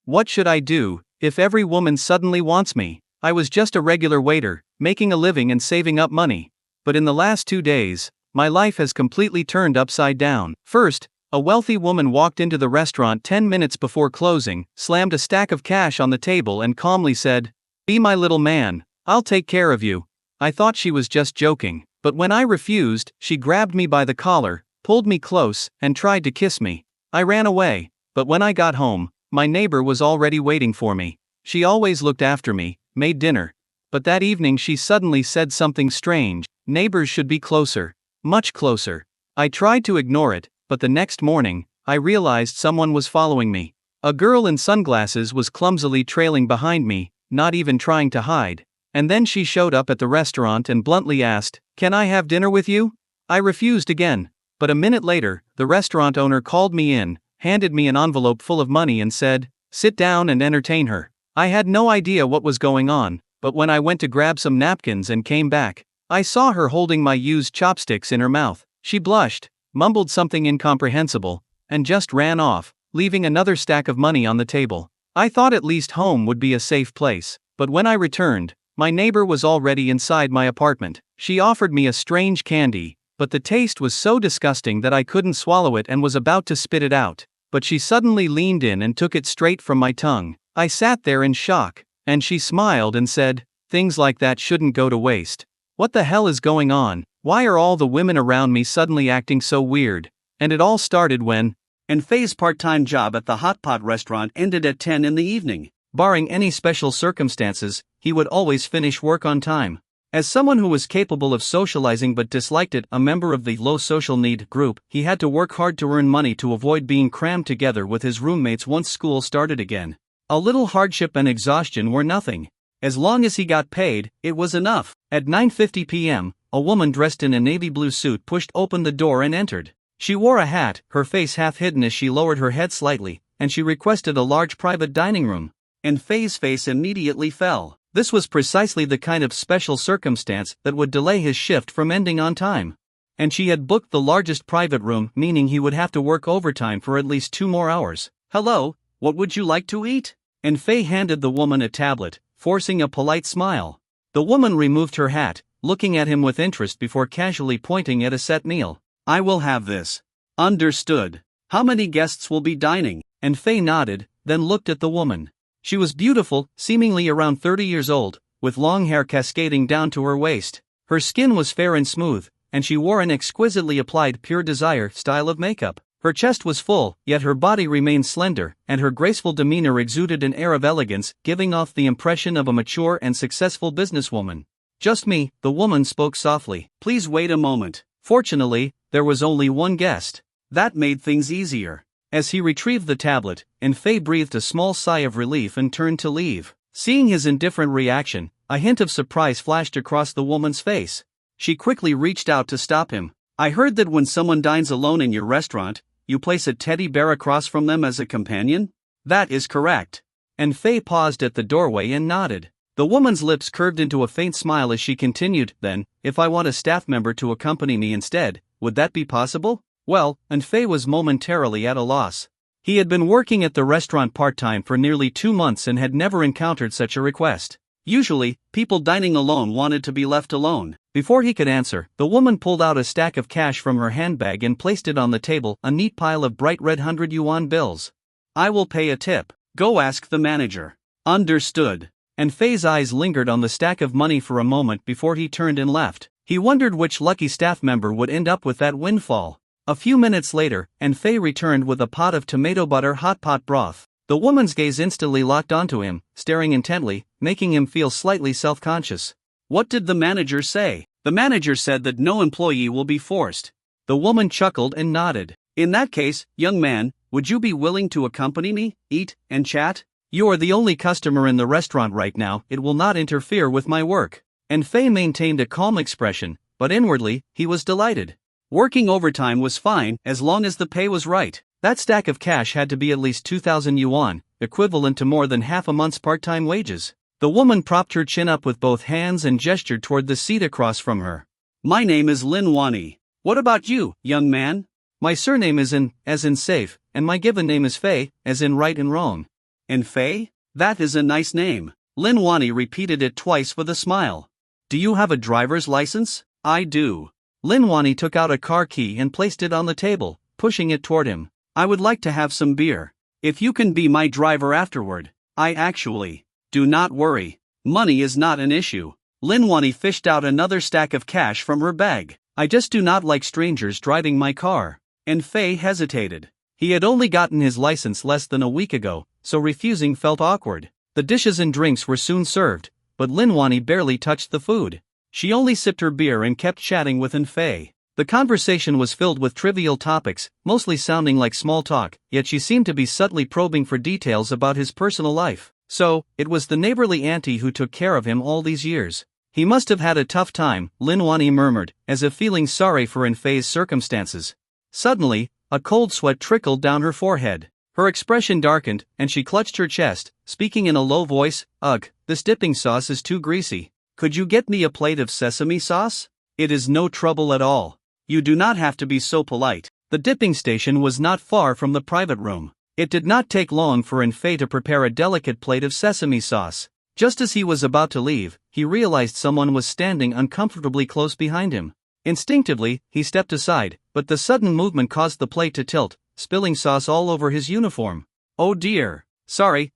What should I do if every woman suddenly wants me? I was just a regular waiter, making a living and saving up money. But in the last 2 days, my life has completely turned upside down. First, a wealthy woman walked into the restaurant 10 minutes before closing, slammed a stack of cash on the table and calmly said, "Be my little man, I'll take care of you." I thought she was just joking, but when I refused, she grabbed me by the collar, pulled me close, and tried to kiss me. I ran away, but when I got home, my neighbor was already waiting for me. She always looked after me, made dinner. But that evening she suddenly said something strange. Neighbors should be closer, much closer. I tried to ignore it, but the next morning, I realized someone was following me. A girl in sunglasses was clumsily trailing behind me, not even trying to hide. And then she showed up at the restaurant and bluntly asked, "Can I have dinner with you?" I refused again. But a minute later, the restaurant owner called me in, handed me an envelope full of money and said, "Sit down and entertain her." I had no idea what was going on, but when I went to grab some napkins and came back, I saw her holding my used chopsticks in her mouth. She blushed, mumbled something incomprehensible, and just ran off, leaving another stack of money on the table. I thought at least home would be a safe place, but when I returned, my neighbor was already inside my apartment. She offered me a strange candy, but the taste was so disgusting that I couldn't swallow it and was about to spit it out. But she suddenly leaned in and took it straight from my tongue. I sat there in shock, and she smiled and said, "Things like that shouldn't go to waste." What the hell is going on? Why are all the women around me suddenly acting so weird? And it all started when And Faye's part-time job at the hot pot restaurant ended at 10 in the evening. Barring any special circumstances, he would always finish work on time. As someone who was capable of socializing but disliked it, a member of the low social need group, he had to work hard to earn money to avoid being crammed together with his roommates once school started again. A little hardship and exhaustion were nothing. As long as he got paid, it was enough. At 9:50 p.m., a woman dressed in a navy blue suit pushed open the door and entered. She wore a hat, her face half hidden as she lowered her head slightly, and she requested a large private dining room. And Faye's face immediately fell. This was precisely the kind of special circumstance that would delay his shift from ending on time. And she had booked the largest private room, meaning he would have to work overtime for at least 2 more hours. "Hello, what would you like to eat?" And Faye handed the woman a tablet, forcing a polite smile. The woman removed her hat, looking at him with interest before casually pointing at a set meal. "I will have this." "Understood. How many guests will be dining?" And Faye nodded, then looked at the woman. She was beautiful, seemingly around 30 years old, with long hair cascading down to her waist. Her skin was fair and smooth, and she wore an exquisitely applied Pure Desire style of makeup. Her chest was full, yet her body remained slender, and her graceful demeanor exuded an air of elegance, giving off the impression of a mature and successful businesswoman. "Just me," the woman spoke softly. "Please wait a moment." Fortunately, there was only one guest. That made things easier. As he retrieved the tablet, Faye breathed a small sigh of relief and turned to leave. Seeing his indifferent reaction, a hint of surprise flashed across the woman's face. She quickly reached out to stop him. "I heard that when someone dines alone in your restaurant, you place a teddy bear across from them as a companion?" "That is correct." And Faye paused at the doorway and nodded. The woman's lips curved into a faint smile as she continued, "Then, if I want a staff member to accompany me instead, would that be possible?" Well, and Faye was momentarily at a loss. He had been working at the restaurant part-time for nearly 2 months and had never encountered such a request. Usually, people dining alone wanted to be left alone. Before he could answer, the woman pulled out a stack of cash from her handbag and placed it on the table, a neat pile of bright red 100 yuan bills. "I will pay a tip. Go ask the manager." "Understood." And Faye's eyes lingered on the stack of money for a moment before he turned and left. He wondered which lucky staff member would end up with that windfall. A few minutes later, Faye returned with a pot of tomato butter hot pot broth. The woman's gaze instantly locked onto him, staring intently, making him feel slightly self-conscious. "What did the manager say?" "The manager said that no employee will be forced." The woman chuckled and nodded. "In that case, young man, would you be willing to accompany me, eat, and chat?" "You are the only customer in the restaurant right now, it will not interfere with my work." And Faye maintained a calm expression, but inwardly, he was delighted. Working overtime was fine, as long as the pay was right. That stack of cash had to be at least 2,000 yuan, equivalent to more than half a month's part-time wages. The woman propped her chin up with both hands and gestured toward the seat across from her. "My name is Lin Wani. What about you, young man?" "My surname is In, as in safe, and my given name is Faye, as in right and wrong." And Fei? That is a nice name. Lin Wani repeated it twice with a smile. Do you have a driver's license? I do. Lin Wani took out a car key and placed it on the table, pushing it toward him. I would like to have some beer. If you can be my driver afterward. I actually. Do not worry. Money is not an issue. Lin Wani fished out another stack of cash from her bag. I just do not like strangers driving my car. And Fei hesitated. He had only gotten his license less than a week ago, so refusing felt awkward. The dishes and drinks were soon served, but Lin Wani barely touched the food. She only sipped her beer and kept chatting with Fei. The conversation was filled with trivial topics, mostly sounding like small talk, yet she seemed to be subtly probing for details about his personal life. So, it was the neighborly auntie who took care of him all these years. He must have had a tough time, Lin Wani murmured, as if feeling sorry for Fei's circumstances. Suddenly, a cold sweat trickled down her forehead. Her expression darkened, and she clutched her chest, speaking in a low voice. Ugh, this dipping sauce is too greasy. Could you get me a plate of sesame sauce? It is no trouble at all. You do not have to be so polite. The dipping station was not far from the private room. It did not take long for Fei to prepare a delicate plate of sesame sauce. Just as he was about to leave, he realized someone was standing uncomfortably close behind him. Instinctively, he stepped aside, but the sudden movement caused the plate to tilt, spilling sauce all over his uniform. Oh dear. Sorry.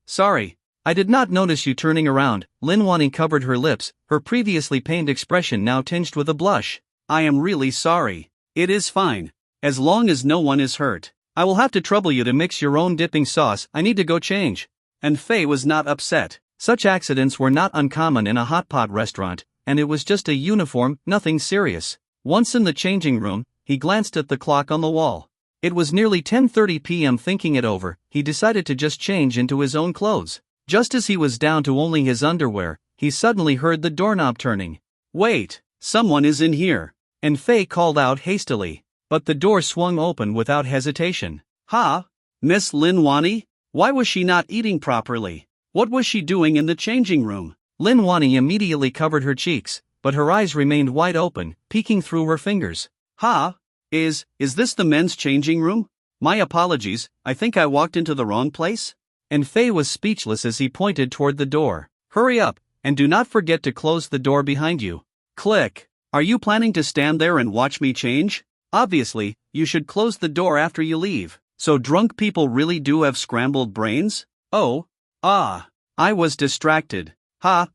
I did not notice you turning around. Lin Wani covered her lips, her previously pained expression now tinged with a blush. I am really sorry. It is fine. As long as no one is hurt. I will have to trouble you to mix your own dipping sauce. I need to go change. And Fei was not upset. Such accidents were not uncommon in a hot pot restaurant, and it was just a uniform, nothing serious. Once in the changing room, he glanced at the clock on the wall. It was nearly 10:30 p.m. Thinking it over, he decided to just change into his own clothes. Just as he was down to only his underwear, he suddenly heard the doorknob turning. Wait, someone is in here. And Fei called out hastily. But the door swung open without hesitation. Ha? Miss Lin Wani? Why was she not eating properly? What was she doing in the changing room? Lin Wani immediately covered her cheeks, but her eyes remained wide open, peeking through her fingers. Ha? Is this the men's changing room? My apologies, I think I walked into the wrong place? And Fei was speechless as he pointed toward the door. Hurry up, and do not forget to close the door behind you. Click. Are you planning to stand there and watch me change? Obviously, you should close the door after you leave. So drunk people really do have scrambled brains? Oh. I was distracted.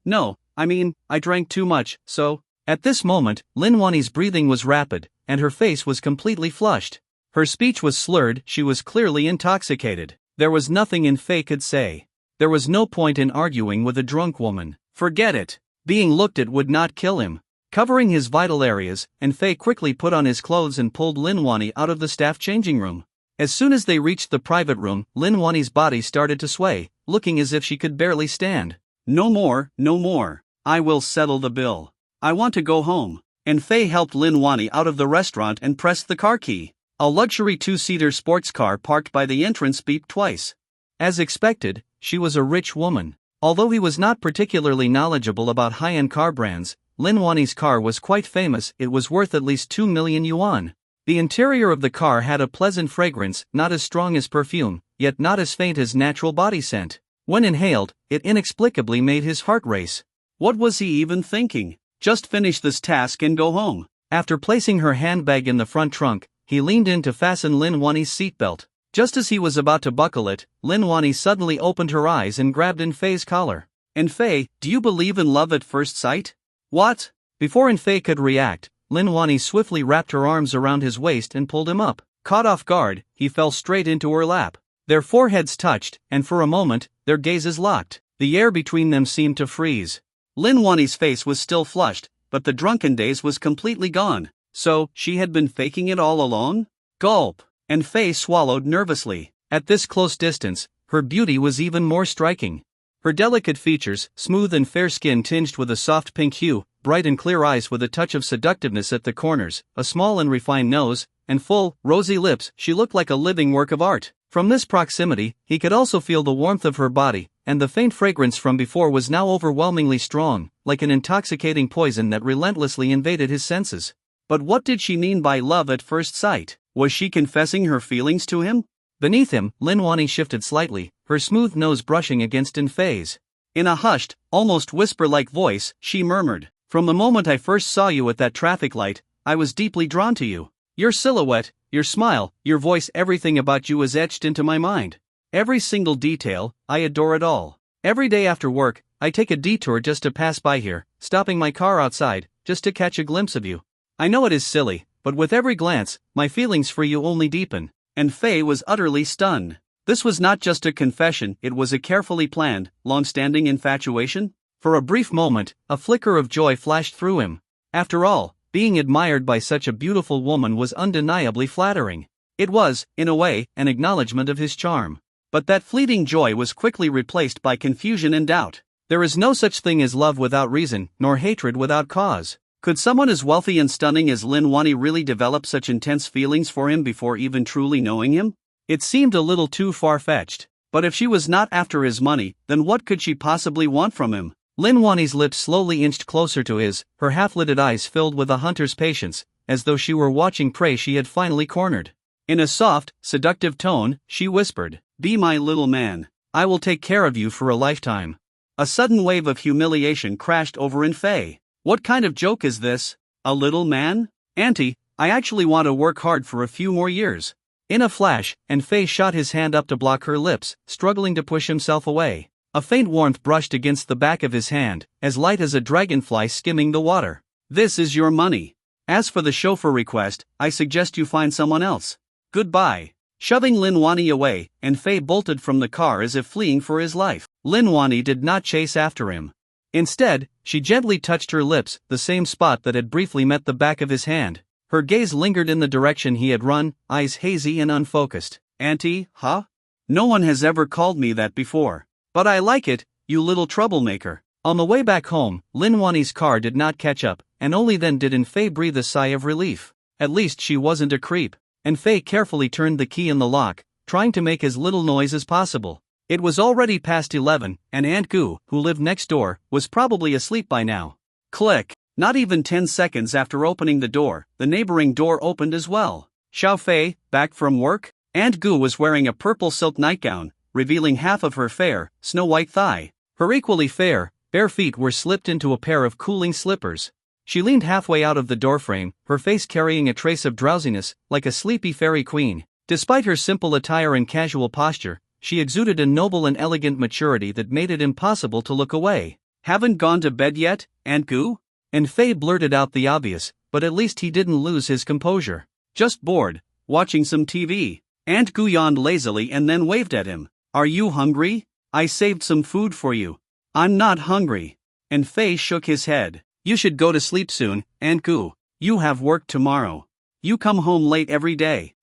No, I drank too much, so. At this moment, Lin Wani's breathing was rapid, and her face was completely flushed. Her speech was slurred, she was clearly intoxicated. There was nothing Fei could say. There was no point in arguing with a drunk woman. Forget it. Being looked at would not kill him. Covering his vital areas, Fei quickly put on his clothes and pulled Lin Wani out of the staff changing room. As soon as they reached the private room, Lin Wani's body started to sway, looking as if she could barely stand. No more. I will settle the bill. I want to go home. And Fei helped Lin Wani out of the restaurant and pressed the car key. A luxury two-seater sports car parked by the entrance beeped twice. As expected, she was a rich woman. Although he was not particularly knowledgeable about high-end car brands, Lin Wani's car was quite famous. It was worth at least 2 million yuan. The interior of the car had a pleasant fragrance, not as strong as perfume, yet not as faint as natural body scent. When inhaled, it inexplicably made his heart race. What was he even thinking? Just finish this task and go home. After placing her handbag in the front trunk, he leaned in to fasten Lin Wani's seatbelt. Just as he was about to buckle it, Lin Wani suddenly opened her eyes and grabbed Fei's collar. Fei, do you believe in love at first sight? What? Before Fei could react, Lin Wani swiftly wrapped her arms around his waist and pulled him up. Caught off guard, he fell straight into her lap. Their foreheads touched, and for a moment, their gazes locked. The air between them seemed to freeze. Lin Wani's face was still flushed, but the drunken daze was completely gone. So, she had been faking it all along? Gulp. Fei swallowed nervously. At this close distance, her beauty was even more striking. Her delicate features, smooth and fair skin tinged with a soft pink hue, bright and clear eyes with a touch of seductiveness at the corners, a small and refined nose, and full, rosy lips, she looked like a living work of art. From this proximity, he could also feel the warmth of her body, and the faint fragrance from before was now overwhelmingly strong, like an intoxicating poison that relentlessly invaded his senses. But what did she mean by love at first sight? Was she confessing her feelings to him? Beneath him, Lin Wani shifted slightly, her smooth nose brushing against An Fei's. In a hushed, almost whisper-like voice, she murmured, "From the moment I first saw you at that traffic light, I was deeply drawn to you. Your silhouette, your smile, your voice, everything about you is etched into my mind. Every single detail, I adore it all. Every day after work, I take a detour just to pass by here, stopping my car outside, just to catch a glimpse of you. I know it is silly, but with every glance, my feelings for you only deepen." And Fei was utterly stunned. This was not just a confession, it was a carefully planned, long-standing infatuation? For a brief moment, a flicker of joy flashed through him. After all, being admired by such a beautiful woman was undeniably flattering. It was, in a way, an acknowledgement of his charm. But that fleeting joy was quickly replaced by confusion and doubt. There is no such thing as love without reason, nor hatred without cause. Could someone as wealthy and stunning as Lin Wani really develop such intense feelings for him before even truly knowing him? It seemed a little too far-fetched. But if she was not after his money, then what could she possibly want from him? Lin Wani's lips slowly inched closer to his, her half-lidded eyes filled with a hunter's patience, as though she were watching prey she had finally cornered. In a soft, seductive tone, she whispered, "Be my little man. I will take care of you for a lifetime." A sudden wave of humiliation crashed over An Fei. What kind of joke is this? A little man? Auntie, I actually want to work hard for a few more years. In a flash, An Fei shot his hand up to block her lips, struggling to push himself away. A faint warmth brushed against the back of his hand, as light as a dragonfly skimming the water. "This is your money. As for the chauffeur request, I suggest you find someone else. Goodbye." Shoving Lin Wani away, An Fei bolted from the car as if fleeing for his life. Lin Wani did not chase after him. Instead, she gently touched her lips, the same spot that had briefly met the back of his hand. Her gaze lingered in the direction he had run, eyes hazy and unfocused. "Auntie, huh? No one has ever called me that before. But I like it, you little troublemaker." On the way back home, Lin Wani's car did not catch up, and only then did An Fei breathe a sigh of relief. At least she wasn't a creep. An Fei carefully turned the key in the lock, trying to make as little noise as possible. It was already past 11, and Aunt Goo, who lived next door, was probably asleep by now. Click. Not even 10 seconds after opening the door, the neighboring door opened as well. "Xiao Fei, back from work?" Aunt Goo was wearing a purple silk nightgown, revealing half of her fair, snow-white thigh. Her equally fair, bare feet were slipped into a pair of cooling slippers. She leaned halfway out of the doorframe, her face carrying a trace of drowsiness, like a sleepy fairy queen. Despite her simple attire and casual posture, she exuded a noble and elegant maturity that made it impossible to look away. "Haven't gone to bed yet, Aunt Goo?" An Fei blurted out the obvious, but at least he didn't lose his composure. "Just bored, watching some TV." Aunt Goo yawned lazily and then waved at him. "Are you hungry? I saved some food for you." "I'm not hungry." An Fei shook his head. "You should go to sleep soon, Aunt Goo. You have work tomorrow. You come home late every day."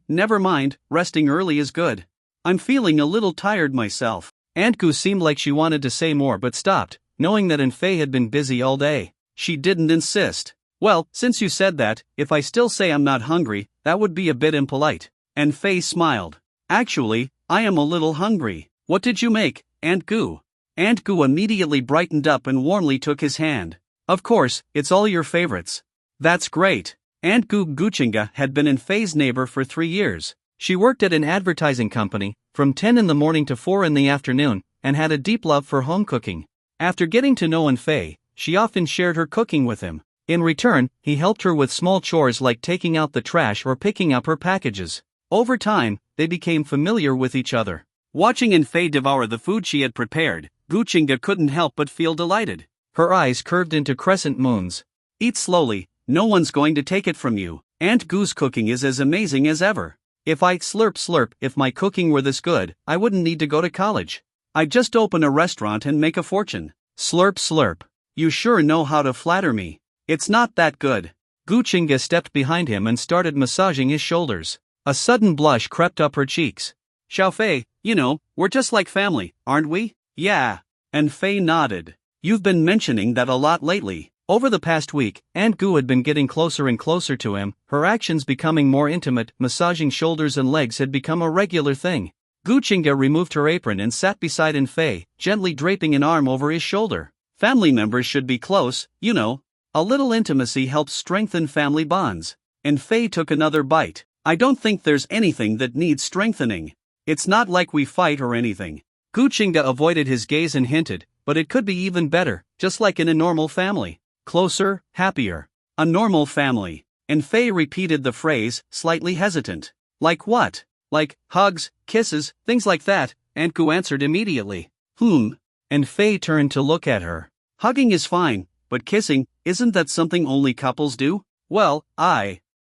Never mind, resting early is good. I'm feeling a little tired myself." Aunt Goo seemed like she wanted to say more but stopped, knowing that An Fei had been busy all day. She didn't insist. "Well, since you said that, if I still say I'm not hungry, that would be a bit impolite." An Fei smiled. "Actually, I am a little hungry. What did you make, Aunt Goo?" Aunt Goo immediately brightened up and warmly took his hand. "Of course, it's all your favorites." "That's great." Aunt Goo Guchinga had been An Fei's neighbor for 3 years. She worked at an advertising company, from 10 in the morning to 4 in the afternoon, and had a deep love for home cooking. After getting to know An Fei, she often shared her cooking with him. In return, he helped her with small chores like taking out the trash or picking up her packages. Over time, they became familiar with each other. Watching An Fei devour the food she had prepared, Guchinga couldn't help but feel delighted. Her eyes curved into crescent moons. "Eat slowly, no one's going to take it from you. Aunt Goo's cooking is as amazing as ever. If I slurp, if my cooking were this good, I wouldn't need to go to college. I'd just open a restaurant and make a fortune." Slurp. "You sure know how to flatter me. It's not that good." Guchinga stepped behind him and started massaging his shoulders. A sudden blush crept up her cheeks. "Xiao Fei, we're just like family, aren't we?" "Yeah." And Fei nodded. "You've been mentioning that a lot lately." Over the past week, Aunt Goo had been getting closer and closer to him, her actions becoming more intimate. Massaging shoulders and legs had become a regular thing. Guchinga removed her apron and sat beside An Fei, gently draping an arm over his shoulder. "Family members should be close, A little intimacy helps strengthen family bonds." And Fei took another bite. "I don't think there's anything that needs strengthening." It's not like we fight or anything. Gu Chinga avoided his gaze and hinted, but it could be even better, just like in a normal family. Closer, happier. A normal family. And Faye repeated the phrase, slightly hesitant. Like what? Like, hugs, kisses, things like that, Aunt Goo answered immediately. And Faye turned to look at her. Hugging is fine, but kissing, isn't that something only couples do? Well,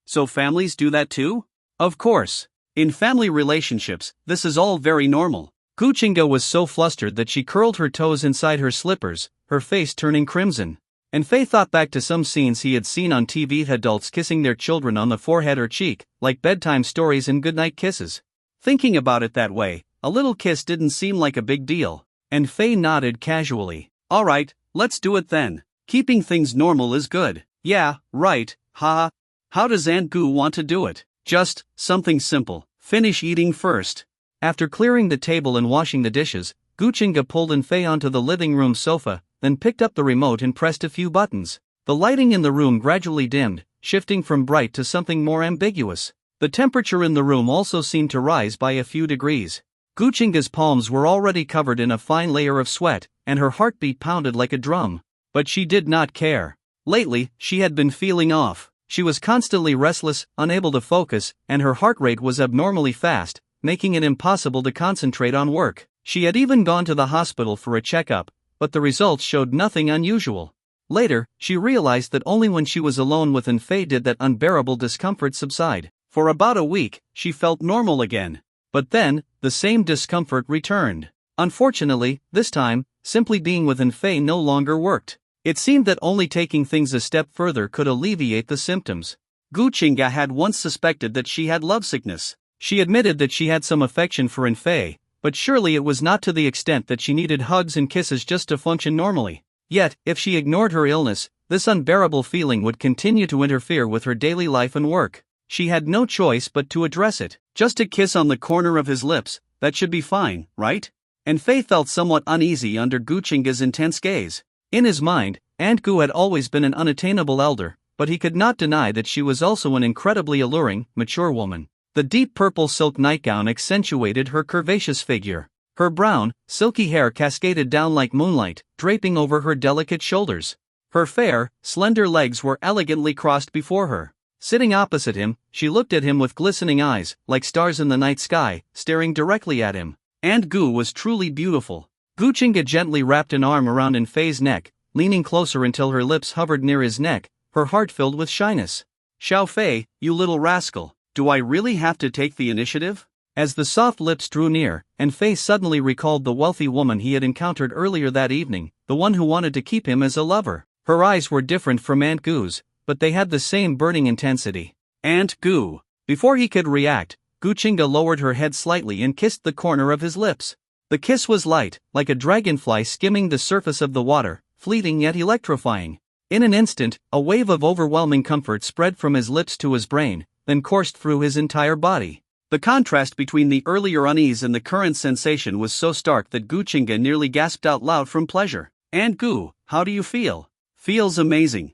So families do that too? Of course. In family relationships, this is all very normal. Gu Chinga was so flustered that she curled her toes inside her slippers, her face turning crimson. And Faye thought back to some scenes he had seen on TV, adults kissing their children on the forehead or cheek, like bedtime stories and goodnight kisses. Thinking about it that way, a little kiss didn't seem like a big deal. And Faye nodded casually. Alright, let's do it then. Keeping things normal is good. Yeah, right, haha. How does Aunt Goo want to do it? Just, something simple. Finish eating first. After clearing the table and washing the dishes, Gu Chinga pulled in Faye onto the living room sofa, then picked up the remote and pressed a few buttons. The lighting in the room gradually dimmed, shifting from bright to something more ambiguous. The temperature in the room also seemed to rise by a few degrees. Gu Chinga's palms were already covered in a fine layer of sweat, and her heartbeat pounded like a drum. But she did not care. Lately, she had been feeling off. She was constantly restless, unable to focus, and her heart rate was abnormally fast, making it impossible to concentrate on work. She had even gone to the hospital for a checkup, but the results showed nothing unusual. Later, she realized that only when she was alone with Faye did that unbearable discomfort subside. For about a week, she felt normal again. But then, the same discomfort returned. Unfortunately, this time, simply being with Faye no longer worked. It seemed that only taking things a step further could alleviate the symptoms. Gu Chinga had once suspected that she had lovesickness. She admitted that she had some affection for Faye, but surely it was not to the extent that she needed hugs and kisses just to function normally. Yet, if she ignored her illness, this unbearable feeling would continue to interfere with her daily life and work. She had no choice but to address it. Just a kiss on the corner of his lips, that should be fine, right? And Faye felt somewhat uneasy under Gu Chinga's intense gaze. In his mind, Aunt Goo had always been an unattainable elder, but he could not deny that she was also an incredibly alluring, mature woman. The deep purple silk nightgown accentuated her curvaceous figure. Her brown, silky hair cascaded down like moonlight, draping over her delicate shoulders. Her fair, slender legs were elegantly crossed before her. Sitting opposite him, she looked at him with glistening eyes, like stars in the night sky, staring directly at him. Aunt Goo was truly beautiful. Gu Chinga gently wrapped an arm around Faye's neck, leaning closer until her lips hovered near his neck, her heart filled with shyness. Xiao Fei, you little rascal, do I really have to take the initiative? As the soft lips drew near, Faye suddenly recalled the wealthy woman he had encountered earlier that evening, the one who wanted to keep him as a lover. Her eyes were different from Aunt Goo's, but they had the same burning intensity. Aunt Goo. Before he could react, Gu Chinga lowered her head slightly and kissed the corner of his lips. The kiss was light, like a dragonfly skimming the surface of the water, fleeting yet electrifying. In an instant, a wave of overwhelming comfort spread from his lips to his brain, then coursed through his entire body. The contrast between the earlier unease and the current sensation was so stark that Gu Chinga nearly gasped out loud from pleasure. Aunt Goo, how do you feel? Feels amazing.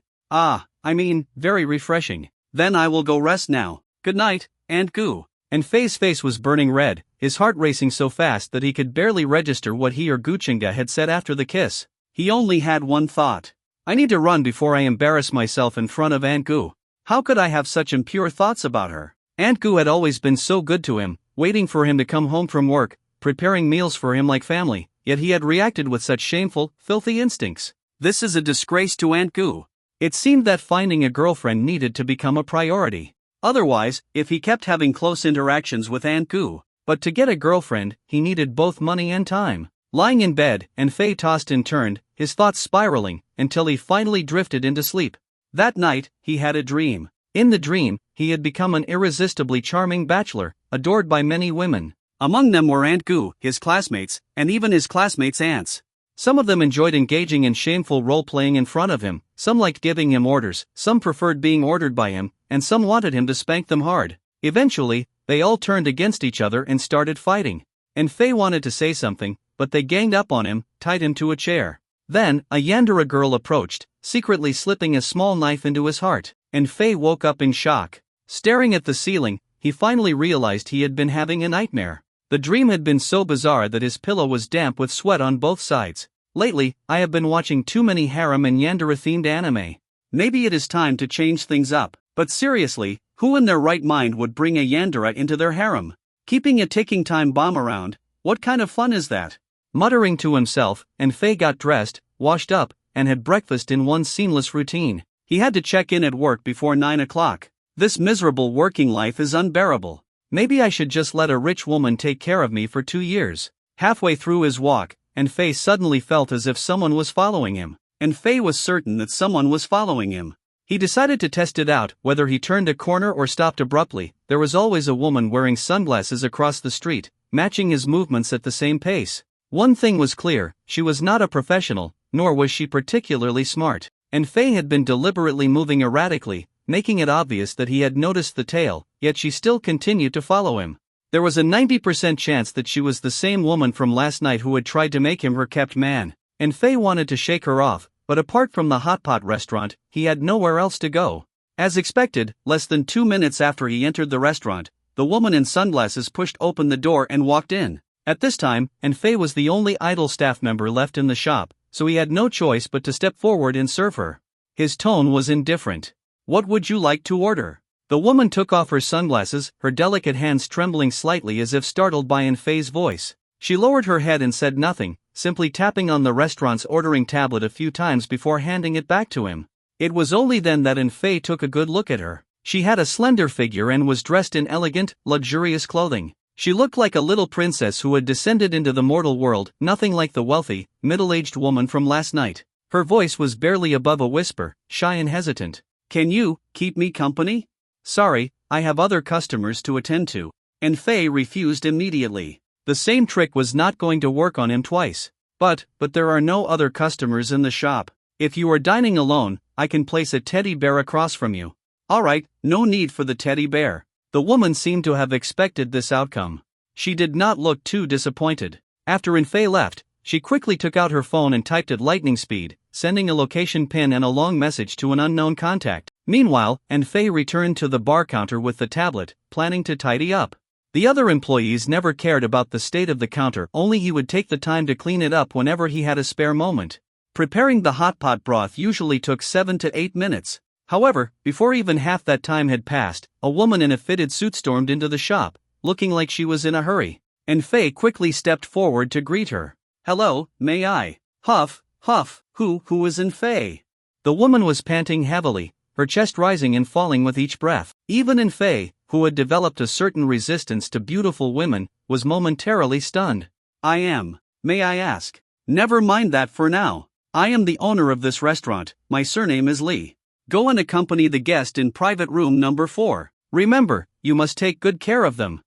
Very refreshing. Then I will go rest now. Good night, Aunt Goo. And Faye's face was burning red, his heart racing so fast that he could barely register what he or Gu Chinga had said after the kiss. He only had one thought. I need to run before I embarrass myself in front of Aunt Goo. How could I have such impure thoughts about her? Aunt Goo had always been so good to him, waiting for him to come home from work, preparing meals for him like family, yet he had reacted with such shameful, filthy instincts. This is a disgrace to Aunt Goo. It seemed that finding a girlfriend needed to become a priority. Otherwise, if he kept having close interactions with Aunt Goo, but to get a girlfriend, he needed both money and time. Lying in bed, Faye tossed and turned, his thoughts spiraling, until he finally drifted into sleep. That night, he had a dream. In the dream, he had become an irresistibly charming bachelor, adored by many women. Among them were Aunt Goo, his classmates, and even his classmates' aunts. Some of them enjoyed engaging in shameful role-playing in front of him, some liked giving him orders, some preferred being ordered by him, and some wanted him to spank them hard. Eventually, they all turned against each other and started fighting. And Faye wanted to say something, but they ganged up on him, tied him to a chair. Then, a Yandere girl approached, secretly slipping a small knife into his heart, and Faye woke up in shock. Staring at the ceiling, he finally realized he had been having a nightmare. The dream had been so bizarre that his pillow was damp with sweat on both sides. Lately, I have been watching too many harem and yandere-themed anime. Maybe it is time to change things up, but seriously, who in their right mind would bring a yandere into their harem? Keeping a ticking time bomb around, what kind of fun is that? Muttering to himself, Enfei got dressed, washed up, and had breakfast in one seamless routine. He had to check in at work before 9 o'clock. This miserable working life is unbearable. Maybe I should just let a rich woman take care of me for 2 years. Halfway through his walk, Enfei suddenly felt as if someone was following him. Enfei was certain that someone was following him. He decided to test it out, whether he turned a corner or stopped abruptly. There was always a woman wearing sunglasses across the street, matching his movements at the same pace. One thing was clear, she was not a professional, nor was she particularly smart. Enfei had been deliberately moving erratically, making it obvious that he had noticed the tail, yet she still continued to follow him. There was a 90% chance that she was the same woman from last night who had tried to make him her kept man. Enfei wanted to shake her off, but apart from the hot pot restaurant, he had nowhere else to go. As expected, less than 2 minutes after he entered the restaurant, the woman in sunglasses pushed open the door and walked in. At this time, Enfei was the only idle staff member left in the shop, so he had no choice but to step forward and serve her. His tone was indifferent. "What would you like to order?" The woman took off her sunglasses, her delicate hands trembling slightly as if startled by Enfei's voice. She lowered her head and said nothing, simply tapping on the restaurant's ordering tablet a few times before handing it back to him. It was only then that Enfei took a good look at her. She had a slender figure and was dressed in elegant, luxurious clothing. She looked like a little princess who had descended into the mortal world, nothing like the wealthy, middle-aged woman from last night. Her voice was barely above a whisper, shy and hesitant. "Can you keep me company?" "Sorry, I have other customers to attend to." Enfei refused immediately. The same trick was not going to work on him twice. But there are no other customers in the shop. If you are dining alone, I can place a teddy bear across from you. "Alright, no need for the teddy bear." The woman seemed to have expected this outcome. She did not look too disappointed. After Enfei left, she quickly took out her phone and typed at lightning speed, sending a location pin and a long message to an unknown contact. Meanwhile, Enfei returned to the bar counter with the tablet, planning to tidy up. The other employees never cared about the state of the counter, only he would take the time to clean it up whenever he had a spare moment. Preparing the hot pot broth usually took 7 to 8 minutes. However, before even half that time had passed, a woman in a fitted suit stormed into the shop, looking like she was in a hurry. Enfei quickly stepped forward to greet her. "Hello, may I?" Huff, huff. Who is Enfei?" The woman was panting heavily, her chest rising and falling with each breath. Even Enfei, who had developed a certain resistance to beautiful women, was momentarily stunned. May I ask?" "Never mind that for now. I am the owner of this restaurant, my surname is Lee. Go and accompany the guest in private room number 4. Remember, you must take good care of them."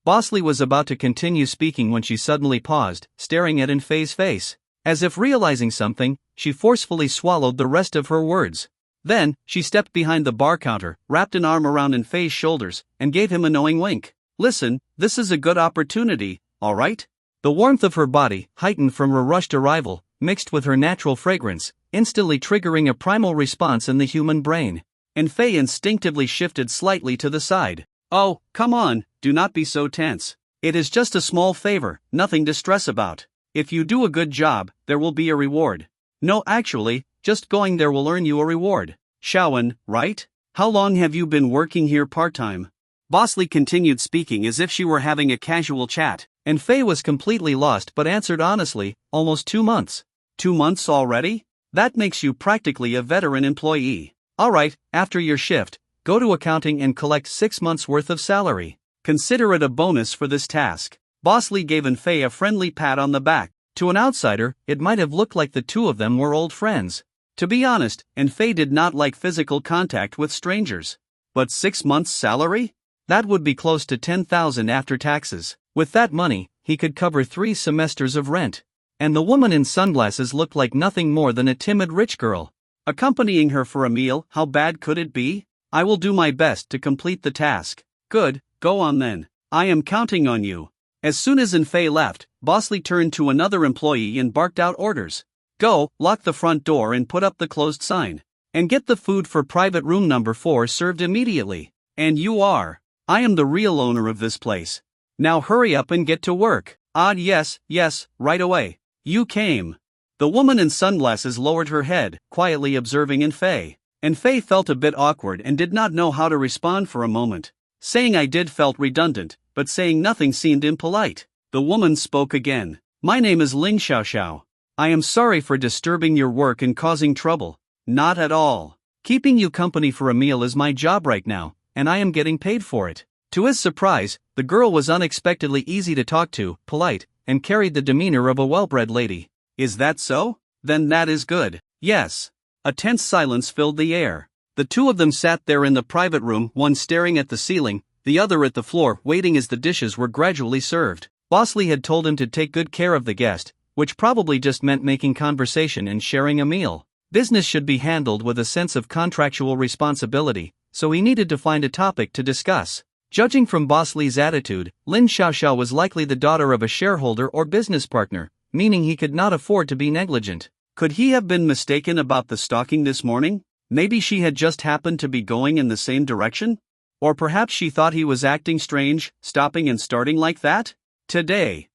Boss Lee was about to continue speaking when she suddenly paused, staring at Enfei's face. As if realizing something, she forcefully swallowed the rest of her words. Then, she stepped behind the bar counter, wrapped an arm around Enfei's shoulders, and gave him a knowing wink. "Listen, this is a good opportunity, alright?" The warmth of her body, heightened from her rushed arrival, mixed with her natural fragrance, instantly triggering a primal response in the human brain. Enfei instinctively shifted slightly to the side. "Oh, come on, do not be so tense. It is just a small favor, nothing to stress about. If you do a good job, there will be a reward." "No, actually, just going there will earn you a reward." "Shawan, right? How long have you been working here part-time?" Boss Lee continued speaking as if she were having a casual chat. Enfei was completely lost but answered honestly, "Almost 2 months." 2 months already? That makes you practically a veteran employee. "Alright, after your shift, go to accounting and collect 6 months' worth of salary. Consider it a bonus for this task." Boss Lee gave Enfei a friendly pat on the back. To an outsider, it might have looked like the two of them were old friends. To be honest, Enfei did not like physical contact with strangers. But 6 months' salary? That would be close to 10,000 after taxes. With that money, he could cover 3 semesters of rent. And the woman in sunglasses looked like nothing more than a timid rich girl. Accompanying her for a meal, how bad could it be? "I will do my best to complete the task." "Good, go on then. I am counting on you." As soon as Enfei left, Boss Lee turned to another employee and barked out orders. "Go, lock the front door and put up the closed sign. And get the food for private room number 4 served immediately." "And you are?" "I am the real owner of this place." Now hurry up and get to work. Yes, right away. You came. The woman in sunglasses lowered her head, quietly observing Enfei. Enfei felt a bit awkward and did not know how to respond for a moment. Saying I did felt redundant, but saying nothing seemed impolite. The woman spoke again. My name is Ling Xiaoxiao. I am sorry for disturbing your work and causing trouble. Not at all. Keeping you company for a meal is my job right now, and I am getting paid for it. To his surprise, the girl was unexpectedly easy to talk to, polite, and carried the demeanor of a well-bred lady. Is that so? Then that is good. Yes. A tense silence filled the air. The two of them sat there in the private room, one staring at the ceiling, the other at the floor, waiting as the dishes were gradually served. Bosley had told him to take good care of the guest, which probably just meant making conversation and sharing a meal. Business should be handled with a sense of contractual responsibility, so he needed to find a topic to discuss. Judging from Bosley's attitude, Lin Xiaoxiao was likely the daughter of a shareholder or business partner, meaning he could not afford to be negligent. Could he have been mistaken about the stalking this morning? Maybe she had just happened to be going in the same direction? Or perhaps she thought he was acting strange, stopping and starting like that? Today.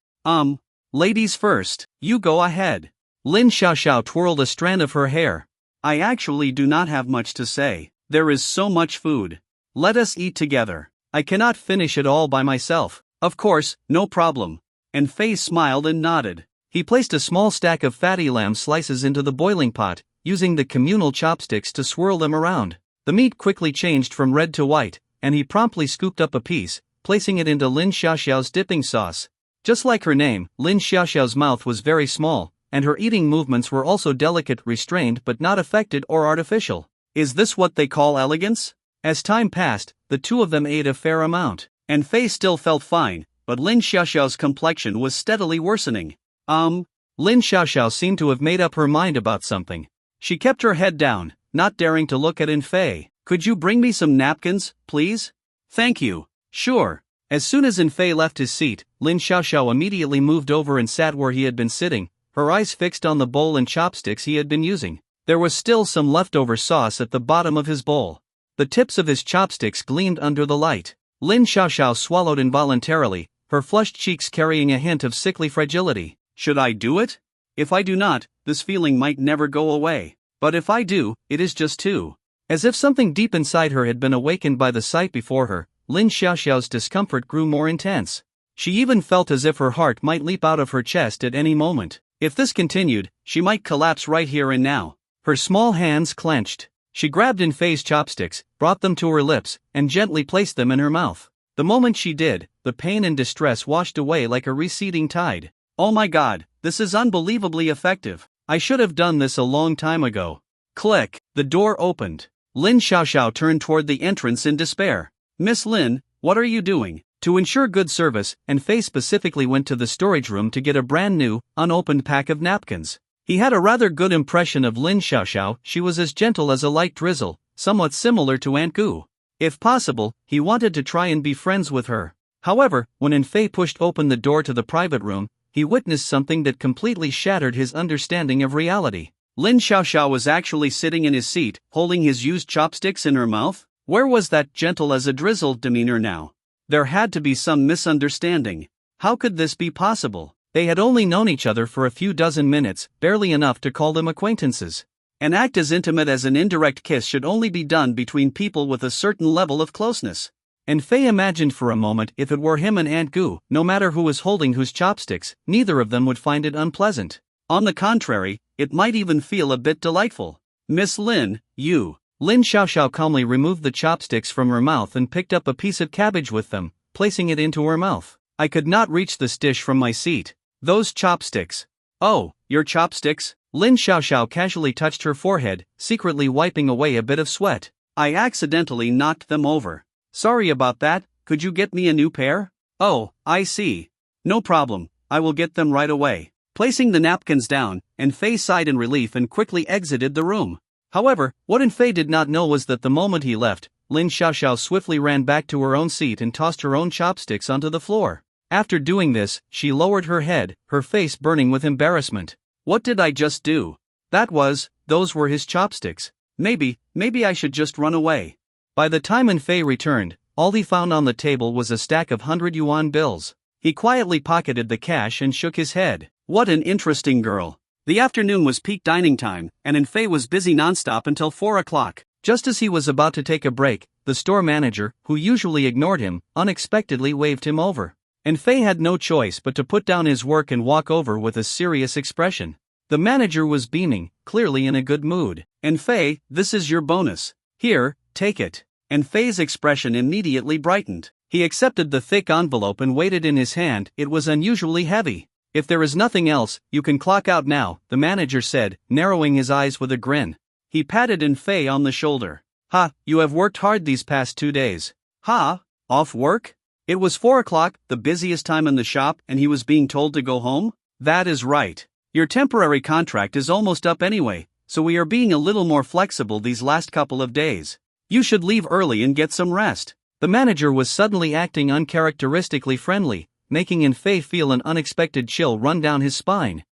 Ladies first, you go ahead. Lin Xiaoxiao twirled a strand of her hair. I actually do not have much to say. There is so much food. Let us eat together. I cannot finish it all by myself. Of course, no problem. And Fei smiled and nodded. He placed a small stack of fatty lamb slices into the boiling pot, using the communal chopsticks to swirl them around. The meat quickly changed from red to white, and he promptly scooped up a piece, placing it into Lin Xiaoxiao's dipping sauce. Just like her name, Lin Xiaoxiao's mouth was very small, and her eating movements were also delicate, restrained but not affected or artificial. Is this what they call elegance? As time passed, the two of them ate a fair amount, and Fei still felt fine, but Lin Xiaoxiao's complexion was steadily worsening. Lin Xiaoxiao seemed to have made up her mind about something. She kept her head down, not daring to look at Enfei. Could you bring me some napkins, please? Thank you. Sure. As soon as Enfei left his seat, Lin Xiaoxiao immediately moved over and sat where he had been sitting, her eyes fixed on the bowl and chopsticks he had been using. There was still some leftover sauce at the bottom of his bowl. The tips of his chopsticks gleamed under the light. Lin Xiaoxiao swallowed involuntarily, her flushed cheeks carrying a hint of sickly fragility. Should I do it? If I do not, this feeling might never go away. But if I do, it is just too. As if something deep inside her had been awakened by the sight before her, Lin Xiaoxiao's discomfort grew more intense. She even felt as if her heart might leap out of her chest at any moment. If this continued, she might collapse right here and now. Her small hands clenched. She grabbed Enfei's chopsticks, brought them to her lips, and gently placed them in her mouth. The moment she did, the pain and distress washed away like a receding tide. Oh my god, this is unbelievably effective. I should have done this a long time ago. Click, the door opened. Lin Xiaoxiao turned toward the entrance in despair. Miss Lin, what are you doing? To ensure good service, Enfei specifically went to the storage room to get a brand new, unopened pack of napkins. He had a rather good impression of Lin Xiaoxiao. She was as gentle as a light drizzle, somewhat similar to Aunt Goo. If possible, he wanted to try and be friends with her. However, when Enfei pushed open the door to the private room, he witnessed something that completely shattered his understanding of reality. Lin Xiaoxiao was actually sitting in his seat, holding his used chopsticks in her mouth. Where was that gentle as a drizzle demeanor now? There had to be some misunderstanding. How could this be possible? They had only known each other for a few dozen minutes, barely enough to call them acquaintances. An act as intimate as an indirect kiss should only be done between people with a certain level of closeness. And Fei imagined for a moment if it were him and Aunt Goo, no matter who was holding whose chopsticks, neither of them would find it unpleasant. On the contrary, it might even feel a bit delightful. Miss Lin, you. Lin Xiaoxiao calmly removed the chopsticks from her mouth and picked up a piece of cabbage with them, placing it into her mouth. I could not reach this dish from my seat. Those chopsticks. Oh, your chopsticks? Lin Xiaoxiao casually touched her forehead, secretly wiping away a bit of sweat. I accidentally knocked them over. Sorry about that, could you get me a new pair? Oh, I see. No problem, I will get them right away. Placing the napkins down, Enfei sighed in relief and quickly exited the room. However, what Enfei did not know was that the moment he left, Lin Xiaoxiao swiftly ran back to her own seat and tossed her own chopsticks onto the floor. After doing this, she lowered her head, her face burning with embarrassment. What did I just do? Those were his chopsticks. Maybe I should just run away. By the time Enfei returned, All he found on the table was a stack of 100 yuan bills. He quietly pocketed the cash and shook his head. What an interesting girl. The afternoon was peak dining time, and Enfei was busy nonstop until 4 o'clock. Just as he was about to take a break, the store manager, who usually ignored him, unexpectedly waved him over. Enfei had no choice but to put down his work and walk over with a serious expression. The manager was beaming, clearly in a good mood. Enfei, this is your bonus. Here, take it. Enfei's expression immediately brightened. He accepted the thick envelope and weighed it in his hand. It was unusually heavy. If there is nothing else, you can clock out now, the manager said, narrowing his eyes with a grin. He patted Enfei on the shoulder. Ha, you have worked hard these past 2 days. Ha, off work? It was 4 o'clock, the busiest time in the shop, and he was being told to go home? That is right. Your temporary contract is almost up anyway, so we are being a little more flexible these last couple of days. You should leave early and get some rest. The manager was suddenly acting uncharacteristically friendly, making Enfei feel an unexpected chill run down his spine.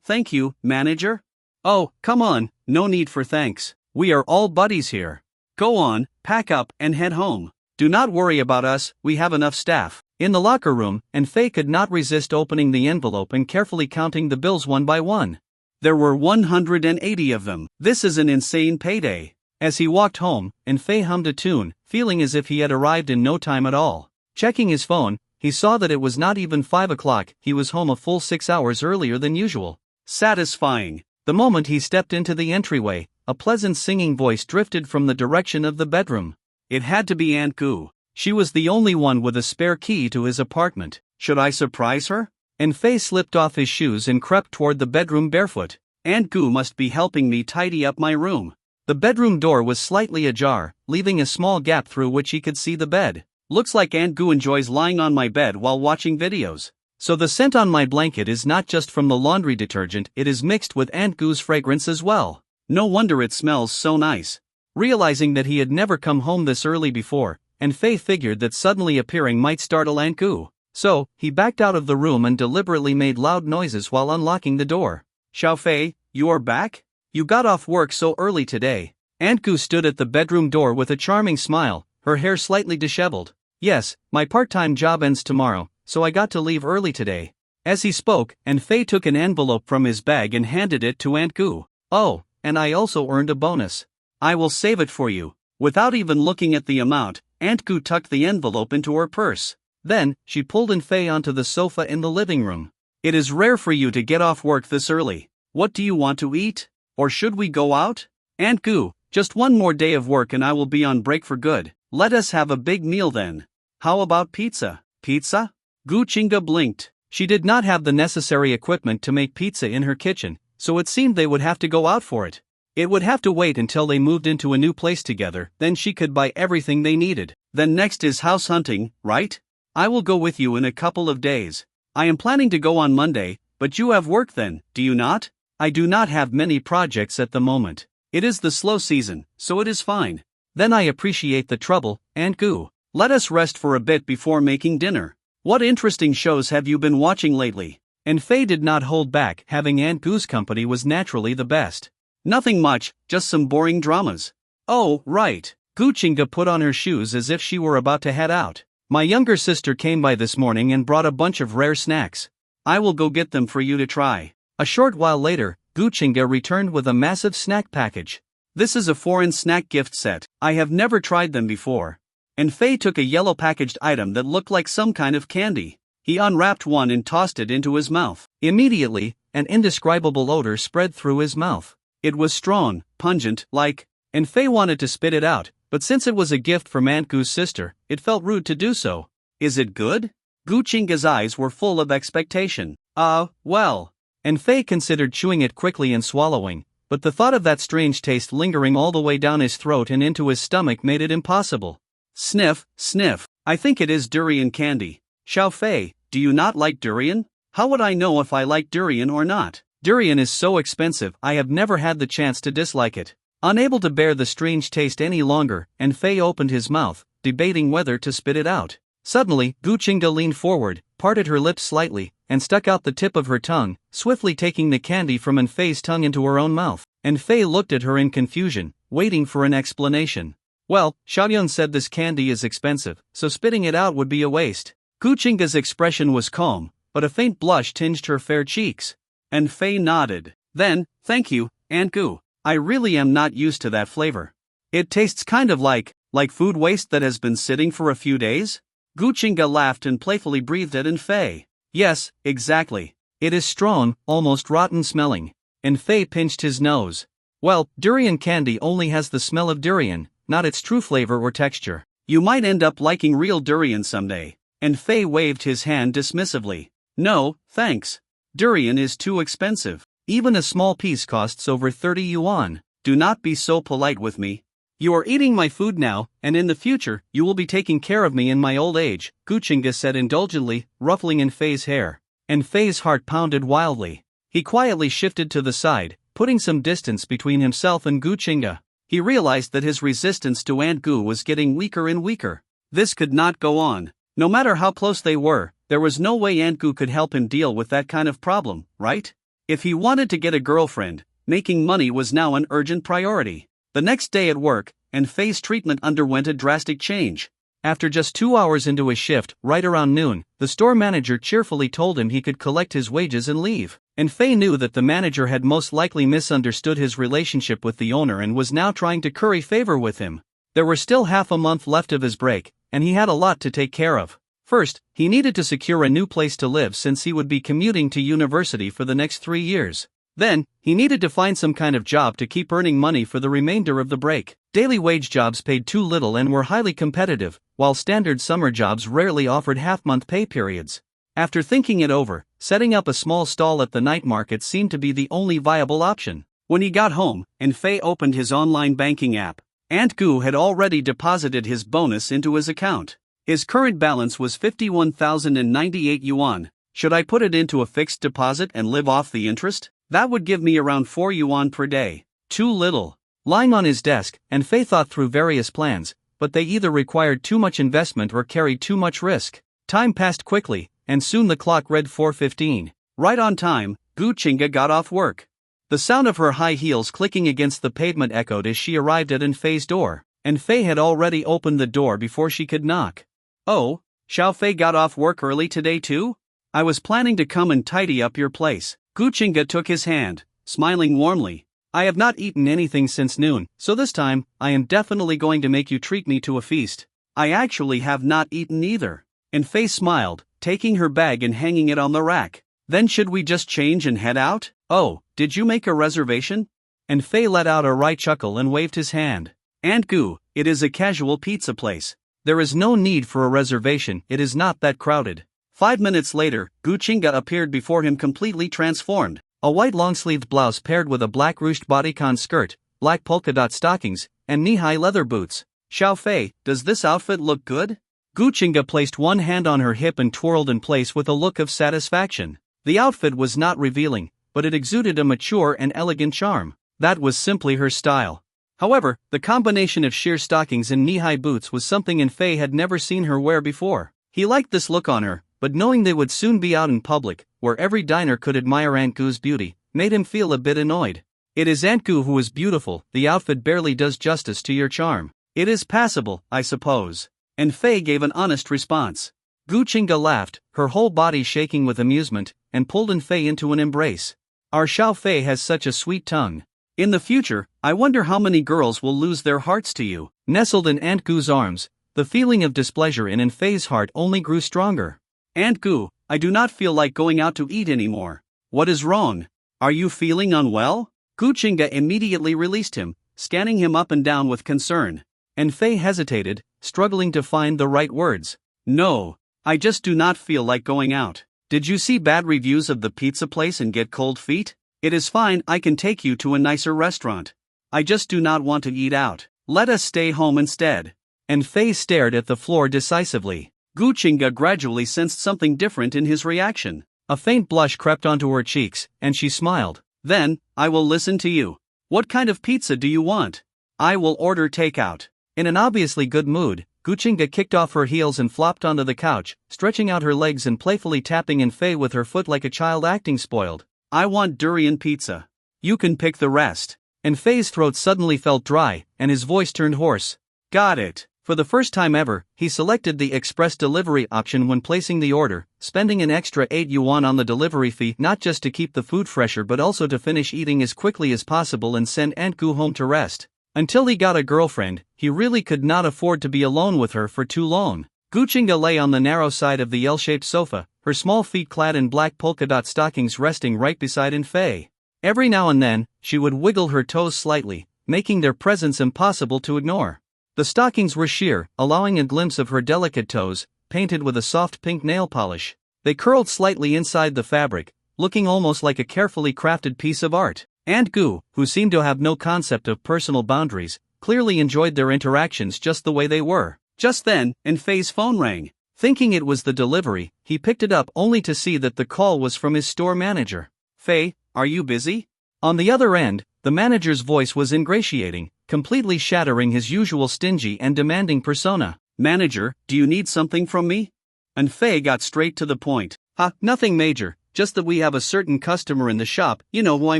Thank you, manager. Oh, come on, no need for thanks. We are all buddies here. Go on, pack up, and head home. Do not worry about us, we have enough staff. In the locker room, Enfei could not resist opening the envelope and carefully counting the bills one by one. There were 180 of them. This is an insane payday. As he walked home, Enfei hummed a tune, feeling as if he had arrived in no time at all. Checking his phone, he saw that it was not even 5 o'clock. He was home a full 6 hours earlier than usual. Satisfying. The moment he stepped into the entryway, a pleasant singing voice drifted from the direction of the bedroom. It had to be Aunt Goo. She was the only one with a spare key to his apartment. Should I surprise her? Enfei slipped off his shoes and crept toward the bedroom barefoot. Aunt Goo must be helping me tidy up my room. The bedroom door was slightly ajar, leaving a small gap through which he could see the bed. Looks like Aunt Goo enjoys lying on my bed while watching videos. So the scent on my blanket is not just from the laundry detergent, it is mixed with Aunt Goo's fragrance as well. No wonder it smells so nice. Realizing that he had never come home this early before, Enfei figured that suddenly appearing might startle Aunt Goo. So, he backed out of the room and deliberately made loud noises while unlocking the door. Xiaofei, you are back? You got off work so early today. Aunt Goo stood at the bedroom door with a charming smile, her hair slightly disheveled. Yes, my part-time job ends tomorrow, so I got to leave early today. As he spoke, Enfei took an envelope from his bag and handed it to Aunt Goo. Oh, and I also earned a bonus. I will save it for you. Without even looking at the amount, Aunt Goo tucked the envelope into her purse. Then, she pulled Enfei onto the sofa in the living room. It is rare for you to get off work this early. What do you want to eat? Or should we go out? Aunt Goo, just one more day of work and I will be on break for good. Let us have a big meal then. How about pizza? Pizza? Gu Qingge blinked. She did not have the necessary equipment to make pizza in her kitchen, so it seemed they would have to go out for it. It would have to wait until they moved into a new place together, then she could buy everything they needed. Then next is house hunting, right? I will go with you in a couple of days. I am planning to go on Monday, but you have work then, do you not? I do not have many projects at the moment. It is the slow season, so it is fine. Then I appreciate the trouble, Aunt Goo. Let us rest for a bit before making dinner. What interesting shows have you been watching lately? Enfei did not hold back, having Aunt Goo's company was naturally the best. Nothing much, just some boring dramas. Oh, right. Gu Qingge put on her shoes as if she were about to head out. My younger sister came by this morning and brought a bunch of rare snacks. I will go get them for you to try. A short while later, Gu Qingge returned with a massive snack package. This is a foreign snack gift set. I have never tried them before. Enfei took a yellow packaged item that looked like some kind of candy. He unwrapped one and tossed it into his mouth. Immediately, an indescribable odor spread through his mouth. It was strong, pungent, like. Enfei wanted to spit it out, but since it was a gift from Aunt Goo's sister, it felt rude to do so. Is it good? Gu Qingge's eyes were full of expectation. Well. Enfei considered chewing it quickly and swallowing, but the thought of that strange taste lingering all the way down his throat and into his stomach made it impossible. Sniff, sniff. I think it is durian candy. Xiaofei, do you not like durian? How would I know if I like durian or not? Durian is so expensive, I have never had the chance to dislike it. Unable to bear the strange taste any longer, Enfei opened his mouth, debating whether to spit it out. Suddenly, Gu Qingge leaned forward, parted her lips slightly, and stuck out the tip of her tongue, swiftly taking the candy from Enfei's tongue into her own mouth. Enfei looked at her in confusion, waiting for an explanation. Well, Xiaoyun said this candy is expensive, so spitting it out would be a waste. Gu Qingge's expression was calm, but a faint blush tinged her fair cheeks. And Fei nodded. Then, thank you, Aunt Goo. I really am not used to that flavor. It tastes kind of like food waste that has been sitting for a few days? Gu Qingge laughed and playfully breathed it in Fei. Yes, exactly. It is strong, almost rotten smelling. And Fei pinched his nose. Well, durian candy only has the smell of durian, not its true flavor or texture. You might end up liking real durian someday. And Fei waved his hand dismissively. No, thanks. Durian is too expensive. Even a small piece costs over 30 yuan. Do not be so polite with me. You are eating my food now, and in the future, you will be taking care of me in my old age, Gu Qingge said indulgently, ruffling in Fei's hair. And Fei's heart pounded wildly. He quietly shifted to the side, putting some distance between himself and Gu Qingge. He realized that his resistance to Aunt Goo was getting weaker and weaker. This could not go on. No matter how close they were, there was no way Aunt Goo could help him deal with that kind of problem, right? If he wanted to get a girlfriend, making money was now an urgent priority. The next day at work, and Fei's treatment underwent a drastic change. After just 2 hours into his shift, right around noon, the store manager cheerfully told him he could collect his wages and leave. And Fei knew that the manager had most likely misunderstood his relationship with the owner and was now trying to curry favor with him. There were still half a month left of his break, and he had a lot to take care of. First, he needed to secure a new place to live since he would be commuting to university for the next 3 years. Then, he needed to find some kind of job to keep earning money for the remainder of the break. Daily wage jobs paid too little and were highly competitive, while standard summer jobs rarely offered half-month pay periods. After thinking it over, setting up a small stall at the night market seemed to be the only viable option. When he got home, and Fei opened his online banking app, Aunt Goo had already deposited his bonus into his account. His current balance was 51,098 yuan. Should I put it into a fixed deposit and live off the interest? That would give me around 4 yuan per day. Too little. Lying on his desk, and Fei thought through various plans, but they either required too much investment or carried too much risk. Time passed quickly, and soon the clock read 4:15. Right on time, Gu Qingge got off work. The sound of her high heels clicking against the pavement echoed as she arrived at Aunt Fei's door, and Fei had already opened the door before she could knock. Oh, Xiao Fei got off work early today too? I was planning to come and tidy up your place. Gu Qingge took his hand, smiling warmly. I have not eaten anything since noon, so this time, I am definitely going to make you treat me to a feast. I actually have not eaten either. And Fei smiled, taking her bag and hanging it on the rack. Then should we just change and head out? Oh, did you make a reservation? And Fei let out a wry chuckle and waved his hand. Aunt Goo, it is a casual pizza place. There is no need for a reservation, it is not that crowded. 5 minutes later, Gu Qingge appeared before him completely transformed. A white long-sleeved blouse paired with a black ruched bodycon skirt, black polka-dot stockings, and knee-high leather boots. Xiao Fei, does this outfit look good? Gu Qingge placed one hand on her hip and twirled in place with a look of satisfaction. The outfit was not revealing, but it exuded a mature and elegant charm. That was simply her style. However, the combination of sheer stockings and knee-high boots was something Aunt Fei had never seen her wear before. He liked this look on her, but knowing they would soon be out in public, where every diner could admire Aunt Goo's beauty, made him feel a bit annoyed. It is Aunt Goo who is beautiful, the outfit barely does justice to your charm. It is passable, I suppose. And Fei gave an honest response. Gu Qingge laughed, her whole body shaking with amusement, and pulled Aunt Fei into an embrace. Our Xiao Fei has such a sweet tongue. In the future, I wonder how many girls will lose their hearts to you. Nestled in Aunt Goo's arms, the feeling of displeasure in Aunt Fei's heart only grew stronger. Aunt Goo, I do not feel like going out to eat anymore. What is wrong? Are you feeling unwell? Gu Qingge immediately released him, scanning him up and down with concern. And Fei hesitated, struggling to find the right words. No, I just do not feel like going out. Did you see bad reviews of the pizza place and get cold feet? It is fine, I can take you to a nicer restaurant. I just do not want to eat out. Let us stay home instead. And Fei stared at the floor decisively. Gu Qingge gradually sensed something different in his reaction. A faint blush crept onto her cheeks, and she smiled. Then, I will listen to you. What kind of pizza do you want? I will order takeout. In an obviously good mood, Gu Qingge kicked off her heels and flopped onto the couch, stretching out her legs and playfully tapping Aunt Fei with her foot like a child acting spoiled. I want durian pizza. You can pick the rest. And Fei's throat suddenly felt dry, and his voice turned hoarse. Got it. For the first time ever, he selected the express delivery option when placing the order, spending an extra 8 yuan on the delivery fee not just to keep the food fresher but also to finish eating as quickly as possible and send Aunt Goo home to rest. Until he got a girlfriend, he really could not afford to be alone with her for too long. Guchinga lay on the narrow side of the L-shaped sofa, her small feet clad in black polka dot stockings resting right beside Fei. Every now and then, she would wiggle her toes slightly, making their presence impossible to ignore. The stockings were sheer, allowing a glimpse of her delicate toes, painted with a soft pink nail polish. They curled slightly inside the fabric, looking almost like a carefully crafted piece of art. Aunt Goo, who seemed to have no concept of personal boundaries, clearly enjoyed their interactions just the way they were. Just then, Fei's phone rang. Thinking it was the delivery, he picked it up only to see that the call was from his store manager. "Fei, are you busy?" On the other end, the manager's voice was ingratiating, completely shattering his usual stingy and demanding persona. "Manager, do you need something from me?" And Fei got straight to the point. Nothing major, just that we have a certain customer in the shop, you know who I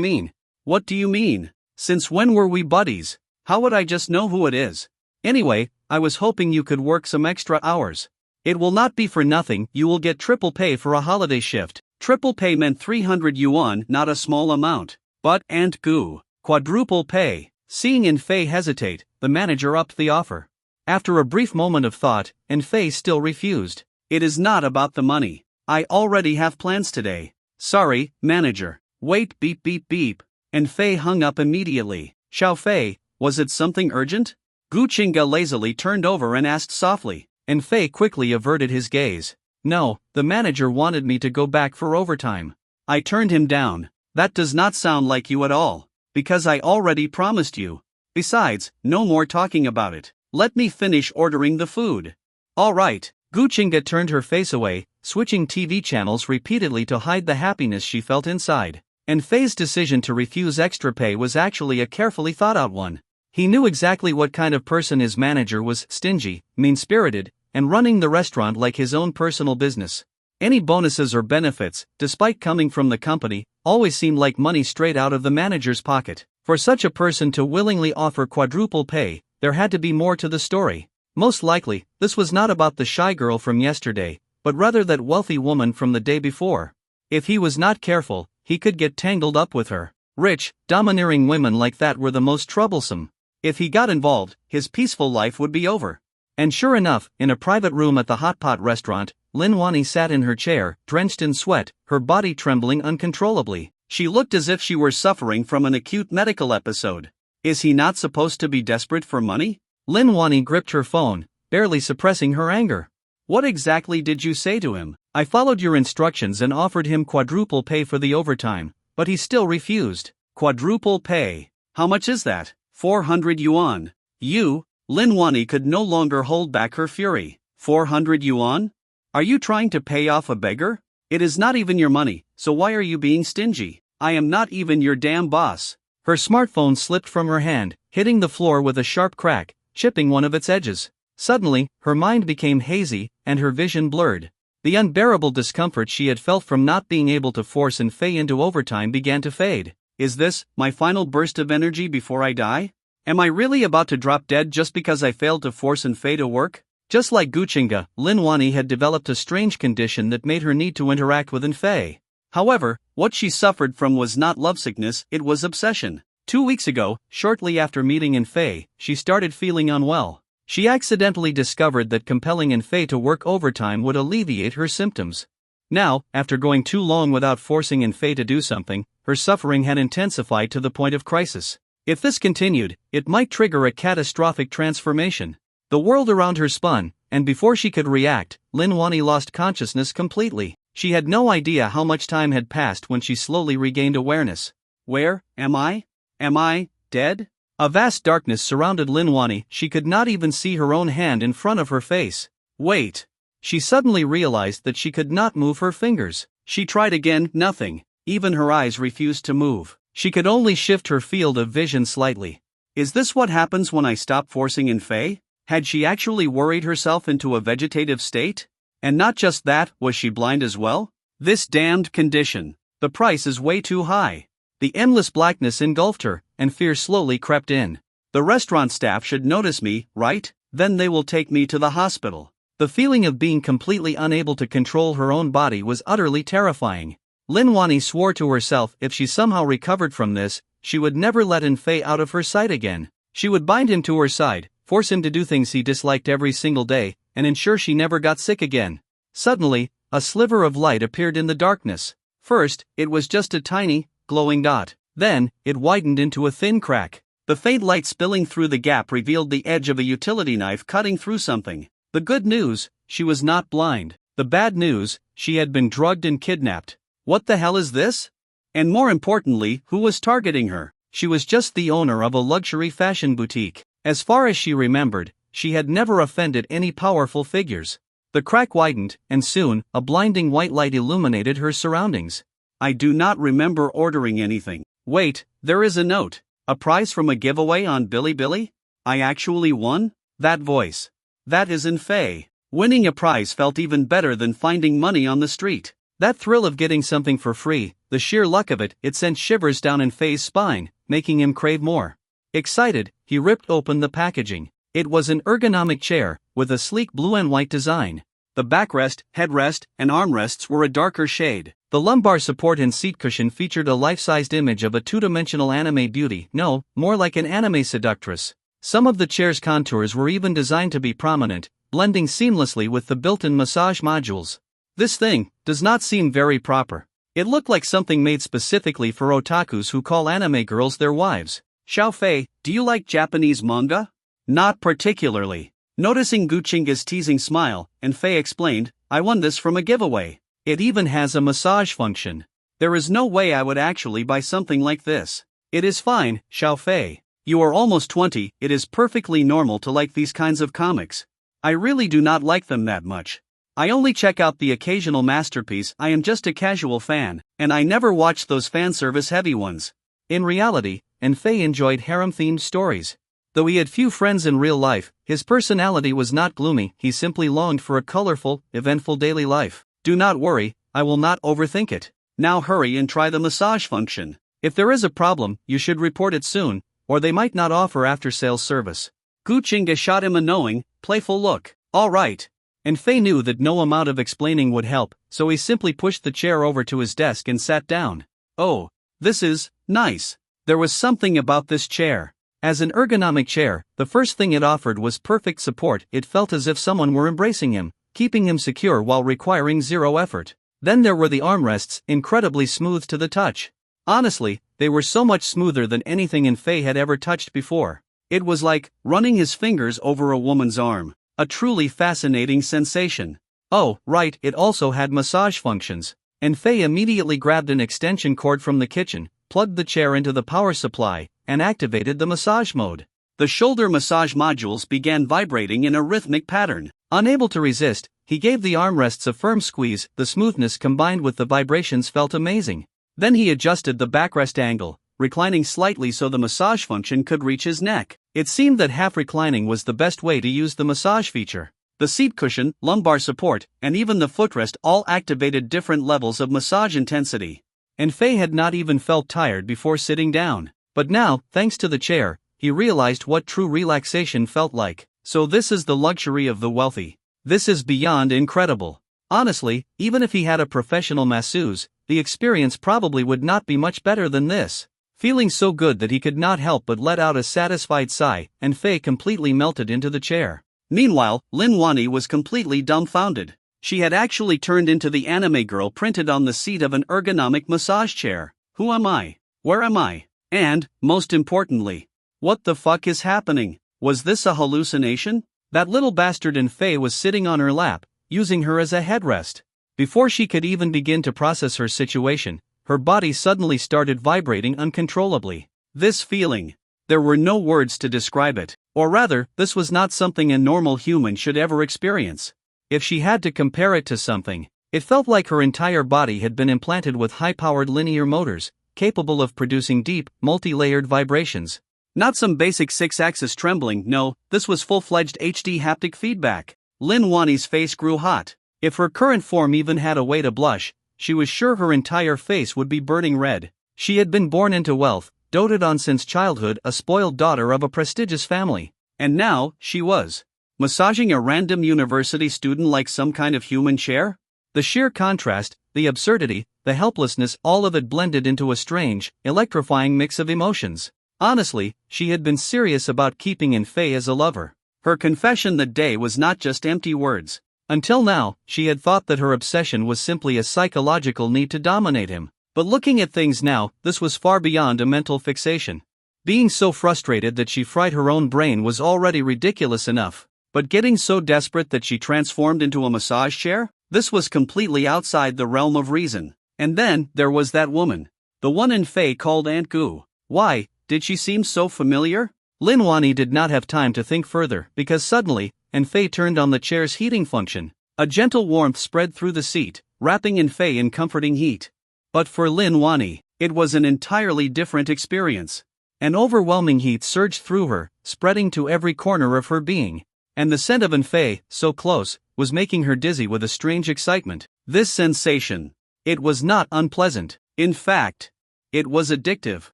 mean." "What do you mean? Since when were we buddies? How would I just know who it is? Anyway, I was hoping you could work some extra hours. It will not be for nothing, you will get triple pay for a holiday shift." Triple pay meant 300 yuan, not a small amount. But Aunt Goo, quadruple pay. Seeing Fei hesitate, the manager upped the offer. After a brief moment of thought, Fei still refused. "It is not about the money. I already have plans today. Sorry, manager." "Wait, beep beep beep." Fei hung up immediately. "Xiao Fei, was it something urgent?" Guchinga lazily turned over and asked softly. Fei quickly averted his gaze. "No, the manager wanted me to go back for overtime. I turned him down." "That does not sound like you at all. Because I already promised you. Besides, no more talking about it. Let me finish ordering the food." "All right." Guchinga turned her face away, switching TV channels repeatedly to hide the happiness she felt inside. Fei's decision to refuse extra pay was actually a carefully thought-out one. He knew exactly what kind of person his manager was: stingy, mean-spirited, and running the restaurant like his own personal business. Any bonuses or benefits, despite coming from the company, always seemed like money straight out of the manager's pocket. For such a person to willingly offer quadruple pay, there had to be more to the story. Most likely, this was not about the shy girl from yesterday, but rather that wealthy woman from the day before. If he was not careful, he could get tangled up with her. Rich, domineering women like that were the most troublesome. If he got involved, his peaceful life would be over. And sure enough, in a private room at the hot pot restaurant, Lin Wani sat in her chair, drenched in sweat, her body trembling uncontrollably. She looked as if she were suffering from an acute medical episode. Is he not supposed to be desperate for money? Lin Wani gripped her phone, barely suppressing her anger. "What exactly did you say to him?" "I followed your instructions and offered him quadruple pay for the overtime, but he still refused." "Quadruple pay? How much is that?" 400 yuan. "You?" Lin Wani could no longer hold back her fury. 400 yuan? Are you trying to pay off a beggar? It is not even your money, so why are you being stingy? I am not even your damn boss." Her smartphone slipped from her hand, hitting the floor with a sharp crack, chipping one of its edges. Suddenly, her mind became hazy, and her vision blurred. The unbearable discomfort she had felt from not being able to force Fei into overtime began to fade. Is this my final burst of energy before I die? Am I really about to drop dead just because I failed to force Fei to work? Just like Guchinga, Lin Wani had developed a strange condition that made her need to interact with Fei. However, what she suffered from was not lovesickness, it was obsession. 2 weeks ago, shortly after meeting Fei, she started feeling unwell. She accidentally discovered that compelling Fei to work overtime would alleviate her symptoms. Now, after going too long without forcing Fei to do something, her suffering had intensified to the point of crisis. If this continued, it might trigger a catastrophic transformation. The world around her spun, and before she could react, Lin Wani lost consciousness completely. She had no idea how much time had passed when she slowly regained awareness. Where am I? Am I dead? A vast darkness surrounded Lin Wani. She could not even see her own hand in front of her face. Wait. She suddenly realized that she could not move her fingers. She tried again, nothing. Even her eyes refused to move. She could only shift her field of vision slightly. Is this what happens when I stop forcing Fei? Had she actually worried herself into a vegetative state? And not just that, was she blind as well? This damned condition. The price is way too high. The endless blackness engulfed her, and fear slowly crept in. The restaurant staff should notice me, right? Then they will take me to the hospital. The feeling of being completely unable to control her own body was utterly terrifying. Lin Wani swore to herself if she somehow recovered from this, she would never let Fei out of her sight again. She would bind him to her side, force him to do things he disliked every single day, and ensure she never got sick again. Suddenly, a sliver of light appeared in the darkness. First, it was just a tiny, glowing dot. Then, it widened into a thin crack. The faint light spilling through the gap revealed the edge of a utility knife cutting through something. The good news, she was not blind. The bad news, she had been drugged and kidnapped. What the hell is this? And more importantly, who was targeting her? She was just the owner of a luxury fashion boutique. As far as she remembered, she had never offended any powerful figures. The crack widened, and soon, a blinding white light illuminated her surroundings. I do not remember ordering anything. Wait, there is a note. A prize from a giveaway on Bilibili? I actually won? That voice. That is Fei. Winning a prize felt even better than finding money on the street. That thrill of getting something for free, the sheer luck of it, it sent shivers down Fei's spine, making him crave more. Excited, he ripped open the packaging. It was an ergonomic chair, with a sleek blue and white design. The backrest, headrest, and armrests were a darker shade. The lumbar support and seat cushion featured a life-sized image of a two-dimensional anime beauty, no, more like an anime seductress. Some of the chair's contours were even designed to be prominent, blending seamlessly with the built-in massage modules. This thing does not seem very proper. It looked like something made specifically for otakus who call anime girls their wives. Xiao Fei, do you like Japanese manga? Not particularly. Noticing Guchinga's teasing smile, Fei explained, I won this from a giveaway. It even has a massage function. There is no way I would actually buy something like this. It is fine, Xiao Fei. You are almost 20, it is perfectly normal to like these kinds of comics. I really do not like them that much. I only check out the occasional masterpiece. I am just a casual fan, and I never watch those fan service heavy ones. In reality, Fei enjoyed harem-themed stories. Though he had few friends in real life, his personality was not gloomy, he simply longed for a colorful, eventful daily life. Do not worry, I will not overthink it. Now hurry and try the massage function. If there is a problem, you should report it soon, or they might not offer after-sales service. Guchinga shot him a knowing, playful look. All right. Fei knew that no amount of explaining would help, so he simply pushed the chair over to his desk and sat down. Oh, this is nice. There was something about this chair. As an ergonomic chair, the first thing it offered was perfect support. It felt as if someone were embracing him, keeping him secure while requiring zero effort. Then there were the armrests, incredibly smooth to the touch. Honestly, they were so much smoother than anything Fei had ever touched before. It was like running his fingers over a woman's arm. A truly fascinating sensation. Oh, right, it also had massage functions. Fei immediately grabbed an extension cord from the kitchen, plugged the chair into the power supply, and activated the massage mode. The shoulder massage modules began vibrating in a rhythmic pattern. Unable to resist, he gave the armrests a firm squeeze. The smoothness combined with the vibrations felt amazing. Then he adjusted the backrest angle, reclining slightly so the massage function could reach his neck. It seemed that half reclining was the best way to use the massage feature. The seat cushion, lumbar support, and even the footrest all activated different levels of massage intensity. Fei had not even felt tired before sitting down. But now, thanks to the chair, he realized what true relaxation felt like. So this is the luxury of the wealthy. This is beyond incredible. Honestly, even if he had a professional masseuse, the experience probably would not be much better than this. Feeling so good that he could not help but let out a satisfied sigh, Fei completely melted into the chair. Meanwhile, Lin Wani was completely dumbfounded. She had actually turned into the anime girl printed on the seat of an ergonomic massage chair. Who am I? Where am I? And, most importantly, what the fuck is happening? Was this a hallucination? That little bastard Fei was sitting on her lap, using her as a headrest. Before she could even begin to process her situation, her body suddenly started vibrating uncontrollably. This feeling. There were no words to describe it. Or rather, this was not something a normal human should ever experience. If she had to compare it to something, it felt like her entire body had been implanted with high-powered linear motors, capable of producing deep, multi-layered vibrations. Not some basic 6-axis trembling, no, this was full-fledged HD haptic feedback. Lin Wani's face grew hot. If her current form even had a way to blush, she was sure her entire face would be burning red. She had been born into wealth, doted on since childhood, a spoiled daughter of a prestigious family. And now, she was Massaging a random university student like some kind of human chair? The sheer contrast, the absurdity, the helplessness, all of it blended into a strange, electrifying mix of emotions. Honestly, she had been serious about keeping in Faye as a lover. Her confession that day was not just empty words. Until now, she had thought that her obsession was simply a psychological need to dominate him. But looking at things now, this was far beyond a mental fixation. Being so frustrated that she fried her own brain was already ridiculous enough. But getting so desperate that she transformed into a massage chair? This was completely outside the realm of reason. And then, there was that woman. The one in Faye called Aunt Goo. Why, did she seem so familiar? Lin Wani did not have time to think further because suddenly, Faye turned on the chair's heating function. A gentle warmth spread through the seat, wrapping Faye in comforting heat. But for Lin Wani, it was an entirely different experience. An overwhelming heat surged through her, spreading to every corner of her being. And the scent of Faye, so close, was making her dizzy with a strange excitement. This sensation, it was not unpleasant. In fact, it was addictive.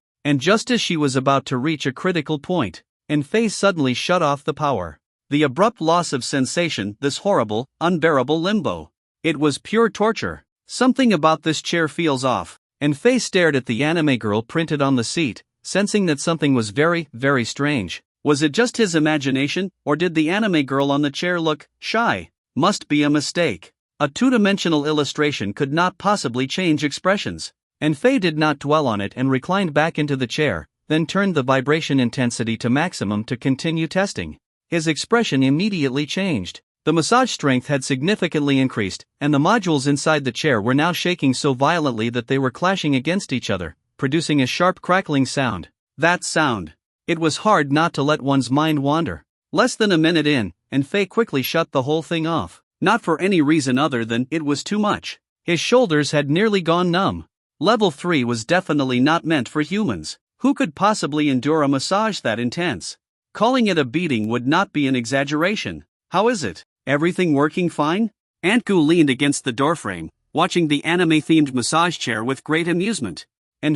And just as she was about to reach a critical point, Faye suddenly shut off the power. The abrupt loss of sensation, this horrible, unbearable limbo. It was pure torture. Something about this chair feels off. Faye stared at the anime girl printed on the seat, sensing that something was very, very strange. Was it just his imagination, or did the anime girl on the chair look shy? Must be a mistake. A two-dimensional illustration could not possibly change expressions. Faye did not dwell on it and reclined back into the chair, then turned the vibration intensity to maximum to continue testing. His expression immediately changed. The massage strength had significantly increased, and the modules inside the chair were now shaking so violently that they were clashing against each other, producing a sharp crackling sound. That sound. It was hard not to let one's mind wander. Less than a minute in, Faye quickly shut the whole thing off. Not for any reason other than it was too much. His shoulders had nearly gone numb. Level 3 was definitely not meant for humans. Who could possibly endure a massage that intense? Calling it a beating would not be an exaggeration. How is it? Everything working fine? Aunt Goo leaned against the doorframe, watching the anime-themed massage chair with great amusement.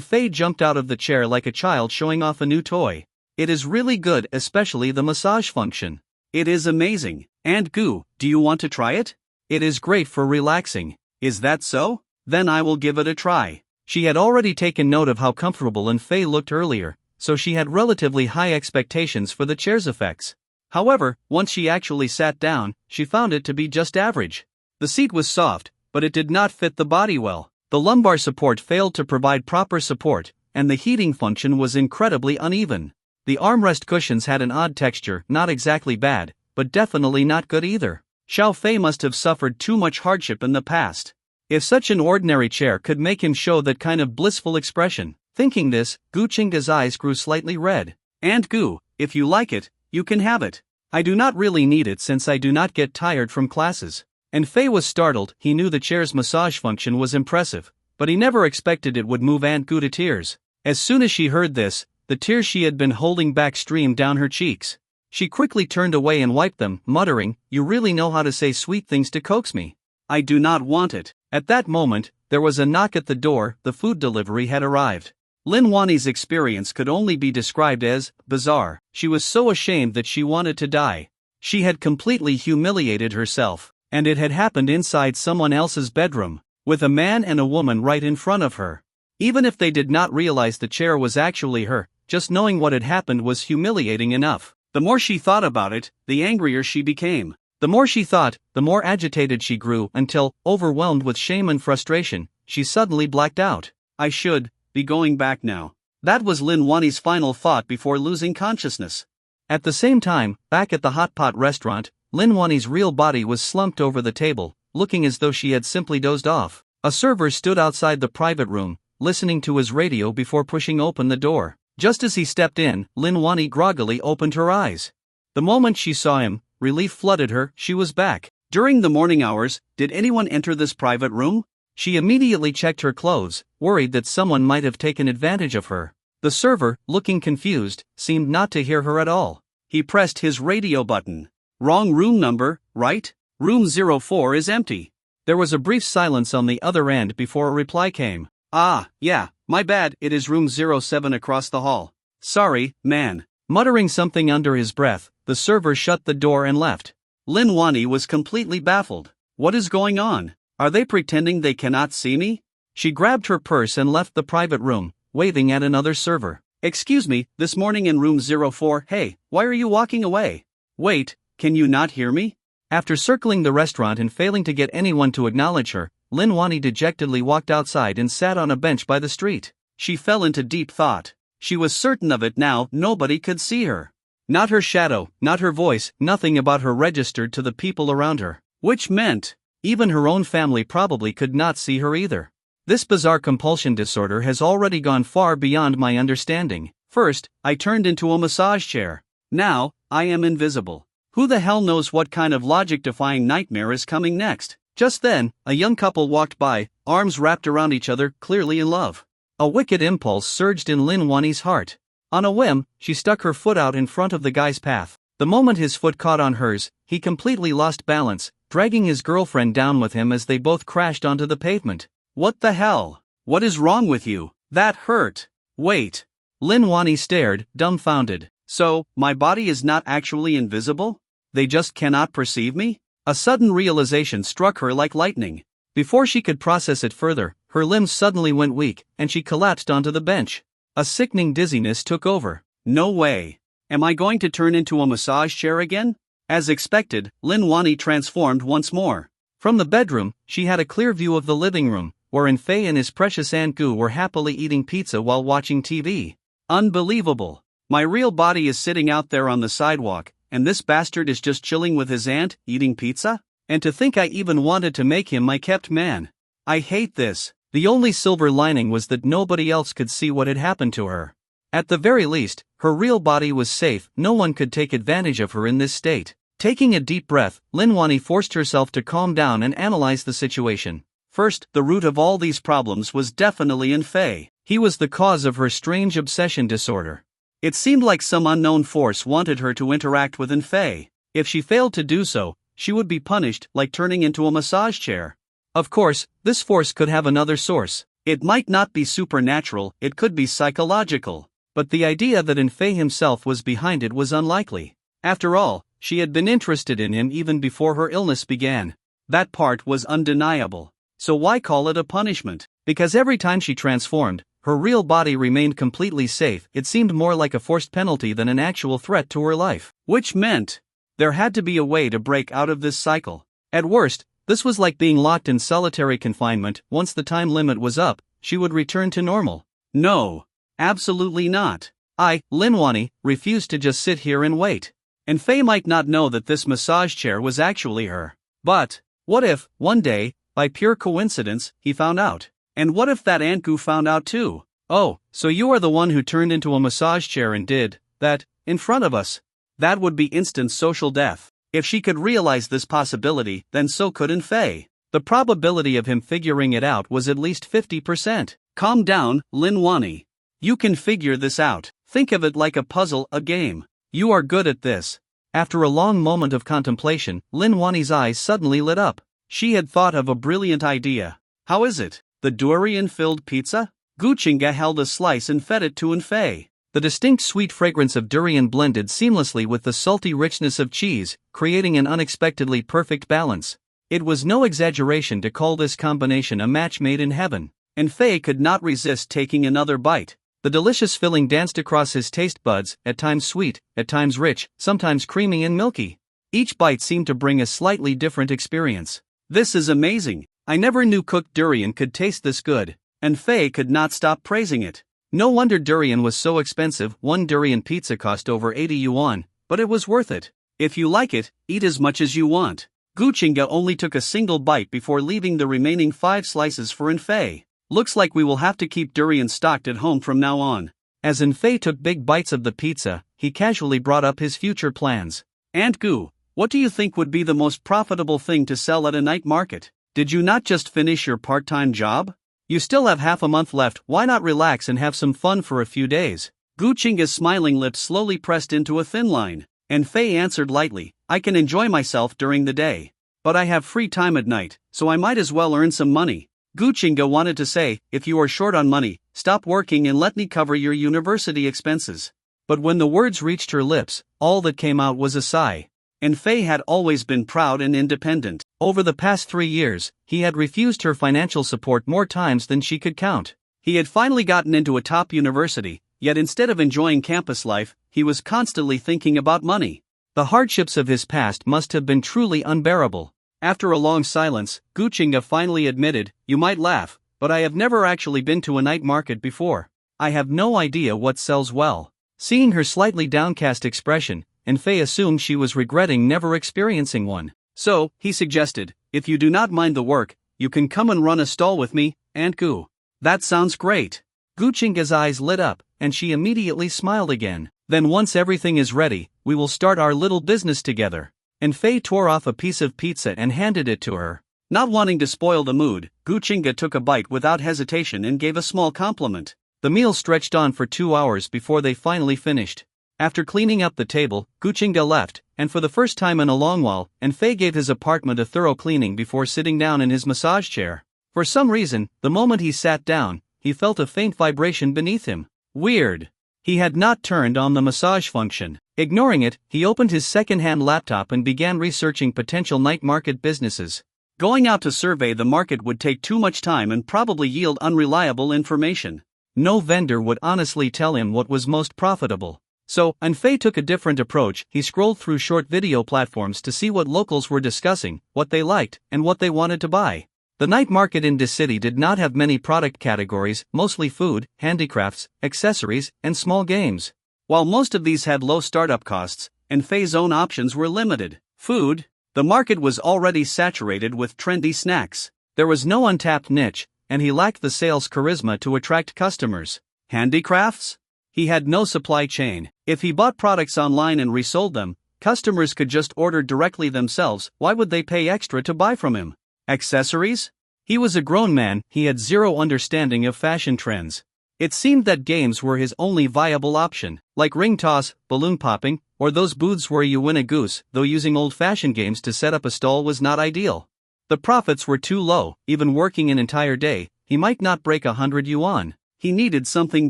Faye jumped out of the chair like a child showing off a new toy. It is really good, especially the massage function. It is amazing. Aunt Goo, do you want to try it? It is great for relaxing. Is that so? Then I will give it a try. She had already taken note of how comfortable Faye looked earlier, so she had relatively high expectations for the chair's effects. However, once she actually sat down, she found it to be just average. The seat was soft, but it did not fit the body well. The lumbar support failed to provide proper support, and the heating function was incredibly uneven. The armrest cushions had an odd texture, not exactly bad, but definitely not good either. Xiao Fei must have suffered too much hardship in the past. If such an ordinary chair could make him show that kind of blissful expression. Thinking this, Gu Qingda's eyes grew slightly red. Aunt Goo, if you like it, you can have it. I do not really need it since I do not get tired from classes. Faye was startled. He knew the chair's massage function was impressive, but he never expected it would move Aunt Goo to tears. As soon as she heard this, the tears she had been holding back streamed down her cheeks. She quickly turned away and wiped them, muttering, "You really know how to say sweet things to coax me. I do not want it." At that moment, there was a knock at the door. The food delivery had arrived. Lin Wani's experience could only be described as bizarre. She was so ashamed that she wanted to die. She had completely humiliated herself, and it had happened inside someone else's bedroom, with a man and a woman right in front of her. Even if they did not realize the chair was actually her, just knowing what had happened was humiliating enough. The more she thought about it, the angrier she became. The more she thought, the more agitated she grew until, overwhelmed with shame and frustration, she suddenly blacked out. I should be going back now. That was Lin Wani's final thought before losing consciousness. At the same time, back at the hot pot restaurant, Lin Wani's real body was slumped over the table, looking as though she had simply dozed off. A server stood outside the private room, listening to his radio before pushing open the door. Just as he stepped in, Lin Wani groggily opened her eyes. The moment she saw him, relief flooded her. She was back. During the morning hours, did anyone enter this private room? She immediately checked her clothes, worried that someone might have taken advantage of her. The server, looking confused, seemed not to hear her at all. He pressed his radio button. Wrong room number, right? Room 04 is empty. There was a brief silence on the other end before a reply came. Ah, yeah, my bad, it is room 07 across the hall. Sorry, man. Muttering something under his breath, the server shut the door and left. Lin Wani was completely baffled. What is going on? Are they pretending they cannot see me? She grabbed her purse and left the private room, waving at another server. Excuse me, this morning in room 04, hey, why are you walking away? Wait, can you not hear me? After circling the restaurant and failing to get anyone to acknowledge her, Lin Wani dejectedly walked outside and sat on a bench by the street. She fell into deep thought. She was certain of it now, nobody could see her. Not her shadow, not her voice, nothing about her registered to the people around her. Which meant, even her own family probably could not see her either. This bizarre compulsion disorder has already gone far beyond my understanding. First, I turned into a massage chair. Now, I am invisible. Who the hell knows what kind of logic-defying nightmare is coming next? Just then, a young couple walked by, arms wrapped around each other, clearly in love. A wicked impulse surged in Lin Wani's heart. On a whim, she stuck her foot out in front of the guy's path. The moment his foot caught on hers, he completely lost balance, dragging his girlfriend down with him as they both crashed onto the pavement. What the hell? What is wrong with you? That hurt. Wait. Lin Wani stared, dumbfounded. So, my body is not actually invisible? They just cannot perceive me? A sudden realization struck her like lightning. Before she could process it further, her limbs suddenly went weak, and she collapsed onto the bench. A sickening dizziness took over. No way. Am I going to turn into a massage chair again? As expected, Lin Wani transformed once more. From the bedroom, she had a clear view of the living room, wherein Faye and his precious Aunt Goo were happily eating pizza while watching TV. Unbelievable. My real body is sitting out there on the sidewalk, and this bastard is just chilling with his aunt, eating pizza? And to think I even wanted to make him my kept man. I hate this. The only silver lining was that nobody else could see what had happened to her. At the very least, her real body was safe, no one could take advantage of her in this state. Taking a deep breath, Lin Wani forced herself to calm down and analyze the situation. First, the root of all these problems was definitely in Faye. He was the cause of her strange obsession disorder. It seemed like some unknown force wanted her to interact with Faye. If she failed to do so, she would be punished, like turning into a massage chair. Of course, this force could have another source. It might not be supernatural, it could be psychological. But the idea that Faye himself was behind it was unlikely. After all, she had been interested in him even before her illness began. That part was undeniable. So why call it a punishment? Because every time she transformed, her real body remained completely safe. It seemed more like a forced penalty than an actual threat to her life. Which meant there had to be a way to break out of this cycle. At worst, this was like being locked in solitary confinement. Once the time limit was up, she would return to normal. No, absolutely not. I, Lin Wani, refused to just sit here and wait. And Faye might not know that this massage chair was actually her. But what if, one day, by pure coincidence, he found out? And what if that Aunt Goo found out too? Oh, so you are the one who turned into a massage chair and did that in front of us? That would be instant social death. If she could realize this possibility, then so could Faye. The probability of him figuring it out was at least 50%. Calm down, Lin Wani. You can figure this out. Think of it like a puzzle, a game. You are good at this. After a long moment of contemplation, Lin Wani's eyes suddenly lit up. She had thought of a brilliant idea. How is it? The durian-filled pizza? Guchinga held a slice and fed it to Faye. The distinct sweet fragrance of durian blended seamlessly with the salty richness of cheese, creating an unexpectedly perfect balance. It was no exaggeration to call this combination a match made in heaven. Faye could not resist taking another bite. The delicious filling danced across his taste buds, at times sweet, at times rich, sometimes creamy and milky. Each bite seemed to bring a slightly different experience. This is amazing. I never knew cooked durian could taste this good. Faye could not stop praising it. No wonder durian was so expensive. One durian pizza cost over 80 yuan, but it was worth it. If you like it, eat as much as you want. Guchinga only took a single bite before leaving the remaining 5 slices for Faye. Looks like we will have to keep durian stocked at home from now on. As Faye took big bites of the pizza, he casually brought up his future plans. Aunt Goo, what do you think would be the most profitable thing to sell at a night market? Did you not just finish your part-time job? You still have half a month left, why not relax and have some fun for a few days? Guchinga's smiling lips slowly pressed into a thin line. Faye answered lightly, I can enjoy myself during the day. But I have free time at night, so I might as well earn some money. Guchinga wanted to say, if you are short on money, stop working and let me cover your university expenses. But when the words reached her lips, all that came out was a sigh. and Fei had always been proud and independent. Over the past 3 years, he had refused her financial support more times than she could count. He had finally gotten into a top university, yet instead of enjoying campus life, he was constantly thinking about money. The hardships of his past must have been truly unbearable. After a long silence, Guchinga finally admitted, "You might laugh, but I have never actually been to a night market before. I have no idea what sells well." Seeing her slightly downcast expression, Fei assumed she was regretting never experiencing one. So, he suggested, "If you do not mind the work, you can come and run a stall with me, Aunt Goo." "That sounds great." Guchinga's eyes lit up, and she immediately smiled again. "Then once everything is ready, we will start our little business together." And Fei tore off a piece of pizza and handed it to her. Not wanting to spoil the mood, Guchinga took a bite without hesitation and gave a small compliment. The meal stretched on for 2 hours before they finally finished. After cleaning up the table, Guchinga left, and for the first time in a long while, Fei gave his apartment a thorough cleaning before sitting down in his massage chair. For some reason, the moment he sat down, he felt a faint vibration beneath him. Weird. He had not turned on the massage function. Ignoring it, he opened his second-hand laptop and began researching potential night market businesses. Going out to survey the market would take too much time and probably yield unreliable information. No vendor would honestly tell him what was most profitable. So, Fei took a different approach. He scrolled through short video platforms to see what locals were discussing, what they liked, and what they wanted to buy. The night market in this city did not have many product categories, mostly food, handicrafts, accessories, and small games. While most of these had low startup costs, Fei's own options were limited. Food. The market was already saturated with trendy snacks. There was no untapped niche, and he lacked the sales charisma to attract customers. Handicrafts? He had no supply chain. If he bought products online and resold them, customers could just order directly themselves. Why would they pay extra to buy from him? Accessories? He was a grown man, he had zero understanding of fashion trends. It seemed that games were his only viable option, like ring toss, balloon popping, or those booths where you win a goose, though using old-fashioned games to set up a stall was not ideal. The profits were too low. Even working an entire day, he might not break 100 yuan. He needed something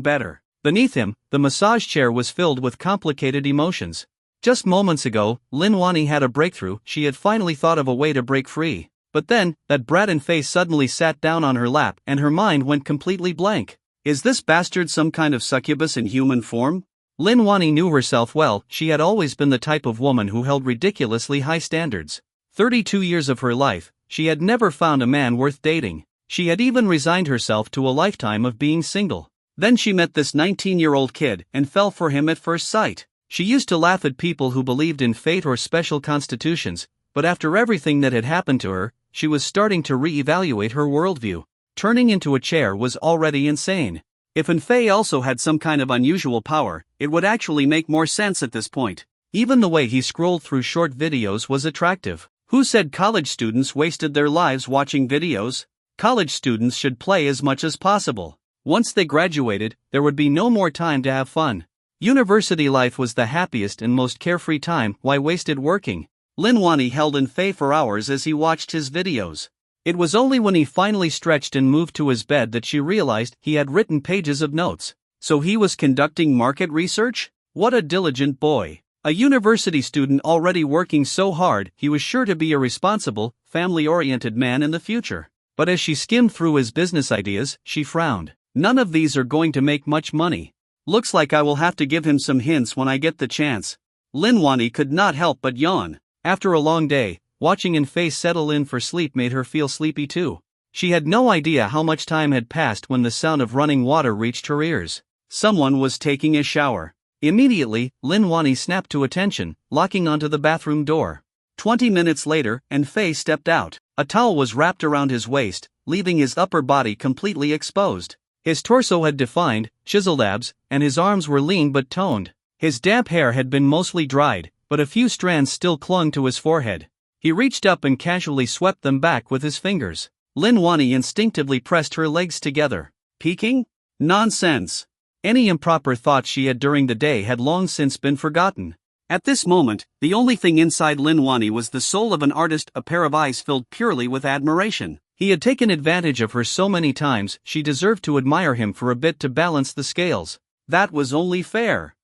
better. Beneath him, the massage chair was filled with complicated emotions. Just moments ago, Lin Wani had a breakthrough. She had finally thought of a way to break free. But then, that brat Fei suddenly sat down on her lap and her mind went completely blank. Is this bastard some kind of succubus in human form? Lin Wani knew herself well. She had always been the type of woman who held ridiculously high standards. 32 years of her life, she had never found a man worth dating. She had even resigned herself to a lifetime of being single. Then she met this 19-year-old kid and fell for him at first sight. She used to laugh at people who believed in fate or special constitutions, but after everything that had happened to her, she was starting to re-evaluate her worldview. Turning into a chair was already insane. If Fei also had some kind of unusual power, it would actually make more sense at this point. Even the way he scrolled through short videos was attractive. Who said college students wasted their lives watching videos? College students should play as much as possible. Once they graduated, there would be no more time to have fun. University life was the happiest and most carefree time. Why waste it working? Lin Wani held Fei for hours as he watched his videos. It was only when he finally stretched and moved to his bed that she realized he had written pages of notes. So he was conducting market research? What a diligent boy. A university student already working so hard, he was sure to be a responsible, family-oriented man in the future. But as she skimmed through his business ideas, she frowned. None of these are going to make much money. Looks like I will have to give him some hints when I get the chance. Lin Wani could not help but yawn. After a long day, watching Fei settle in for sleep made her feel sleepy too. She had no idea how much time had passed when the sound of running water reached her ears. Someone was taking a shower. Immediately, Lin Wani snapped to attention, locking onto the bathroom door. 20 minutes later, Fei stepped out. A towel was wrapped around his waist, leaving his upper body completely exposed. His torso had defined, chiseled abs, and his arms were lean but toned. His damp hair had been mostly dried, but a few strands still clung to his forehead. He reached up and casually swept them back with his fingers. Lin Wani instinctively pressed her legs together. Peeking? Nonsense. Any improper thoughts she had during the day had long since been forgotten. At this moment, the only thing inside Lin Wani was the soul of an artist, a pair of eyes filled purely with admiration. He had taken advantage of her so many times, she deserved to admire him for a bit to balance the scales. That was only fair.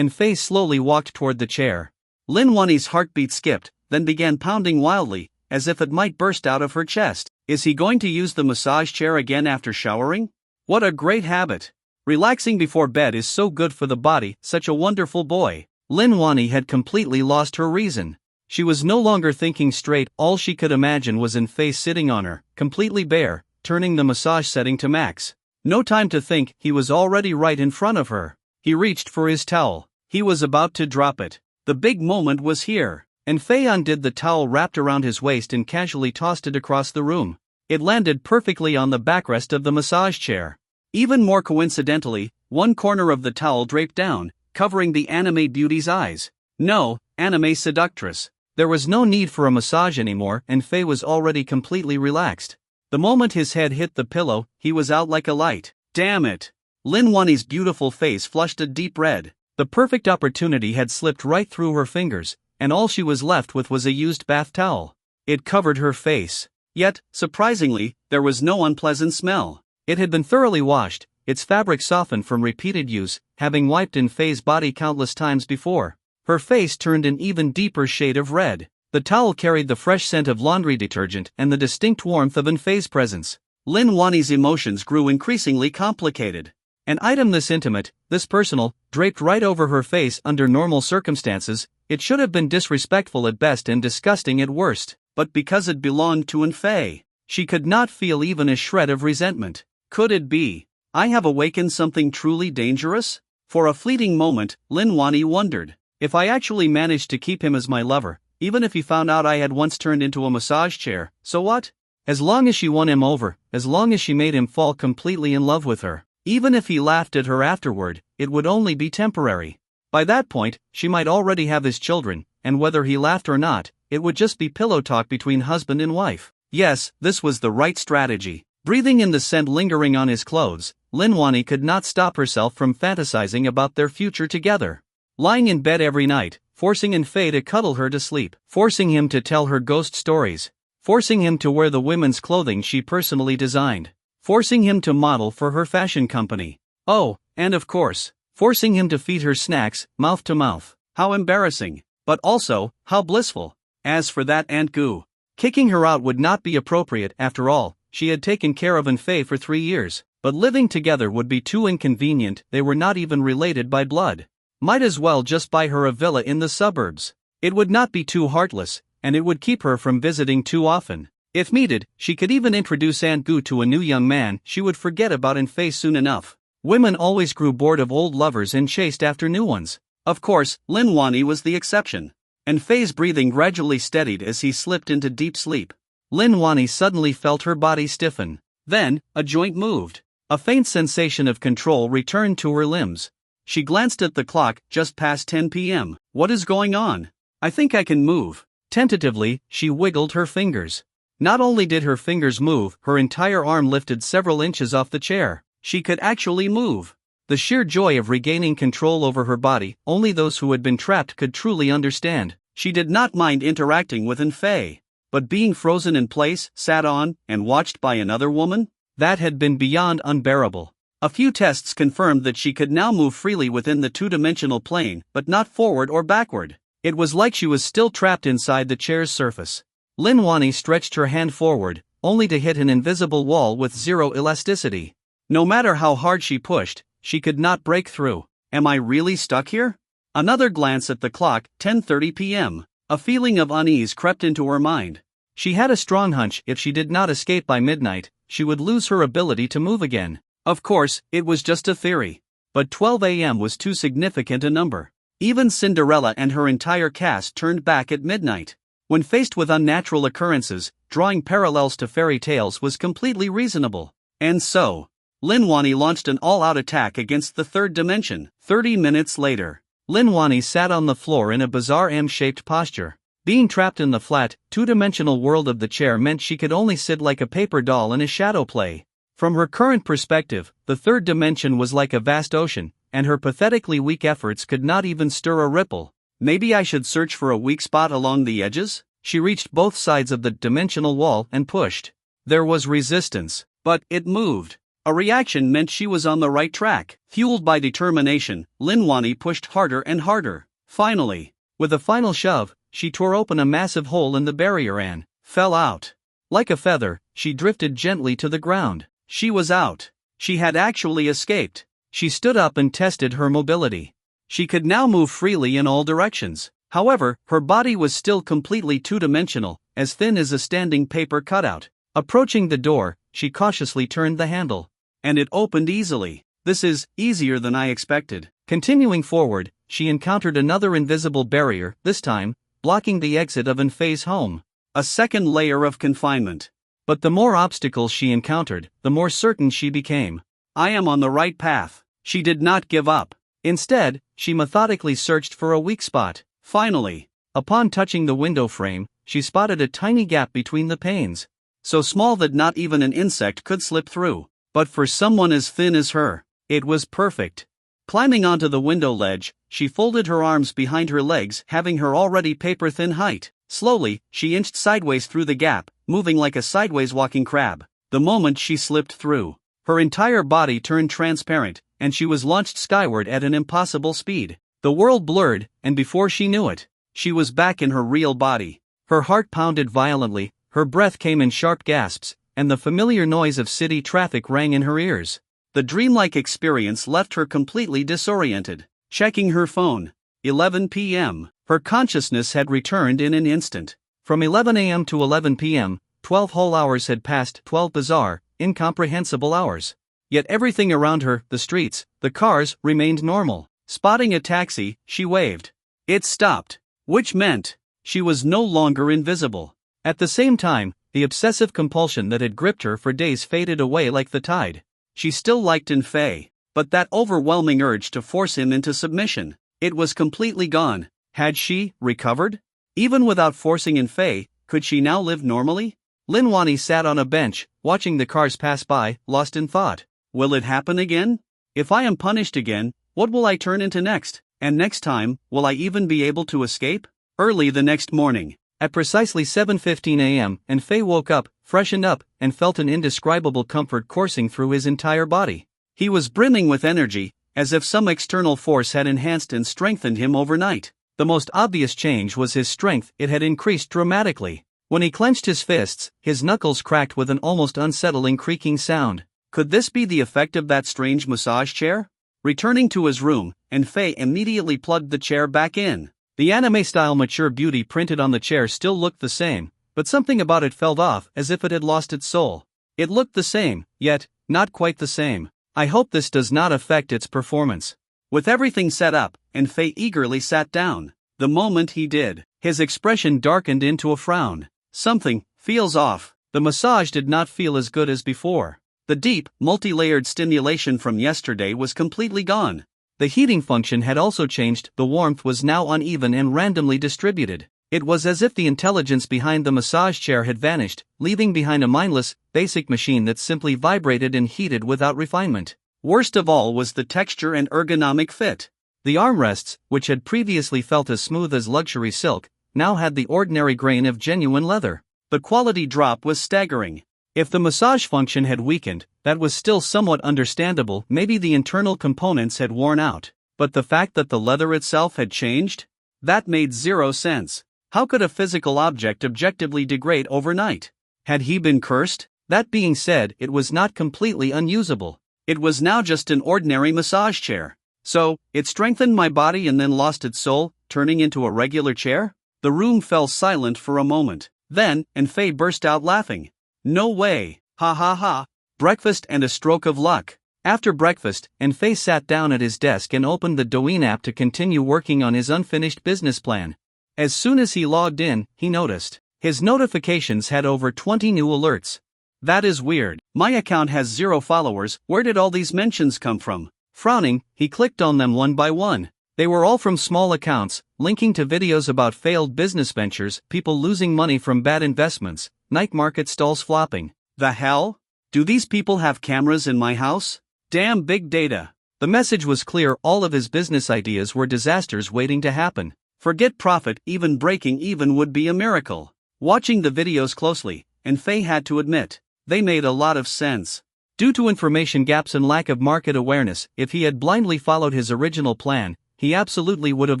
Fei slowly walked toward the chair. Lin Wani's heartbeat skipped, then began pounding wildly, as if it might burst out of her chest. Is he going to use the massage chair again after showering? What a great habit! Relaxing before bed is so good for the body, such a wonderful boy. Lin Wani had completely lost her reason. She was no longer thinking straight, all she could imagine was In-Fae sitting on her, completely bare, turning the massage setting to max. No time to think, he was already right in front of her. He reached for his towel. He was about to drop it. The big moment was here. In-Fae undid the towel wrapped around his waist and casually tossed it across the room. It landed perfectly on the backrest of the massage chair. Even more coincidentally, one corner of the towel draped down, covering the anime beauty's eyes. No, anime seductress. There was no need for a massage anymore, and In-Fae was already completely relaxed. The moment his head hit the pillow, he was out like a light. Damn it! Lin Wani's beautiful face flushed a deep red. The perfect opportunity had slipped right through her fingers, and all she was left with was a used bath towel. It covered her face. Yet, surprisingly, there was no unpleasant smell. It had been thoroughly washed, its fabric softened from repeated use, having wiped In-Fae's body countless times before. Her face turned an even deeper shade of red. The towel carried the fresh scent of laundry detergent and the distinct warmth of In-Fae's presence. Lin Wani's emotions grew increasingly complicated. An item this intimate, this personal, draped right over her face under normal circumstances, it should have been disrespectful at best and disgusting at worst, but because it belonged to In-Fae, she could not feel even a shred of resentment. Could it be? I have awakened something truly dangerous? For a fleeting moment, Lin Wani wondered, if I actually managed to keep him as my lover, even if he found out I had once turned into a massage chair, so what? As long as she won him over, as long as she made him fall completely in love with her. Even if he laughed at her afterward, it would only be temporary. By that point, she might already have his children, and whether he laughed or not, it would just be pillow talk between husband and wife. Yes, this was the right strategy. Breathing in the scent lingering on his clothes, Lin Wani could not stop herself from fantasizing about their future together. Lying in bed every night, forcing In-Fae to cuddle her to sleep, forcing him to tell her ghost stories, forcing him to wear the women's clothing she personally designed, forcing him to model for her fashion company. Oh, and of course, forcing him to feed her snacks, mouth to mouth. How embarrassing, but also, how blissful. As for that Aunt Goo, kicking her out would not be appropriate. After all, she had taken care of In-Fae for 3 years, but living together would be too inconvenient. They were not even related by blood. Might as well just buy her a villa in the suburbs. It would not be too heartless, and it would keep her from visiting too often. If needed, she could even introduce Aunt Goo to a new young man. She would forget about In-Fae soon enough. Women always grew bored of old lovers and chased after new ones. Of course, Lin Wani was the exception. In-Fae's breathing gradually steadied as he slipped into deep sleep. Lin Wani suddenly felt her body stiffen. Then, a joint moved. A faint sensation of control returned to her limbs. She glanced at the clock, just past 10 p.m. What is going on? I think I can move. Tentatively, she wiggled her fingers. Not only did her fingers move, her entire arm lifted several inches off the chair. She could actually move. The sheer joy of regaining control over her body, only those who had been trapped could truly understand. She did not mind interacting with In-Fae, but being frozen in place, sat on, and watched by another woman? That had been beyond unbearable. A few tests confirmed that she could now move freely within the two-dimensional plane, but not forward or backward. It was like she was still trapped inside the chair's surface. Lin Wani stretched her hand forward, only to hit an invisible wall with zero elasticity. No matter how hard she pushed, she could not break through. Am I really stuck here? Another glance at the clock, 10:30 p.m. A feeling of unease crept into her mind. She had a strong hunch if she did not escape by midnight, she would lose her ability to move again. Of course, it was just a theory. But 12 a.m. was too significant a number. Even Cinderella and her entire cast turned back at midnight. When faced with unnatural occurrences, drawing parallels to fairy tales was completely reasonable. And so, Lin Wani launched an all-out attack against the third dimension. 30 minutes later, Lin Wani sat on the floor in a bizarre M-shaped posture. Being trapped in the flat, two-dimensional world of the chair meant she could only sit like a paper doll in a shadow play. From her current perspective, the third dimension was like a vast ocean, and her pathetically weak efforts could not even stir a ripple. Maybe I should search for a weak spot along the edges? She reached both sides of the dimensional wall and pushed. There was resistance, but it moved. A reaction meant she was on the right track. Fueled by determination, Lin Wani pushed harder and harder. Finally, With a final shove, she tore open a massive hole in the barrier and fell out. Like a feather, she drifted gently to the ground. She was out. She had actually escaped. She stood up and tested her mobility. She could now move freely in all directions. However, her body was still completely two-dimensional, as thin as a standing paper cutout. Approaching the door, she cautiously turned the handle. And it opened easily. This is easier than I expected. Continuing forward, she encountered another invisible barrier, this time, blocking the exit of Enfei's home. A second layer of confinement. But the more obstacles she encountered, the more certain she became. I am on the right path. She did not give up. Instead, she methodically searched for a weak spot. Finally, upon touching the window frame, she spotted a tiny gap between the panes. So small that not even an insect could slip through. But for someone as thin as her, it was perfect. Climbing onto the window ledge, she folded her arms behind her legs, having her already paper-thin height. Slowly, she inched sideways through the gap, moving like a sideways walking crab. The moment she slipped through, her entire body turned transparent, and she was launched skyward at an impossible speed. The world blurred, and before she knew it, she was back in her real body. Her heart pounded violently, her breath came in sharp gasps, and the familiar noise of city traffic rang in her ears. The dreamlike experience left her completely disoriented. Checking her phone. 11 p.m. Her consciousness had returned in an instant. From 11 a.m. to 11 p.m., 12 whole hours had passed, 12 bizarre, incomprehensible hours. Yet everything around her, the streets, the cars, remained normal. Spotting a taxi, she waved. It stopped, which meant she was no longer invisible. At the same time, the obsessive compulsion that had gripped her for days faded away like the tide. She still liked Enfei, but that overwhelming urge to force him into submission, it was completely gone. Had she recovered? Even without forcing Enfei, could she now live normally? Lin Wani sat on a bench, watching the cars pass by, lost in thought. Will it happen again? If I am punished again, what will I turn into next? And next time, will I even be able to escape? Early the next morning, at precisely 7:15 a.m., Enfei woke up, freshened up, and felt an indescribable comfort coursing through his entire body. He was brimming with energy, as if some external force had enhanced and strengthened him overnight. The most obvious change was his strength. It had increased dramatically. When he clenched his fists, his knuckles cracked with an almost unsettling creaking sound. Could this be the effect of that strange massage chair? Returning to his room, Enfei immediately plugged the chair back in. The anime-style mature beauty printed on the chair still looked the same, but something about it felt off, as if it had lost its soul. It looked the same, yet not quite the same. I hope this does not affect its performance. With everything set up, Enfei eagerly sat down. The moment he did, his expression darkened into a frown. Something feels off. The massage did not feel as good as before. The deep, multi-layered stimulation from yesterday was completely gone. The heating function had also changed. The warmth was now uneven and randomly distributed. It was as if the intelligence behind the massage chair had vanished, leaving behind a mindless, basic machine that simply vibrated and heated without refinement. Worst of all was the texture and ergonomic fit. The armrests, which had previously felt as smooth as luxury silk, now had the ordinary grain of genuine leather. The quality drop was staggering. If the massage function had weakened, that was still somewhat understandable. Maybe the internal components had worn out. But the fact that the leather itself had changed? That made zero sense. How could a physical object objectively degrade overnight? Had he been cursed? That being said, it was not completely unusable. It was now just an ordinary massage chair. So, it strengthened my body and then lost its soul, turning into a regular chair? The room fell silent for a moment. Then, Enfei burst out laughing. No way, ha ha ha. Breakfast and a stroke of luck. After breakfast, Enfei sat down at his desk and opened the Douyin app to continue working on his unfinished business plan. As soon as he logged in, he noticed his notifications had over 20 new alerts. That is weird. My account has 0 followers. Where did all these mentions come from? Frowning, he clicked on them one by one. They were all from small accounts, linking to videos about failed business ventures, people losing money from bad investments, night market stalls flopping. The hell? Do these people have cameras in my house? Damn big data. The message was clear. All of his business ideas were disasters waiting to happen. Forget profit, even breaking even would be a miracle. Watching the videos closely, Enfei had to admit, they made a lot of sense. Due to information gaps and lack of market awareness, if he had blindly followed his original plan, he absolutely would have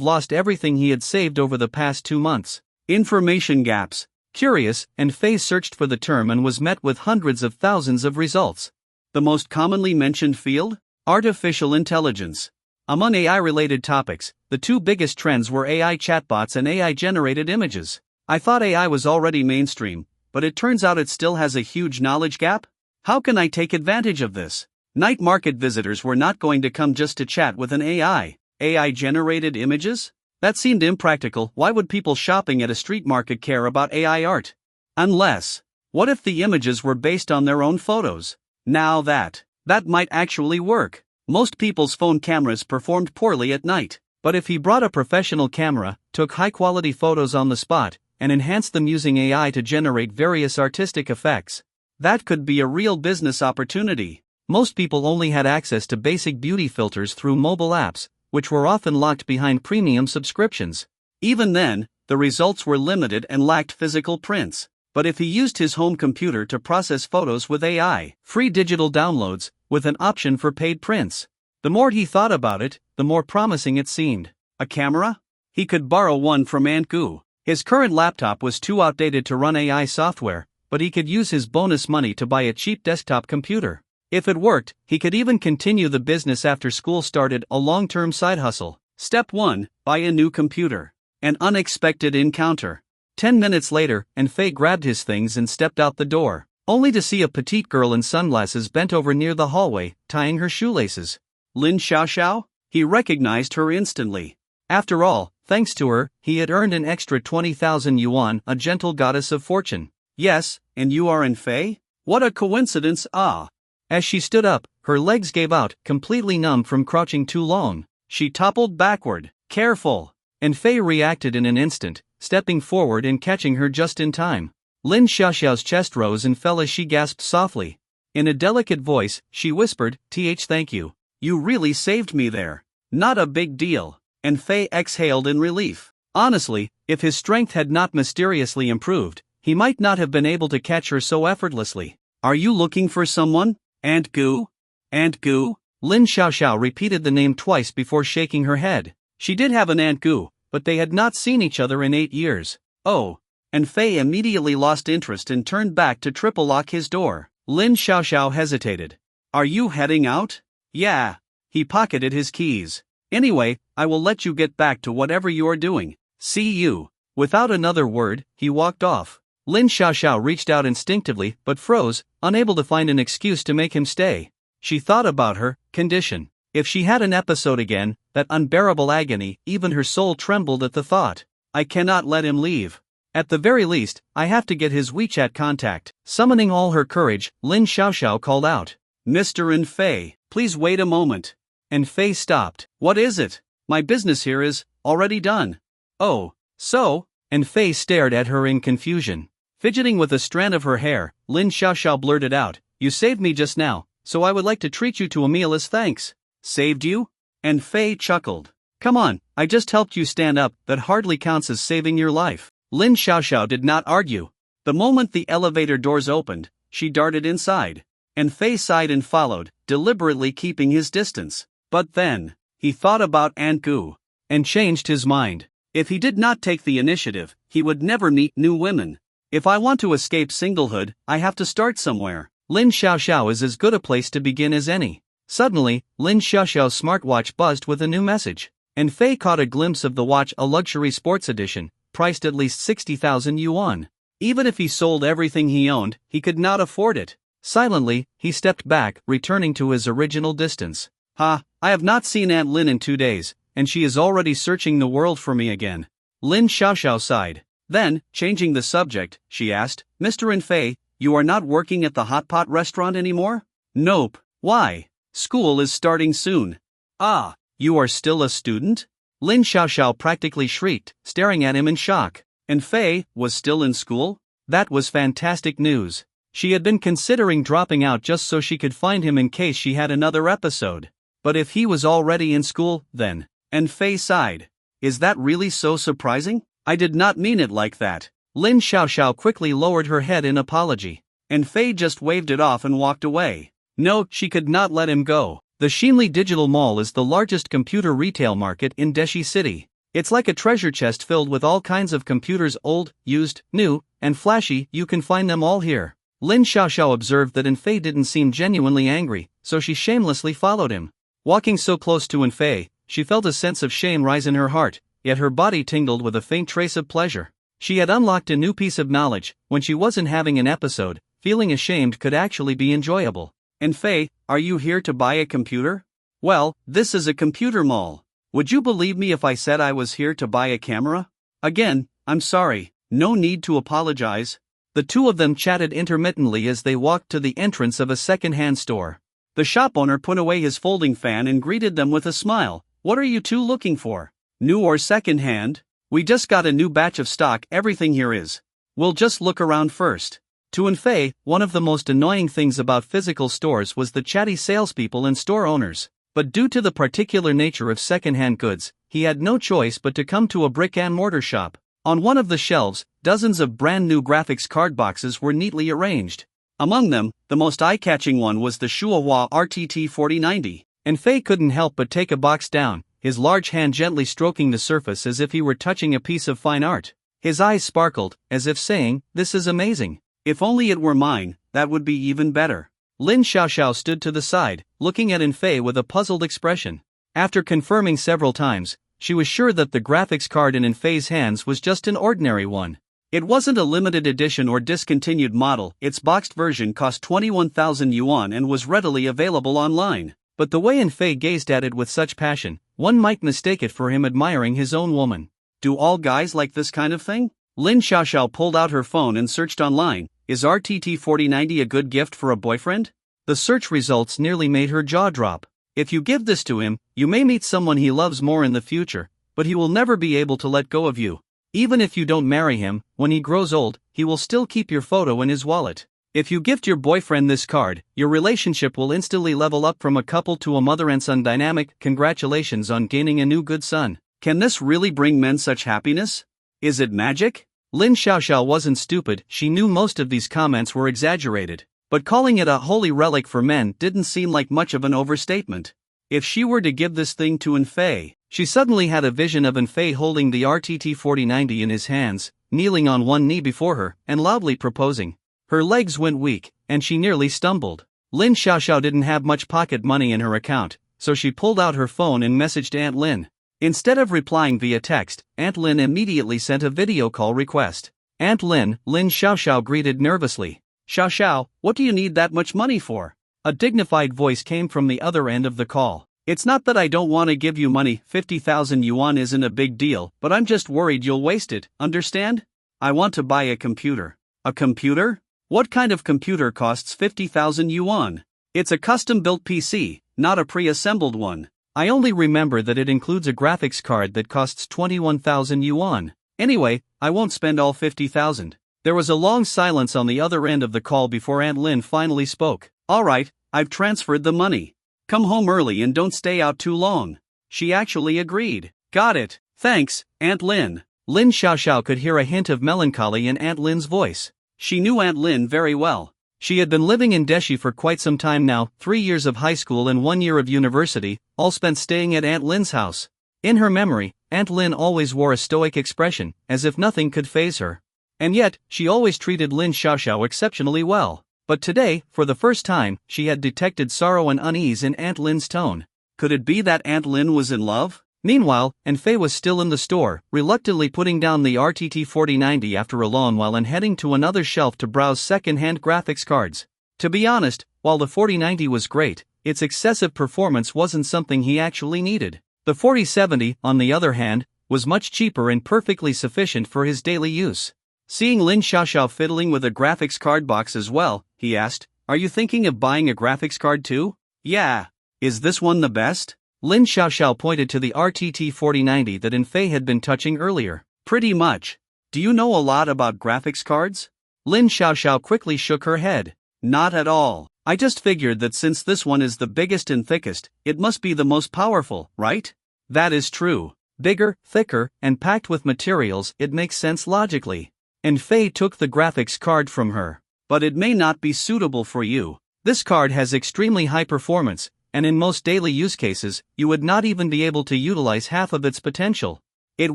lost everything he had saved over the past 2 months. Information gaps. Curious, and Faye searched for the term and was met with hundreds of thousands of results. The most commonly mentioned field? Artificial intelligence. Among AI-related topics, the two biggest trends were AI chatbots and AI-generated images. I thought AI was already mainstream, but it turns out it still has a huge knowledge gap? How can I take advantage of this? Night market visitors were not going to come just to chat with an AI. AI-generated images? That seemed impractical. Why would people shopping at a street market care about AI art? Unless, what if the images were based on their own photos? Now that might actually work. Most people's phone cameras performed poorly at night. But if he brought a professional camera, took high-quality photos on the spot, and enhanced them using AI to generate various artistic effects, that could be a real business opportunity. Most people only had access to basic beauty filters through mobile apps, which were often locked behind premium subscriptions. Even then, the results were limited and lacked physical prints. But if he used his home computer to process photos with AI, free digital downloads, with an option for paid prints, the more he thought about it, the more promising it seemed. A camera? He could borrow one from Aunt Goo. His current laptop was too outdated to run AI software, but he could use his bonus money to buy a cheap desktop computer. If it worked, he could even continue the business after school started, a long-term side hustle. Step 1, buy a new computer. An unexpected encounter. 10 minutes later, and Faye grabbed his things and stepped out the door, only to see a petite girl in sunglasses bent over near the hallway, tying her shoelaces. Lin Xiaoxiao? He recognized her instantly. After all, thanks to her, he had earned an extra 20,000 yuan, a gentle goddess of fortune. Yes, and you are in Faye? What a coincidence, ah! As she stood up, her legs gave out, completely numb from crouching too long. She toppled backward. Careful! And Faye reacted in an instant, stepping forward and catching her just in time. Lin Xiaoxiao's chest rose and fell as she gasped softly. In a delicate voice, she whispered, thank you. You really saved me there. Not a big deal. And Faye exhaled in relief. Honestly, if his strength had not mysteriously improved, he might not have been able to catch her so effortlessly. Are you looking for someone? Aunt Goo? Aunt Goo? Lin Xiaoxiao repeated the name twice before shaking her head. She did have an Aunt Goo, but they had not seen each other in 8 years. Oh. And Faye immediately lost interest and turned back to triple lock his door. Lin Xiaoxiao hesitated. Are you heading out? Yeah. He pocketed his keys. Anyway, I will let you get back to whatever you are doing. See you. Without another word, he walked off. Lin Xiaoxiao reached out instinctively but froze, unable to find an excuse to make him stay. She thought about her condition. If she had an episode again, that unbearable agony, even her soul trembled at the thought. I cannot let him leave. At the very least, I have to get his WeChat contact. Summoning all her courage, Lin Xiaoxiao called out. Mr. and Faye, please wait a moment. And Faye stopped. What is it? My business here is already done. Oh, so? And Faye stared at her in confusion. Fidgeting with a strand of her hair, Lin Xiaoxiao blurted out, you saved me just now, so I would like to treat you to a meal as thanks. Saved you? And Faye chuckled. Come on, I just helped you stand up, that hardly counts as saving your life. Lin Xiaoxiao did not argue. The moment the elevator doors opened, she darted inside. And Faye sighed and followed, deliberately keeping his distance. But then, he thought about Aunt Goo. And changed his mind. If he did not take the initiative, he would never meet new women. If I want to escape singlehood, I have to start somewhere. Lin Xiaoxiao is as good a place to begin as any. Suddenly, Lin Xiaoxiao's smartwatch buzzed with a new message. And Faye caught a glimpse of the watch, a luxury sports edition, priced at least 60,000 yuan. Even if he sold everything he owned, he could not afford it. Silently, he stepped back, returning to his original distance. I have not seen Aunt Lin in 2 days, and she is already searching the world for me again. Lin Xiaoxiao sighed. Then, changing the subject, she asked, Mr. and Faye, you are not working at the hot pot restaurant anymore? Nope. Why? School is starting soon. Ah, you are still a student? Lin Xiaoxiao practically shrieked, staring at him in shock. And Faye was still in school? That was fantastic news. She had been considering dropping out just so she could find him in case she had another episode. But if he was already in school, then. And Faye sighed. Is that really so surprising? I did not mean it like that. Lin Xiaoxiao quickly lowered her head in apology. And Faye just waved it off and walked away. No, she could not let him go. The Xinli Digital Mall is the largest computer retail market in Deshi City. It's like a treasure chest filled with all kinds of computers, old, used, new, and flashy. You can find them all here. Lin Xiaoxiao observed that Fei didn't seem genuinely angry, so she shamelessly followed him. Walking so close to Fei, she felt a sense of shame rise in her heart, yet her body tingled with a faint trace of pleasure. She had unlocked a new piece of knowledge: when she wasn't having an episode, feeling ashamed could actually be enjoyable. Fei, are you here to buy a computer? Well, this is a computer mall. Would you believe me if I said I was here to buy a camera? Again, I'm sorry, no need to apologize. The two of them chatted intermittently as they walked to the entrance of a second-hand store. The shop owner put away his folding fan and greeted them with a smile. What are you two looking for? New or second-hand? We just got a new batch of stock, everything here is. We'll just look around first. To Fei, one of the most annoying things about physical stores was the chatty salespeople and store owners. But due to the particular nature of second-hand goods, he had no choice but to come to a brick-and-mortar shop. On one of the shelves, dozens of brand-new graphics card boxes were neatly arranged. Among them, the most eye-catching one was the Shuahua RTT 4090. Fei couldn't help but take a box down, his large hand gently stroking the surface as if he were touching a piece of fine art. His eyes sparkled, as if saying, "This is amazing. If only it were mine, that would be even better." Lin Xiaoxiao stood to the side, looking at Fei with a puzzled expression. After confirming several times, she was sure that the graphics card in Fei's hands was just an ordinary one. It wasn't a limited edition or discontinued model. Its boxed version cost 21,000 yuan and was readily available online. But the way Fei gazed at it with such passion, one might mistake it for him admiring his own woman. Do all guys like this kind of thing? Lin Xiaoxiao pulled out her phone and searched online. Is RTT 4090 a good gift for a boyfriend? The search results nearly made her jaw drop. If you give this to him, you may meet someone he loves more in the future, but he will never be able to let go of you. Even if you don't marry him, when he grows old, he will still keep your photo in his wallet. If you gift your boyfriend this card, your relationship will instantly level up from a couple to a mother and son dynamic. Congratulations on gaining a new good son. Can this really bring men such happiness? Is it magic? Lin Xiaoxiao wasn't stupid. She knew most of these comments were exaggerated, but calling it a holy relic for men didn't seem like much of an overstatement. If she were to give this thing to Fei, she suddenly had a vision of Fei holding the RTT 4090 in his hands, kneeling on one knee before her, and loudly proposing. Her legs went weak, and she nearly stumbled. Lin Xiaoxiao didn't have much pocket money in her account, so she pulled out her phone and messaged Aunt Lin. Instead of replying via text, Aunt Lin immediately sent a video call request. Aunt Lin, Lin Xiaoxiao greeted nervously. "Xiaoxiao, what do you need that much money for?" A dignified voice came from the other end of the call. "It's not that I don't want to give you money, 50,000 yuan isn't a big deal, but I'm just worried you'll waste it, understand? I want to buy a computer." "A computer? What kind of computer costs 50,000 yuan? It's a custom-built PC, not a pre-assembled one. I only remember that it includes a graphics card that costs 21,000 yuan. Anyway, I won't spend all 50,000. There was a long silence on the other end of the call before Aunt Lin finally spoke. "Alright, I've transferred the money. Come home early and don't stay out too long." She actually agreed. "Got it, thanks, Aunt Lin." Lin Xiaoxiao could hear a hint of melancholy in Aunt Lin's voice. She knew Aunt Lin very well. She had been living in Deshi for quite some time now, 3 years of high school and 1 year of university, all spent staying at Aunt Lin's house. In her memory, Aunt Lin always wore a stoic expression, as if nothing could faze her. And yet, she always treated Lin Xiaoxiao exceptionally well. But today, for the first time, she had detected sorrow and unease in Aunt Lin's tone. Could it be that Aunt Lin was in love? Meanwhile, Fei was still in the store, reluctantly putting down the RTT 4090 after a long while and heading to another shelf to browse second-hand graphics cards. To be honest, while the 4090 was great, its excessive performance wasn't something he actually needed. The 4070, on the other hand, was much cheaper and perfectly sufficient for his daily use. Seeing Lin Xiaoxiao fiddling with a graphics card box as well, he asked, "Are you thinking of buying a graphics card too?" "Yeah. Is this one the best?" Lin Xiaoxiao pointed to the RTT 4090 that Fei had been touching earlier. "Pretty much. Do you know a lot about graphics cards?" Lin Xiaoxiao quickly shook her head. "Not at all. I just figured that since this one is the biggest and thickest, it must be the most powerful, right?" "That is true. Bigger, thicker, and packed with materials, it makes sense logically." Fei took the graphics card from her. "But it may not be suitable for you. This card has extremely high performance. and in most daily use cases, you would not even be able to utilize half of its potential. It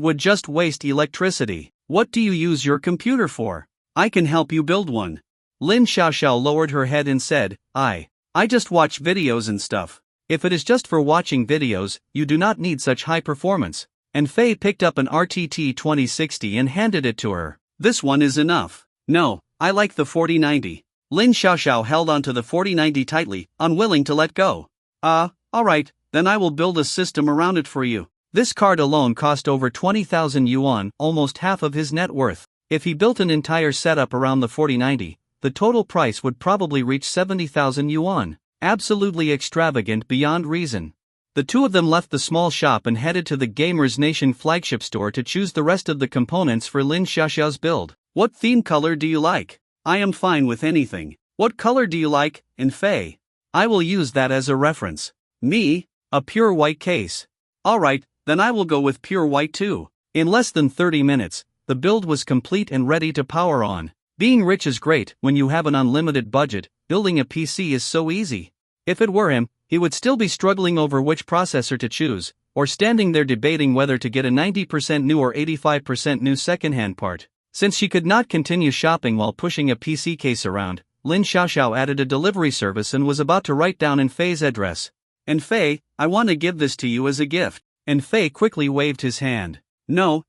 would just waste electricity. What do you use your computer for? I can help you build one. Lin Xiaoxiao lowered her head and said, I just watch videos and stuff. If it is just for watching videos, you do not need such high performance. And Fei picked up an RTT 2060 and handed it to her. This one is enough. No, I like the 4090. Lin Xiaoxiao held onto the 4090 tightly, unwilling to let go. Alright, then I will build a system around it for you. This card alone cost over 20,000 yuan, almost half of his net worth. If he built an entire setup around the 4090, the total price would probably reach 70,000 yuan. Absolutely extravagant beyond reason. The two of them left the small shop and headed to the Gamers Nation flagship store to choose the rest of the components for Lin Xiaoxiao's build. What theme color do you like? I am fine with anything. What color do you like, in Fei? I will use that as a reference. Me? A pure white case. Alright, then I will go with pure white too. In less than 30 minutes, the build was complete and ready to power on. Being rich is great when you have an unlimited budget. Building a PC is so easy. If it were him, he would still be struggling over which processor to choose, or standing there debating whether to get a 90% new or 85% new secondhand part. Since she could not continue shopping while pushing a PC case around, Lin Xiaoxiao added a delivery service and was about to write down in Fei's address. And Fei, I want to give this to you as a gift. And Fei quickly waved his hand. No.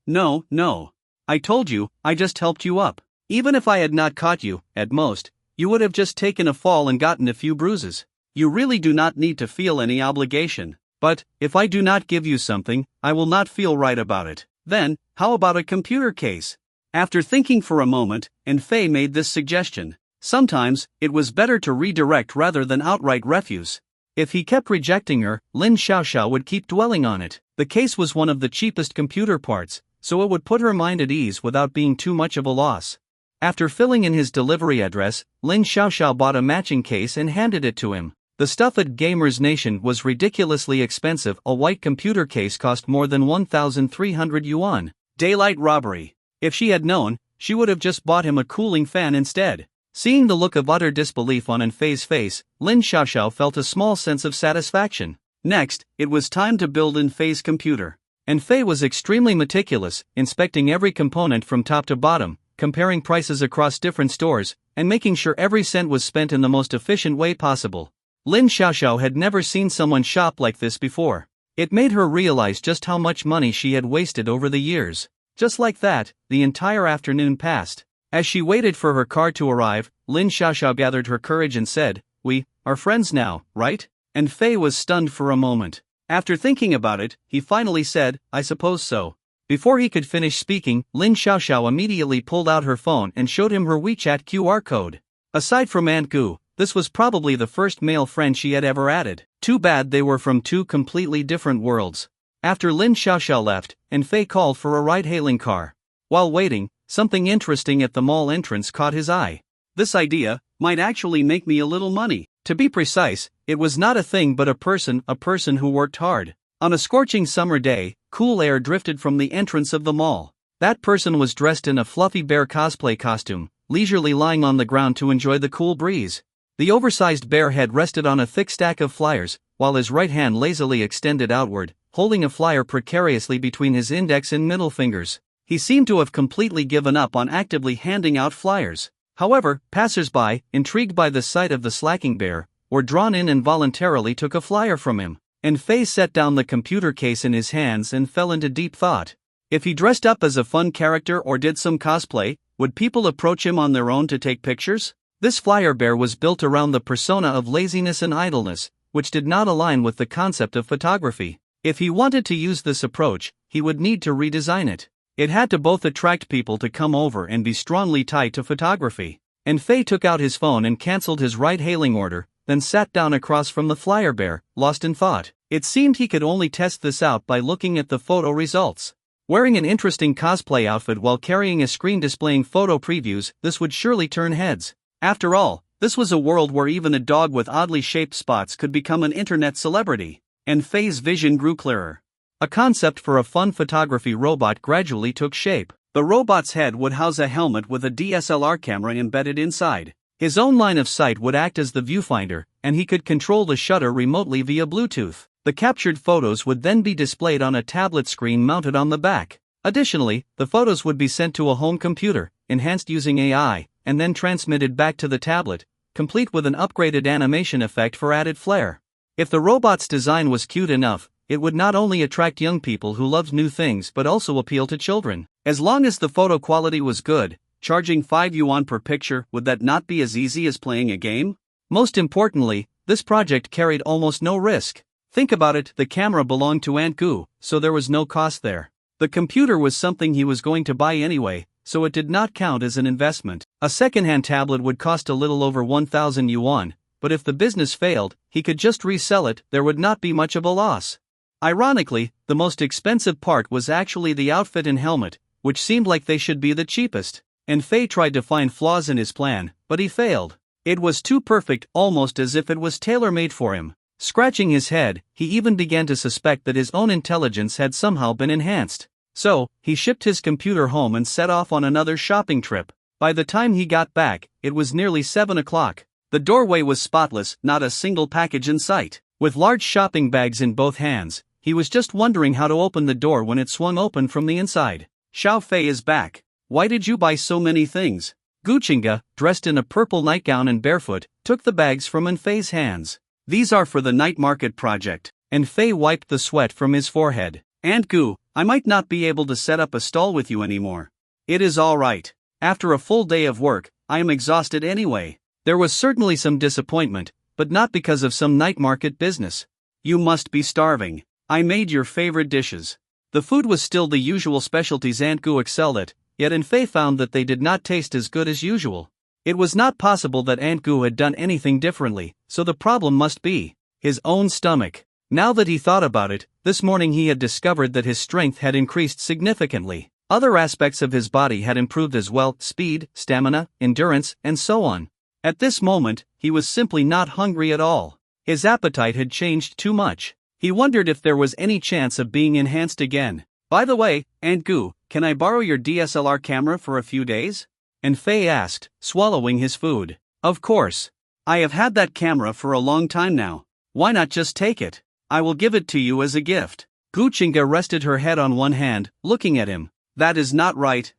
I told you, I just helped you up. Even if I had not caught you, at most, you would have just taken a fall and gotten a few bruises. You really do not need to feel any obligation. But, if I do not give you something, I will not feel right about it. Then, how about a computer case? After thinking for a moment, Fei made this suggestion. Sometimes, it was better to redirect rather than outright refuse. If he kept rejecting her, Lin Xiaoxiao would keep dwelling on it. The case was one of the cheapest computer parts, so it would put her mind at ease without being too much of a loss. After filling in his delivery address, Lin Xiaoxiao bought a matching case and handed it to him. The stuff at Gamers Nation was ridiculously expensive. A white computer case cost more than 1,300 yuan. Daylight robbery. If she had known, she would have just bought him a cooling fan instead. Seeing the look of utter disbelief on Fei's face, Lin Xiaoxiao felt a small sense of satisfaction. Next, it was time to build Fei's computer. Fei was extremely meticulous, inspecting every component from top to bottom, comparing prices across different stores, and making sure every cent was spent in the most efficient way possible. Lin Xiaoxiao had never seen someone shop like this before. It made her realize just how much money she had wasted over the years. Just like that, the entire afternoon passed. As she waited for her car to arrive, Lin Xiaoxiao gathered her courage and said, "We are friends now, right?" And Fei was stunned for a moment. After thinking about it, he finally said, "I suppose so." Before he could finish speaking, Lin Xiaoxiao immediately pulled out her phone and showed him her WeChat QR code. Aside from Aunt Goo, this was probably the first male friend she had ever added. Too bad they were from two completely different worlds. After Lin Xiaoxiao left, Fei called for a ride-hailing car. While waiting, something interesting at the mall entrance caught his eye. This idea might actually make me a little money. To be precise, it was not a thing but a person who worked hard. On a scorching summer day, cool air drifted from the entrance of the mall. That person was dressed in a fluffy bear cosplay costume, leisurely lying on the ground to enjoy the cool breeze. The oversized bear head rested on a thick stack of flyers, while his right hand lazily extended outward, holding a flyer precariously between his index and middle fingers. He seemed to have completely given up on actively handing out flyers. However, passers-by, intrigued by the sight of the slacking bear, were drawn in and voluntarily took a flyer from him. Fei set down the computer case in his hands and fell into deep thought. If he dressed up as a fun character or did some cosplay, would people approach him on their own to take pictures? This flyer bear was built around the persona of laziness and idleness, which did not align with the concept of photography. If he wanted to use this approach, he would need to redesign it. It had to both attract people to come over and be strongly tied to photography. Fei took out his phone and cancelled his ride-hailing order, then sat down across from the flyer bear, lost in thought. It seemed he could only test this out by looking at the photo results. Wearing an interesting cosplay outfit while carrying a screen displaying photo previews, this would surely turn heads. After all, this was a world where even a dog with oddly shaped spots could become an internet celebrity. Fei's vision grew clearer. A concept for a fun photography robot gradually took shape. The robot's head would house a helmet with a DSLR camera embedded inside. His own line of sight would act as the viewfinder, and he could control the shutter remotely via Bluetooth. The captured photos would then be displayed on a tablet screen mounted on the back. Additionally, the photos would be sent to a home computer, enhanced using AI, and then transmitted back to the tablet, complete with an upgraded animation effect for added flair. If the robot's design was cute enough, it would not only attract young people who loved new things but also appeal to children. As long as the photo quality was good, charging 5 yuan per picture, would that not be as easy as playing a game? Most importantly, this project carried almost no risk. Think about it, the camera belonged to Aunt Goo, so there was no cost there. The computer was something he was going to buy anyway, so it did not count as an investment. A second-hand tablet would cost a little over 1,000 yuan, but if the business failed, he could just resell it, there would not be much of a loss. Ironically, the most expensive part was actually the outfit and helmet, which seemed like they should be the cheapest. And Fei tried to find flaws in his plan, but he failed. It was too perfect, almost as if it was tailor-made for him. Scratching his head, he even began to suspect that his own intelligence had somehow been enhanced. So, he shipped his computer home and set off on another shopping trip. By the time he got back, it was nearly 7 o'clock. The doorway was spotless, not a single package in sight. With large shopping bags in both hands, he was just wondering how to open the door when it swung open from the inside. Xiao Fei is back. Why did you buy so many things? Guchinga, dressed in a purple nightgown and barefoot, took the bags from Enfei's hands. These are for the night market project. Enfei wiped the sweat from his forehead. Aunt Goo, I might not be able to set up a stall with you anymore. It is all right. After a full day of work, I am exhausted anyway. There was certainly some disappointment, but not because of some night market business. You must be starving. I made your favorite dishes. The food was still the usual specialties Aunt Goo excelled at, yet Enfei found that they did not taste as good as usual. It was not possible that Aunt Goo had done anything differently, so the problem must be his own stomach. Now that he thought about it, this morning he had discovered that his strength had increased significantly. Other aspects of his body had improved as well: speed, stamina, endurance, and so on. At this moment, he was simply not hungry at all. His appetite had changed too much. He wondered if there was any chance of being enhanced again. By the way, Aunt Goo, can I borrow your DSLR camera for a few days? Enfei asked, swallowing his food. Of course. I have had that camera for a long time now. Why not just take it? I will give it to you as a gift. Guchinga rested her head on one hand, looking at him. That is not right.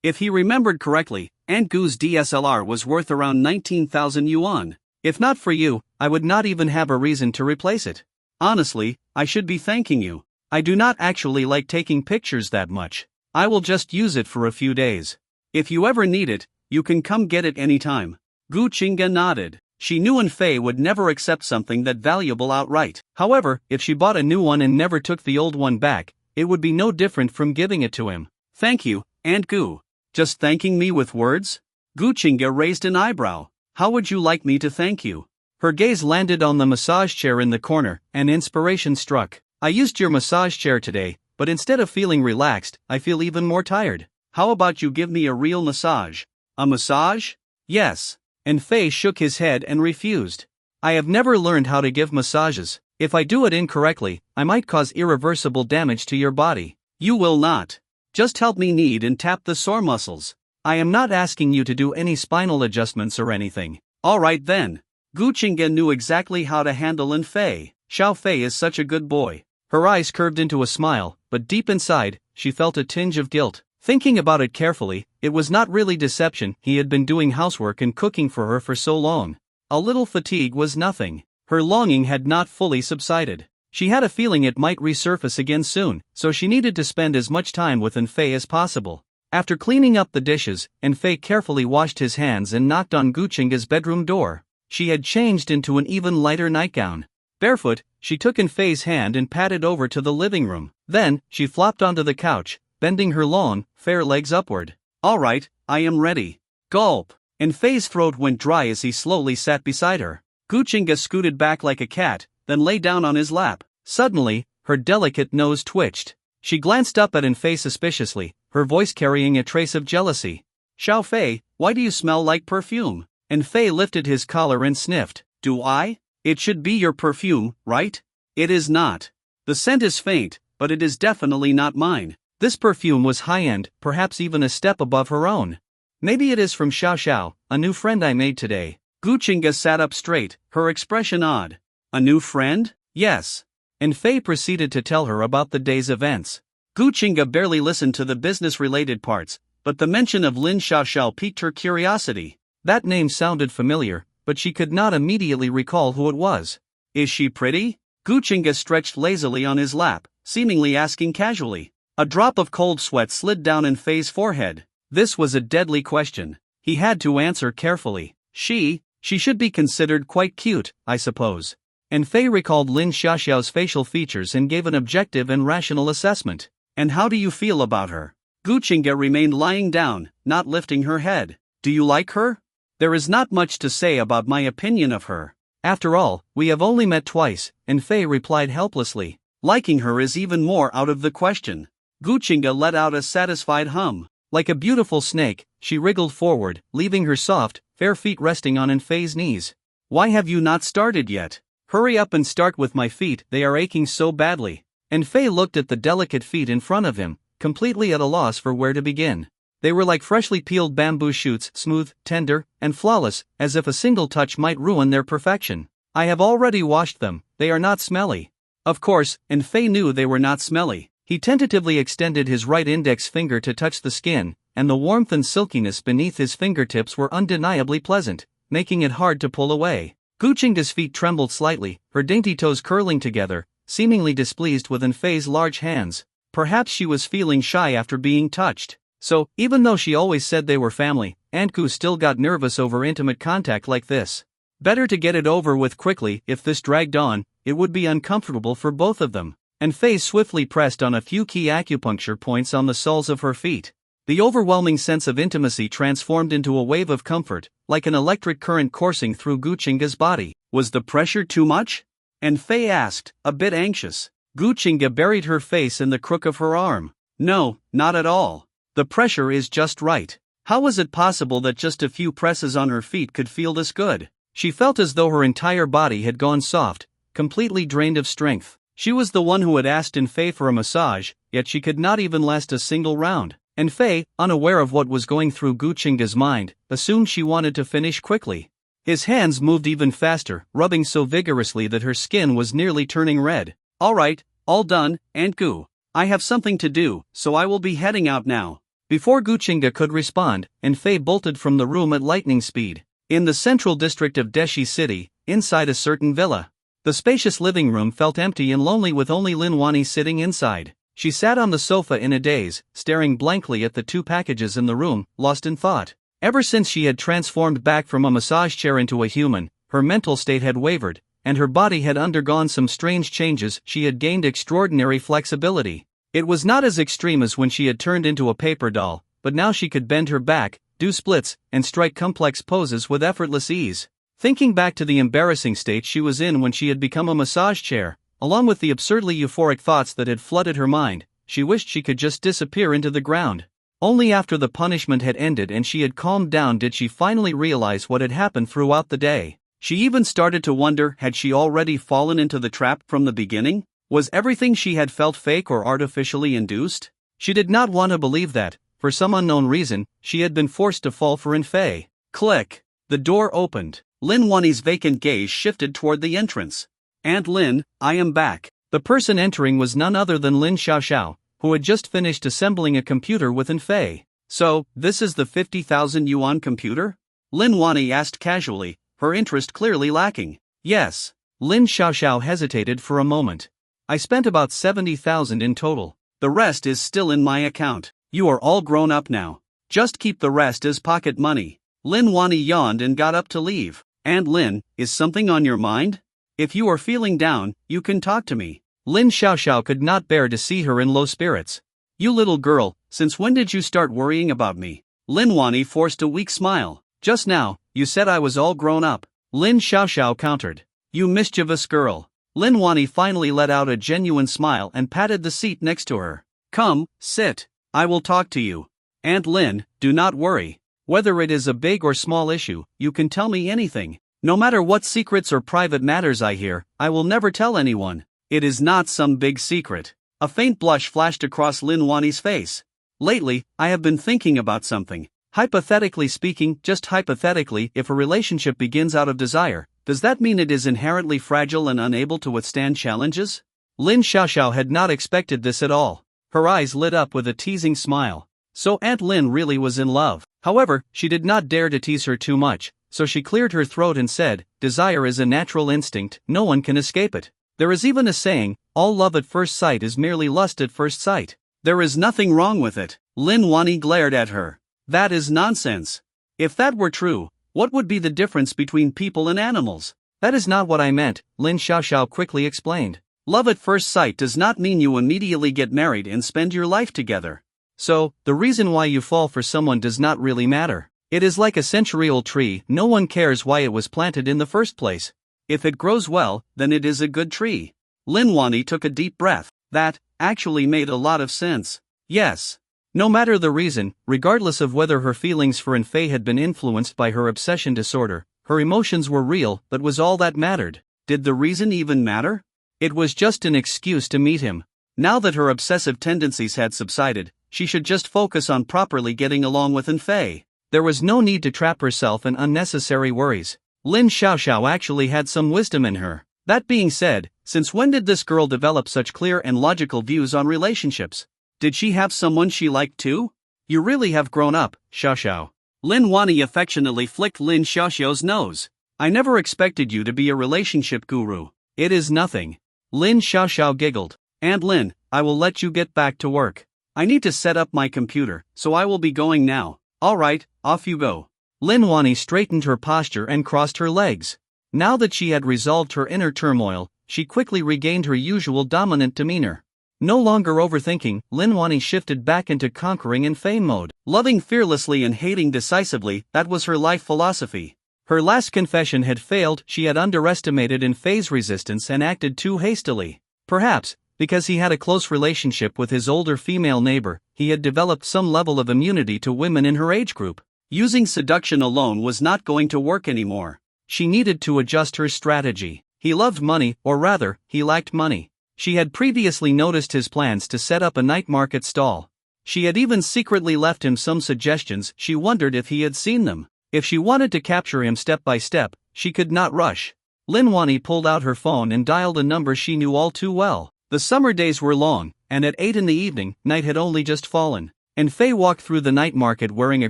If he remembered correctly, Aunt Goo's DSLR was worth around 19,000 yuan. If not for you, I would not even have a reason to replace it. Honestly, I should be thanking you. I do not actually like taking pictures that much. I will just use it for a few days. If you ever need it, you can come get it anytime. Guchinga nodded. She knew Enfei would never accept something that valuable outright. However, if she bought a new one and never took the old one back, it would be no different from giving it to him. Thank you, Aunt Goo. Just thanking me with words? Guchinga raised an eyebrow. How would you like me to thank you? Her gaze landed on the massage chair in the corner, and inspiration struck. I used your massage chair today, but instead of feeling relaxed, I feel even more tired. How about you give me a real massage? A massage? Yes. Enfei shook his head and refused. I have never learned how to give massages. If I do it incorrectly, I might cause irreversible damage to your body. You will not. Just help me knead and tap the sore muscles. I am not asking you to do any spinal adjustments or anything. Alright then. Guchinga knew exactly how to handle Enfei. Xiao Fei is such a good boy. Her eyes curved into a smile, but deep inside, she felt a tinge of guilt. Thinking about it carefully, it was not really deception. He had been doing housework and cooking for her for so long. A little fatigue was nothing. Her longing had not fully subsided. She had a feeling it might resurface again soon, so she needed to spend as much time with Enfei as possible. After cleaning up the dishes, Enfei carefully washed his hands and knocked on Guchinga's bedroom door. She had changed into an even lighter nightgown. Barefoot, she took Enfei's hand and padded over to the living room. Then, she flopped onto the couch, bending her long, fair legs upward. Alright, I am ready. Gulp. Enfei's throat went dry as he slowly sat beside her. Guchinga scooted back like a cat, then lay down on his lap. Suddenly, her delicate nose twitched. She glanced up at Enfei suspiciously, her voice carrying a trace of jealousy. Xiao Fei, why do you smell like perfume? Enfei lifted his collar and sniffed. Do I? It should be your perfume, right? It is not. The scent is faint, but it is definitely not mine. This perfume was high-end, perhaps even a step above her own. Maybe it is from Xiao Xiao, a new friend I made today. Gu Qingge sat up straight, her expression odd. A new friend? Yes. And Fei proceeded to tell her about the day's events. Gu Qingge barely listened to the business-related parts, but the mention of Lin Xiaoxiao piqued her curiosity. That name sounded familiar, but she could not immediately recall who it was. Is she pretty? Gu Qingge stretched lazily on his lap, seemingly asking casually. A drop of cold sweat slid down in Fei's forehead. This was a deadly question. He had to answer carefully. She should be considered quite cute, I suppose. And Fei recalled Lin Xiaoxiao's facial features and gave an objective and rational assessment. And how do you feel about her? Gu Qingge remained lying down, not lifting her head. Do you like her? There is not much to say about my opinion of her. After all, we have only met twice, and Fei replied helplessly. Liking her is even more out of the question. Gu Qingge let out a satisfied hum. Like a beautiful snake, she wriggled forward, leaving her soft, fair feet resting on Fei's knees. Why have you not started yet? Hurry up and start with my feet, they are aching so badly. And Fei looked at the delicate feet in front of him, completely at a loss for where to begin. They were like freshly peeled bamboo shoots, smooth, tender, and flawless, as if a single touch might ruin their perfection. I have already washed them, they are not smelly. Of course, and Fei knew they were not smelly. He tentatively extended his right index finger to touch the skin, and the warmth and silkiness beneath his fingertips were undeniably pleasant, making it hard to pull away. Gu Qingge's feet trembled slightly, her dainty toes curling together, seemingly displeased with Fei's large hands. Perhaps she was feeling shy after being touched. So, even though she always said they were family, Aunt Goo still got nervous over intimate contact like this. Better to get it over with quickly. If this dragged on, it would be uncomfortable for both of them. And Fei swiftly pressed on a few key acupuncture points on the soles of her feet. The overwhelming sense of intimacy transformed into a wave of comfort, like an electric current coursing through Gu Qingge's body. Was the pressure too much? And Fei asked, a bit anxious. Gu Qingge buried her face in the crook of her arm. No, not at all. The pressure is just right. How was it possible that just a few presses on her feet could feel this good? She felt as though her entire body had gone soft, completely drained of strength. She was the one who had asked Fei for a massage, yet she could not even last a single round. And Fei, unaware of what was going through Gu Qingge's mind, assumed she wanted to finish quickly. His hands moved even faster, rubbing so vigorously that her skin was nearly turning red. All right, all done, Aunt Goo. I have something to do, so I will be heading out now. Before Gu Qingge could respond, Fei bolted from the room at lightning speed. In the central district of Deshi City, inside a certain villa. The spacious living room felt empty and lonely with only Lin Wani sitting inside. She sat on the sofa in a daze, staring blankly at the two packages in the room, lost in thought. Ever since she had transformed back from a massage chair into a human, her mental state had wavered, and her body had undergone some strange changes. She had gained extraordinary flexibility. It was not as extreme as when she had turned into a paper doll, but now she could bend her back, do splits, and strike complex poses with effortless ease. Thinking back to the embarrassing state she was in when she had become a massage chair, along with the absurdly euphoric thoughts that had flooded her mind, she wished she could just disappear into the ground. Only after the punishment had ended and she had calmed down did she finally realize what had happened throughout the day. She even started to wonder, had she already fallen into the trap from the beginning? Was everything she had felt fake or artificially induced? She did not want to believe that, for some unknown reason, she had been forced to fall for Fei. Click. The door opened. Lin Wani's vacant gaze shifted toward the entrance. Aunt Lin, I am back. The person entering was none other than Lin Xiaoxiao, who had just finished assembling a computer with Fei. So, this is the 50,000 yuan computer? Lin Wani asked casually, her interest clearly lacking. Yes. Lin Xiaoxiao hesitated for a moment. I spent about 70,000 in total. The rest is still in my account. You are all grown up now. Just keep the rest as pocket money. Lin Wani yawned and got up to leave. Aunt Lin, is something on your mind? If you are feeling down, you can talk to me. Lin Xiaoxiao could not bear to see her in low spirits. You little girl, since when did you start worrying about me? Lin Wani forced a weak smile. Just now, you said I was all grown up. Lin Xiaoxiao countered. You mischievous girl. Lin Wani finally let out a genuine smile and patted the seat next to her. Come, sit. I will talk to you. Aunt Lin, do not worry. Whether it is a big or small issue, you can tell me anything. No matter what secrets or private matters I hear, I will never tell anyone. It is not some big secret. A faint blush flashed across Lin Wani's face. Lately, I have been thinking about something. Hypothetically speaking, just hypothetically, if a relationship begins out of desire, does that mean it is inherently fragile and unable to withstand challenges? Lin Xiaoxiao had not expected this at all. Her eyes lit up with a teasing smile. So Aunt Lin really was in love. However, she did not dare to tease her too much, so she cleared her throat and said, "Desire is a natural instinct, no one can escape it. There is even a saying, all love at first sight is merely lust at first sight." "There is nothing wrong with it." Lin Wani glared at her. "That is nonsense. If that were true, what would be the difference between people and animals?" "That is not what I meant," Lin Xiaoxiao quickly explained. "Love at first sight does not mean you immediately get married and spend your life together. So, the reason why you fall for someone does not really matter. It is like a century-old tree, no one cares why it was planted in the first place. If it grows well, then it is a good tree." Lin Wani took a deep breath. That actually made a lot of sense. Yes. No matter the reason, regardless of whether her feelings for Fei had been influenced by her obsession disorder, her emotions were real, that was all that mattered. Did the reason even matter? It was just an excuse to meet him. Now that her obsessive tendencies had subsided, she should just focus on properly getting along with Fei. There was no need to trap herself in unnecessary worries. Lin Xiaoxiao actually had some wisdom in her. That being said, since when did this girl develop such clear and logical views on relationships? Did she have someone she liked too? You really have grown up, Xiaoxiao. Lin Wani affectionately flicked Lin Xiaoxiao's nose. "I never expected you to be a relationship guru." "It is nothing." Lin Xiaoxiao giggled. "Aunt Lin, I will let you get back to work. I need to set up my computer, so I will be going now." "Alright, off you go." Lin Wani straightened her posture and crossed her legs. Now that she had resolved her inner turmoil, she quickly regained her usual dominant demeanor. No longer overthinking, Lin Wani shifted back into conquering and fame mode. Loving fearlessly and hating decisively, that was her life philosophy. Her last confession had failed, she had underestimated Fei's resistance and acted too hastily. Perhaps, because he had a close relationship with his older female neighbor, he had developed some level of immunity to women in her age group. Using seduction alone was not going to work anymore. She needed to adjust her strategy. He loved money, or rather, he lacked money. She had previously noticed his plans to set up a night market stall. She had even secretly left him some suggestions. She wondered if he had seen them. If she wanted to capture him step by step, she could not rush. Lin Wani pulled out her phone and dialed a number she knew all too well. The summer days were long, and at 8 in the evening, night had only just fallen. Fei walked through the night market wearing a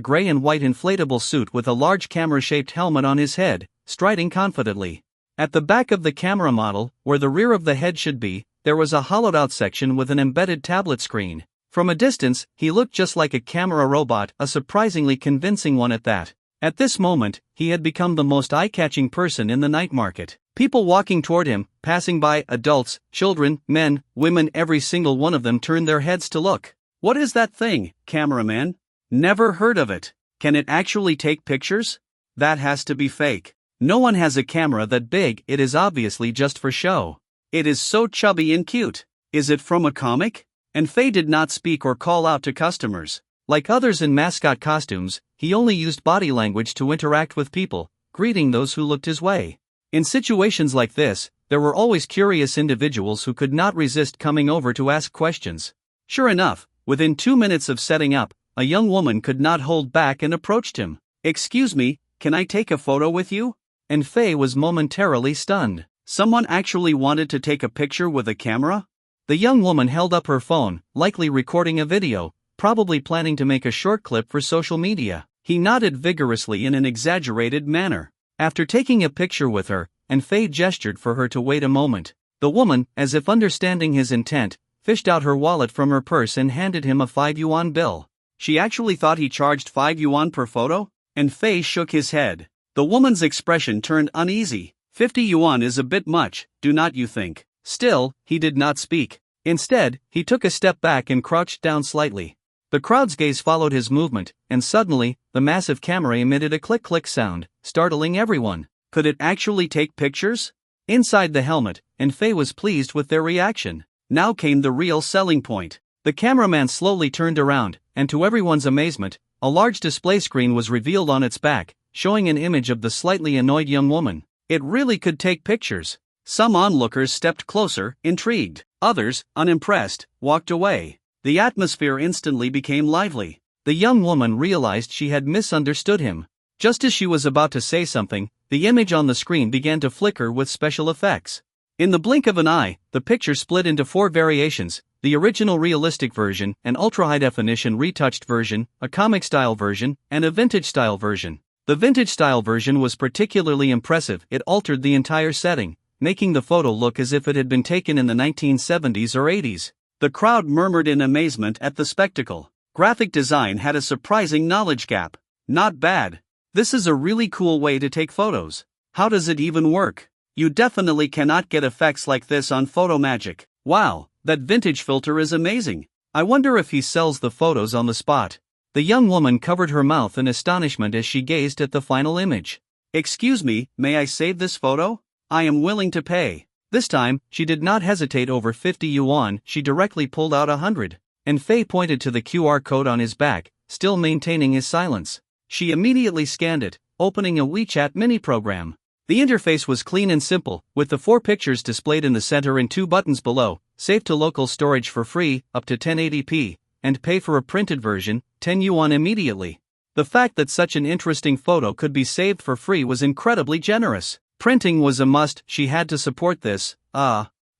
gray and white inflatable suit with a large camera-shaped helmet on his head, striding confidently. At the back of the camera model, where the rear of the head should be, there was a hollowed-out section with an embedded tablet screen. From a distance, he looked just like a camera robot, a surprisingly convincing one at that. At this moment, he had become the most eye-catching person in the night market. People walking toward him, passing by, adults, children, men, women, every single one of them turned their heads to look. "What is that thing, cameraman? Never heard of it. Can it actually take pictures? That has to be fake. No one has a camera that big, it is obviously just for show. It is so chubby and cute. Is it from a comic?" Fei did not speak or call out to customers. Like others in mascot costumes, he only used body language to interact with people, greeting those who looked his way. In situations like this, there were always curious individuals who could not resist coming over to ask questions. Sure enough, within 2 minutes of setting up, a young woman could not hold back and approached him. "Excuse me, can I take a photo with you?" Fei was momentarily stunned. Someone actually wanted to take a picture with a camera? The young woman held up her phone, likely recording a video, probably planning to make a short clip for social media. He nodded vigorously in an exaggerated manner. After taking a picture with her, Fei gestured for her to wait a moment. The woman, as if understanding his intent, fished out her wallet from her purse and handed him a 5 yuan bill. She actually thought he charged 5 yuan per photo? Fei shook his head. The woman's expression turned uneasy. 50 yuan is a bit much, do not you think? Still, he did not speak. Instead, he took a step back and crouched down slightly. The crowd's gaze followed his movement, and suddenly, the massive camera emitted a click-click sound, startling everyone. Could it actually take pictures? Inside the helmet, Fei was pleased with their reaction. Now came the real selling point. The cameraman slowly turned around, and to everyone's amazement, a large display screen was revealed on its back, showing an image of the slightly annoyed young woman. It really could take pictures. Some onlookers stepped closer, intrigued. Others, unimpressed, walked away. The atmosphere instantly became lively. The young woman realized she had misunderstood him. Just as she was about to say something, the image on the screen began to flicker with special effects. In the blink of an eye, the picture split into 4 variations: the original realistic version, an ultra-high-definition retouched version, a comic-style version, and a vintage-style version. The vintage-style version was particularly impressive. It altered the entire setting, making the photo look as if it had been taken in the 1970s or 80s. The crowd murmured in amazement at the spectacle. Graphic design had a surprising knowledge gap. Not bad. This is a really cool way to take photos. How does it even work? You definitely cannot get effects like this on Photomagic. Wow, that vintage filter is amazing. I wonder if he sells the photos on the spot. The young woman covered her mouth in astonishment as she gazed at the final image. Excuse me, may I save this photo? I am willing to pay. This time, she did not hesitate over 50 yuan, she directly pulled out 100. And Faye pointed to the QR code on his back, still maintaining his silence. She immediately scanned it, opening a WeChat mini program. The interface was clean and simple, with the 4 pictures displayed in the center and 2 buttons below: save to local storage for free, up to 1080p, and pay for a printed version, 10 yuan immediately. The fact that such an interesting photo could be saved for free was incredibly generous. Printing was a must, she had to support this.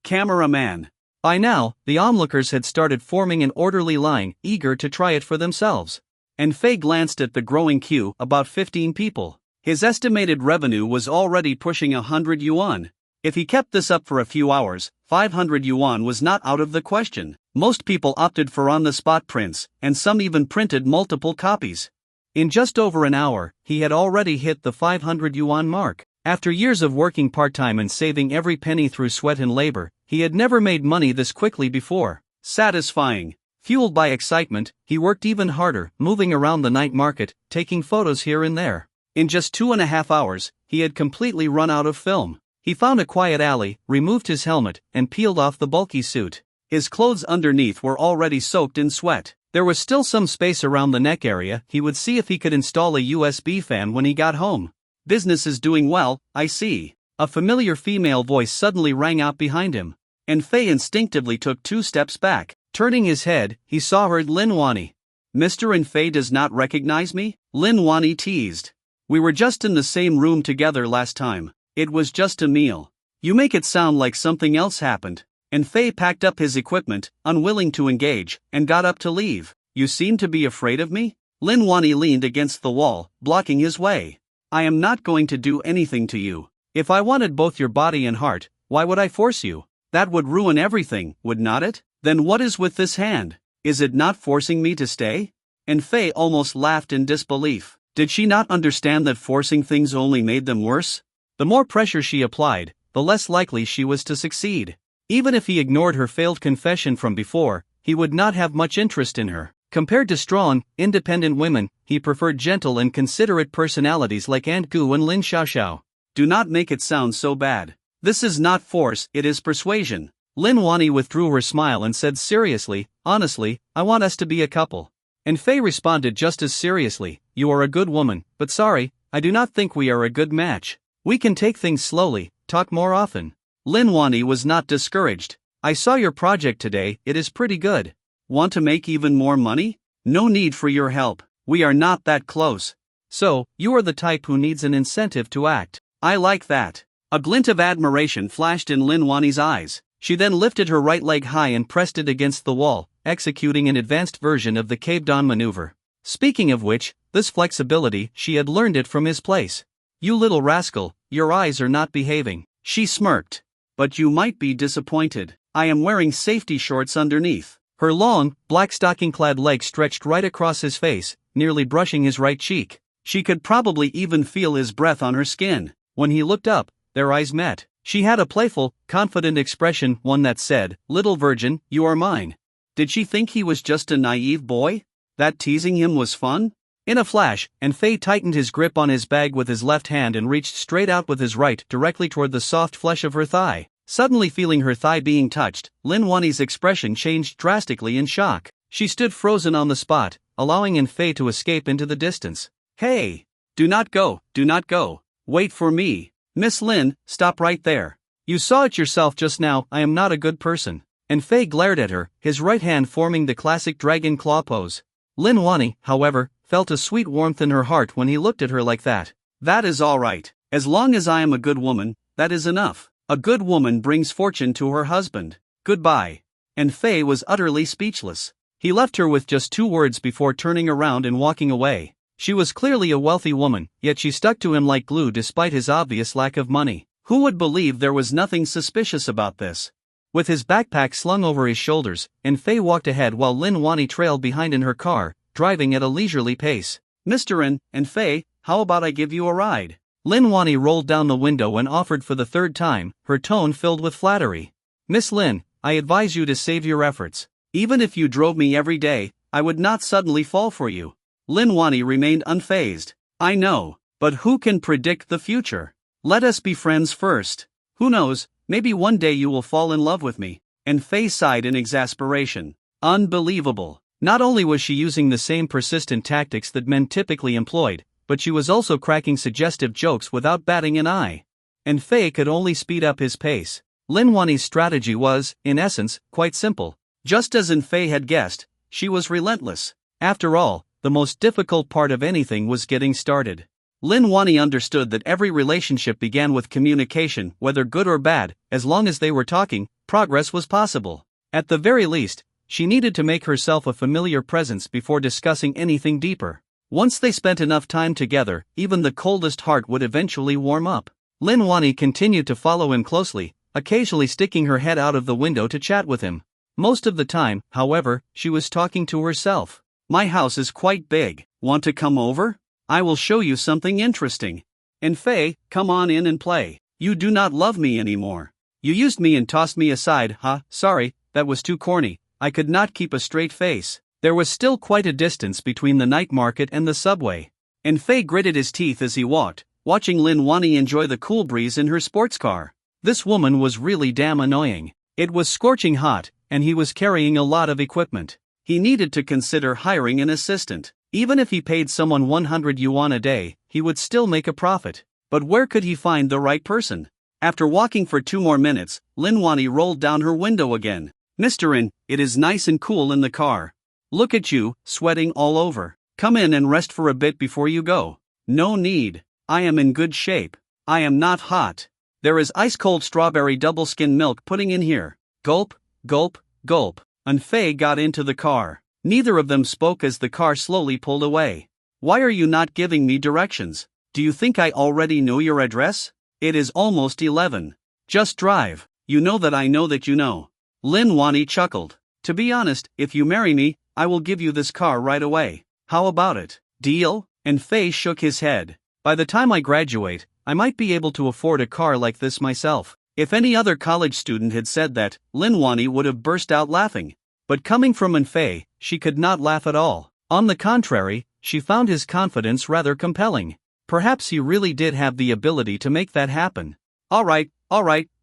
Cameraman. By now, the onlookers had started forming an orderly line, eager to try it for themselves. And Faye glanced at the growing queue, about 15 people. His estimated revenue was already pushing 100 yuan. If he kept this up for a few hours, 500 yuan was not out of the question. Most people opted for on-the-spot prints, and some even printed multiple copies. In just over an hour, he had already hit the 500 yuan mark. After years of working part-time and saving every penny through sweat and labor, he had never made money this quickly before. Satisfying. Fueled by excitement, he worked even harder, moving around the night market, taking photos here and there. In just 2.5 hours, he had completely run out of film. He found a quiet alley, removed his helmet, and peeled off the bulky suit. His clothes underneath were already soaked in sweat. There was still some space around the neck area. He would see if he could install a USB fan when he got home. Business is doing well, I see. A familiar female voice suddenly rang out behind him. And Faye instinctively took 2 steps back. Turning his head, he saw her Lin Wani. Mr. and Faye does not recognize me? Lin Wani teased. We were just in the same room together last time. It was just a meal. You make it sound like something else happened. And Faye packed up his equipment, unwilling to engage, and got up to leave. You seem to be afraid of me? Lin Wani leaned against the wall, blocking his way. I am not going to do anything to you. If I wanted both your body and heart, why would I force you? That would ruin everything, would not it? Then what is with this hand? Is it not forcing me to stay? And Faye almost laughed in disbelief. Did she not understand that forcing things only made them worse? The more pressure she applied, the less likely she was to succeed. Even if he ignored her failed confession from before, he would not have much interest in her. Compared to strong, independent women, he preferred gentle and considerate personalities like Aunt Goo and Lin Xiaoxiao. Do not make it sound so bad. This is not force, it is persuasion. Lin Wani withdrew her smile and said seriously, honestly, I want us to be a couple. And Faye responded just as seriously, you are a good woman, but sorry, I do not think we are a good match. We can take things slowly, talk more often. Lin Wani was not discouraged. I saw your project today, it is pretty good. Want to make even more money? No need for your help, we are not that close. So, you are the type who needs an incentive to act. I like that. A glint of admiration flashed in Lin Wani's eyes. She then lifted her right leg high and pressed it against the wall, executing an advanced version of the cave-down maneuver. Speaking of which, this flexibility, she had learned it from his place. You little rascal, your eyes are not behaving. She smirked. But you might be disappointed. I am wearing safety shorts underneath. Her long, black stocking-clad leg stretched right across his face, nearly brushing his right cheek. She could probably even feel his breath on her skin. When he looked up, their eyes met. She had a playful, confident expression, one that said, "Little virgin, you are mine." Did she think he was just a naive boy? That teasing him was fun? In a flash, and Faye tightened his grip on his bag with his left hand and reached straight out with his right directly toward the soft flesh of her thigh. Suddenly feeling her thigh being touched, Lin Wani's expression changed drastically in shock. She stood frozen on the spot, allowing Faye to escape into the distance. Hey! Do not go, do not go. Wait for me. Miss Lin, stop right there. You saw it yourself just now, I am not a good person. And Faye glared at her, his right hand forming the classic dragon claw pose. Lin Wani, however, felt a sweet warmth in her heart when he looked at her like that. That is all right. As long as I am a good woman, that is enough. A good woman brings fortune to her husband. Goodbye. And Faye was utterly speechless. He left her with just 2 words before turning around and walking away. She was clearly a wealthy woman, yet she stuck to him like glue despite his obvious lack of money. Who would believe there was nothing suspicious about this? With his backpack slung over his shoulders, Faye walked ahead while Lin Wani trailed behind in her car, driving at a leisurely pace. Mr. and Faye, how about I give you a ride? Lin Wani rolled down the window and offered for the 3rd time, her tone filled with flattery. Miss Lin, I advise you to save your efforts. Even if you drove me every day, I would not suddenly fall for you. Lin Wani remained unfazed. I know, but who can predict the future? Let us be friends first. Who knows, maybe one day you will fall in love with me. And Faye sighed in exasperation. Unbelievable. Not only was she using the same persistent tactics that men typically employed, but she was also cracking suggestive jokes without batting an eye. And Faye could only speed up his pace. Lin Wani's strategy was, in essence, quite simple. Just as Faye had guessed, she was relentless. After all, the most difficult part of anything was getting started. Lin Wani understood that every relationship began with communication, whether good or bad. As long as they were talking, progress was possible. At the very least, she needed to make herself a familiar presence before discussing anything deeper. Once they spent enough time together, even the coldest heart would eventually warm up. Lin Wani continued to follow him closely, occasionally sticking her head out of the window to chat with him. Most of the time, however, she was talking to herself. My house is quite big. Want to come over? I will show you something interesting. And Faye, come on in and play. You do not love me anymore. You used me and tossed me aside, huh? Sorry, that was too corny. I could not keep a straight face. There was still quite a distance between the night market and the subway. And Faye gritted his teeth as he walked, watching Lin Wani enjoy the cool breeze in her sports car. This woman was really damn annoying. It was scorching hot, and he was carrying a lot of equipment. He needed to consider hiring an assistant. Even if he paid someone 100 yuan a day, he would still make a profit. But where could he find the right person? After walking for 2 more minutes, Lin Wani rolled down her window again. Mr. It is nice and cool in the car. Look at you, sweating all over. Come in and rest for a bit before you go. No need. I am in good shape. I am not hot. There is ice-cold strawberry double-skim milk pudding in here. Gulp, gulp, gulp. And Faye got into the car. Neither of them spoke as the car slowly pulled away. Why are you not giving me directions? Do you think I already know your address? It is almost 11. Just drive. You know that I know that you know. Lin Wani chuckled. To be honest, if you marry me, I will give you this car right away. How about it? Deal? And Faye shook his head. By the time I graduate, I might be able to afford a car like this myself. If any other college student had said that, Lin Wani would have burst out laughing. But coming from Faye, she could not laugh at all. On the contrary, she found his confidence rather compelling. Perhaps he really did have the ability to make that happen. All right,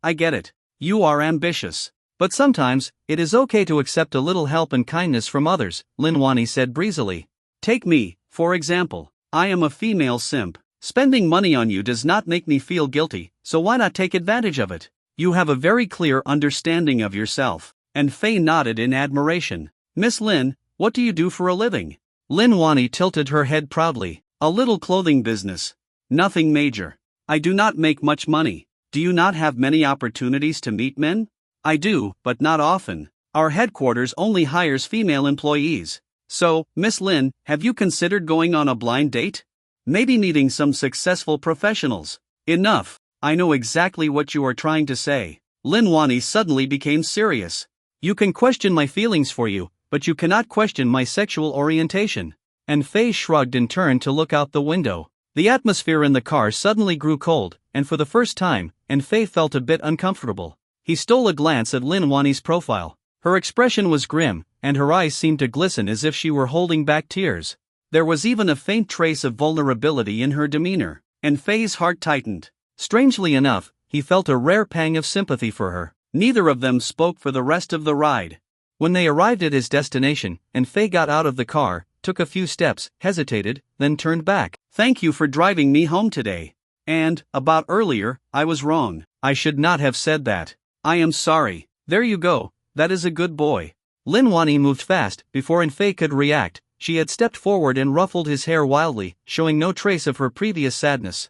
I get it. You are ambitious. But sometimes, it is okay to accept a little help and kindness from others, Lin Wani said breezily. Take me, for example. I am a female simp. Spending money on you does not make me feel guilty, so why not take advantage of it? You have a very clear understanding of yourself. And Faye nodded in admiration. Miss Lin, what do you do for a living? Lin Wani tilted her head proudly. A little clothing business. Nothing major. I do not make much money. Do you not have many opportunities to meet men? I do, but not often. Our headquarters only hires female employees. So, Miss Lin, have you considered going on a blind date? Maybe meeting some successful professionals. Enough. I know exactly what you are trying to say. Lin Wani suddenly became serious. You can question my feelings for you, but you cannot question my sexual orientation. And Faye shrugged and turned to look out the window. The atmosphere in the car suddenly grew cold, and for the first time, Faye felt a bit uncomfortable. He stole a glance at Lin Wani's profile. Her expression was grim, and her eyes seemed to glisten as if she were holding back tears. There was even a faint trace of vulnerability in her demeanor, and Faye's heart tightened. Strangely enough, he felt a rare pang of sympathy for her. Neither of them spoke for the rest of the ride. When they arrived at his destination, Faye got out of the car, took a few steps, hesitated, then turned back. Thank you for driving me home today. And, about earlier, I was wrong. I should not have said that. I am sorry. There you go, that is a good boy. Lin Wani moved fast, before Faye could react, she had stepped forward and ruffled his hair wildly, showing no trace of her previous sadness.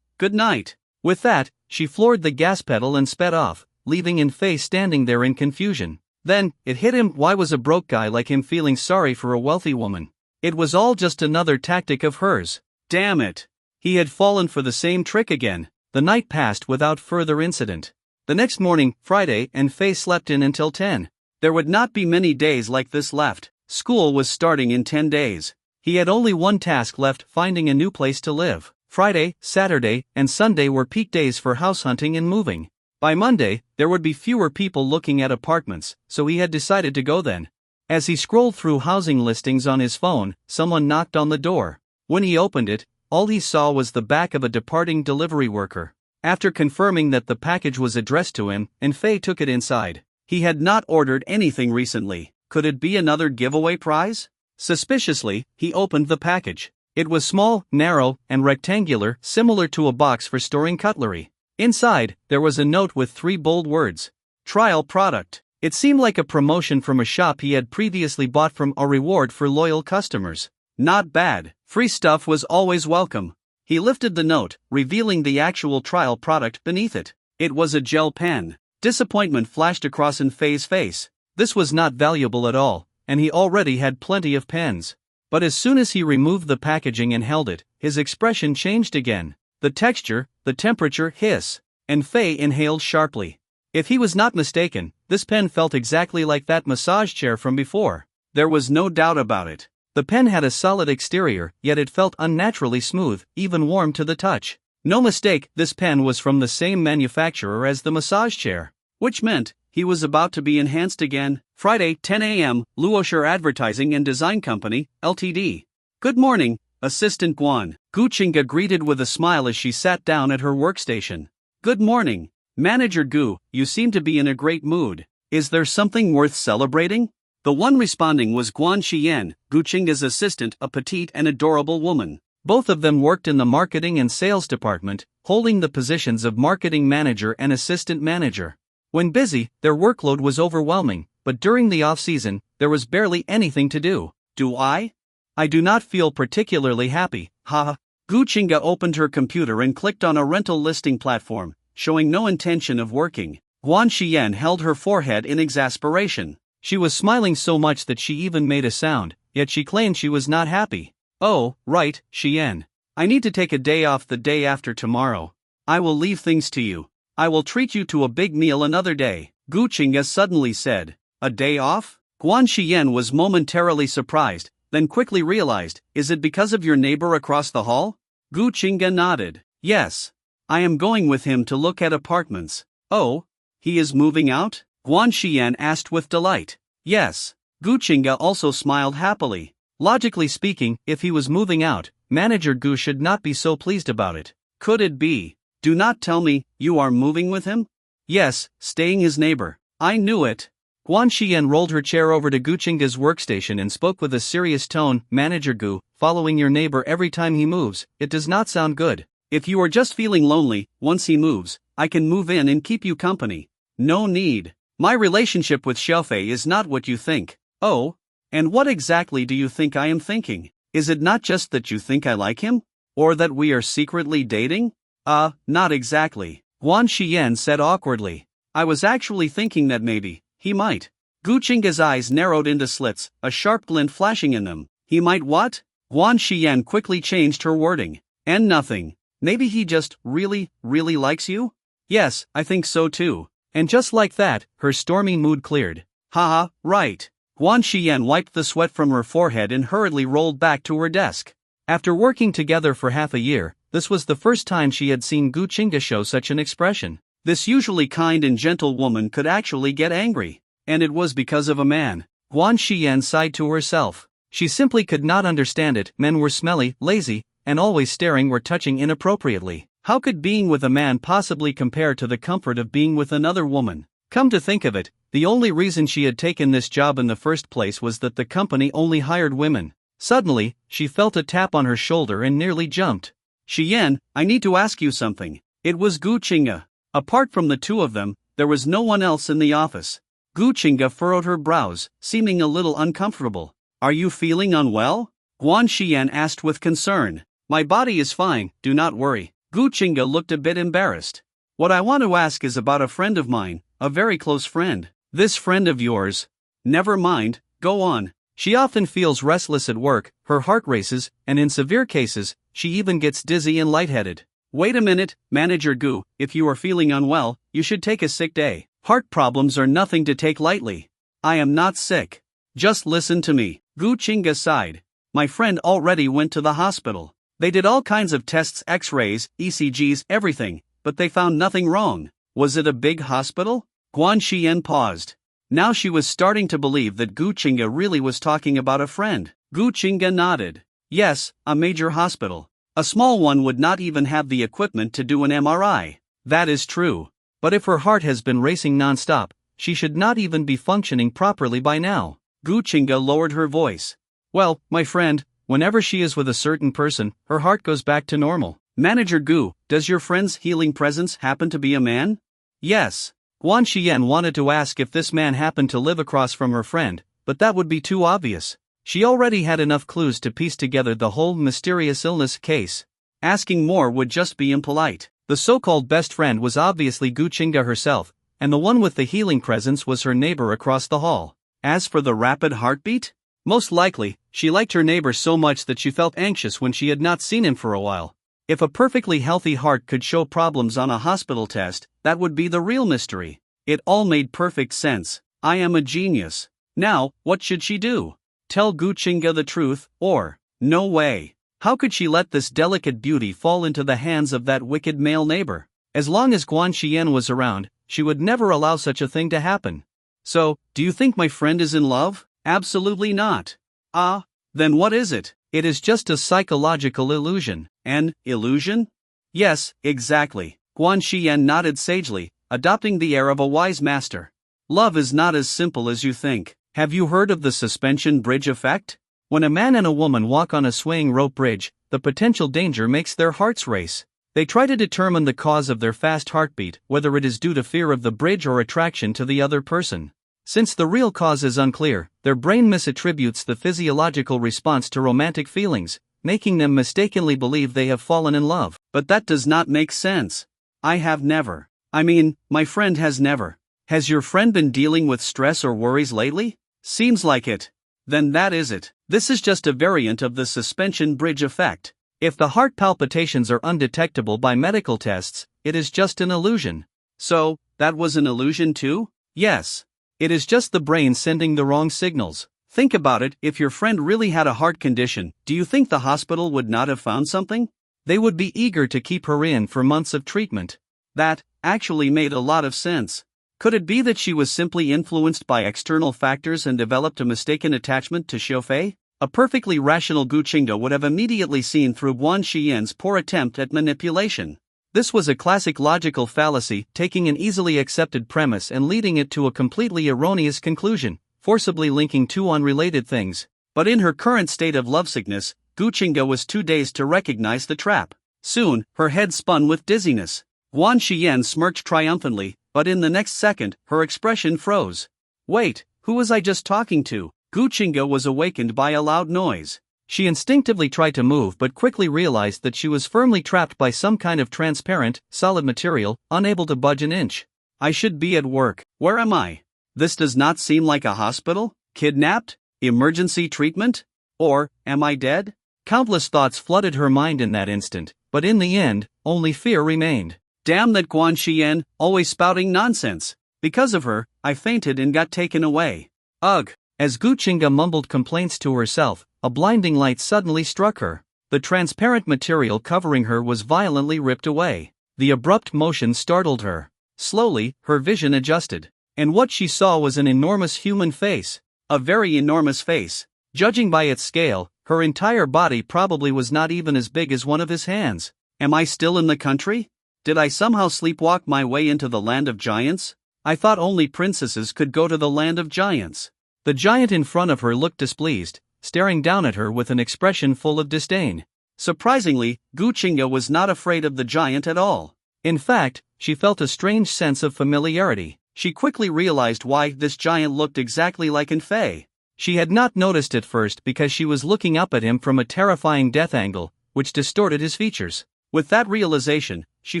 Good night. With that, she floored the gas pedal and sped off, leaving Fei standing there in confusion. Then, it hit him, why was a broke guy like him feeling sorry for a wealthy woman? It was all just another tactic of hers. Damn it. He had fallen for the same trick again. The night passed without further incident. The next morning, Friday, Fei slept in until 10. There would not be many days like this left. School was starting in 10 days. He had only one task left, finding a new place to live. Friday, Saturday, and Sunday were peak days for house hunting and moving. By Monday, there would be fewer people looking at apartments, so he had decided to go then. As he scrolled through housing listings on his phone, someone knocked on the door. When he opened it, all he saw was the back of a departing delivery worker. After confirming that the package was addressed to him, Fei took it inside. He had not ordered anything recently. Could it be another giveaway prize? Suspiciously, he opened the package. It was small, narrow, and rectangular, similar to a box for storing cutlery. Inside, there was a note with 3 bold words. Trial product. It seemed like a promotion from a shop he had previously bought from, a reward for loyal customers. Not bad. Free stuff was always welcome. He lifted the note, revealing the actual trial product beneath it. It was a gel pen. Disappointment flashed across Fei's face. This was not valuable at all, and he already had plenty of pens. But as soon as he removed the packaging and held it, his expression changed again. The texture, the temperature, hiss. Fei inhaled sharply. If he was not mistaken, this pen felt exactly like that massage chair from before. There was no doubt about it. The pen had a solid exterior, yet it felt unnaturally smooth, even warm to the touch. No mistake, this pen was from the same manufacturer as the massage chair. Which meant, he was about to be enhanced again. Friday, 10 a.m., Luosher Advertising and Design Company, Ltd. Good morning, Assistant Guan. Gu Qingge greeted with a smile as she sat down at her workstation. Good morning. Manager Gu, you seem to be in a great mood. Is there something worth celebrating? The one responding was Guan Xian, Gu Qingge's assistant, a petite and adorable woman. Both of them worked in the marketing and sales department, holding the positions of marketing manager and assistant manager. When busy, their workload was overwhelming, but during the off-season, there was barely anything to do. Do I? I do not feel particularly happy, haha. Gu Qingge opened her computer and clicked on a rental listing platform, showing no intention of working. Guan Xian held her forehead in exasperation. She was smiling so much that she even made a sound, yet she claimed she was not happy. Oh, right, Xian. I need to take a day off the day after tomorrow. I will leave things to you. I will treat you to a big meal another day, Gu Qingge suddenly said. A day off? Guan Xian was momentarily surprised, then quickly realized, is it because of your neighbor across the hall? Gu Qingge nodded. Yes. I am going with him to look at apartments. Oh? He is moving out? Guan Xian asked with delight. Yes. Gu Qingge also smiled happily. Logically speaking, if he was moving out, Manager Gu should not be so pleased about it. Could it be? Do not tell me, you are moving with him? Yes, staying his neighbor. I knew it. Guan Xian rolled her chair over to Gu Qingge's workstation and spoke with a serious tone. Manager Gu, following your neighbor every time he moves, it does not sound good. If you are just feeling lonely, once he moves, I can move in and keep you company. No need. My relationship with Xiaofei is not what you think. Oh? And what exactly do you think I am thinking? Is it not just that you think I like him? Or that we are secretly dating? Not exactly. Guan Xian said awkwardly. I was actually thinking that maybe he might. Gu Qingge's eyes narrowed into slits, a sharp glint flashing in them. He might what? Guan Xian quickly changed her wording. And nothing. Maybe he just really likes you? Yes, I think so too. And just like that, her stormy mood cleared. Haha, right. Guan Xian wiped the sweat from her forehead and hurriedly rolled back to her desk. After working together for half a year, this was the first time she had seen Gu Qingge show such an expression. This usually kind and gentle woman could actually get angry. And it was because of a man. Guan Xian sighed to herself. She simply could not understand it. Men were smelly, lazy, and always staring or touching inappropriately. How could being with a man possibly compare to the comfort of being with another woman? Come to think of it, the only reason she had taken this job in the first place was that the company only hired women. Suddenly, she felt a tap on her shoulder and nearly jumped. Xian, I need to ask you something. It was Gu Qingge. Apart from the two of them, there was no one else in the office. Gu Qingge furrowed her brows, seeming a little uncomfortable. Are you feeling unwell? Guan Xian asked with concern. My body is fine, do not worry. Gu Qingge looked a bit embarrassed. What I want to ask is about a friend of mine, a very close friend. This friend of yours? Never mind, go on. She often feels restless at work, her heart races, and in severe cases, she even gets dizzy and lightheaded. Wait a minute, Manager Gu, if you are feeling unwell, you should take a sick day. Heart problems are nothing to take lightly. I am not sick. Just listen to me. Gu Qingge sighed. My friend already went to the hospital. They did all kinds of tests, x-rays, ECGs, everything, but they found nothing wrong. Was it a big hospital? Guan Xian paused. Now she was starting to believe that Gu Qingge really was talking about a friend. Gu Qingge nodded. Yes, a major hospital. A small one would not even have the equipment to do an MRI. That is true. But if her heart has been racing non-stop, she should not even be functioning properly by now. Gu Qingge lowered her voice. Well, my friend, whenever she is with a certain person, her heart goes back to normal. Manager Gu, does your friend's healing presence happen to be a man? Yes. Guan Xian wanted to ask if this man happened to live across from her friend, but that would be too obvious. She already had enough clues to piece together the whole mysterious illness case. Asking more would just be impolite. The so-called best friend was obviously Gu Qingge herself, and the one with the healing presence was her neighbor across the hall. As for the rapid heartbeat? Most likely, she liked her neighbor so much that she felt anxious when she had not seen him for a while. If a perfectly healthy heart could show problems on a hospital test, that would be the real mystery. It all made perfect sense. I am a genius. Now, what should she do? Tell Gu Qingge the truth, or, no way. How could she let this delicate beauty fall into the hands of that wicked male neighbor? As long as Guan Xian was around, she would never allow such a thing to happen. So, do you think my friend is in love? Absolutely not. Ah, then what is it? It is just a psychological illusion. An illusion? Yes, exactly. Guan Xian nodded sagely, adopting the air of a wise master. Love is not as simple as you think. Have you heard of the suspension bridge effect? When a man and a woman walk on a swaying rope bridge, the potential danger makes their hearts race. They try to determine the cause of their fast heartbeat, whether it is due to fear of the bridge or attraction to the other person. Since the real cause is unclear, their brain misattributes the physiological response to romantic feelings, making them mistakenly believe they have fallen in love. But that does not make sense. I have never. My friend has never. Has your friend been dealing with stress or worries lately? Seems like it. Then that is it. This is just a variant of the suspension bridge effect. If the heart palpitations are undetectable by medical tests, it is just an illusion. So, that was an illusion too? Yes. It is just the brain sending the wrong signals. Think about it, if your friend really had a heart condition, do you think the hospital would not have found something? They would be eager to keep her in for months of treatment. That actually made a lot of sense. Could it be that she was simply influenced by external factors and developed a mistaken attachment to Xiaofei? A perfectly rational Gu Qingge would have immediately seen through Guan Xian's poor attempt at manipulation. This was a classic logical fallacy, taking an easily accepted premise and leading it to a completely erroneous conclusion, forcibly linking two unrelated things. But in her current state of lovesickness, Gu Qingge was too dazed to recognize the trap. Soon, her head spun with dizziness. Guan Xian smirked triumphantly, but in the next second, her expression froze. Wait, who was I just talking to? Gu Qingge was awakened by a loud noise. She instinctively tried to move but quickly realized that she was firmly trapped by some kind of transparent, solid material, unable to budge an inch. I should be at work. Where am I? This does not seem like a hospital? Kidnapped? Emergency treatment? Or, am I dead? Countless thoughts flooded her mind in that instant, but in the end, only fear remained. Damn that Guan Xian, always spouting nonsense. Because of her, I fainted and got taken away. Ugh. As Gu Qingge mumbled complaints to herself, a blinding light suddenly struck her. The transparent material covering her was violently ripped away. The abrupt motion startled her. Slowly, her vision adjusted. And what she saw was an enormous human face. A very enormous face. Judging by its scale, her entire body probably was not even as big as one of his hands. Am I still in the country? Did I somehow sleepwalk my way into the land of giants? I thought only princesses could go to the land of giants. The giant in front of her looked displeased, staring down at her with an expression full of disdain. Surprisingly, Gu Qingge was not afraid of the giant at all. In fact, she felt a strange sense of familiarity. She quickly realized why this giant looked exactly like Fei. She had not noticed at first because she was looking up at him from a terrifying death angle, which distorted his features. With that realization, she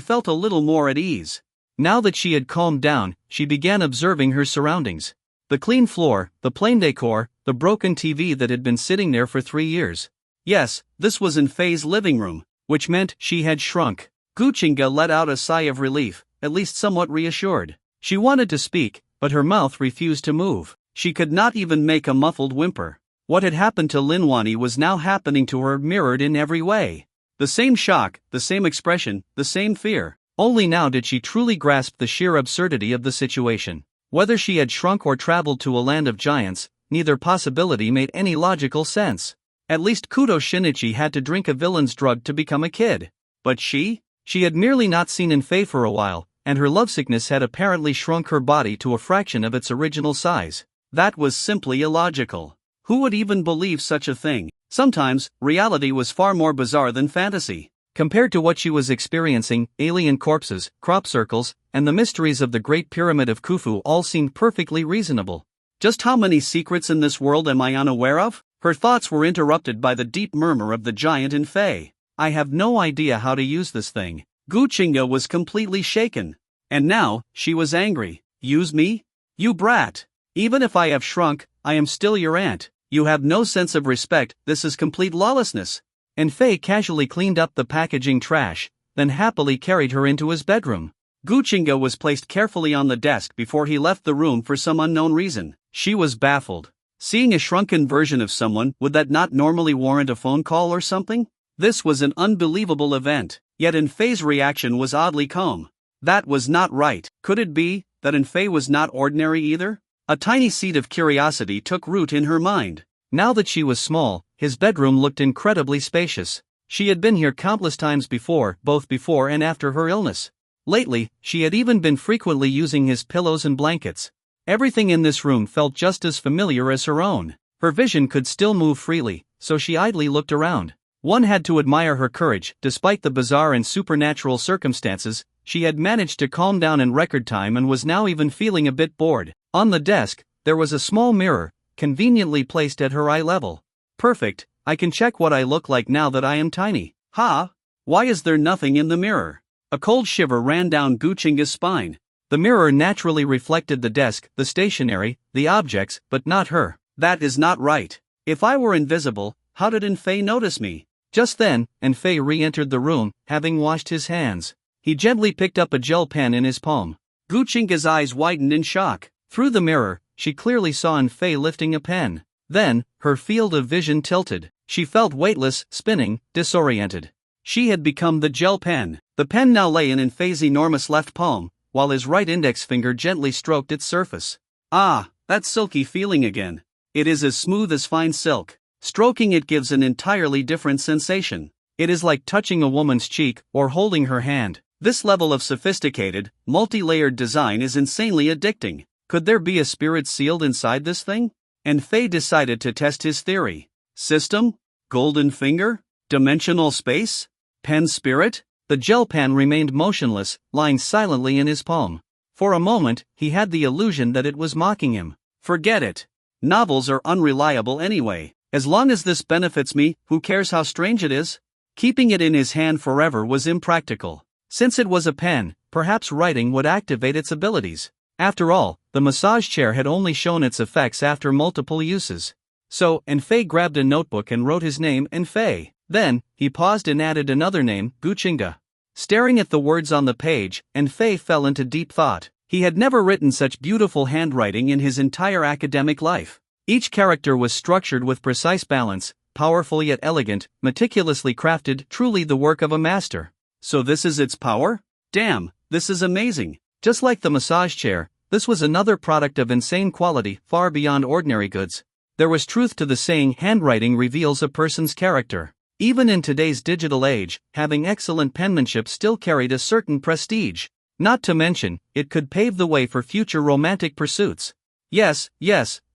felt a little more at ease. Now that she had calmed down, she began observing her surroundings. The clean floor, the plain decor, the broken TV that had been sitting there for 3 years. Yes, this was in Faye's living room, which meant she had shrunk. Guchinga let out a sigh of relief, at least somewhat reassured. She wanted to speak, but her mouth refused to move. She could not even make a muffled whimper. What had happened to Lin Wani was now happening to her, mirrored in every way. The same shock, the same expression, the same fear. Only now did she truly grasp the sheer absurdity of the situation. Whether she had shrunk or traveled to a land of giants, neither possibility made any logical sense. At least Kudo Shinichi had to drink a villain's drug to become a kid. But she? She had merely not seen In-Fei for a while, and her lovesickness had apparently shrunk her body to a fraction of its original size. That was simply illogical. Who would even believe such a thing? Sometimes, reality was far more bizarre than fantasy. Compared to what she was experiencing, alien corpses, crop circles, and the mysteries of the Great Pyramid of Khufu all seemed perfectly reasonable. Just how many secrets in this world am I unaware of? Her thoughts were interrupted by the deep murmur of the giant In-Fei. I have no idea how to use this thing. Guchinga was completely shaken. And now, she was angry. Use me? You brat! Even if I have shrunk, I am still your aunt. You have no sense of respect, this is complete lawlessness. In-Fei casually cleaned up the packaging trash, then happily carried her into his bedroom. Guchinga was placed carefully on the desk before he left the room for some unknown reason. She was baffled. Seeing a shrunken version of someone, would that not normally warrant a phone call or something? This was an unbelievable event, yet In-Fei's reaction was oddly calm. That was not right. Could it be that In-Fei was not ordinary either? A tiny seed of curiosity took root in her mind. Now that she was small, his bedroom looked incredibly spacious. She had been here countless times before, both before and after her illness. Lately, she had even been frequently using his pillows and blankets. Everything in this room felt just as familiar as her own. Her vision could still move freely, so she idly looked around. One had to admire her courage. Despite the bizarre and supernatural circumstances, she had managed to calm down in record time and was now even feeling a bit bored. On the desk, there was a small mirror, conveniently placed at her eye level. Perfect, I can check what I look like now that I am tiny. Ha! Why is there nothing in the mirror? A cold shiver ran down Guchinga's spine. The mirror naturally reflected the desk, the stationery, the objects, but not her. That is not right. If I were invisible, how did In-Fei notice me? Just then, In-Fei re-entered the room, having washed his hands. He gently picked up a gel pen in his palm. Guchinga's eyes widened in shock. Through the mirror, she clearly saw In-Fei lifting a pen. Then, her field of vision tilted. She felt weightless, spinning, disoriented. She had become the gel pen. The pen now lay in In-Fei's enormous left palm, while his right index finger gently stroked its surface. Ah, that silky feeling again. It is as smooth as fine silk. Stroking it gives an entirely different sensation. It is like touching a woman's cheek or holding her hand. This level of sophisticated, multi-layered design is insanely addicting. Could there be a spirit sealed inside this thing? In-Fei decided to test his theory. System? Golden finger? Dimensional space? Pen spirit? The gel pen remained motionless, lying silently in his palm. For a moment, he had the illusion that it was mocking him. Forget it. Novels are unreliable anyway. As long as this benefits me, who cares how strange it is? Keeping it in his hand forever was impractical. Since it was a pen, perhaps writing would activate its abilities. After all, the massage chair had only shown its effects after multiple uses. So, In-Fei grabbed a notebook and wrote his name, In-Fei. Then, he paused and added another name, Guchinga. Staring at the words on the page, In-Fei fell into deep thought. He had never written such beautiful handwriting in his entire academic life. Each character was structured with precise balance, powerful yet elegant, meticulously crafted, truly the work of a master. So this is its power? Damn, this is amazing. Just like the massage chair, this was another product of insane quality, far beyond ordinary goods. There was truth to the saying, handwriting reveals a person's character. Even in today's digital age, having excellent penmanship still carried a certain prestige. Not to mention, it could pave the way for future romantic pursuits. Yes,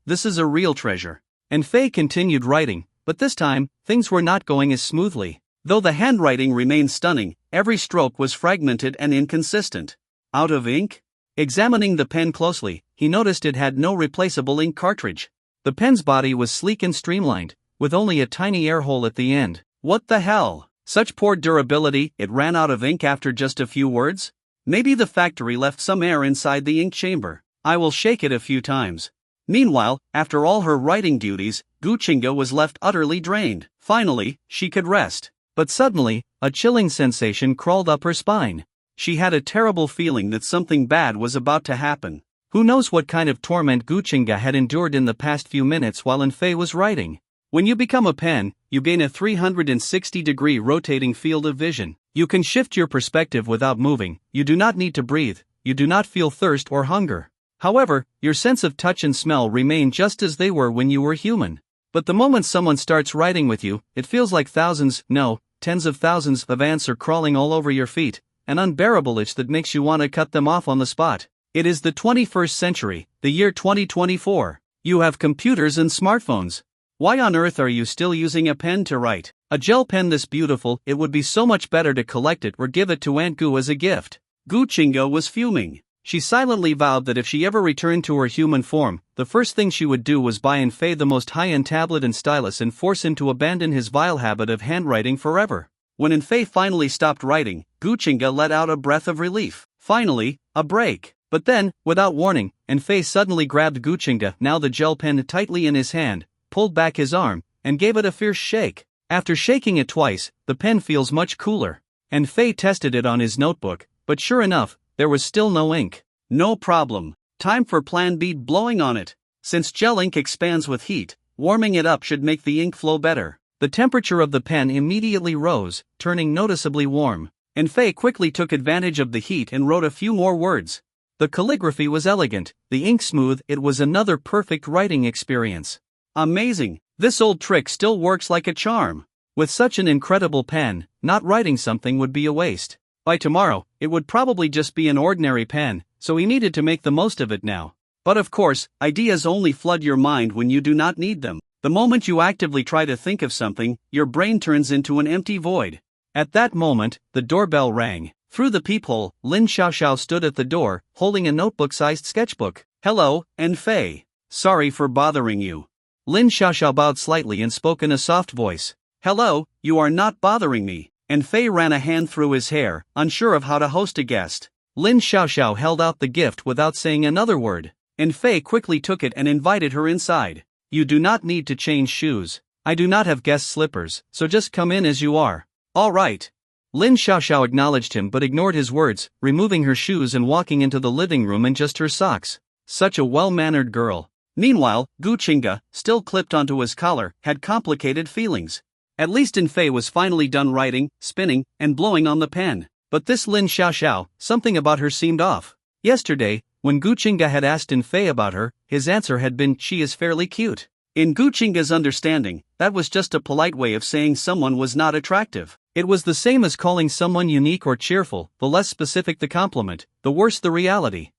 this is a real treasure. In-Fei continued writing, but this time, things were not going as smoothly. Though the handwriting remained stunning, every stroke was fragmented and inconsistent. Out of ink? Examining the pen closely, he noticed it had no replaceable ink cartridge. The pen's body was sleek and streamlined, with only a tiny air hole at the end. What the hell? Such poor durability, it ran out of ink after just a few words? Maybe the factory left some air inside the ink chamber. I will shake it a few times. Meanwhile, after all her writing duties, Guchinga was left utterly drained. Finally, she could rest. But suddenly, a chilling sensation crawled up her spine. She had a terrible feeling that something bad was about to happen. Who knows what kind of torment Guchinga had endured in the past few minutes while Fei was writing. When you become a pen, you gain a 360-degree rotating field of vision. You can shift your perspective without moving, you do not need to breathe, you do not feel thirst or hunger. However, your sense of touch and smell remain just as they were when you were human. But the moment someone starts writing with you, it feels like thousands, no, tens of thousands of ants are crawling all over your feet, an unbearable itch that makes you want to cut them off on the spot. It is the 21st century, the year 2024. You have computers and smartphones. Why on earth are you still using a pen to write? A gel pen this beautiful, it would be so much better to collect it or give it to Aunt Goo as a gift. Guchinga was fuming. She silently vowed that if she ever returned to her human form, the first thing she would do was buy Fei the most high-end tablet and stylus and force him to abandon his vile habit of handwriting forever. When Fei finally stopped writing, Guchinga let out a breath of relief. Finally, a break. But then, without warning, Fei suddenly grabbed Guchinga, now the gel pen, tightly in his hand, pulled back his arm, and gave it a fierce shake. After shaking it twice, the pen feels much cooler. Fei tested it on his notebook, but sure enough, there was still no ink. No problem. Time for Plan B, blowing on it. Since gel ink expands with heat, warming it up should make the ink flow better. The temperature of the pen immediately rose, turning noticeably warm. Fei quickly took advantage of the heat and wrote a few more words. The calligraphy was elegant, the ink smooth, it was another perfect writing experience. Amazing, this old trick still works like a charm. With such an incredible pen, not writing something would be a waste. By tomorrow, it would probably just be an ordinary pen, so he needed to make the most of it now. But of course, ideas only flood your mind when you do not need them. The moment you actively try to think of something, your brain turns into an empty void. At that moment, the doorbell rang. Through the peephole, Lin Xiaoxiao stood at the door, holding a notebook-sized sketchbook. Hello, Fei. Sorry for bothering you. Lin Xiaoxiao bowed slightly and spoke in a soft voice. Hello, you are not bothering me. Fei ran a hand through his hair, unsure of how to host a guest. Lin Xiaoxiao held out the gift without saying another word. Fei quickly took it and invited her inside. You do not need to change shoes. I do not have guest slippers, so just come in as you are. All right. Lin Xiaoxiao acknowledged him but ignored his words, removing her shoes and walking into the living room in just her socks. Such a well-mannered girl. Meanwhile, Guchinga, still clipped onto his collar, had complicated feelings. At least Fei was finally done writing, spinning, and blowing on the pen. But this Lin Xiaoxiao, something about her seemed off. Yesterday, when Guchinga had asked Fei about her, his answer had been, "She is fairly cute." In Guchinga's understanding, that was just a polite way of saying someone was not attractive. It was the same as calling someone unique or cheerful, the less specific the compliment, the worse the reality.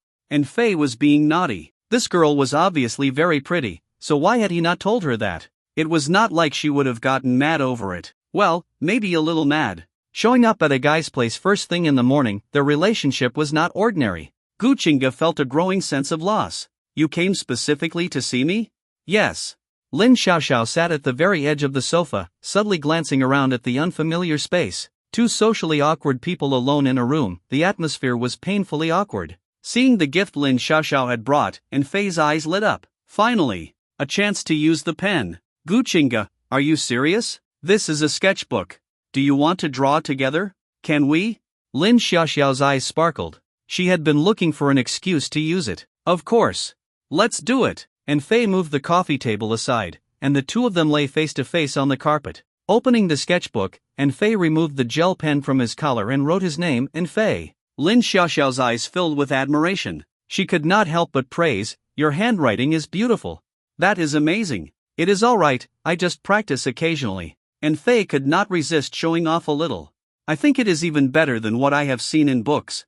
Fei was being naughty. This girl was obviously very pretty, so why had he not told her that? It was not like she would have gotten mad over it. Well, maybe a little mad. Showing up at a guy's place first thing in the morning, their relationship was not ordinary. Guchinga felt a growing sense of loss. You came specifically to see me? Yes. Lin Xiaoxiao sat at the very edge of the sofa, subtly glancing around at the unfamiliar space. Two socially awkward people alone in a room, the atmosphere was painfully awkward. Seeing the gift Lin Xiaoxiao had brought, Fei's eyes lit up. Finally, a chance to use the pen. Guchinga, are you serious? This is a sketchbook. Do you want to draw together? Can we? Lin Xiaoxiao's eyes sparkled. She had been looking for an excuse to use it. Of course. Let's do it. Fei moved the coffee table aside, and the two of them lay face to face on the carpet. Opening the sketchbook, Fei removed the gel pen from his collar and wrote his name, Fei. Lin Xiaoxiao's eyes filled with admiration. She could not help but praise, "Your handwriting is beautiful." That is amazing. It is all right, I just practice occasionally. Fei could not resist showing off a little. I think it is even better than what I have seen in books.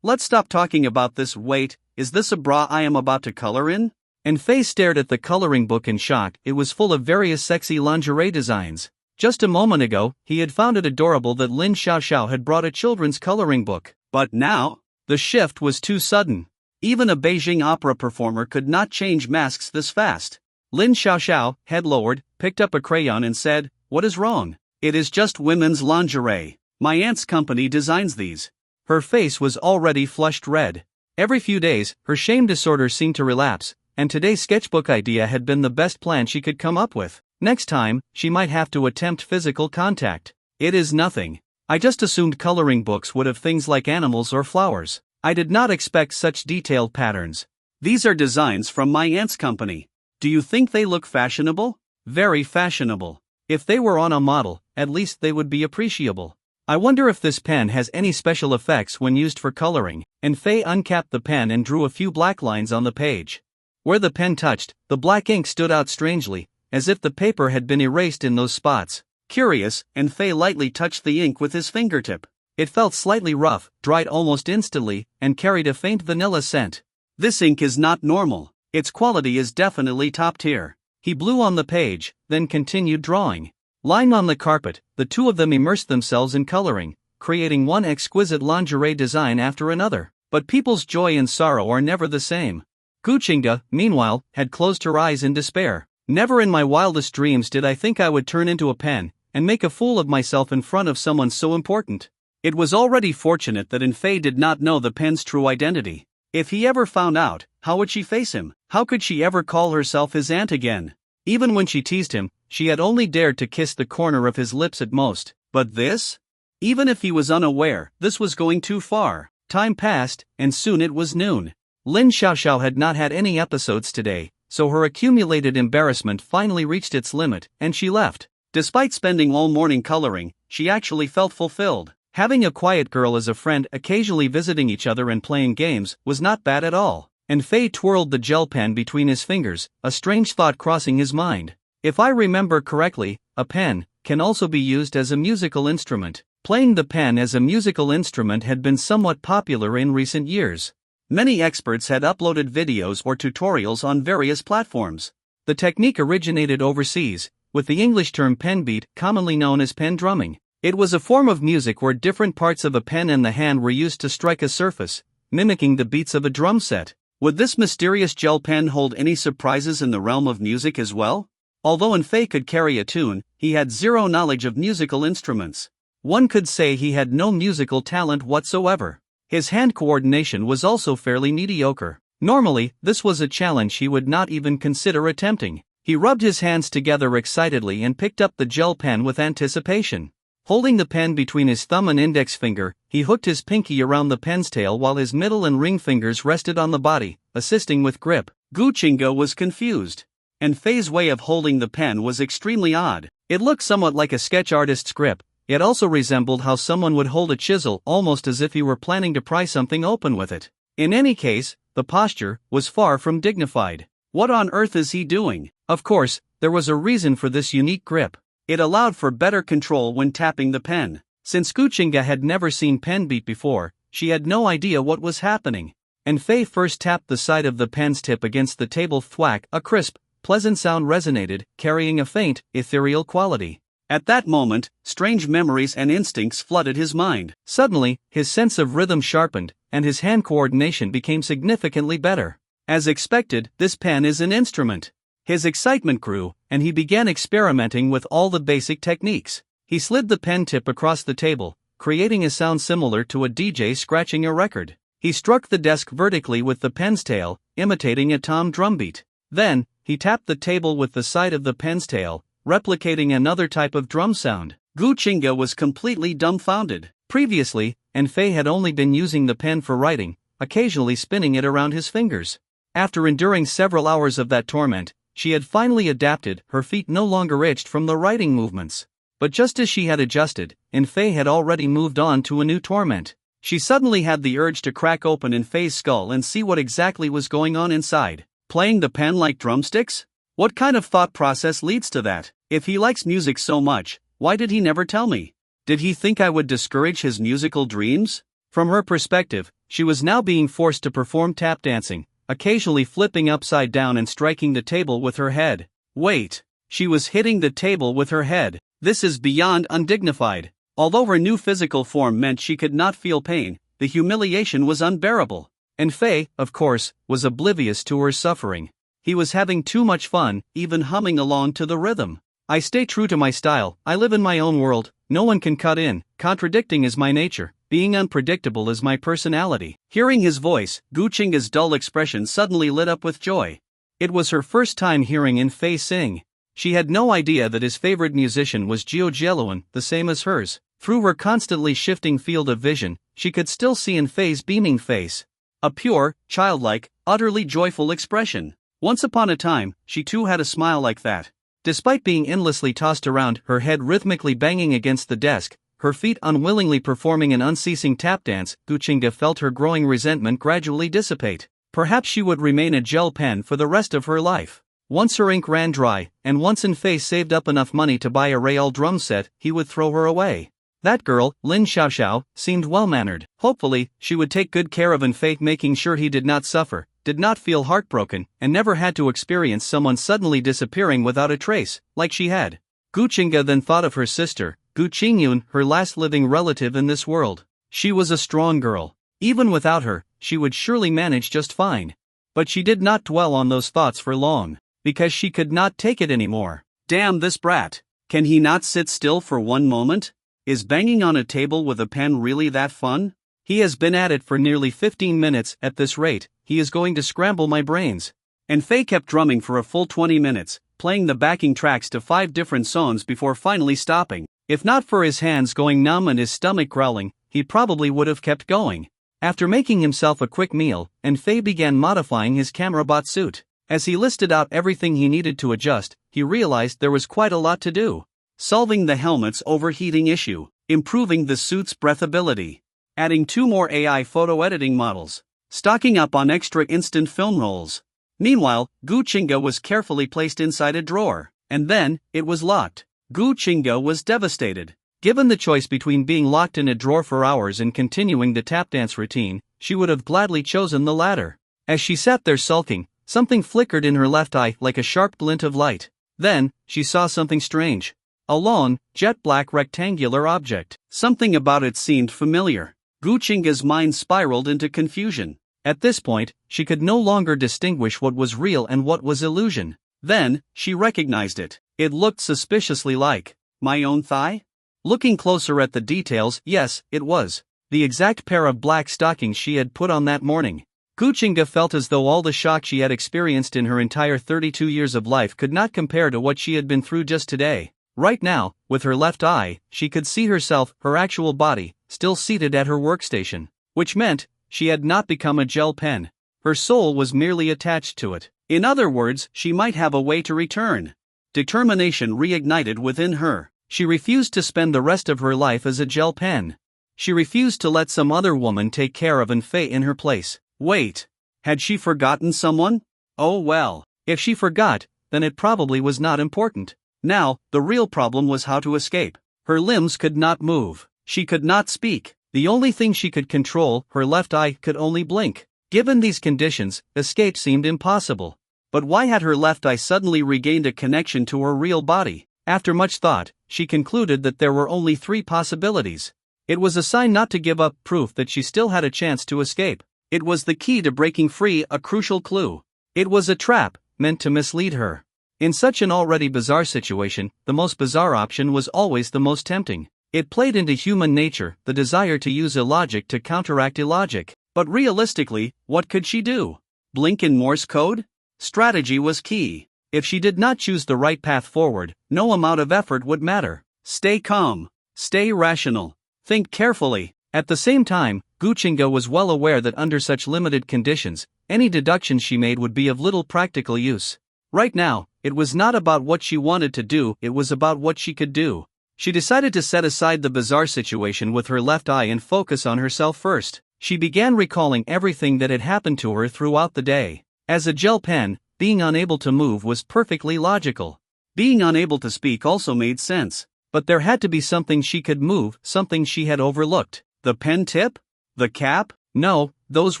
Let's stop talking about this. Wait, is this a bra I am about to color in? Fei stared at the coloring book in shock. It was full of various sexy lingerie designs. Just a moment ago, he had found it adorable that Lin Xiaoxiao had brought a children's coloring book. But now, the shift was too sudden. Even a Beijing opera performer could not change masks this fast. Lin Xiaoxiao, head lowered, picked up a crayon and said, "What is wrong? It is just women's lingerie. My aunt's company designs these." Her face was already flushed red. Every few days, her shame disorder seemed to relapse, and today's sketchbook idea had been the best plan she could come up with. Next time, she might have to attempt physical contact. "It is nothing. I just assumed coloring books would have things like animals or flowers. I did not expect such detailed patterns. These are designs from my aunt's company. Do you think they look fashionable? Very fashionable. If they were on a model, at least they would be appreciable. I wonder if this pen has any special effects when used for coloring." And Faye uncapped the pen and drew a few black lines on the page. Where the pen touched, the black ink stood out strangely, as if the paper had been erased in those spots. Curious, and Faye lightly touched the ink with his fingertip. It felt slightly rough, dried almost instantly, and carried a faint vanilla scent. "This ink is not normal. Its quality is definitely top tier." He blew on the page, then continued drawing. Lying on the carpet, the two of them immersed themselves in coloring, creating one exquisite lingerie design after another. But people's joy and sorrow are never the same. Guchinga, meanwhile, had closed her eyes in despair. "Never in my wildest dreams did I think I would turn into a pen, and make a fool of myself in front of someone so important." It was already fortunate that Faye did not know the pen's true identity. If he ever found out, how would she face him? How could she ever call herself his aunt again? Even when she teased him, she had only dared to kiss the corner of his lips at most. But this? Even if he was unaware, this was going too far. Time passed, and soon it was noon. Lin Xiaoxiao had not had any episodes today, so her accumulated embarrassment finally reached its limit, and she left. Despite spending all morning coloring, she actually felt fulfilled. Having a quiet girl as a friend, occasionally visiting each other and playing games, was not bad at all. And Faye twirled the gel pen between his fingers, a strange thought crossing his mind. If I remember correctly, a pen can also be used as a musical instrument. Playing the pen as a musical instrument had been somewhat popular in recent years. Many experts had uploaded videos or tutorials on various platforms. The technique originated overseas, with the English term pen beat, commonly known as pen drumming. It was a form of music where different parts of a pen and the hand were used to strike a surface, mimicking the beats of a drum set. Would this mysterious gel pen hold any surprises in the realm of music as well? Although Faye could carry a tune, he had zero knowledge of musical instruments. One could say he had no musical talent whatsoever. His hand coordination was also fairly mediocre. Normally, this was a challenge he would not even consider attempting. He rubbed his hands together excitedly and picked up the gel pen with anticipation. Holding the pen between his thumb and index finger, he hooked his pinky around the pen's tail while his middle and ring fingers rested on the body, assisting with grip. Guchinga was confused. And Faye's way of holding the pen was extremely odd. It looked somewhat like a sketch artist's grip. It also resembled how someone would hold a chisel, almost as if he were planning to pry something open with it. In any case, the posture was far from dignified. What on earth is he doing? Of course, there was a reason for this unique grip. It allowed for better control when tapping the pen. Since Guchinga had never seen pen beat before, she had no idea what was happening. And Faye first tapped the side of the pen's tip against the table. Thwack, a crisp, pleasant sound resonated, carrying a faint, ethereal quality. At that moment, strange memories and instincts flooded his mind. Suddenly, his sense of rhythm sharpened, and his hand coordination became significantly better. As expected, this pen is an instrument. His excitement grew, and he began experimenting with all the basic techniques. He slid the pen tip across the table, creating a sound similar to a DJ scratching a record. He struck the desk vertically with the pen's tail, imitating a tom drum beat. Then, he tapped the table with the side of the pen's tail, replicating another type of drum sound. Guchinga was completely dumbfounded. Previously, Faye had only been using the pen for writing, occasionally spinning it around his fingers. After enduring several hours of that torment, she had finally adapted. Her feet no longer itched from the writing movements. But just as she had adjusted, Faye had already moved on to a new torment. She suddenly had the urge to crack open Faye's skull and see what exactly was going on inside. Playing the pen like drumsticks? What kind of thought process leads to that? If he likes music so much, why did he never tell me? Did he think I would discourage his musical dreams? From her perspective, she was now being forced to perform tap dancing, occasionally flipping upside down and striking the table with her head. Wait, she was hitting the table with her head. This is beyond undignified. Although her new physical form meant she could not feel pain, the humiliation was unbearable. And Faye, of course, was oblivious to her suffering. He was having too much fun, even humming along to the rhythm. I stay true to my style, I live in my own world, no one can cut in, contradicting is my nature, being unpredictable is my personality. Hearing his voice, Goo Chinga's dull expression suddenly lit up with joy. It was her first time hearing In Fei sing. She had no idea that his favorite musician was Jiu Jieluan, the same as hers. Through her constantly shifting field of vision, she could still see In Fei's beaming face. A pure, childlike, utterly joyful expression. Once upon a time, she too had a smile like that. Despite being endlessly tossed around, her head rhythmically banging against the desk, her feet unwillingly performing an unceasing tap dance, Goo Chinga felt her growing resentment gradually dissipate. Perhaps she would remain a gel pen for the rest of her life. Once her ink ran dry, and once In Fei saved up enough money to buy a Rael drum set, he would throw her away. That girl, Lin Xiaoxiao, seemed well-mannered. Hopefully, she would take good care of In Fei, making sure he did not suffer, did not feel heartbroken, and never had to experience someone suddenly disappearing without a trace, like she had. Goo Chinga then thought of her sister, Goo Qingyun, her last living relative in this world. She was a strong girl. Even without her, she would surely manage just fine. But she did not dwell on those thoughts for long, because she could not take it anymore. Damn this brat. Can he not sit still for one moment? Is banging on a table with a pen really that fun? He has been at it for nearly 15 minutes. At this rate, he is going to scramble my brains. And Fei kept drumming for a full 20 minutes, playing the backing tracks to 5 different songs before finally stopping. If not for his hands going numb and his stomach growling, he probably would have kept going. After making himself a quick meal, and Fei began modifying his camera bot suit. As he listed out everything he needed to adjust, he realized there was quite a lot to do. Solving the helmet's overheating issue, improving the suit's breathability, adding 2 more AI photo editing models, stocking up on extra instant film rolls. Meanwhile, Goo Chinga was carefully placed inside a drawer, and then, it was locked. Goo Chinga was devastated. Given the choice between being locked in a drawer for hours and continuing the tap dance routine, she would have gladly chosen the latter. As she sat there sulking, something flickered in her left eye like a sharp glint of light. Then, she saw something strange. A long, jet-black rectangular object. Something about it seemed familiar. Goo Chinga's mind spiraled into confusion. At this point, she could no longer distinguish what was real and what was illusion. Then, she recognized it. It looked suspiciously like my own thigh? Looking closer at the details, yes, it was the exact pair of black stockings she had put on that morning. Goo Chinga felt as though all the shock she had experienced in her entire 32 years of life could not compare to what she had been through just today. Right now, with her left eye, she could see herself, her actual body, still seated at her workstation. Which meant, she had not become a gel pen. Her soul was merely attached to it. In other words, she might have a way to return. Determination reignited within her. She refused to spend the rest of her life as a gel pen. She refused to let some other woman take care of In Fei in her place. Wait. Had she forgotten someone? Oh well. If she forgot, then it probably was not important. Now, the real problem was how to escape. Her limbs could not move. She could not speak. The only thing she could control, her left eye, could only blink. Given these conditions, escape seemed impossible. But why had her left eye suddenly regained a connection to her real body? After much thought, she concluded that there were only 3 possibilities. It was a sign not to give up, proof that she still had a chance to escape. It was the key to breaking free, a crucial clue. It was a trap, meant to mislead her. In such an already bizarre situation, the most bizarre option was always the most tempting. It played into human nature, the desire to use illogic to counteract illogic. But realistically, what could she do? Blink in Morse code? Strategy was key. If she did not choose the right path forward, no amount of effort would matter. Stay calm. Stay rational. Think carefully. At the same time, Goo Chinga was well aware that under such limited conditions, any deductions she made would be of little practical use. Right now, it was not about what she wanted to do, it was about what she could do. She decided to set aside the bizarre situation with her left eye and focus on herself first. She began recalling everything that had happened to her throughout the day. As a gel pen, being unable to move was perfectly logical. Being unable to speak also made sense. But there had to be something she could move, something she had overlooked. The pen tip? The cap? No, those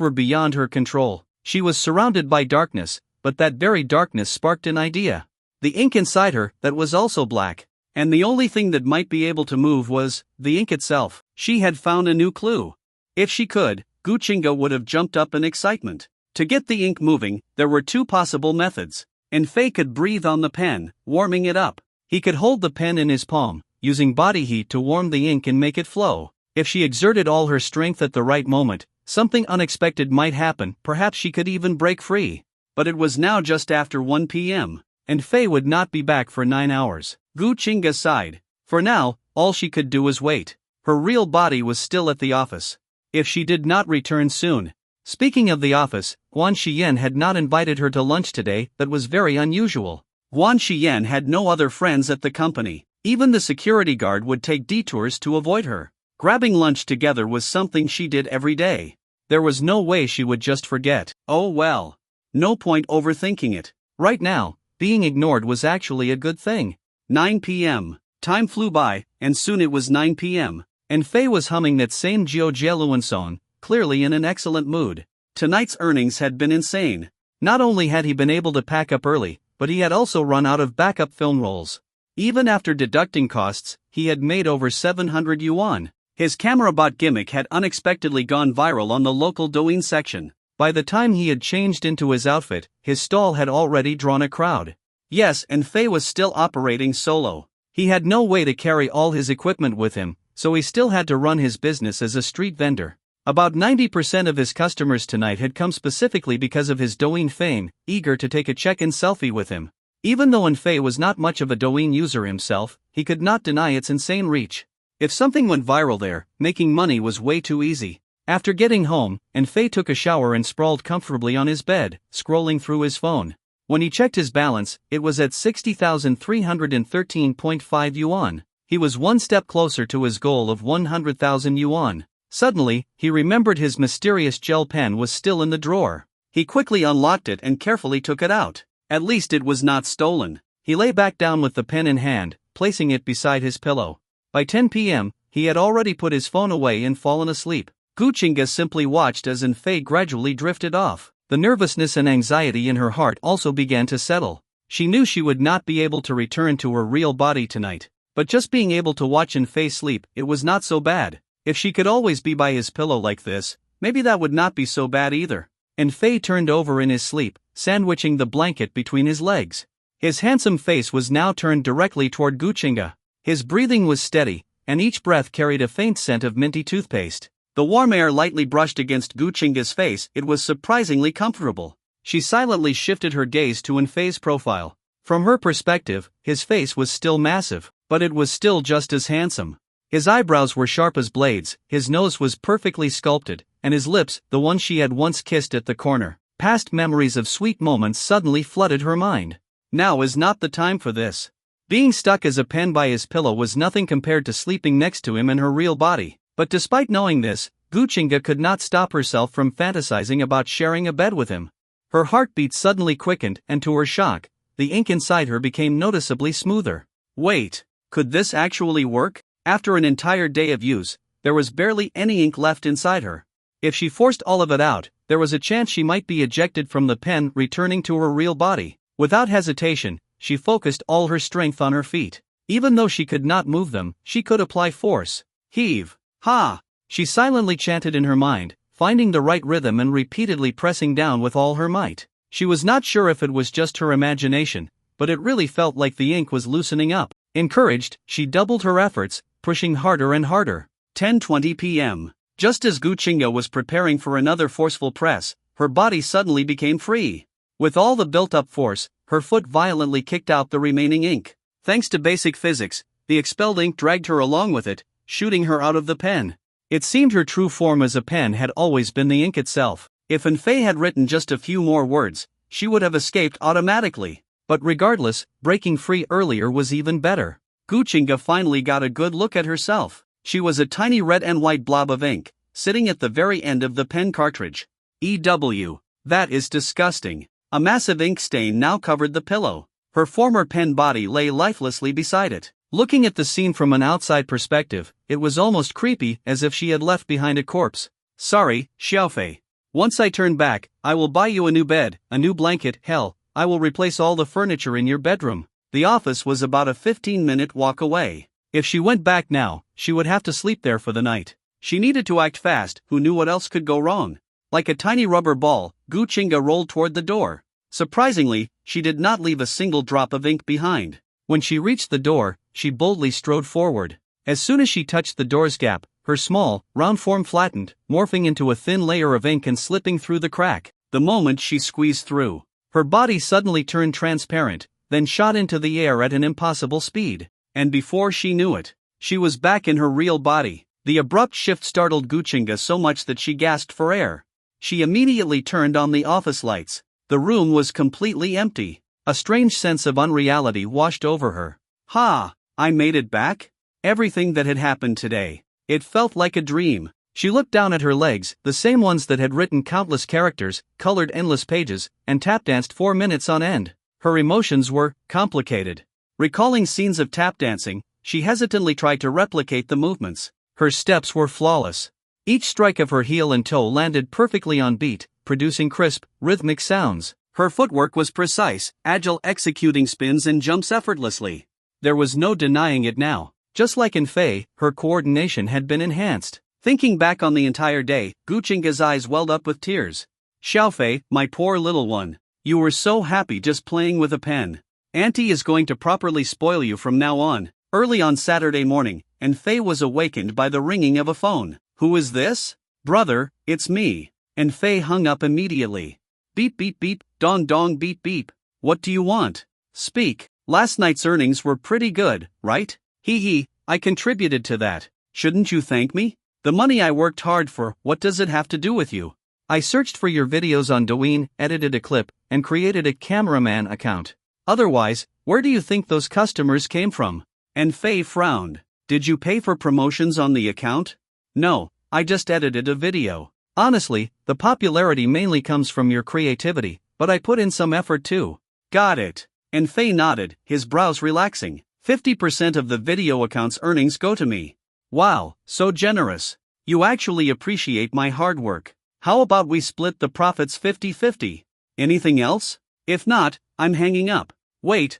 were beyond her control. She was surrounded by darkness, but that very darkness sparked an idea. The ink inside her, that was also black. And the only thing that might be able to move was the ink itself. She had found a new clue. If she could, Goo Chinga would have jumped up in excitement. To get the ink moving, there were two possible methods. And Fei could breathe on the pen, warming it up. He could hold the pen in his palm, using body heat to warm the ink and make it flow. If she exerted all her strength at the right moment, something unexpected might happen, perhaps she could even break free. But it was now just after 1 p.m., and Fei would not be back for 9 hours. Gu Qingge sighed. For now, all she could do was wait. Her real body was still at the office. If she did not return soon. Speaking of the office, Guan Shiyan had not invited her to lunch today. That was very unusual. Guan Shiyan had no other friends at the company. Even the security guard would take detours to avoid her. Grabbing lunch together was something she did every day. There was no way she would just forget. Oh well. No point overthinking it. Right now, being ignored was actually a good thing. 9 p.m. Time flew by, and soon it was 9 p.m. And Fei was humming that same Jiu Jieluan song, clearly in an excellent mood. Tonight's earnings had been insane. Not only had he been able to pack up early, but he had also run out of backup film rolls. Even after deducting costs, he had made over 700 yuan. His camera bot gimmick had unexpectedly gone viral on the local Douyin section. By the time he had changed into his outfit, his stall had already drawn a crowd. Yes, and Fei was still operating solo. He had no way to carry all his equipment with him, so he still had to run his business as a street vendor. About 90% of his customers tonight had come specifically because of his Douyin fame, eager to take a check-in selfie with him. Even though Fei was not much of a Douyin user himself, he could not deny its insane reach. If something went viral there, making money was way too easy. After getting home, Fei took a shower and sprawled comfortably on his bed, scrolling through his phone. When he checked his balance, it was at 60,313.5 yuan. He was one step closer to his goal of 100,000 yuan. Suddenly, he remembered his mysterious gel pen was still in the drawer. He quickly unlocked it and carefully took it out. At least it was not stolen. He lay back down with the pen in hand, placing it beside his pillow. By 10 p.m., he had already put his phone away and fallen asleep. Gu Qingge simply watched as Fei gradually drifted off. The nervousness and anxiety in her heart also began to settle. She knew she would not be able to return to her real body tonight. But just being able to watch Fei sleep, it was not so bad. If she could always be by his pillow like this, maybe that would not be so bad either. Fei turned over in his sleep, sandwiching the blanket between his legs. His handsome face was now turned directly toward Gu Qingge. His breathing was steady, and each breath carried a faint scent of minty toothpaste. The warm air lightly brushed against Gu Qingge's face. It was surprisingly comfortable. She silently shifted her gaze to Fei's profile. From her perspective, his face was still massive, but it was still just as handsome. His eyebrows were sharp as blades, his nose was perfectly sculpted, and his lips, the ones she had once kissed at the corner. Past memories of sweet moments suddenly flooded her mind. Now is not the time for this. Being stuck as a pen by his pillow was nothing compared to sleeping next to him in her real body. But despite knowing this, Gu Qingge could not stop herself from fantasizing about sharing a bed with him. Her heartbeat suddenly quickened, and to her shock, the ink inside her became noticeably smoother. Wait, could this actually work? After an entire day of use, there was barely any ink left inside her. If she forced all of it out, there was a chance she might be ejected from the pen, returning to her real body. Without hesitation, she focused all her strength on her feet. Even though she could not move them, she could apply force. Heave. Ha! She silently chanted in her mind, finding the right rhythm and repeatedly pressing down with all her might. She was not sure if it was just her imagination, but it really felt like the ink was loosening up. Encouraged, she doubled her efforts, pushing harder and harder. 10:20 p.m. Just as Gu Qingge was preparing for another forceful press, her body suddenly became free. With all the built-up force, her foot violently kicked out the remaining ink. Thanks to basic physics, the expelled ink dragged her along with it, shooting her out of the pen. It seemed her true form as a pen had always been the ink itself. If Fei had written just a few more words, she would have escaped automatically. But regardless, breaking free earlier was even better. Gu Qingge finally got a good look at herself. She was a tiny red and white blob of ink, sitting at the very end of the pen cartridge. That is disgusting. A massive ink stain now covered the pillow. Her former pen body lay lifelessly beside it. Looking at the scene from an outside perspective, it was almost creepy, as if she had left behind a corpse. Sorry, Xiaofei. Once I turn back, I will buy you a new bed, a new blanket, hell, I will replace all the furniture in your bedroom. The office was about a 15-minute walk away. If she went back now, she would have to sleep there for the night. She needed to act fast, who knew what else could go wrong. Like a tiny rubber ball, Goo Chinga rolled toward the door. Surprisingly, she did not leave a single drop of ink behind. When she reached the door, she boldly strode forward. As soon as she touched the door's gap, her small, round form flattened, morphing into a thin layer of ink and slipping through the crack. The moment she squeezed through, her body suddenly turned transparent, then shot into the air at an impossible speed. And before she knew it, she was back in her real body. The abrupt shift startled Goo Chinga so much that she gasped for air. She immediately turned on the office lights. The room was completely empty. A strange sense of unreality washed over her. Ha! I made it back? Everything that had happened today. It felt like a dream. She looked down at her legs, the same ones that had written countless characters, colored endless pages, and tap-danced 4 minutes on end. Her emotions were complicated. Recalling scenes of tap dancing, she hesitantly tried to replicate the movements. Her steps were flawless. Each strike of her heel and toe landed perfectly on beat, producing crisp, rhythmic sounds. Her footwork was precise, agile, executing spins and jumps effortlessly. There was no denying it now. Just like in Faye, her coordination had been enhanced. Thinking back on the entire day, Goo Chinga's eyes welled up with tears. Xiaofei, my poor little one. You were so happy just playing with a pen. Auntie is going to properly spoil you from now on. Early on Saturday morning, and Faye was awakened by the ringing of a phone. Who is this? Brother, it's me. And Faye hung up immediately. Beep beep beep, dong dong beep beep. What do you want? Speak. Last night's earnings were pretty good, right? Hee hee, I contributed to that. Shouldn't you thank me? The money I worked hard for, what does it have to do with you? I searched for your videos on Douyin, edited a clip, and created a cameraman account. Otherwise, where do you think those customers came from? And Faye frowned. Did you pay for promotions on the account? No, I just edited a video. Honestly, the popularity mainly comes from your creativity, but I put in some effort too. Got it. And Faye nodded, his brows relaxing. 50% of the video account's earnings go to me. Wow, so generous. You actually appreciate my hard work. How about we split the profits 50-50? Anything else? If not, I'm hanging up. Wait.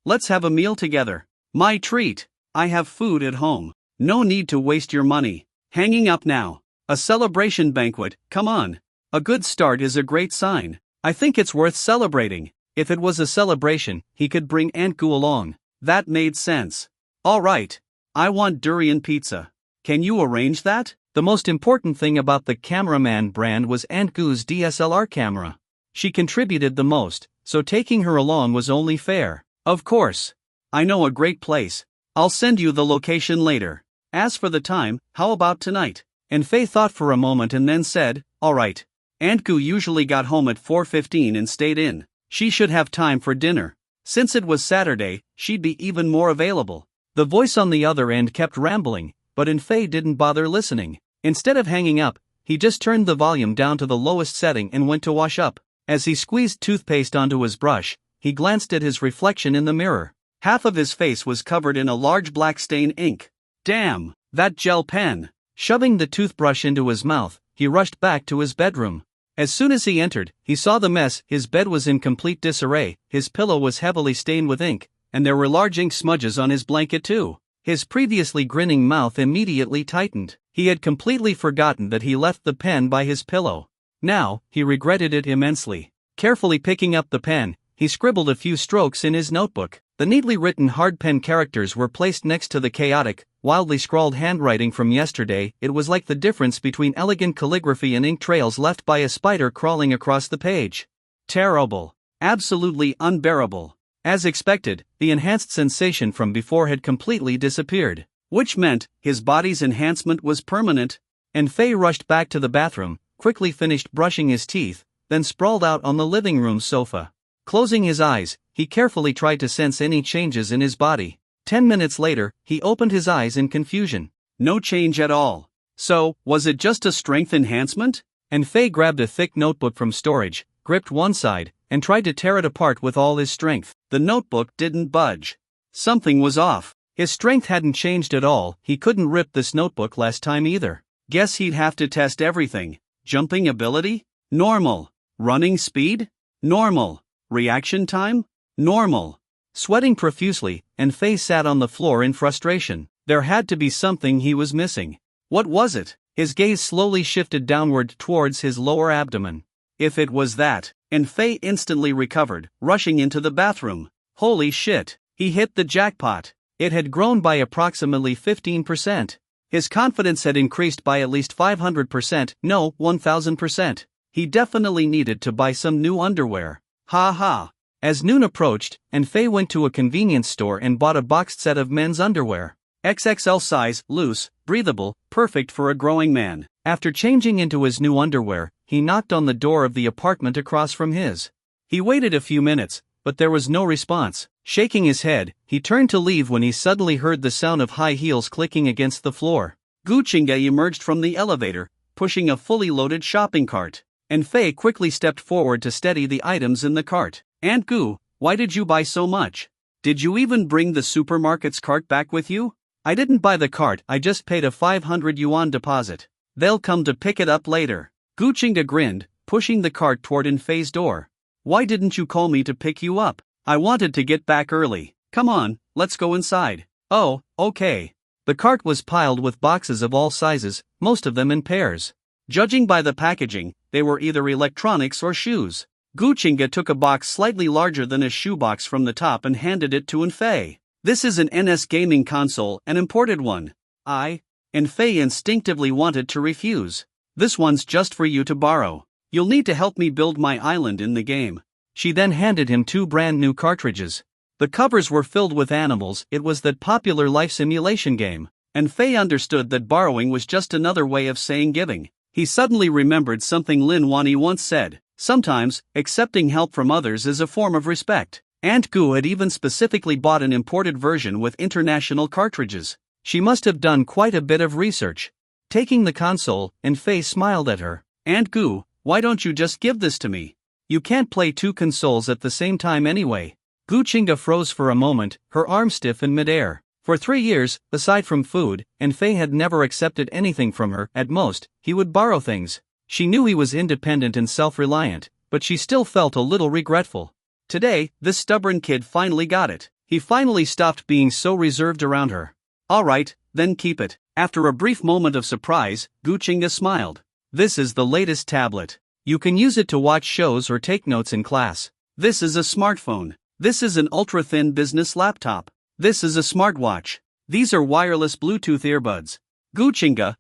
Let's have a meal together. My treat. I have food at home. No need to waste your money. Hanging up now. A celebration banquet, come on. A good start is a great sign. I think it's worth celebrating. If it was a celebration, he could bring Aunt Goo along. That made sense. All right. I want durian pizza. Can you arrange that? The most important thing about the cameraman brand was Aunt Goo's DSLR camera. She contributed the most, so taking her along was only fair. Of course. I know a great place. I'll send you the location later. As for the time, how about tonight? And Faye thought for a moment and then said, all right. Aunt Goo usually got home at 4:15 and stayed in. She should have time for dinner. Since it was Saturday, she'd be even more available. The voice on the other end kept rambling, but Faye didn't bother listening. Instead of hanging up, he just turned the volume down to the lowest setting and went to wash up. As he squeezed toothpaste onto his brush, he glanced at his reflection in the mirror. Half of his face was covered in a large black stain ink. Damn, that gel pen. Shoving the toothbrush into his mouth, he rushed back to his bedroom. As soon as he entered, he saw the mess. His bed was in complete disarray, his pillow was heavily stained with ink, and there were large ink smudges on his blanket too. His previously grinning mouth immediately tightened. He had completely forgotten that he left the pen by his pillow. Now, he regretted it immensely. Carefully picking up the pen, he scribbled a few strokes in his notebook. The neatly written hard pen characters were placed next to the chaotic, wildly scrawled handwriting from yesterday. It was like the difference between elegant calligraphy and ink trails left by a spider crawling across the page. Terrible. Absolutely unbearable. As expected, the enhanced sensation from before had completely disappeared. Which meant, his body's enhancement was permanent. And Faye rushed back to the bathroom, quickly finished brushing his teeth, then sprawled out on the living room sofa. Closing his eyes, he carefully tried to sense any changes in his body. 10 minutes later, he opened his eyes in confusion. No change at all. So, was it just a strength enhancement? And Faye grabbed a thick notebook from storage, gripped one side, and tried to tear it apart with all his strength. The notebook didn't budge. Something was off. His strength hadn't changed at all. He couldn't rip this notebook last time either. Guess he'd have to test everything. Jumping ability? Normal. Running speed? Normal. Reaction time? Normal. Sweating profusely, and Faye sat on the floor in frustration. There had to be something he was missing. What was it? His gaze slowly shifted downward towards his lower abdomen. If it was that, and Faye instantly recovered, rushing into the bathroom. Holy shit, he hit the jackpot. It had grown by approximately 15%. His confidence had increased by at least 500%, no, 1000%. He definitely needed to buy some new underwear. Ha ha. As noon approached, and Faye went to a convenience store and bought a boxed set of men's underwear. XXL size, loose, breathable, perfect for a growing man. After changing into his new underwear, he knocked on the door of the apartment across from his. He waited a few minutes, but there was no response. Shaking his head, he turned to leave when he suddenly heard the sound of high heels clicking against the floor. Goo emerged from the elevator, pushing a fully loaded shopping cart, and Faye quickly stepped forward to steady the items in the cart. Aunt Goo, why did you buy so much? Did you even bring the supermarket's cart back with you? I didn't buy the cart, I just paid a 500 yuan deposit. They'll come to pick it up later. Goo grinned, pushing the cart toward Faye's door. Why didn't you call me to pick you up? I wanted to get back early. Come on, let's go inside. Oh, okay. The cart was piled with boxes of all sizes, most of them in pairs. Judging by the packaging, they were either electronics or shoes. Goo took a box slightly larger than a shoebox from the top and handed it to Faye. This is an NS gaming console, an imported one. Faye instinctively wanted to refuse. This one's just for you to borrow. You'll need to help me build my island in the game. She then handed him 2 brand new cartridges. The covers were filled with animals. It was that popular life simulation game. And Faye understood that borrowing was just another way of saying giving. He suddenly remembered something Lin Wani once said. Sometimes, accepting help from others is a form of respect. Aunt Goo had even specifically bought an imported version with international cartridges. She must have done quite a bit of research. Taking the console, Faye smiled at her. Aunt Goo, why don't you just give this to me? You can't play 2 consoles at the same time anyway. Goo froze for a moment, her arm stiff in midair. For 3 years, aside from food, Faye had never accepted anything from her. At most, he would borrow things. She knew he was independent and self-reliant, but she still felt a little regretful. Today, this stubborn kid finally got it. He finally stopped being so reserved around her. Alright, then keep it. After a brief moment of surprise, Goo smiled. This is the latest tablet. You can use it to watch shows or take notes in class. This is a smartphone. This is an ultra-thin business laptop. This is a smartwatch. These are wireless Bluetooth earbuds. Goo,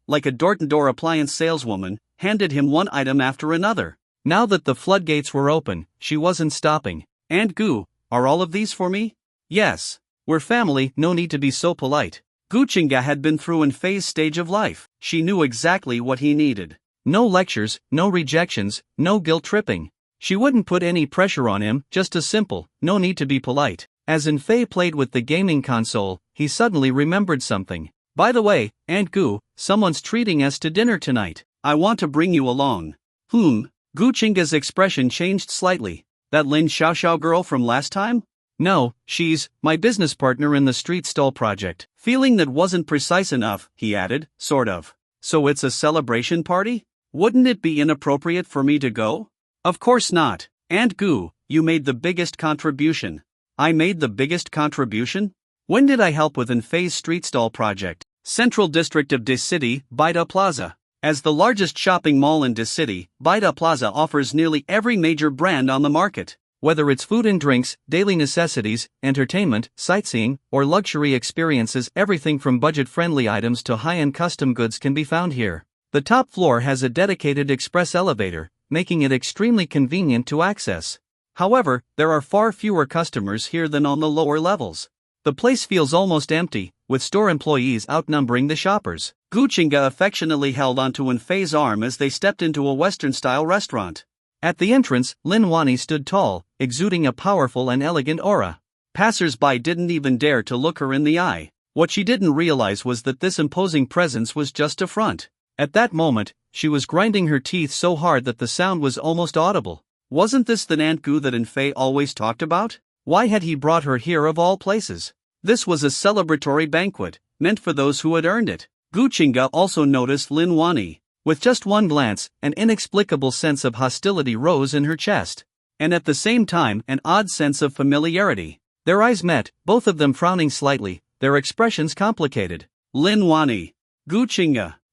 like a door-to-door appliance saleswoman, handed him one item after another. Now that the floodgates were open, she wasn't stopping. Aunt Goo, are all of these for me? Yes. We're family, no need to be so polite. Goo had been through Faye's stage of life. She knew exactly what he needed. No lectures, no rejections, no guilt-tripping. She wouldn't put any pressure on him, just a simple, no need to be polite. As Faye played with the gaming console, he suddenly remembered something. By the way, Aunt Goo, someone's treating us to dinner tonight. I want to bring you along. Goo expression changed slightly. That Lin Xiaoxiao girl from last time? No, she's my business partner in the street stall project. Feeling that wasn't precise enough, he added, sort of. So it's a celebration party? Wouldn't it be inappropriate for me to go? Of course not. Aunt Goo, you made the biggest contribution. I made the biggest contribution? When did I help with Faye's street stall project? Central District of this city, Baida Plaza. As the largest shopping mall in this city, Baida Plaza offers nearly every major brand on the market. Whether it's food and drinks, daily necessities, entertainment, sightseeing, or luxury experiences, everything from budget-friendly items to high-end custom goods can be found here. The top floor has a dedicated express elevator, making it extremely convenient to access. However, there are far fewer customers here than on the lower levels. The place feels almost empty, with store employees outnumbering the shoppers. Goo affectionately held onto Faye's arm as they stepped into a Western-style restaurant. At the entrance, Lin Wani stood tall, exuding a powerful and elegant aura. Passers-by didn't even dare to look her in the eye. What she didn't realize was that this imposing presence was just a front. At that moment, she was grinding her teeth so hard that the sound was almost audible. Wasn't this the Aunt Goo that Faye always talked about? Why had he brought her here of all places? This was a celebratory banquet, meant for those who had earned it. Goo also noticed Lin Wani. With just one glance, an inexplicable sense of hostility rose in her chest. And at the same time, an odd sense of familiarity. Their eyes met, both of them frowning slightly, their expressions complicated. Lin Wani. Goo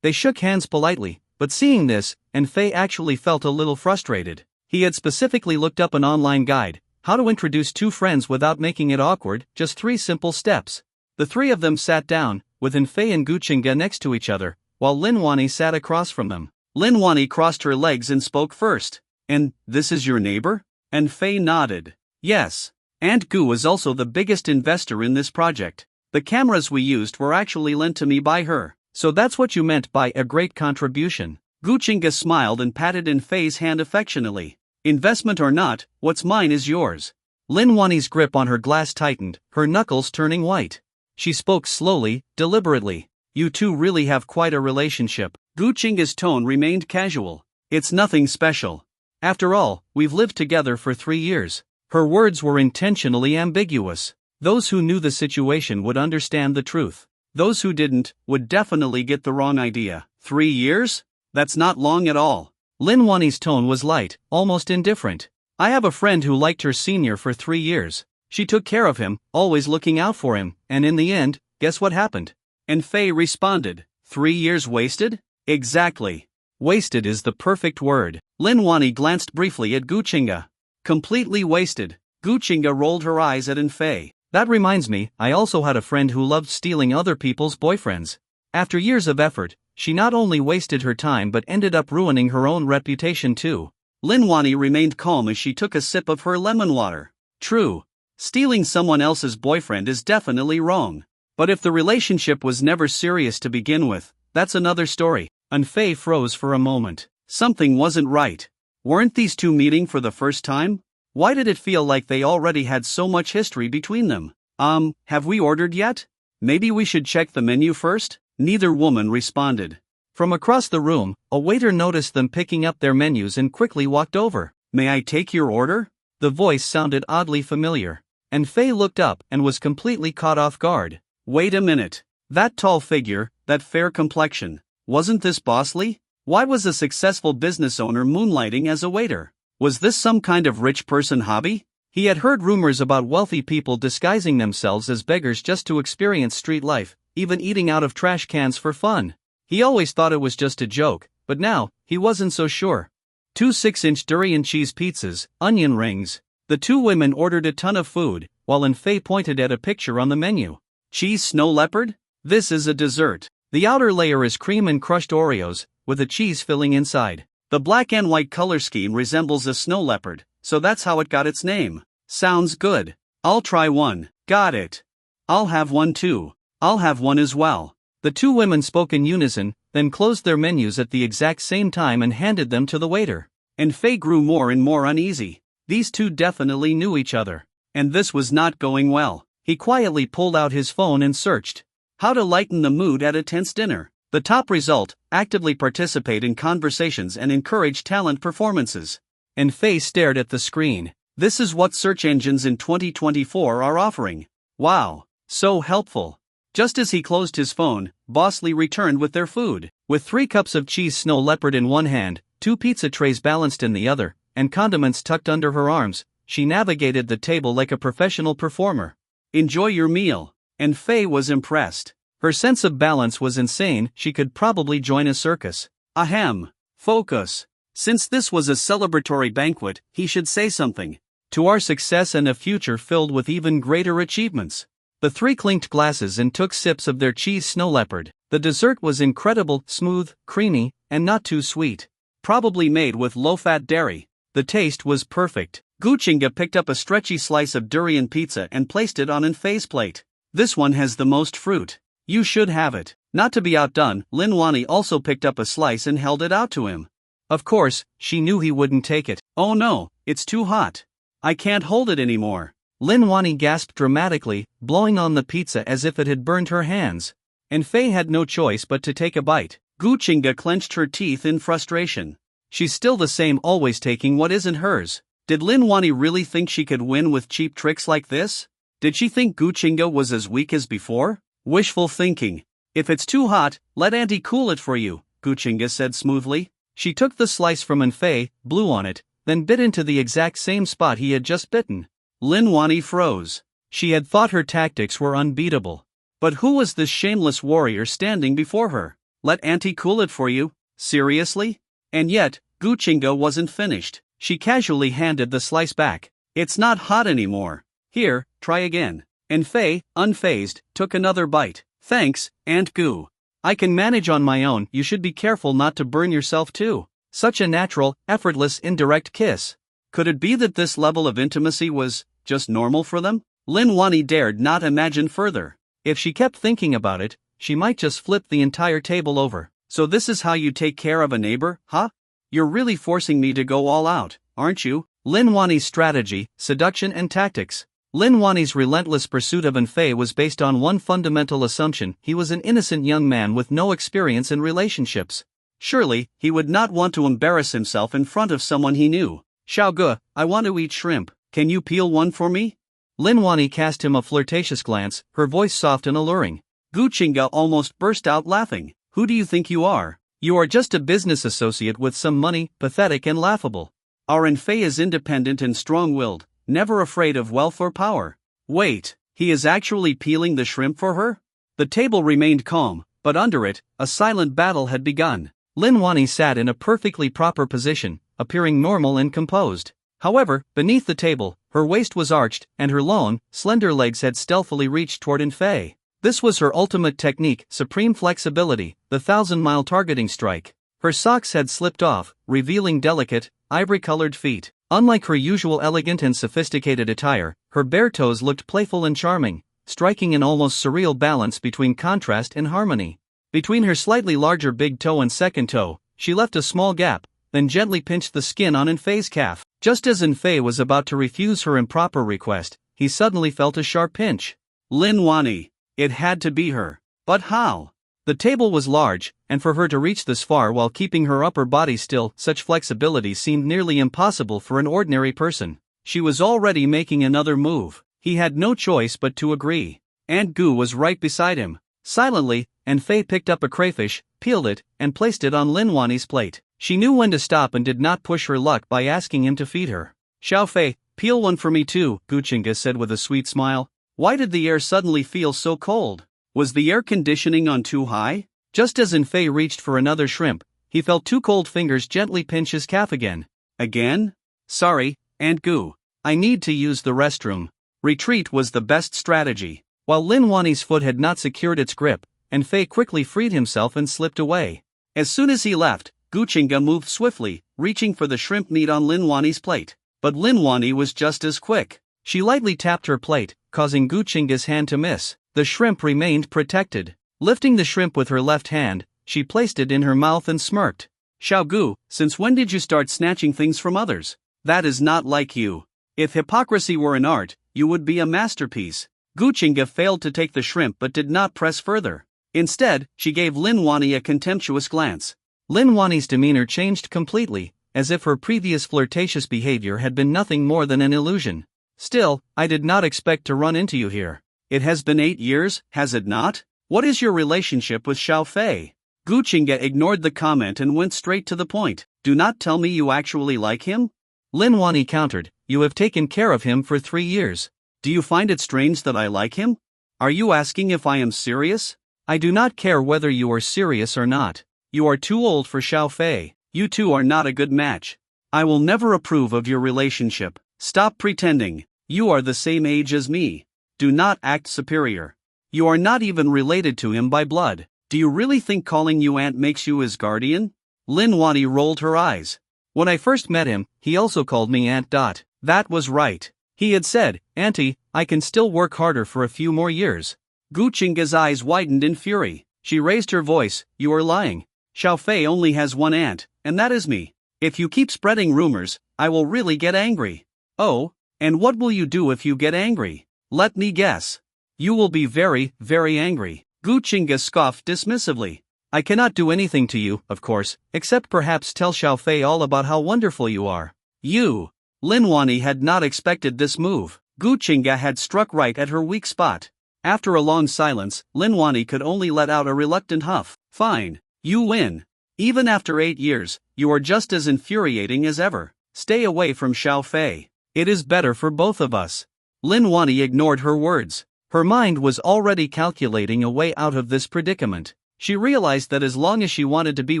They shook hands politely, but seeing this, Enfei actually felt a little frustrated. He had specifically looked up an online guide, how to introduce two friends without making it awkward, just 3 simple steps. The three of them sat down, with Enfei and Guchinga next to each other, while Lin Wani sat across from them. Lin Wani crossed her legs and spoke first. And, this is your neighbor? Enfei nodded. Yes. Aunt Goo is also the biggest investor in this project. The cameras we used were actually lent to me by her. So that's what you meant by a great contribution. Guchinga smiled and patted Enfei's hand affectionately. Investment or not, what's mine is yours. Lin Wani's grip on her glass tightened, her knuckles turning white. She spoke slowly, deliberately. You two really have quite a relationship. Guchinga's tone remained casual. It's nothing special. After all, we've lived together for 3 years. Her words were intentionally ambiguous. Those who knew the situation would understand the truth. Those who didn't would definitely get the wrong idea. 3 years? That's not long at all. Lin Wani's tone was light, almost indifferent. I have a friend who liked her senior for 3 years. She took care of him, always looking out for him, and in the end, guess what happened? Enfei responded. 3 years wasted? Exactly. Wasted is the perfect word. Lin Wani glanced briefly at Guchinga. Completely wasted. Guchinga rolled her eyes at Enfei. That reminds me, I also had a friend who loved stealing other people's boyfriends. After years of effort, she not only wasted her time but ended up ruining her own reputation too. Lin Wani remained calm as she took a sip of her lemon water. True. Stealing someone else's boyfriend is definitely wrong. But if the relationship was never serious to begin with, that's another story. Enfei froze for a moment. Something wasn't right. Weren't these two meeting for the first time? Why did it feel like they already had so much history between them? Have we ordered yet? Maybe we should check the menu first? Neither woman responded. From across the room, a waiter noticed them picking up their menus and quickly walked over. May I take your order? The voice sounded oddly familiar. Enfei looked up and was completely caught off guard. Wait a minute. That tall figure, that fair complexion. Wasn't this Bosley? Why was a successful business owner moonlighting as a waiter? Was this some kind of rich person hobby? He had heard rumors about wealthy people disguising themselves as beggars just to experience street life, even eating out of trash cans for fun. He always thought it was just a joke, but now, he wasn't so sure. 2 6-inch durian cheese pizzas, onion rings. The two women ordered a ton of food, while Enfei pointed at a picture on the menu. Cheese snow leopard? This is a dessert. The outer layer is cream and crushed Oreos, with a cheese filling inside. The black and white color scheme resembles a snow leopard, so that's how it got its name. Sounds good. I'll try one. Got it. I'll have one too. I'll have one as well. The two women spoke in unison, then closed their menus at the exact same time and handed them to the waiter. Enfei grew more and more uneasy. These two definitely knew each other. And this was not going well. He quietly pulled out his phone and searched. How to lighten the mood at a tense dinner. The top result, actively participate in conversations and encourage talent performances. Enfei stared at the screen. This is what search engines in 2024 are offering. Wow, so helpful. Just as he closed his phone, Bosley returned with their food. With 3 cups of cheese snow leopard in one hand, 2 pizza trays balanced in the other, and condiments tucked under her arms, she navigated the table like a professional performer. Enjoy your meal. Enfei was impressed. Her sense of balance was insane. She could probably join a circus. Ahem. Focus. Since this was a celebratory banquet, he should say something. To our success and a future filled with even greater achievements. The three clinked glasses and took sips of their cheese snow leopard. The dessert was incredible, smooth, creamy, and not too sweet. Probably made with low-fat dairy. The taste was perfect. Guchinga picked up a stretchy slice of durian pizza and placed it on Enfei's plate. This one has the most fruit. You should have it. Not to be outdone, Lin Wani also picked up a slice and held it out to him. Of course, she knew he wouldn't take it. Oh no, it's too hot. I can't hold it anymore. Lin Wani gasped dramatically, blowing on the pizza as if it had burned her hands. Enfei had no choice but to take a bite. Guchinga clenched her teeth in frustration. She's still the same, always taking what isn't hers. Did Lin Wani really think she could win with cheap tricks like this? Did she think Guchinga was as weak as before? Wishful thinking. If it's too hot, let Auntie cool it for you, Guchinga said smoothly. She took the slice from Enfei, blew on it, then bit into the exact same spot he had just bitten. Lin Wani froze. She had thought her tactics were unbeatable. But who was this shameless warrior standing before her? Let Auntie cool it for you? Seriously? And yet, Goo Chinga wasn't finished. She casually handed the slice back. It's not hot anymore. Here, try again. And Faye, unfazed, took another bite. Thanks, Aunt Goo. I can manage on my own. You should be careful not to burn yourself too. Such a natural, effortless, indirect kiss. Could it be that this level of intimacy was just normal for them? Lin Wani dared not imagine further. If she kept thinking about it, she might just flip the entire table over. So this is how you take care of a neighbor, huh? You're really forcing me to go all out, aren't you? Lin Wani's strategy, seduction and tactics. Lin Wani's relentless pursuit of Fei was based on one fundamental assumption: he was an innocent young man with no experience in relationships. Surely, he would not want to embarrass himself in front of someone he knew. Xiao Ge, I want to eat shrimp. Can you peel one for me? Lin Wani cast him a flirtatious glance, her voice soft and alluring. Goo Chinga almost burst out laughing. Who do you think you are? You are just a business associate with some money, pathetic and laughable. Our Fei is independent and strong-willed, never afraid of wealth or power. Wait, he is actually peeling the shrimp for her? The table remained calm, but under it, a silent battle had begun. Lin Wani sat in a perfectly proper position, appearing normal and composed. However, beneath the table, her waist was arched, and her long, slender legs had stealthily reached toward Fei. This was her ultimate technique, supreme flexibility, the 1,000-mile targeting strike. Her socks had slipped off, revealing delicate, ivory-colored feet. Unlike her usual elegant and sophisticated attire, her bare toes looked playful and charming, striking an almost surreal balance between contrast and harmony. Between her slightly larger big toe and second toe, she left a small gap, then gently pinched the skin on Fei's calf. Just as Fei was about to refuse her improper request, he suddenly felt a sharp pinch. Lin Wani. It had to be her. But how? The table was large, and for her to reach this far while keeping her upper body still, such flexibility seemed nearly impossible for an ordinary person. She was already making another move. He had no choice but to agree. Aunt Goo was right beside him. Silently, Fei picked up a crayfish, peeled it, and placed it on Lin Wani's plate. She knew when to stop and did not push her luck by asking him to feed her. Xiao Fei, peel one for me too, Goo Chinga said with a sweet smile. Why did the air suddenly feel so cold? Was the air conditioning on too high? Just as Fei reached for another shrimp, he felt two cold fingers gently pinch his calf again. Again? Sorry, Aunt Goo. I need to use the restroom. Retreat was the best strategy. While Lin Wani's foot had not secured its grip, Fei quickly freed himself and slipped away. As soon as he left, Goo Chinga moved swiftly, reaching for the shrimp meat on Lin Wani's plate. But Lin Wani was just as quick. She lightly tapped her plate, causing Goo Chinga's hand to miss. The shrimp remained protected. Lifting the shrimp with her left hand, she placed it in her mouth and smirked. Xiao Gu, since when did you start snatching things from others? That is not like you. If hypocrisy were an art, you would be a masterpiece. Goo Chinga failed to take the shrimp but did not press further. Instead, she gave Lin Wani a contemptuous glance. Lin Wani's demeanor changed completely, as if her previous flirtatious behavior had been nothing more than an illusion. Still, I did not expect to run into you here. It has been 8 years, has it not? What is your relationship with Xiao Fei? Goo Chinga ignored the comment and went straight to the point. Do not tell me you actually like him? Lin Wani countered, you have taken care of him for 3 years. Do you find it strange that I like him? Are you asking if I am serious? I do not care whether you are serious or not. You are too old for Xiao Fei. You two are not a good match. I will never approve of your relationship. Stop pretending. You are the same age as me. Do not act superior. You are not even related to him by blood. Do you really think calling you aunt makes you his guardian? Lin Wani rolled her eyes. When I first met him, he also called me aunt. That was right. He had said, Auntie, I can still work harder for a few more years. Goo Chinga's eyes widened in fury. She raised her voice, you are lying. Xiao Fei only has one aunt, and that is me. If you keep spreading rumors, I will really get angry. Oh, and what will you do if you get angry? Let me guess. You will be very, very angry. Goo Chinga scoffed dismissively. I cannot do anything to you, of course, except perhaps tell Xiao Fei all about how wonderful you are. You. Lin Wani had not expected this move. Goo Chinga had struck right at her weak spot. After a long silence, Lin Wani could only let out a reluctant huff. Fine. You win. Even after 8 years, you are just as infuriating as ever. Stay away from Xiao Fei. It is better for both of us. Lin Wani ignored her words. Her mind was already calculating a way out of this predicament. She realized that as long as she wanted to be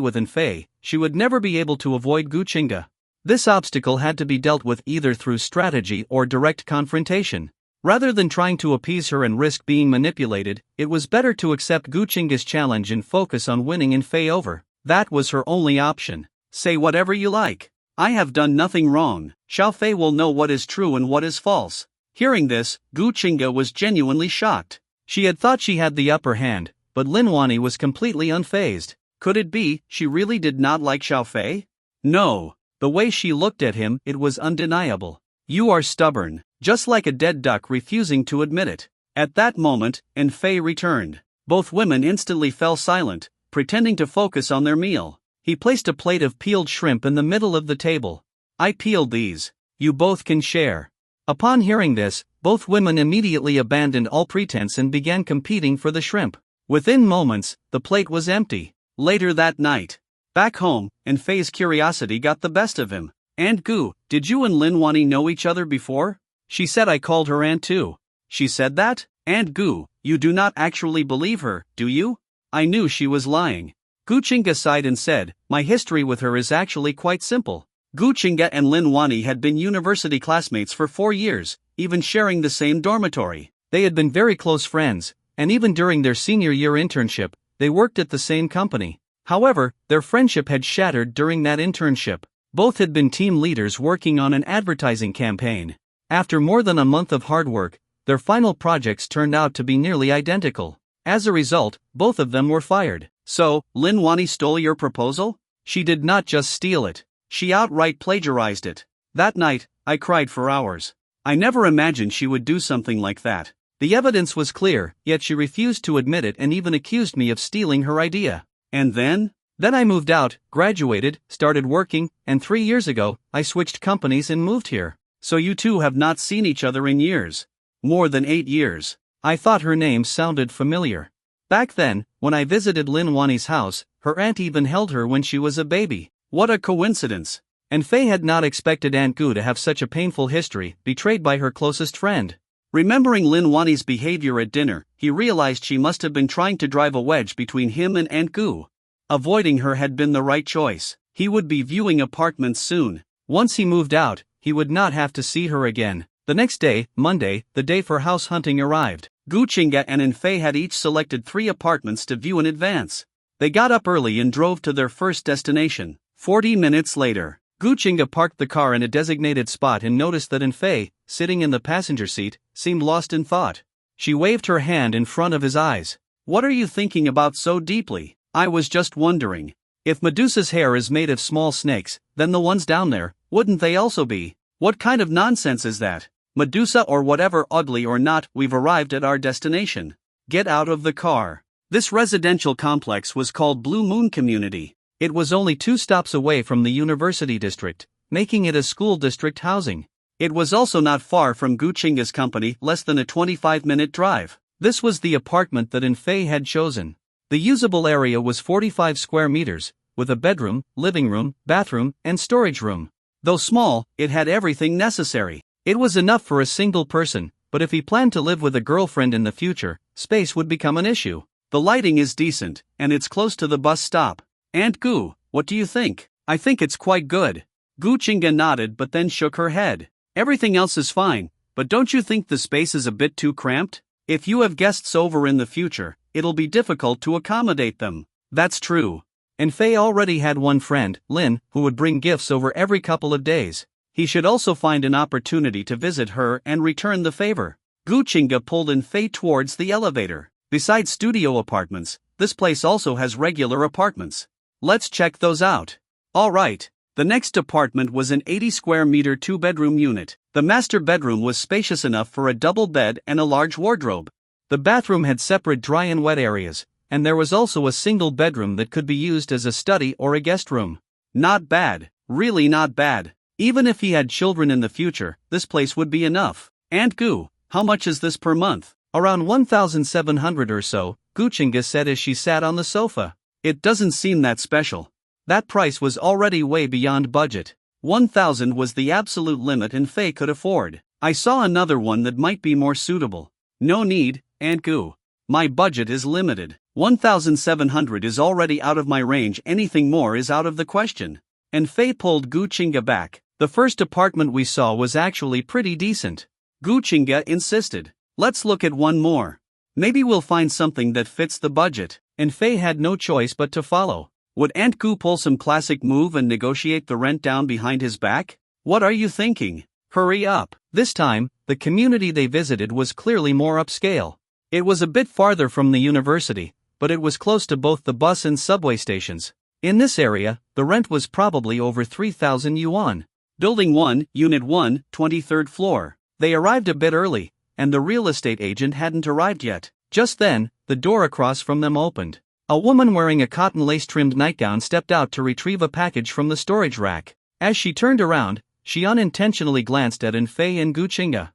with Fei, she would never be able to avoid Gu Qingge. This obstacle had to be dealt with either through strategy or direct confrontation. Rather than trying to appease her and risk being manipulated, it was better to accept Gu Qingge's challenge and focus on winning Fei over. That was her only option. Say whatever you like. I have done nothing wrong. Xiao Fei will know what is true and what is false. Hearing this, Gu Qingge was genuinely shocked. She had thought she had the upper hand, but Lin Wani was completely unfazed. Could it be she really did not like Xiao Fei? No. The way she looked at him, it was undeniable. You are stubborn, just like a dead duck refusing to admit it. At that moment, Fei returned. Both women instantly fell silent, pretending to focus on their meal. He placed a plate of peeled shrimp in the middle of the table. I peeled these. You both can share. Upon hearing this, both women immediately abandoned all pretense and began competing for the shrimp. Within moments, the plate was empty. Later that night, back home, Fei's curiosity got the best of him. Aunt Goo, did you and Lin Wani know each other before? She said I called her aunt too. She said that? Aunt Goo, you do not actually believe her, do you? I knew she was lying. Gu Qingge sighed and said, my history with her is actually quite simple. Gu Qingge and Lin Wani had been university classmates for 4 years, even sharing the same dormitory. They had been very close friends, and even during their senior year internship, they worked at the same company. However, their friendship had shattered during that internship. Both had been team leaders working on an advertising campaign. After more than a month of hard work, their final projects turned out to be nearly identical. As a result, both of them were fired. So, Lin Wani stole your proposal? She did not just steal it. She outright plagiarized it. That night, I cried for hours. I never imagined she would do something like that. The evidence was clear, yet she refused to admit it and even accused me of stealing her idea. And then? Then I moved out, graduated, started working, and 3 years ago, I switched companies and moved here. So you two have not seen each other in years. More than 8 years. I thought her name sounded familiar. Back then, when I visited Lin Wani's house, her aunt even held her when she was a baby. What a coincidence. Fei had not expected Aunt Goo to have such a painful history, betrayed by her closest friend. Remembering Lin Wani's behavior at dinner, he realized she must have been trying to drive a wedge between him and Aunt Goo. Avoiding her had been the right choice. He would be viewing apartments soon. Once he moved out, he would not have to see her again. The next day, Monday, the day for house hunting arrived. Gu Qingge and Fei had each selected 3 apartments to view in advance. They got up early and drove to their first destination. 40 minutes later, Gu Qingge parked the car in a designated spot and noticed that Fei, sitting in the passenger seat, seemed lost in thought. She waved her hand in front of his eyes. What are you thinking about so deeply? I was just wondering. If Medusa's hair is made of small snakes, then the ones down there, wouldn't they also be? What kind of nonsense is that? Medusa or whatever, ugly or not, we've arrived at our destination. Get out of the car. This residential complex was called Blue Moon Community. It was only 2 stops away from the university district, making it a school district housing. It was also not far from Gu Qingge's company, less than a 25-minute drive. This was the apartment that Fei had chosen. The usable area was 45 square meters, with a bedroom, living room, bathroom, and storage room. Though small, it had everything necessary. It was enough for a single person, but if he planned to live with a girlfriend in the future, space would become an issue. The lighting is decent, and it's close to the bus stop. Aunt Goo, what do you think? I think it's quite good. Gu Qingge nodded but then shook her head. Everything else is fine, but don't you think the space is a bit too cramped? If you have guests over in the future, it'll be difficult to accommodate them. That's true. Fei already had one friend, Lin, who would bring gifts over every couple of days. He should also find an opportunity to visit her and return the favor. Gu Qingge pulled Fei towards the elevator. Besides studio apartments, this place also has regular apartments. Let's check those out. Alright. The next apartment was an 80 square meter 2-bedroom unit. The master bedroom was spacious enough for a double bed and a large wardrobe. The bathroom had separate dry and wet areas, and there was also a single bedroom that could be used as a study or a guest room. Not bad. Really not bad. Even if he had children in the future, this place would be enough. Aunt Goo, how much is this per month? Around 1,700 or so, Gu Qingge said as she sat on the sofa. It doesn't seem that special. That price was already way beyond budget. 1,000 was the absolute limit Fei could afford. I saw another one that might be more suitable. No need, Aunt Goo. My budget is limited. 1,700 is already out of my range, anything more is out of the question. And Faye pulled Gu Chinga back. The first apartment we saw was actually pretty decent. Gu Chinga insisted. Let's look at one more. Maybe we'll find something that fits the budget. And Faye had no choice but to follow. Would Aunt Goo pull some classic move and negotiate the rent down behind his back? What are you thinking? Hurry up. This time, the community they visited was clearly more upscale. It was a bit farther from the university, but it was close to both the bus and subway stations. In this area, the rent was probably over 3,000 yuan. Building 1, Unit 1, 23rd floor. They arrived a bit early, and the real estate agent hadn't arrived yet. Just then, the door across from them opened. A woman wearing a cotton lace-trimmed nightgown stepped out to retrieve a package from the storage rack. As she turned around, she unintentionally glanced at Fei and Gu Chinga.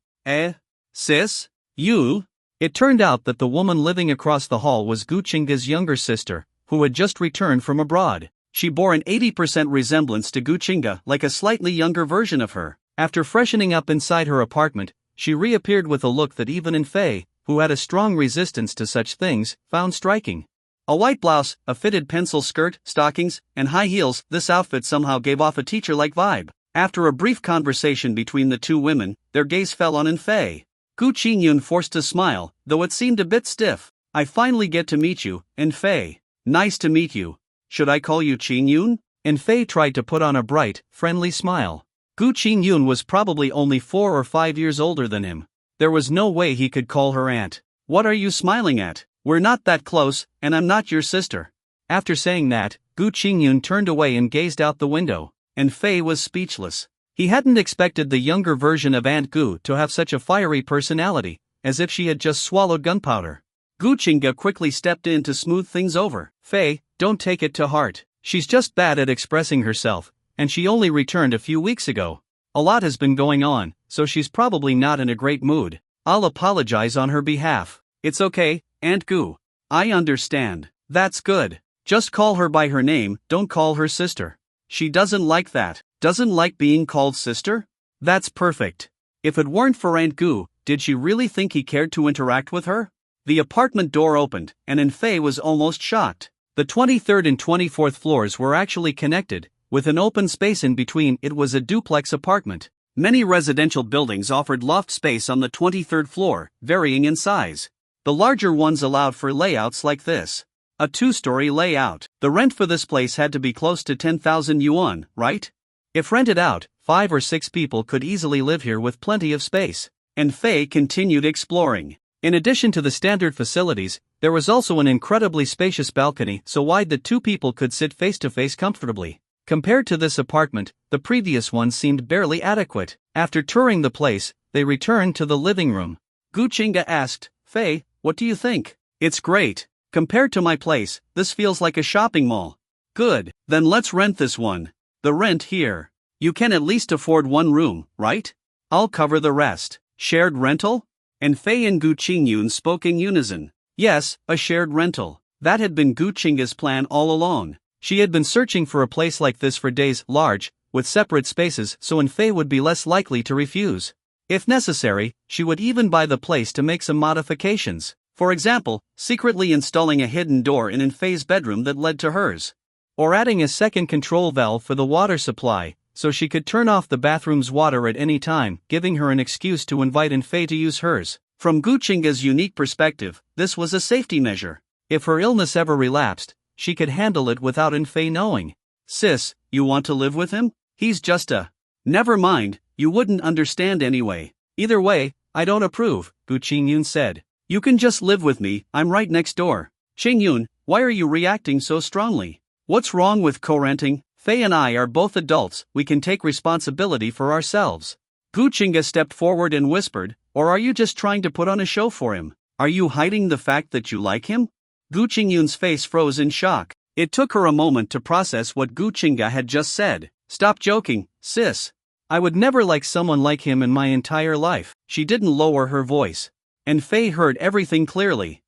Sis? You? It turned out that the woman living across the hall was Gu Chinga's younger sister, who had just returned from abroad. She bore an 80% resemblance to Gu Chinga, like a slightly younger version of her. After freshening up inside her apartment, she reappeared with a look that even Fei, who had a strong resistance to such things, found striking. A white blouse, a fitted pencil skirt, stockings, and high heels, this outfit somehow gave off a teacher-like vibe. After a brief conversation between the two women, their gaze fell on Fei. Gu Qingyun forced a smile, though it seemed a bit stiff. I finally get to meet you, Fei. Nice to meet you. Should I call you Qingyun? Fei tried to put on a bright, friendly smile. Gu Qingyun was probably only 4 or 5 years older than him. There was no way he could call her aunt. What are you smiling at? We're not that close, and I'm not your sister. After saying that, Gu Qingyun turned away and gazed out the window. Fei was speechless. He hadn't expected the younger version of Aunt Goo to have such a fiery personality, as if she had just swallowed gunpowder. Gu Chinga quickly stepped in to smooth things over. Fei, don't take it to heart. She's just bad at expressing herself, and she only returned a few weeks ago. A lot has been going on, so she's probably not in a great mood. I'll apologize on her behalf. It's okay, Aunt Goo. I understand. That's good. Just call her by her name, don't call her sister. She doesn't like that. Doesn't like being called sister? That's perfect. If it weren't for Aunt Goo, did she really think he cared to interact with her? The apartment door opened, and Fei was almost shocked. The 23rd and 24th floors were actually connected, with an open space in between. It was a duplex apartment. Many residential buildings offered loft space on the 23rd floor, varying in size. The larger ones allowed for layouts like this. A 2-story layout. The rent for this place had to be close to 10,000 yuan, right? If rented out, 5 or 6 people could easily live here with plenty of space. Fei continued exploring. In addition to the standard facilities, there was also an incredibly spacious balcony so wide that 2 people could sit face to face comfortably. Compared to this apartment, the previous one seemed barely adequate. After touring the place, they returned to the living room. Gu Chinga asked, Fei, what do you think? It's great. Compared to my place, this feels like a shopping mall. Good, then let's rent this one. The rent here. You can at least afford 1 room, right? I'll cover the rest. Shared rental? Fei and Gu Qingyun spoke in unison. Yes, a shared rental. That had been Gu Chinga's plan all along. She had been searching for a place like this for days, large, with separate spaces, so Fei would be less likely to refuse. If necessary, she would even buy the place to make some modifications. For example, secretly installing a hidden door in Fei's bedroom that led to hers. Or adding a second control valve for the water supply, so she could turn off the bathroom's water at any time, giving her an excuse to invite Fei to use hers. From Gu Chinga's unique perspective, this was a safety measure. If her illness ever relapsed, she could handle it without Fei knowing. Sis, you want to live with him? He's just a... Never mind, you wouldn't understand anyway. Either way, I don't approve, Gu Qingyun said. You can just live with me, I'm right next door. Qingyun, why are you reacting so strongly? What's wrong with co-renting? Fei and I are both adults, we can take responsibility for ourselves. Gu Chinga stepped forward and whispered, or are you just trying to put on a show for him? Are you hiding the fact that you like him? Gu Qingyun's face froze in shock. It took her a moment to process what Gu Chinga had just said. Stop joking, sis. I would never like someone like him in my entire life. She didn't lower her voice. Fei heard everything clearly.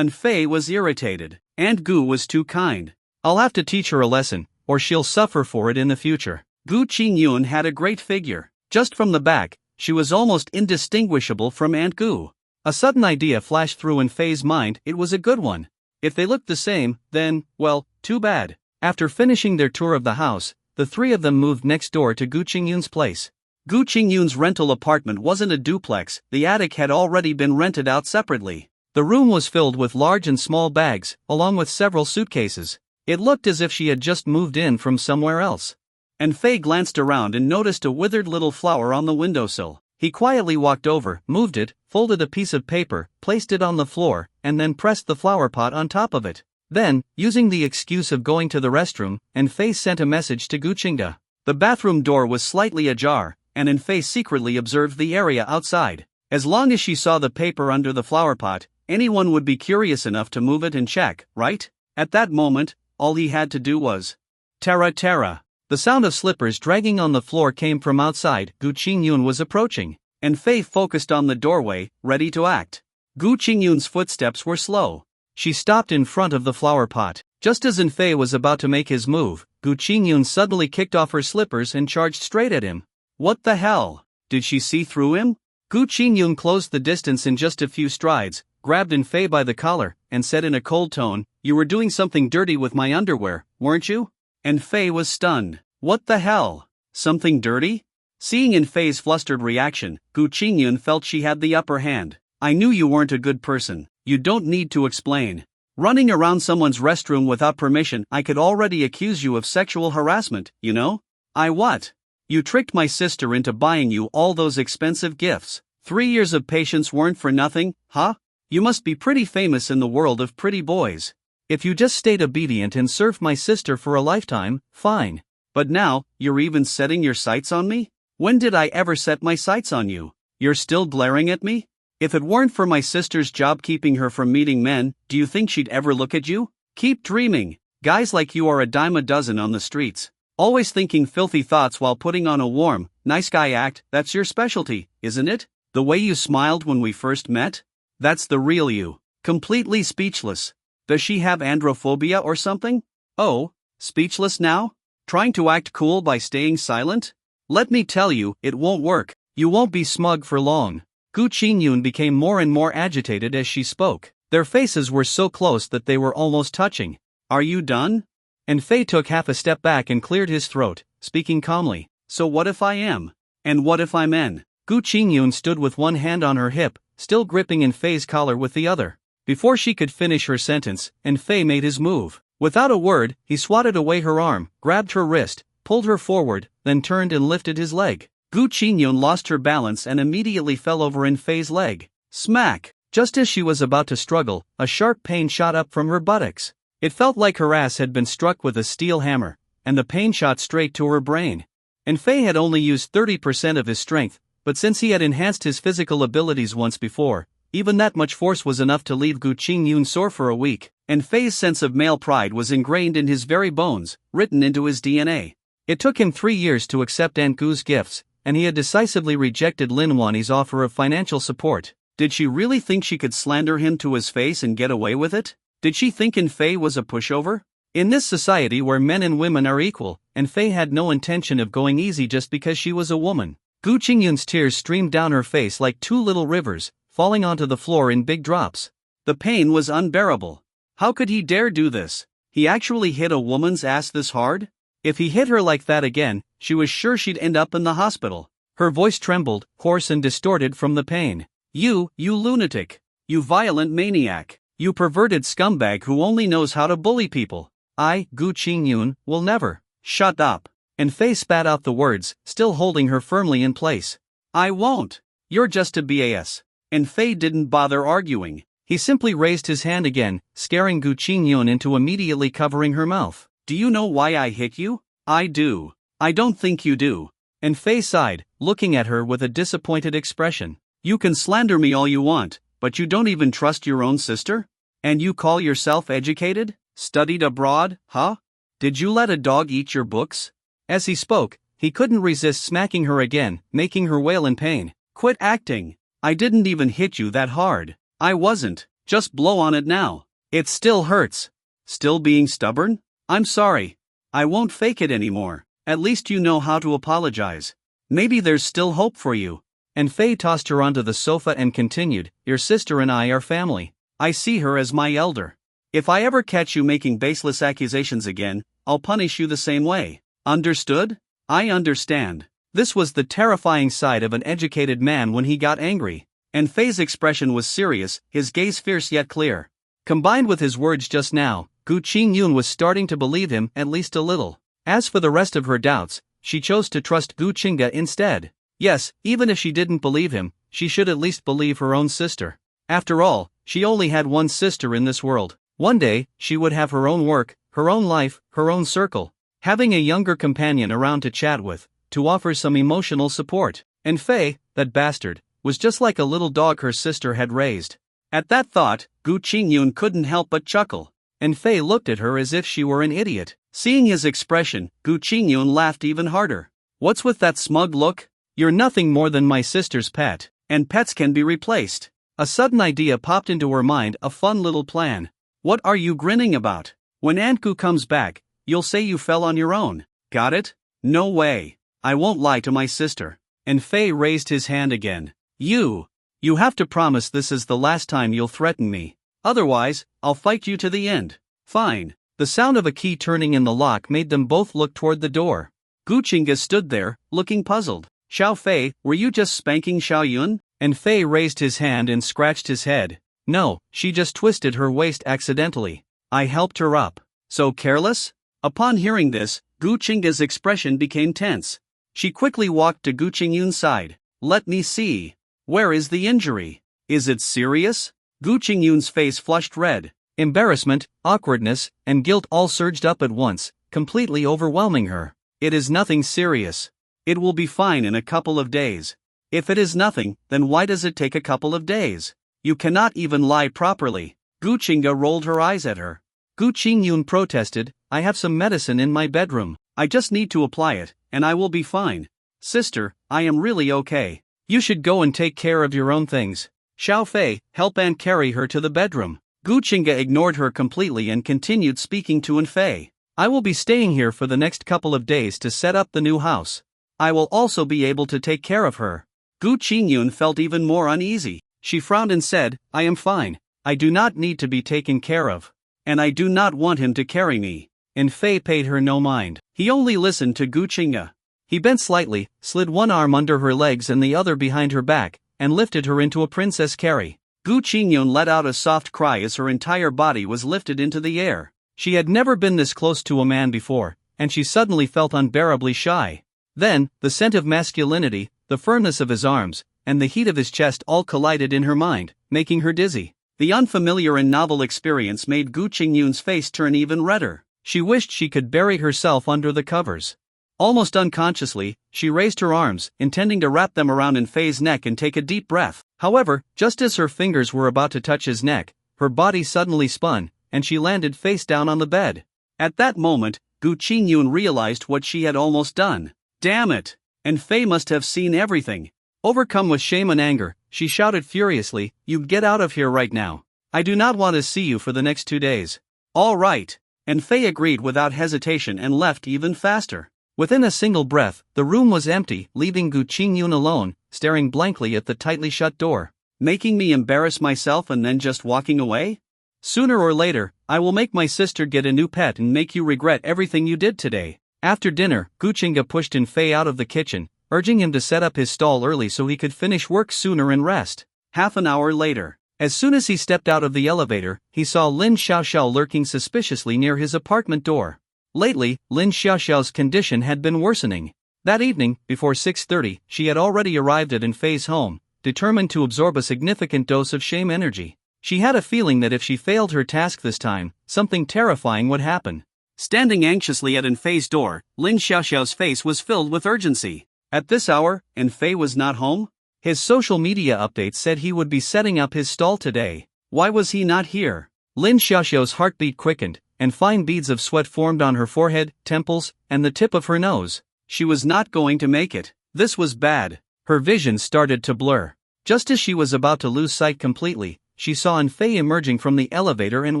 Fei was irritated. Aunt Goo was too kind. I'll have to teach her a lesson, or she'll suffer for it in the future. Gu Qingyun had a great figure. Just from the back, she was almost indistinguishable from Aunt Goo. A sudden idea flashed through Fei's mind. It was a good one. If they looked the same, then, well, too bad. After finishing their tour of the house, the three of them moved next door to Gu Qingyun's place. Gu Qingyun's rental apartment wasn't a duplex, the attic had already been rented out separately. The room was filled with large and small bags, along with several suitcases. It looked as if she had just moved in from somewhere else. And Fei glanced around and noticed a withered little flower on the windowsill. He quietly walked over, moved it, folded a piece of paper, placed it on the floor, and then pressed the flower pot on top of it. Then, using the excuse of going to the restroom, Fei sent a message to Gu Qingda. The bathroom door was slightly ajar, and Fei secretly observed the area outside. As long as she saw the paper under the flower pot, anyone would be curious enough to move it and check, right? At that moment, all he had to do was Tara Tara. The sound of slippers dragging on the floor came from outside. Gu Qingyun was approaching, and Fei focused on the doorway, ready to act. Gu Qingyun's footsteps were slow. She stopped in front of the flower pot. Just as Fei was about to make his move, Gu Qingyun suddenly kicked off her slippers and charged straight at him. What the hell? Did she see through him? Gu Qingyun closed the distance in just a few strides, grabbed Fei by the collar, and said in a cold tone, "You were doing something dirty with my underwear, weren't you?" And Fei was stunned. What the hell? Something dirty? Seeing Fei's flustered reaction, Gu Qingyun felt she had the upper hand. I knew you weren't a good person. You don't need to explain. Running around someone's restroom without permission, I could already accuse you of sexual harassment, you know? I what? You tricked my sister into buying you all those expensive gifts. 3 years of patience weren't for nothing, huh? You must be pretty famous in the world of pretty boys. If you just stayed obedient and served my sister for a lifetime, fine. But now, you're even setting your sights on me? When did I ever set my sights on you? You're still glaring at me? If it weren't for my sister's job keeping her from meeting men, do you think she'd ever look at you? Keep dreaming. Guys like you are a dime a dozen on the streets. Always thinking filthy thoughts while putting on a warm, nice guy act. That's your specialty, isn't it? The way you smiled when we first met? That's the real you. Completely speechless. Does she have androphobia or something? Oh, speechless now? Trying to act cool by staying silent? Let me tell you, it won't work. You won't be smug for long. Gu Qingyun became more and more agitated as she spoke. Their faces were so close that they were almost touching. Are you done? And Fei took half a step back and cleared his throat, speaking calmly. So what if I am? And what if I'm N? Gu Qingyun stood with one hand on her hip, still gripping Fei's collar with the other. Before she could finish her sentence, Fei made his move. Without a word, he swatted away her arm, grabbed her wrist, pulled her forward, then turned and lifted his leg. Gu Qingyun lost her balance and immediately fell over Fei's leg. Smack! Just as she was about to struggle, a sharp pain shot up from her buttocks. It felt like her ass had been struck with a steel hammer, and the pain shot straight to her brain. Fei had only used 30% of his strength, but since he had enhanced his physical abilities once before, even that much force was enough to leave Gu Qingyun sore for a week, and Fei's sense of male pride was ingrained in his very bones, written into his DNA. It took him 3 years to accept Aunt Goo's gifts, and he had decisively rejected Lin Wani's offer of financial support. Did she really think she could slander him to his face and get away with it? Did she think Fei was a pushover? In this society where men and women are equal, Fei had no intention of going easy just because she was a woman. Gu Qingyun's tears streamed down her face like 2 little rivers, falling onto the floor in big drops. The pain was unbearable. How could he dare do this? He actually hit a woman's ass this hard? If he hit her like that again, she was sure she'd end up in the hospital. Her voice trembled, hoarse and distorted from the pain. You lunatic. You violent maniac. You perverted scumbag who only knows how to bully people. I, Gu Qingyun, will never. Shut up. Fei spat out the words, still holding her firmly in place. I won't. You're just a BAS. Fei didn't bother arguing. He simply raised his hand again, scaring Gu Qingyun into immediately covering her mouth. Do you know why I hit you? I do. I don't think you do. Fei sighed, looking at her with a disappointed expression. You can slander me all you want, but you don't even trust your own sister? And you call yourself educated? Studied abroad, huh? Did you let a dog eat your books? As he spoke, he couldn't resist smacking her again, making her wail in pain. Quit acting. I didn't even hit you that hard. I wasn't. Just blow on it now. It still hurts. Still being stubborn? I'm sorry. I won't fake it anymore. At least you know how to apologize. Maybe there's still hope for you. Fei tossed her onto the sofa and continued, Your sister and I are family. I see her as my elder. If I ever catch you making baseless accusations again, I'll punish you the same way. Understood? I understand. This was the terrifying side of an educated man when he got angry. And Fei's expression was serious, his gaze fierce yet clear. Combined with his words just now, Gu Qingyun was starting to believe him at least a little. As for the rest of her doubts, she chose to trust Gu Qingge instead. Yes, even if she didn't believe him, she should at least believe her own sister. After all, she only had one sister in this world. One day, she would have her own work, her own life, her own circle. Having a younger companion around to chat with, to offer some emotional support. And Fei, that bastard, was just like a little dog her sister had raised. At that thought, Gu Qingyun couldn't help but chuckle. And Fei looked at her as if she were an idiot. Seeing his expression, Gu Qingyun laughed even harder. What's with that smug look? You're nothing more than my sister's pet. And pets can be replaced. A sudden idea popped into her mind, a fun little plan. What are you grinning about? When Aunt Goo comes back, you'll say you fell on your own. Got it? No way. I won't lie to my sister. And Fei raised his hand again. You have to promise this is the last time you'll threaten me. Otherwise, I'll fight you to the end. Fine. The sound of a key turning in the lock made them both look toward the door. Gu Qingge stood there, looking puzzled. Xiao Fei, were you just spanking Xiao Yun? And Fei raised his hand and scratched his head. No, she just twisted her waist accidentally. I helped her up. So careless? Upon hearing this, Gu Qingge's expression became tense. She quickly walked to Gu Qingyun's side. Let me see. Where is the injury? Is it serious? Gu Qingyun's face flushed red. Embarrassment, awkwardness, and guilt all surged up at once, completely overwhelming her. It is nothing serious. It will be fine in a couple of days. If it is nothing, then why does it take a couple of days? You cannot even lie properly. Gu Qingge rolled her eyes at her. Gu Qingyun protested, I have some medicine in my bedroom. I just need to apply it, and I will be fine. Sister, I am really okay. You should go and take care of your own things. Xiao Fei, help Aunt carry her to the bedroom. Gu Qingge ignored her completely and continued speaking to Aunt Fei. I will be staying here for the next couple of days to set up the new house. I will also be able to take care of her. Gu Qingyun felt even more uneasy. She frowned and said, I am fine. I do not need to be taken care of. And I do not want him to carry me. And Fei paid her no mind. He only listened to Gu Qingge. He bent slightly, slid one arm under her legs and the other behind her back, and lifted her into a princess carry. Gu Qingyun let out a soft cry as her entire body was lifted into the air. She had never been this close to a man before, and she suddenly felt unbearably shy. Then, the scent of masculinity, the firmness of his arms, and the heat of his chest all collided in her mind, making her dizzy. The unfamiliar and novel experience made Gu Qingyun's face turn even redder. She wished she could bury herself under the covers. Almost unconsciously, she raised her arms, intending to wrap them around Aunt Fei's neck and take a deep breath. However, just as her fingers were about to touch his neck, her body suddenly spun, and she landed face down on the bed. At that moment, Gu Qingyun realized what she had almost done. Damn it! Aunt Fei must have seen everything. Overcome with shame and anger, she shouted furiously, You get out of here right now. I do not want to see you for the next 2 days. All right. Aunt Fei agreed without hesitation and left even faster. Within a single breath, the room was empty, leaving Gu Qingyun alone, staring blankly at the tightly shut door. Making me embarrass myself and then just walking away? Sooner or later, I will make my sister get a new pet and make you regret everything you did today. After dinner, Gu Qingge pushed Aunt Fei out of the kitchen, urging him to set up his stall early so he could finish work sooner and rest. Half an hour later, as soon as he stepped out of the elevator, he saw Lin Xiaoxiao lurking suspiciously near his apartment door. Lately, Lin Xiaoxiao's condition had been worsening. That evening, before 6:30, she had already arrived at Aunt Fei's home, determined to absorb a significant dose of shame energy. She had a feeling that if she failed her task this time, something terrifying would happen. Standing anxiously at Aunt Fei's door, Lin Xiaoxiao's face was filled with urgency. At this hour, Aunt Fei was not home? His social media updates said he would be setting up his stall today. Why was he not here? Lin Xiaoxiao's heartbeat quickened, and fine beads of sweat formed on her forehead, temples, and the tip of her nose. She was not going to make it. This was bad. Her vision started to blur. Just as she was about to lose sight completely, she saw Aunt Fei emerging from the elevator and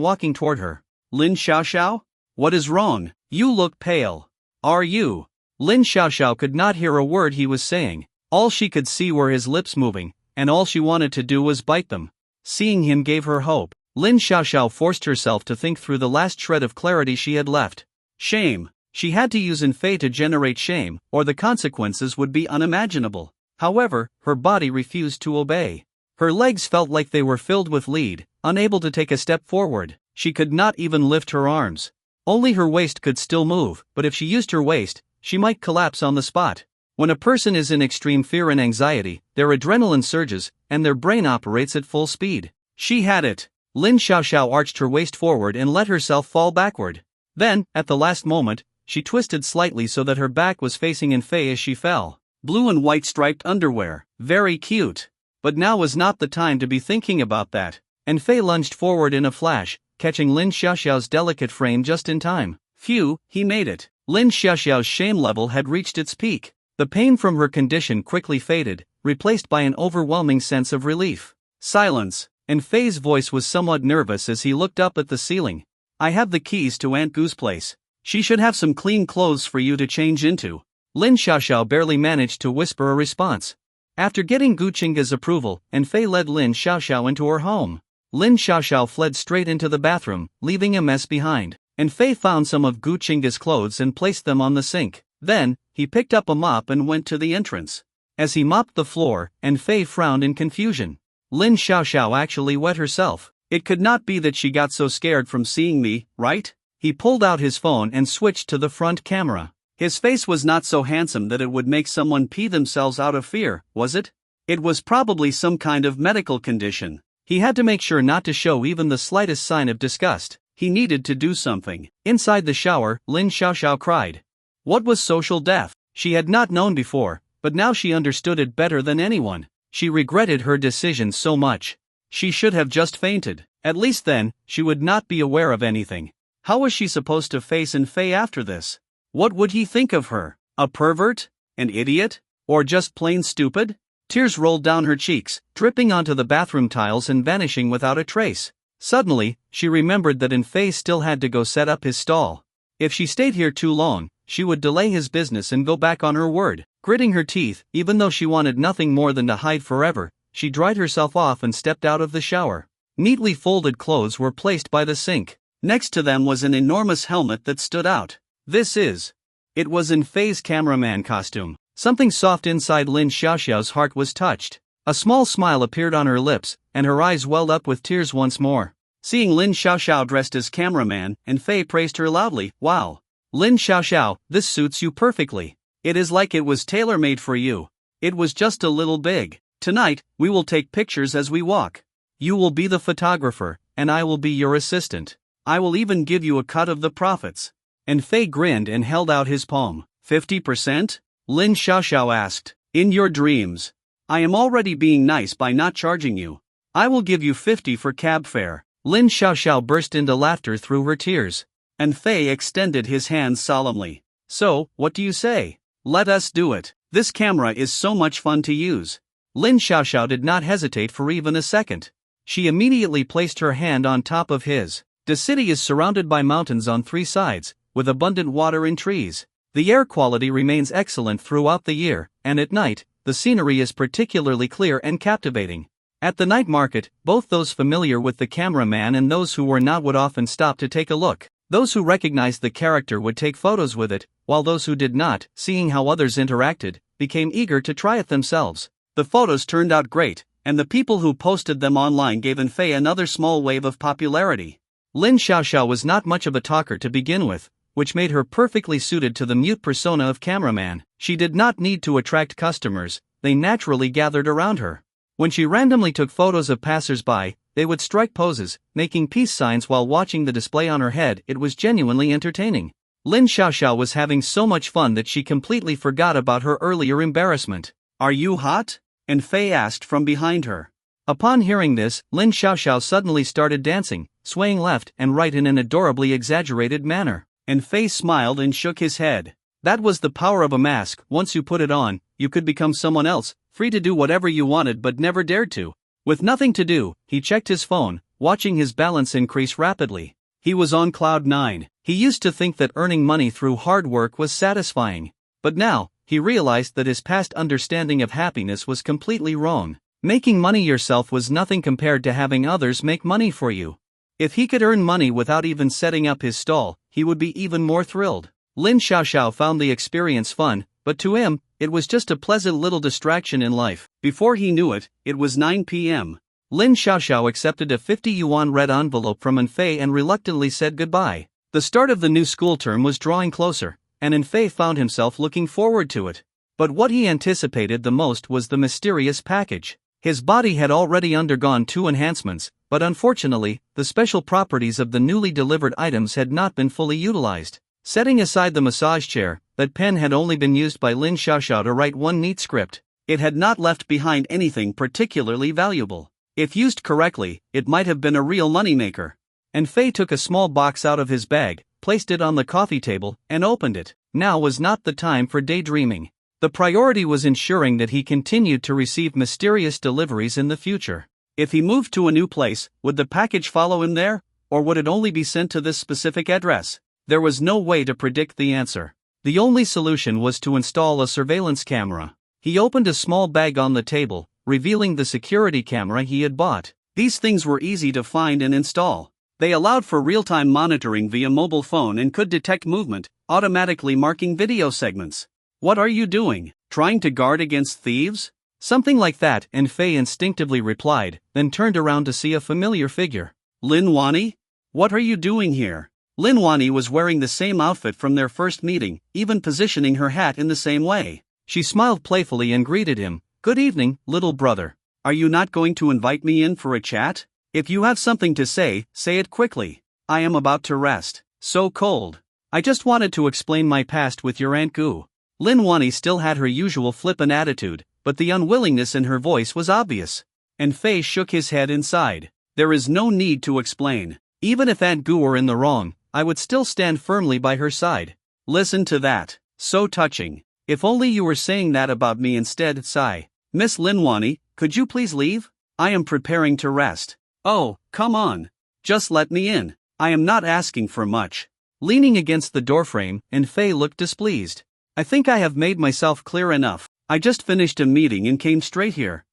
walking toward her. Lin Xiaoxiao? What is wrong? You look pale. Are you? Lin Xiaoxiao could not hear a word he was saying. All she could see were his lips moving, and all she wanted to do was bite them. Seeing him gave her hope. Lin Xiaoxiao forced herself to think through the last shred of clarity she had left. Shame. She had to use Fei to generate shame, or the consequences would be unimaginable. However, her body refused to obey. Her legs felt like they were filled with lead, unable to take a step forward. She could not even lift her arms. Only her waist could still move, but if she used her waist, she might collapse on the spot. When a person is in extreme fear and anxiety, their adrenaline surges, and their brain operates at full speed. She had it. Lin Xiaoxiao arched her waist forward and let herself fall backward. Then, at the last moment, she twisted slightly so that her back was facing Fei as she fell. Blue and white striped underwear, very cute. But now was not the time to be thinking about that. Fei lunged forward in a flash, catching Lin Xiaoxiao's delicate frame just in time. Phew, he made it. Lin Xiaoxiao's shame level had reached its peak. The pain from her condition quickly faded, replaced by an overwhelming sense of relief. Silence. Fei's voice was somewhat nervous as he looked up at the ceiling. I have the keys to Aunt Goo's place. She should have some clean clothes for you to change into. Lin Xiaoxiao barely managed to whisper a response. After getting Gu Qingge's approval, Fei led Lin Xiaoxiao into her home. Lin Xiaoxiao fled straight into the bathroom, leaving a mess behind. Fei found some of Gu Qingge's clothes and placed them on the sink. Then, he picked up a mop and went to the entrance. As he mopped the floor, Fei frowned in confusion. Lin Xiaoxiao actually wet herself. It could not be that she got so scared from seeing me, right? He pulled out his phone and switched to the front camera. His face was not so handsome that it would make someone pee themselves out of fear, was it? It was probably some kind of medical condition. He had to make sure not to show even the slightest sign of disgust. He needed to do something. Inside the shower, Lin Xiaoxiao cried. What was social death? She had not known before, but now she understood it better than anyone. She regretted her decision so much. She should have just fainted. At least then, she would not be aware of anything. How was she supposed to face Fei after this? What would he think of her? A pervert? An idiot? Or just plain stupid? Tears rolled down her cheeks, dripping onto the bathroom tiles and vanishing without a trace. Suddenly, she remembered that Fei still had to go set up his stall. If she stayed here too long, she would delay his business and go back on her word. Gritting her teeth, even though she wanted nothing more than to hide forever, she dried herself off and stepped out of the shower. Neatly folded clothes were placed by the sink. Next to them was an enormous helmet that stood out. It was Fei's cameraman costume. Something soft inside Lin Xiaoxiao's heart was touched. A small smile appeared on her lips, and her eyes welled up with tears once more. Seeing Lin Xiaoxiao dressed as cameraman, Fei praised her loudly. Wow! Lin Xiaoxiao, this suits you perfectly. It is like it was tailor-made for you. It was just a little big. Tonight, we will take pictures as we walk. You will be the photographer, and I will be your assistant. I will even give you a cut of the profits. Fei grinned and held out his palm. 50%? Lin Xiaoxiao asked. In your dreams. I am already being nice by not charging you. I will give you 50 for cab fare. Lin Xiaoxiao burst into laughter through her tears. Fei extended his hands solemnly. So, what do you say? Let us do it. This camera is so much fun to use. Lin Xiaoxiao did not hesitate for even a second. She immediately placed her hand on top of his. The city is surrounded by mountains on 3 sides, with abundant water and trees. The air quality remains excellent throughout the year, and at night, the scenery is particularly clear and captivating. At the night market, both those familiar with the cameraman and those who were not would often stop to take a look. Those who recognized the character would take photos with it, while those who did not, seeing how others interacted, became eager to try it themselves. The photos turned out great, and the people who posted them online gave Fei another small wave of popularity. Lin Xiaoxiao was not much of a talker to begin with, which made her perfectly suited to the mute persona of cameraman. She did not need to attract customers, they naturally gathered around her. When she randomly took photos of passers-by, they would strike poses, making peace signs while watching the display on her head. It was genuinely entertaining. Lin Xiaoxiao was having so much fun that she completely forgot about her earlier embarrassment. Are you hot? Fei asked from behind her. Upon hearing this, Lin Xiaoxiao suddenly started dancing, swaying left and right in an adorably exaggerated manner. Fei smiled and shook his head. That was the power of a mask. Once you put it on, you could become someone else, free to do whatever you wanted but never dared to. With nothing to do, he checked his phone, watching his balance increase rapidly. He was on cloud 9. He used to think that earning money through hard work was satisfying. But now, he realized that his past understanding of happiness was completely wrong. Making money yourself was nothing compared to having others make money for you. If he could earn money without even setting up his stall, he would be even more thrilled. Lin Xiaoxiao found the experience fun, but to him, it was just a pleasant little distraction in life. Before he knew it, it was 9 p.m. Lin Xiaoxiao accepted a 50 yuan red envelope from Anfei and reluctantly said goodbye. The start of the new school term was drawing closer, and Anfei found himself looking forward to it. But what he anticipated the most was the mysterious package. His body had already undergone 2 enhancements, but unfortunately, the special properties of the newly delivered items had not been fully utilized. Setting aside the massage chair, that pen had only been used by Lin Xiaoxiao to write one neat script. It had not left behind anything particularly valuable. If used correctly, it might have been a real moneymaker. And Fei took a small box out of his bag, placed it on the coffee table, and opened it. Now was not the time for daydreaming. The priority was ensuring that he continued to receive mysterious deliveries in the future. If he moved to a new place, would the package follow him there, or would it only be sent to this specific address? There was no way to predict the answer. The only solution was to install a surveillance camera. He opened a small bag on the table, revealing the security camera he had bought. These things were easy to find and install. They allowed for real-time monitoring via mobile phone and could detect movement, automatically marking video segments. What are you doing? Trying to guard against thieves? Something like that, and Fei instinctively replied, then turned around to see a familiar figure. Lin Wani? What are you doing here? Lin Wani was wearing the same outfit from their first meeting, even positioning her hat in the same way. She smiled playfully and greeted him. Good evening, little brother. Are you not going to invite me in for a chat? If you have something to say it quickly. I am about to rest. So cold. I just wanted to explain my past with your Aunt Goo. Lin Wani still had her usual flippant attitude, but the unwillingness in her voice was obvious. And Fei shook his head inside. There is no need to explain. Even if Aunt Goo were in the wrong, I would still stand firmly by her side. Listen to that. So touching. If only you were saying that about me instead. Sigh. Miss Lin Wani, could you please leave? I am preparing to rest. Oh, come on. Just let me in. I am not asking for much. Leaning against the doorframe, Fei looked displeased. I think I have made myself clear enough. I just finished a meeting and came straight here.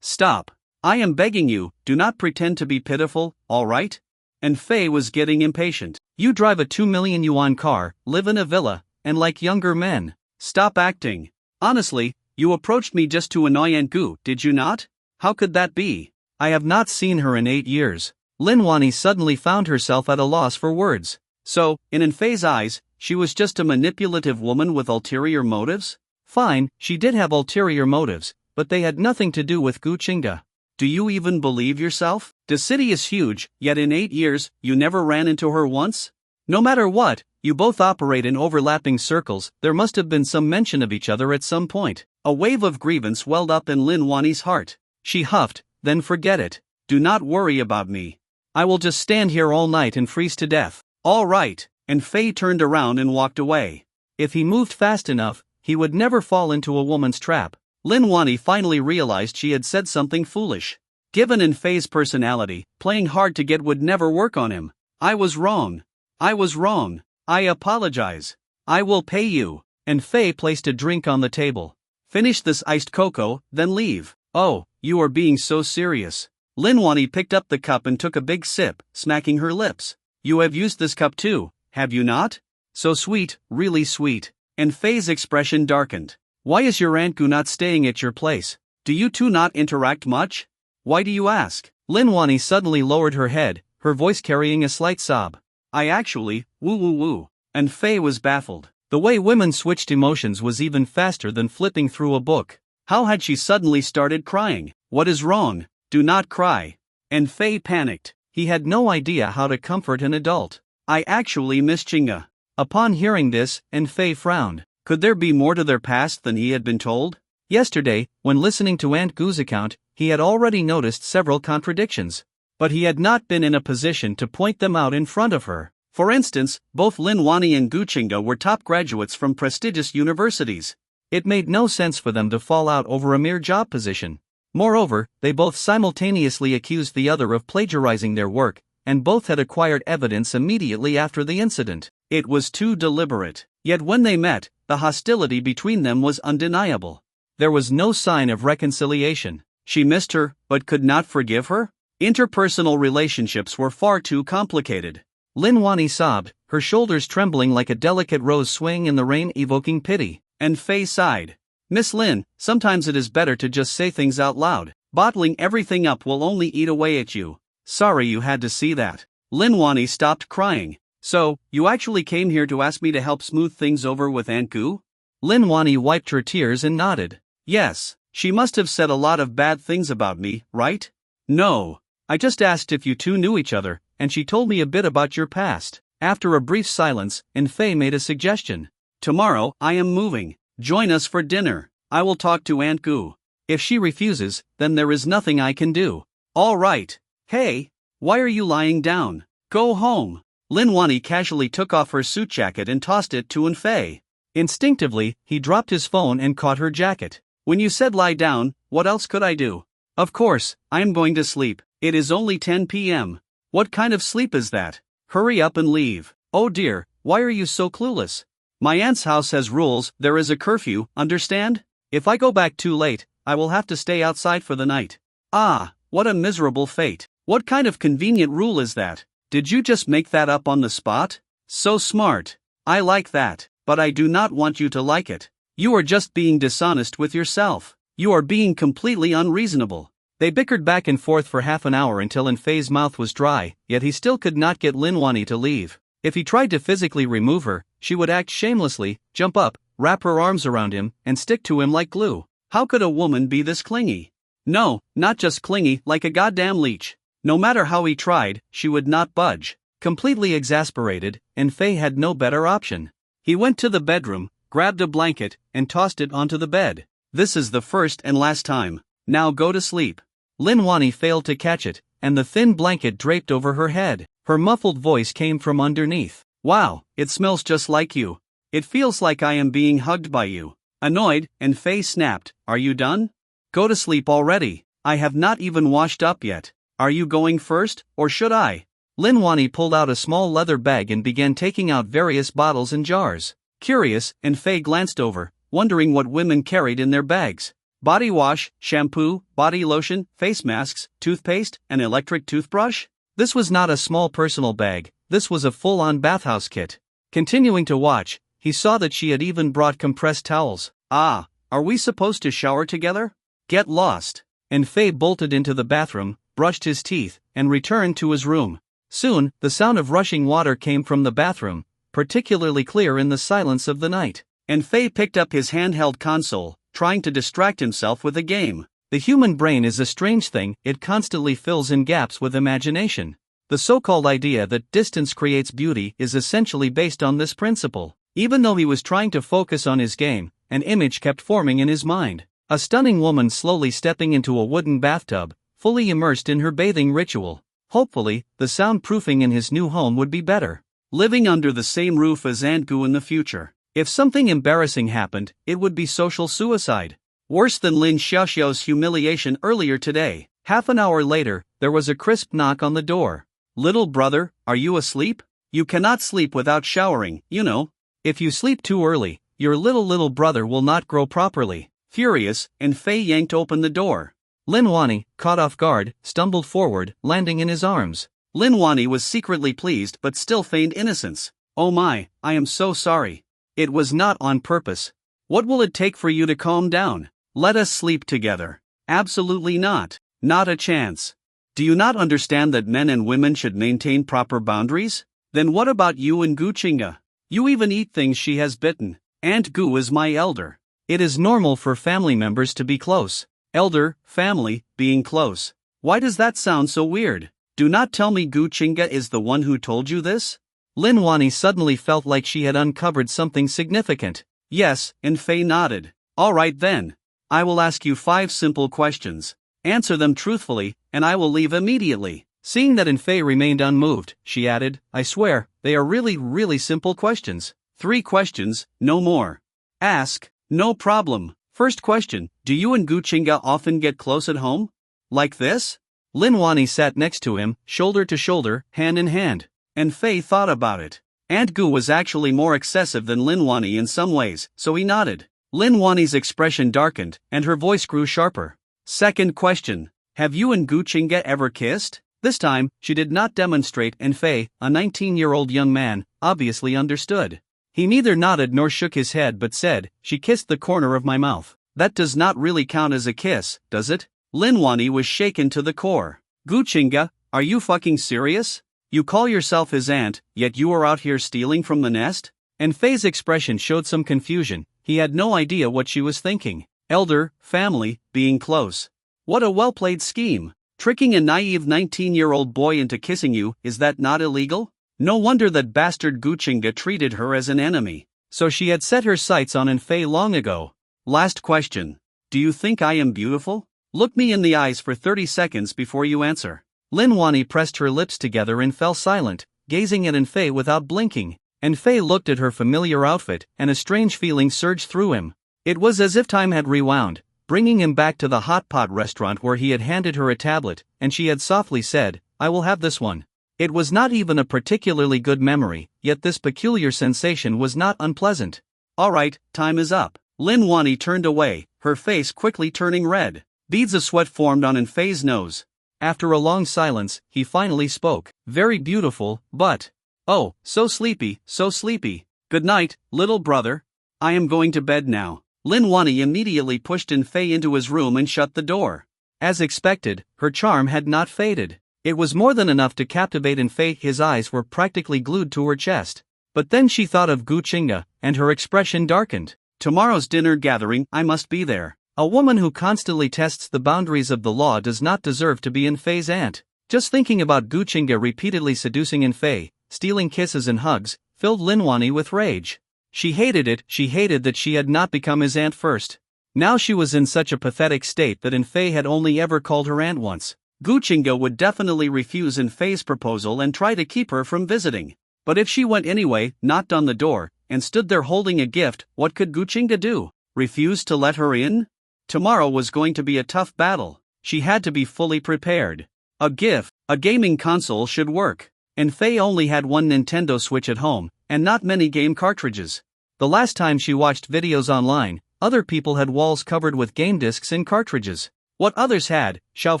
Stop. I am begging you, do not pretend to be pitiful, alright? And Fei was getting impatient. You drive a 2 million yuan car, live in a villa, and like younger men. Stop acting. Honestly, you approached me just to annoy Aunt Goo, did you not? How could that be? I have not seen her in 8 years. Lin Wani suddenly found herself at a loss for words. So, in Fei's eyes, she was just a manipulative woman with ulterior motives? Fine, she did have ulterior motives, but they had nothing to do with Gu Qingda. Do you even believe yourself? The city is huge, yet in 8 years, you never ran into her once? No matter what, you both operate in overlapping circles, there must have been some mention of each other at some point. A wave of grievance welled up in Lin Wani's heart. She huffed, then forget it. Do not worry about me. I will just stand here all night and freeze to death. All right. And Fei turned around and walked away. If he moved fast enough, he would never fall into a woman's trap. Lin Wani finally realized she had said something foolish. Given Fei's personality, playing hard to get would never work on him. I was wrong. I apologize. I will pay you. And Fei placed a drink on the table. Finish this iced cocoa, then leave. Oh, you are being so serious. Lin Wani picked up the cup and took a big sip, smacking her lips. You have used this cup too, have you not? So sweet, really sweet. And Fei's expression darkened. Why is your Aunt Goo not staying at your place? Do you two not interact much? Why do you ask? Lin Wani suddenly lowered her head, her voice carrying a slight sob. I actually, woo. And Fei was baffled. The way women switched emotions was even faster than flipping through a book. How had she suddenly started crying? What is wrong? Do not cry. And Fei panicked. He had no idea how to comfort an adult. I actually miss Chinga. Upon hearing this, Fei frowned. Could there be more to their past than he had been told? Yesterday, when listening to Aunt Goo's account, he had already noticed several contradictions. But he had not been in a position to point them out in front of her. For instance, both Lin Wani and Gu Qingda were top graduates from prestigious universities. It made no sense for them to fall out over a mere job position. Moreover, they both simultaneously accused the other of plagiarizing their work, and both had acquired evidence immediately after the incident. It was too deliberate. Yet when they met, the hostility between them was undeniable. There was no sign of reconciliation. She missed her, but could not forgive her? Interpersonal relationships were far too complicated. Lin Wani sobbed, her shoulders trembling like a delicate rose swaying in the rain, evoking pity. And Faye sighed. Miss Lin, sometimes it is better to just say things out loud. Bottling everything up will only eat away at you. Sorry you had to see that. Lin Wani stopped crying. So, you actually came here to ask me to help smooth things over with Aunt Goo? Lin Wani wiped her tears and nodded. Yes, she must have said a lot of bad things about me, right? No. I just asked if you two knew each other, and she told me a bit about your past. After a brief silence, Fei made a suggestion. Tomorrow, I am moving. Join us for dinner. I will talk to Aunt Goo. If she refuses, then there is nothing I can do. All right. Hey, why are you lying down? Go home. Lin Wani casually took off her suit jacket and tossed it to Fei. Instinctively, he dropped his phone and caught her jacket. When you said lie down, what else could I do? Of course, I am going to sleep. It is only 10 p.m. What kind of sleep is that? Hurry up and leave. Oh dear, why are you so clueless? My aunt's house has rules, there is a curfew, understand? If I go back too late, I will have to stay outside for the night. Ah, what a miserable fate. What kind of convenient rule is that? Did you just make that up on the spot? So smart. I like that, but I do not want you to like it. You are just being dishonest with yourself. You are being completely unreasonable. They bickered back and forth for half an hour until Fei's mouth was dry, yet he still could not get Lin Wani to leave. If he tried to physically remove her, she would act shamelessly, jump up, wrap her arms around him, and stick to him like glue. How could a woman be this clingy? No, not just clingy, like a goddamn leech. No matter how he tried, she would not budge. Completely exasperated, Fei had no better option. He went to the bedroom, grabbed a blanket, and tossed it onto the bed. This is the first and last time. Now go to sleep. Lin Wani failed to catch it, and the thin blanket draped over her head. Her muffled voice came from underneath. Wow, it smells just like you. It feels like I am being hugged by you. Annoyed, Fei snapped, are you done? Go to sleep already. I have not even washed up yet. Are you going first, or should I? Lin Wani pulled out a small leather bag and began taking out various bottles and jars. Curious, Fei glanced over, wondering what women carried in their bags. Body wash, shampoo, body lotion, face masks, toothpaste, an electric toothbrush? This was not a small personal bag, this was a full-on bathhouse kit. Continuing to watch, he saw that she had even brought compressed towels. Ah, are we supposed to shower together? Get lost. Fei bolted into the bathroom, brushed his teeth, and returned to his room. Soon, the sound of rushing water came from the bathroom, particularly clear in the silence of the night. Fei picked up his handheld console, trying to distract himself with a game. The human brain is a strange thing, it constantly fills in gaps with imagination. The so-called idea that distance creates beauty is essentially based on this principle. Even though he was trying to focus on his game, an image kept forming in his mind. A stunning woman slowly stepping into a wooden bathtub, fully immersed in her bathing ritual. Hopefully, the soundproofing in his new home would be better. Living under the same roof as Aunt Goo in the future. If something embarrassing happened, it would be social suicide. Worse than Lin Xiaoxiao's humiliation earlier today. Half an hour later, there was a crisp knock on the door. Little brother, are you asleep? You cannot sleep without showering, you know. If you sleep too early, your little brother will not grow properly. Furious, Fei yanked open the door. Lin Wani, caught off guard, stumbled forward, landing in his arms. Lin Wani was secretly pleased but still feigned innocence. Oh my, I am so sorry. It was not on purpose. What will it take for you to calm down? Let us sleep together. Absolutely not. Not a chance. Do you not understand that men and women should maintain proper boundaries? Then what about you and Goo Chinga? You even eat things she has bitten. Aunt Goo is my elder. It is normal for family members to be close. Elder, family, being close. Why does that sound so weird? Do not tell me Goo Chinga is the one who told you this? Lin Wani suddenly felt like she had uncovered something significant. Yes, Fei nodded. All right then. I will ask you 5 simple questions. Answer them truthfully, and I will leave immediately. Seeing that Fei remained unmoved, she added, I swear, they are really simple questions. 3 questions, no more. Ask, no problem. First question, do you and Goo Chinga often get close at home? Like this? Lin Wani sat next to him, shoulder to shoulder, hand in hand. Fei thought about it. Aunt Goo was actually more excessive than Lin Wani in some ways, so he nodded. Lin Wani's expression darkened, and her voice grew sharper. Second question, Have you and Gu Chinga ever kissed? This time, she did not demonstrate, and Fei, a 19-year-old young man, obviously understood. He neither nodded nor shook his head but said, "She kissed the corner of my mouth." That does not really count as a kiss, does it? Lin Wani was shaken to the core. Gu Chinga, are you fucking serious? You call yourself his aunt, yet you are out here stealing from the nest? And Fei's expression showed some confusion. He had no idea what she was thinking. Elder, family, being close. What a well-played scheme. Tricking a naive 19-year-old boy into kissing you, is that not illegal? No wonder that bastard Gu Chinga treated her as an enemy. So she had set her sights on Fei long ago. Last question. Do you think I am beautiful? Look me in the eyes for 30 seconds before you answer. Lin Wani pressed her lips together and fell silent, gazing at Fei without blinking. Fei looked at her familiar outfit, and a strange feeling surged through him. It was as if time had rewound, bringing him back to the hot pot restaurant where he had handed her a tablet, and she had softly said, "I will have this one." It was not even a particularly good memory, yet this peculiar sensation was not unpleasant. Alright, time is up. Lin Wani turned away, her face quickly turning red. Beads of sweat formed on Fei's nose. After a long silence, he finally spoke. "Very beautiful, but... oh, so sleepy, so sleepy. Good night, little brother. I am going to bed now." Lin Wani immediately pushed Fei into his room and shut the door. As expected, her charm had not faded. It was more than enough to captivate Fei. His eyes were practically glued to her chest. But then she thought of Gu Chinga, and her expression darkened. Tomorrow's dinner gathering, I must be there. A woman who constantly tests the boundaries of the law does not deserve to be Fei's aunt. Just thinking about Gu Chinga repeatedly seducing Fei, stealing kisses and hugs, filled Lin Wani with rage. She hated it. She hated that she had not become his aunt first. Now she was in such a pathetic state that Fei had only ever called her aunt once. Gu Chinga would definitely refuse Fei's proposal and try to keep her from visiting. But if she went anyway, knocked on the door, and stood there holding a gift, what could Gu Chinga do? Refuse to let her in? Tomorrow was going to be a tough battle. She had to be fully prepared. A gift, a gaming console should work. Fei only had one Nintendo Switch at home, and not many game cartridges. The last time she watched videos online, other people had walls covered with game discs and cartridges. What others had, Xiao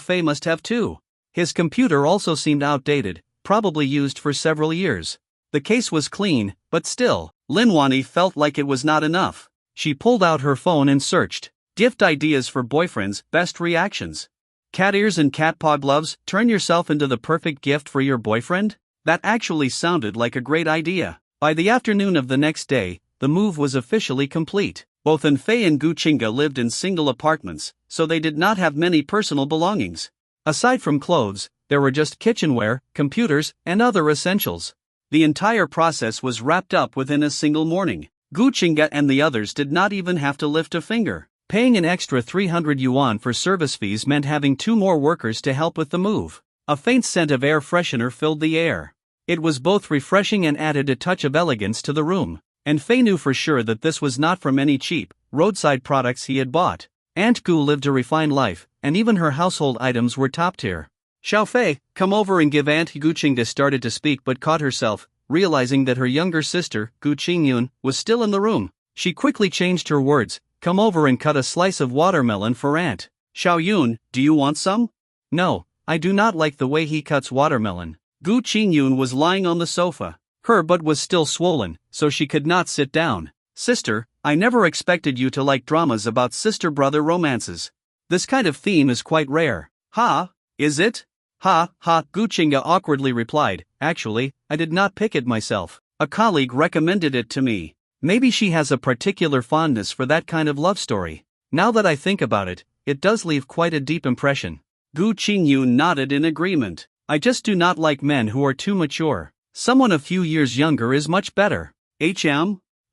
Fei must have too. His computer also seemed outdated, probably used for several years. The case was clean, but still, Lin Wani felt like it was not enough. She pulled out her phone and searched. Gift ideas for boyfriends, best reactions. Cat ears and cat paw gloves, turn yourself into the perfect gift for your boyfriend? That actually sounded like a great idea. By the afternoon of the next day, the move was officially complete. Both Fei and Gu Chinga lived in single apartments, so they did not have many personal belongings. Aside from clothes, there were just kitchenware, computers, and other essentials. The entire process was wrapped up within a single morning. Gu Chinga and the others did not even have to lift a finger. Paying an extra 300 yuan for service fees meant having 2 more workers to help with the move. A faint scent of air freshener filled the air. It was both refreshing and added a touch of elegance to the room. Fei knew for sure that this was not from any cheap, roadside products he had bought. Aunt Goo lived a refined life, and even her household items were top tier. "Xiao Fei, come over and give Aunt Gu Chinga," started to speak but caught herself, realizing that her younger sister, Gu Qingyun, was still in the room. She quickly changed her words. "Come over and cut a slice of watermelon for Aunt." "Xiao Yun, do you want some?" "No, I do not like the way he cuts watermelon." Gu Qingyun was lying on the sofa. Her butt was still swollen, so she could not sit down. "Sister, I never expected you to like dramas about sister-brother romances. This kind of theme is quite rare." "Ha, is it?" "Ha, ha," Gu Chinga awkwardly replied. "Actually, I did not pick it myself. A colleague recommended it to me. Maybe she has a particular fondness for that kind of love story. Now that I think about it, it does leave quite a deep impression." Gu Qingyun nodded in agreement. "I just do not like men who are too mature. Someone a few years younger is much better."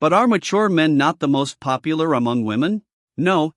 But are mature men not the most popular among women? No.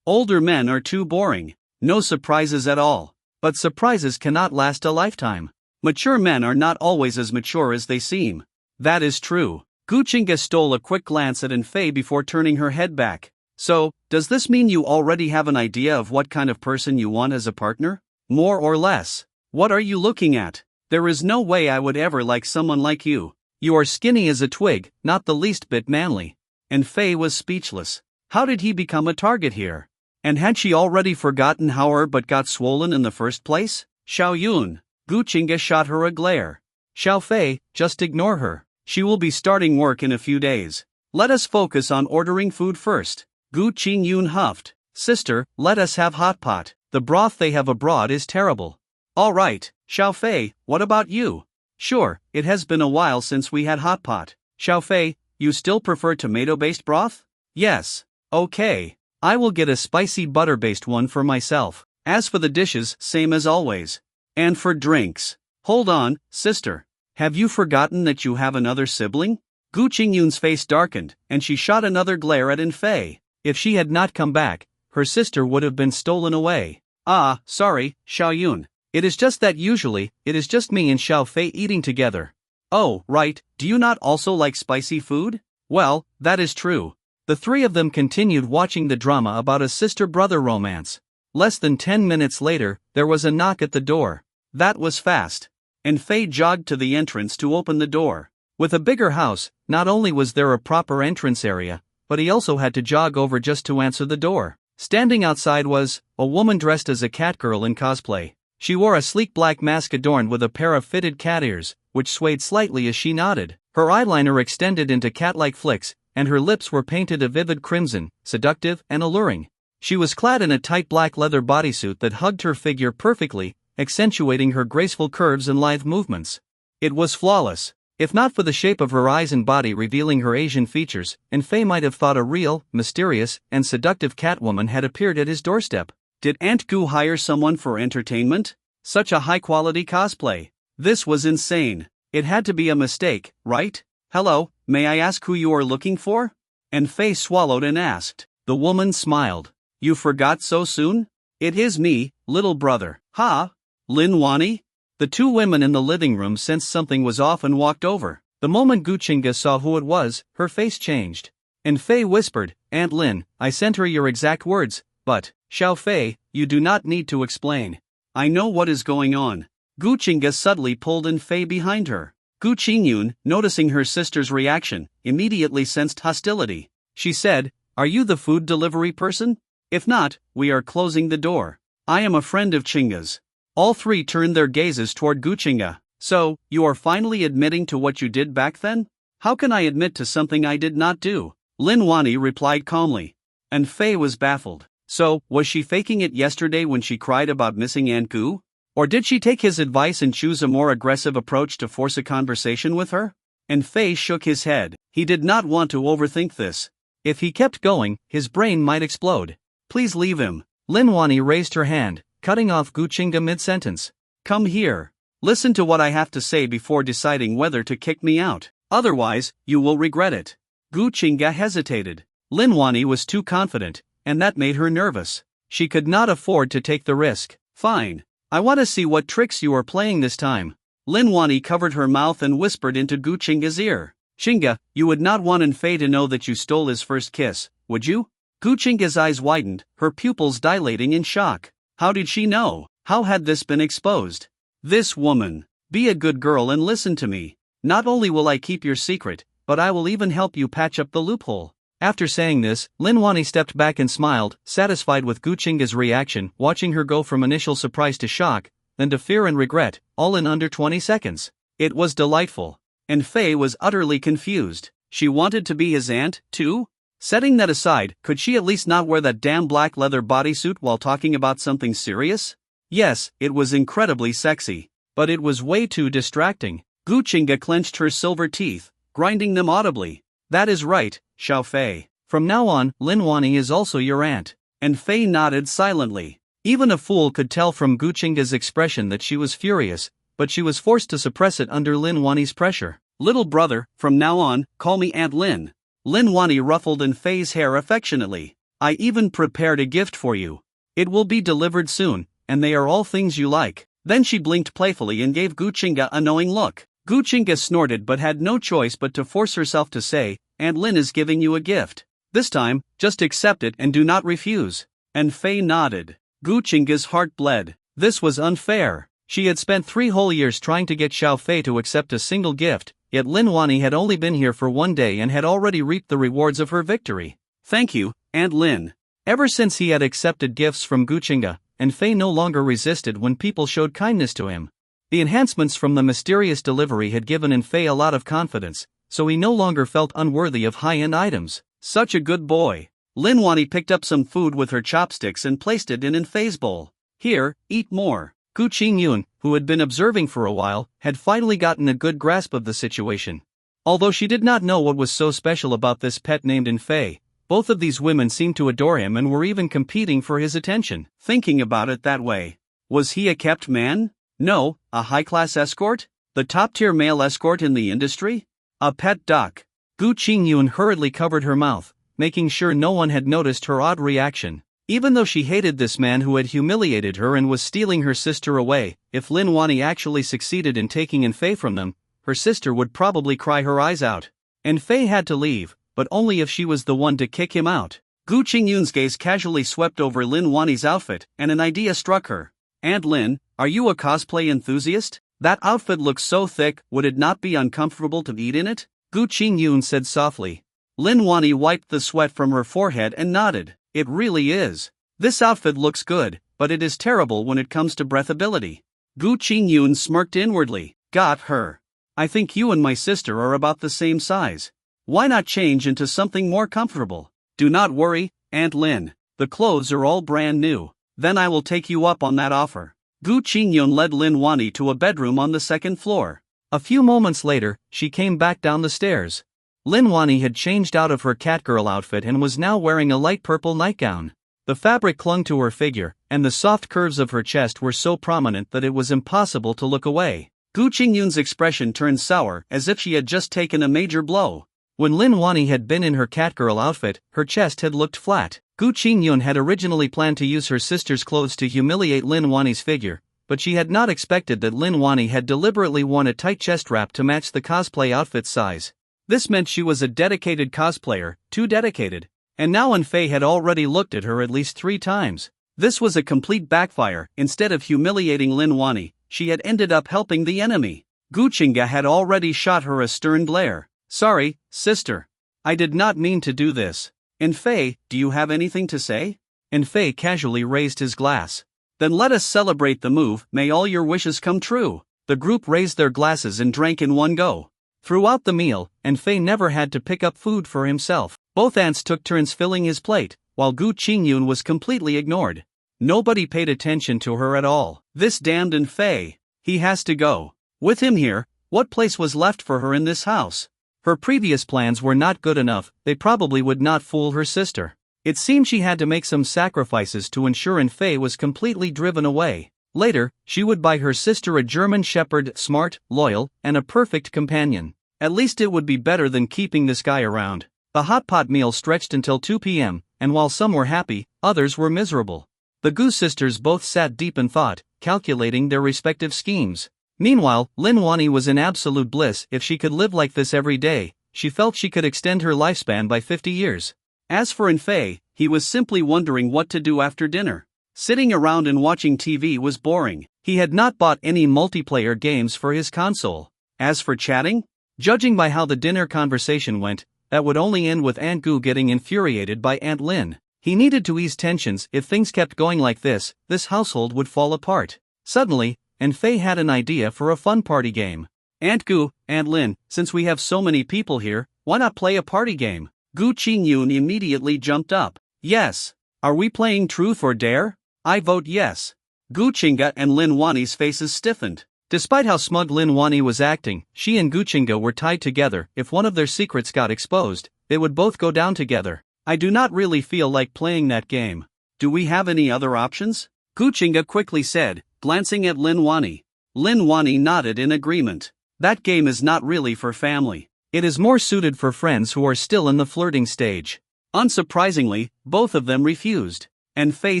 Older men are too boring. No surprises at all. But surprises cannot last a lifetime. Mature men are not always as mature as they seem. That is true. Gu Chinga stole a quick glance at Fei before turning her head back. "So, does this mean you already have an idea of what kind of person you want as a partner? More or less? What are you looking at? There is no way I would ever like someone like you. You are skinny as a twig, not the least bit manly." Fei was speechless. How did he become a target here? And had she already forgotten how her butt got swollen in the first place? Xiao Yun. Gu Qingge shot her a glare. Xiao Fei, just ignore her. She will be starting work in a few days. Let us focus on ordering food first. Gu Qingyun huffed. Sister, let us have hot pot. The broth they have abroad is terrible. All right, Xiao Fei, what about you? Sure, it has been a while since we had hot pot. Xiao Fei, you still prefer tomato-based broth? Yes. Okay. I will get a spicy butter-based one for myself. As for the dishes, same as always. And for drinks. Hold on, sister. Have you forgotten that you have another sibling? Gu Qingyun's face darkened, and she shot another glare at An Fei. If she had not come back, her sister would have been stolen away. Ah, sorry, Xiao Yun. It is just that usually, it is just me and Xiao Fei eating together. Oh, right, do you not also like spicy food? Well, that is true. The three of them continued watching the drama about a sister-brother romance. Less than 10 minutes later, there was a knock at the door. That was fast. And Fei jogged to the entrance to open the door. With a bigger house, not only was there a proper entrance area, but he also had to jog over just to answer the door. Standing outside was a woman dressed as a cat girl in cosplay. She wore a sleek black mask adorned with a pair of fitted cat ears, which swayed slightly as she nodded. Her eyeliner extended into cat-like flicks, and her lips were painted a vivid crimson, seductive and alluring. She was clad in a tight black leather bodysuit that hugged her figure perfectly, accentuating her graceful curves and lithe movements. It was flawless. If not for the shape of her eyes and body revealing her Asian features, An Fei might have thought a real, mysterious, and seductive Catwoman had appeared at his doorstep. Did Aunt Goo hire someone for entertainment? Such a high-quality cosplay. This was insane. It had to be a mistake, right? Hello, may I ask who you are looking for? An Fei swallowed and asked. The woman smiled. You forgot so soon? It is me, little brother. Ha? Lin Wani? The two women in the living room sensed something was off and walked over. The moment Gu Qingge saw who it was, her face changed. An Fei whispered, Aunt Lin, I sent her your exact words, but, Xiao Fei, you do not need to explain. I know what is going on. Gu Qingge subtly pulled An Fei behind her. Gu Qingyun, noticing her sister's reaction, immediately sensed hostility. She said, Are you the food delivery person? If not, we are closing the door. I am a friend of Qingge's. All three turned their gazes toward Gu Qingge. So, you are finally admitting to what you did back then? How can I admit to something I did not do? Lin Wani replied calmly. An Fei was baffled. So, was she faking it yesterday when she cried about missing Aunt Goo? Or did she take his advice and choose a more aggressive approach to force a conversation with her? An Fei shook his head. He did not want to overthink this. If he kept going, his brain might explode. Please leave him. Lin Wani raised her hand, cutting off Gu Qingge mid-sentence. Come here. Listen to what I have to say before deciding whether to kick me out. Otherwise, you will regret it. Gu Qingge hesitated. Lin Wani was too confident, and that made her nervous. She could not afford to take the risk. Fine. I want to see what tricks you are playing this time. Lin Wani covered her mouth and whispered into Gu Qingge's ear. Qingge, you would not want An Fei to know that you stole his first kiss, would you? Gu Qingge's eyes widened, her pupils dilating in shock. How did she know? How had this been exposed? This woman. Be a good girl and listen to me. Not only will I keep your secret, but I will even help you patch up the loophole. After saying this, Lin Wani stepped back and smiled, satisfied with Gu Qingge's reaction, watching her go from initial surprise to shock, then to fear and regret, all in under 20 seconds. It was delightful. And Fei was utterly confused. She wanted to be his aunt, too? Setting that aside, could she at least not wear that damn black leather bodysuit while talking about something serious? Yes, it was incredibly sexy. But it was way too distracting. Gu Qingge clenched her silver teeth, grinding them audibly. That is right, Xiao Fei. From now on, Lin Wani is also your aunt. And Fei nodded silently. Even a fool could tell from Gu Qingge's expression that she was furious, but she was forced to suppress it under Lin Wani's pressure. Little brother, from now on, call me Aunt Lin. Lin Wani ruffled An Fei's hair affectionately. I even prepared a gift for you. It will be delivered soon, and they are all things you like. Then she blinked playfully and gave Gu Qingge a knowing look. Gu Qingge snorted but had no choice but to force herself to say, Aunt Lin is giving you a gift. This time, just accept it and do not refuse. And Fei nodded. Gu Qingge's heart bled. This was unfair. She had spent 3 whole years trying to get Xiao Fei to accept a single gift, yet Lin Wani had only been here for 1 day and had already reaped the rewards of her victory. Thank you, Aunt Lin. Ever since he had accepted gifts from Guchinga, and Faye no longer resisted when people showed kindness to him. The enhancements from the mysterious delivery had given Faye a lot of confidence, so he no longer felt unworthy of high-end items. Such a good boy. Lin Wani picked up some food with her chopsticks and placed it in Faye's bowl. Here, eat more. Gu Qingyun, who had been observing for a while, had finally gotten a good grasp of the situation. Although she did not know what was so special about this pet named Faye, both of these women seemed to adore him and were even competing for his attention. Thinking about it that way, was he a kept man? No, a high-class escort? The top-tier male escort in the industry? A pet duck. Gu Qingyun hurriedly covered her mouth, making sure no one had noticed her odd reaction. Even though she hated this man who had humiliated her and was stealing her sister away, if Lin Wani actually succeeded in taking Faye from them, her sister would probably cry her eyes out. Faye had to leave, but only if she was the one to kick him out. Gu Qingyun's gaze casually swept over Lin Wani's outfit, and an idea struck her. Aunt Lin, are you a cosplay enthusiast? That outfit looks so thick, would it not be uncomfortable to eat in it? Gu Qingyun said softly. Lin Wani wiped the sweat from her forehead and nodded. It really is. This outfit looks good, but it is terrible when it comes to breathability. Gu Qingyun smirked inwardly. Got her. I think you and my sister are about the same size. Why not change into something more comfortable? Do not worry, Aunt Lin. The clothes are all brand new. Then I will take you up on that offer. Gu Qingyun led Lin Wani to a bedroom on the second floor. A few moments later, she came back down the stairs. Lin Wani had changed out of her catgirl outfit and was now wearing a light purple nightgown. The fabric clung to her figure, and the soft curves of her chest were so prominent that it was impossible to look away. Gu Qingyun's expression turned sour as if she had just taken a major blow. When Lin Wani had been in her catgirl outfit, her chest had looked flat. Gu Qingyun had originally planned to use her sister's clothes to humiliate Lin Wani's figure, but she had not expected that Lin Wani had deliberately worn a tight chest wrap to match the cosplay outfit size. This meant she was a dedicated cosplayer, too dedicated, and now Faye had already looked at her at least 3 times. This was a complete backfire. Instead of humiliating Lin Wani, she had ended up helping the enemy. Guchinga had already shot her a stern glare. Sorry, sister. I did not mean to do this. Faye, do you have anything to say? Faye casually raised his glass. Then let us celebrate the move. May all your wishes come true. The group raised their glasses and drank in one go. Throughout the meal, Faye never had to pick up food for himself. Both aunts took turns filling his plate, while Gu Qingyun was completely ignored. Nobody paid attention to her at all. This damned Faye. He has to go. With him here, what place was left for her in this house? Her previous plans were not good enough. They probably would not fool her sister. It seemed she had to make some sacrifices to ensure Faye was completely driven away. Later, she would buy her sister a German Shepherd, smart, loyal, and a perfect companion. At least it would be better than keeping this guy around. The hot pot meal stretched until 2 p.m., and while some were happy, others were miserable. The Gu sisters both sat deep in thought, calculating their respective schemes. Meanwhile, Lin Wani was in absolute bliss. If she could live like this every day, she felt she could extend her lifespan by 50 years. As for Faye, he was simply wondering what to do after dinner. Sitting around and watching TV was boring. He had not bought any multiplayer games for his console. As for chatting, judging by how the dinner conversation went, that would only end with Aunt Goo getting infuriated by Aunt Lin. He needed to ease tensions. If things kept going like this household would fall apart. Suddenly, Faye had an idea for a fun party game. Aunt Goo, Aunt Lin, since we have so many people here, why not play a party game? Gu Qingyun immediately jumped up. Yes. Are we playing Truth or Dare? I vote yes. Guchinga and Lin Wani's faces stiffened. Despite how smug Lin Wani was acting, she and Guchinga were tied together. If one of their secrets got exposed, they would both go down together. I do not really feel like playing that game. Do we have any other options? Guchinga quickly said, glancing at Lin Wani. Lin Wani nodded in agreement. That game is not really for family. It is more suited for friends who are still in the flirting stage. Unsurprisingly, both of them refused. Faye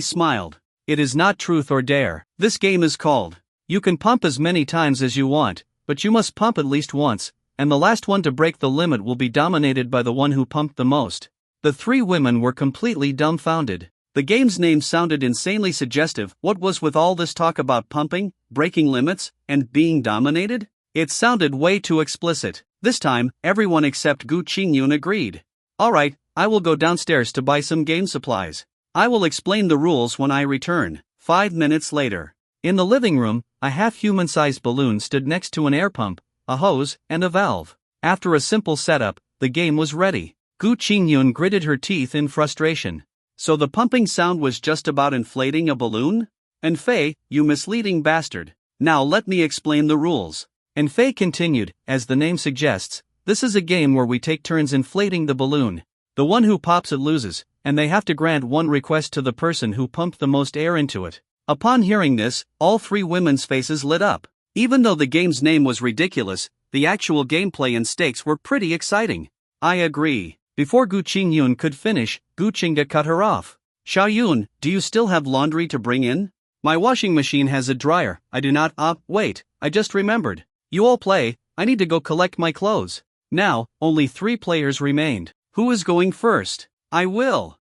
smiled. It is not Truth or Dare. This game is called. You can pump as many times as you want, but you must pump at least once, and the last one to break the limit will be dominated by the one who pumped the most. The 3 women were completely dumbfounded. The game's name sounded insanely suggestive. What was with all this talk about pumping, breaking limits, and being dominated? It sounded way too explicit. This time, everyone except Gu Qingyun agreed. Alright, I will go downstairs to buy some game supplies. I will explain the rules when I return. 5 minutes later. In the living room, a half-human-sized balloon stood next to an air pump, a hose, and a valve. After a simple setup, the game was ready. Goo Ching-yoon gritted her teeth in frustration. So the pumping sound was just about inflating a balloon? And Faye, you misleading bastard. Now let me explain the rules. And Faye continued, as the name suggests, this is a game where we take turns inflating the balloon. The one who pops it loses, and they have to grant one request to the person who pumped the most air into it. Upon hearing this, all three women's faces lit up. Even though the game's name was ridiculous, the actual gameplay and stakes were pretty exciting. I agree. Before Goo Ching-yoon could finish, Goo Chinga cut her off. Xiaoyun, do you still have laundry to bring in? My washing machine has a dryer. I do not. Wait, I just remembered. You all play, I need to go collect my clothes. Now, only 3 players remained. Who is going first? I will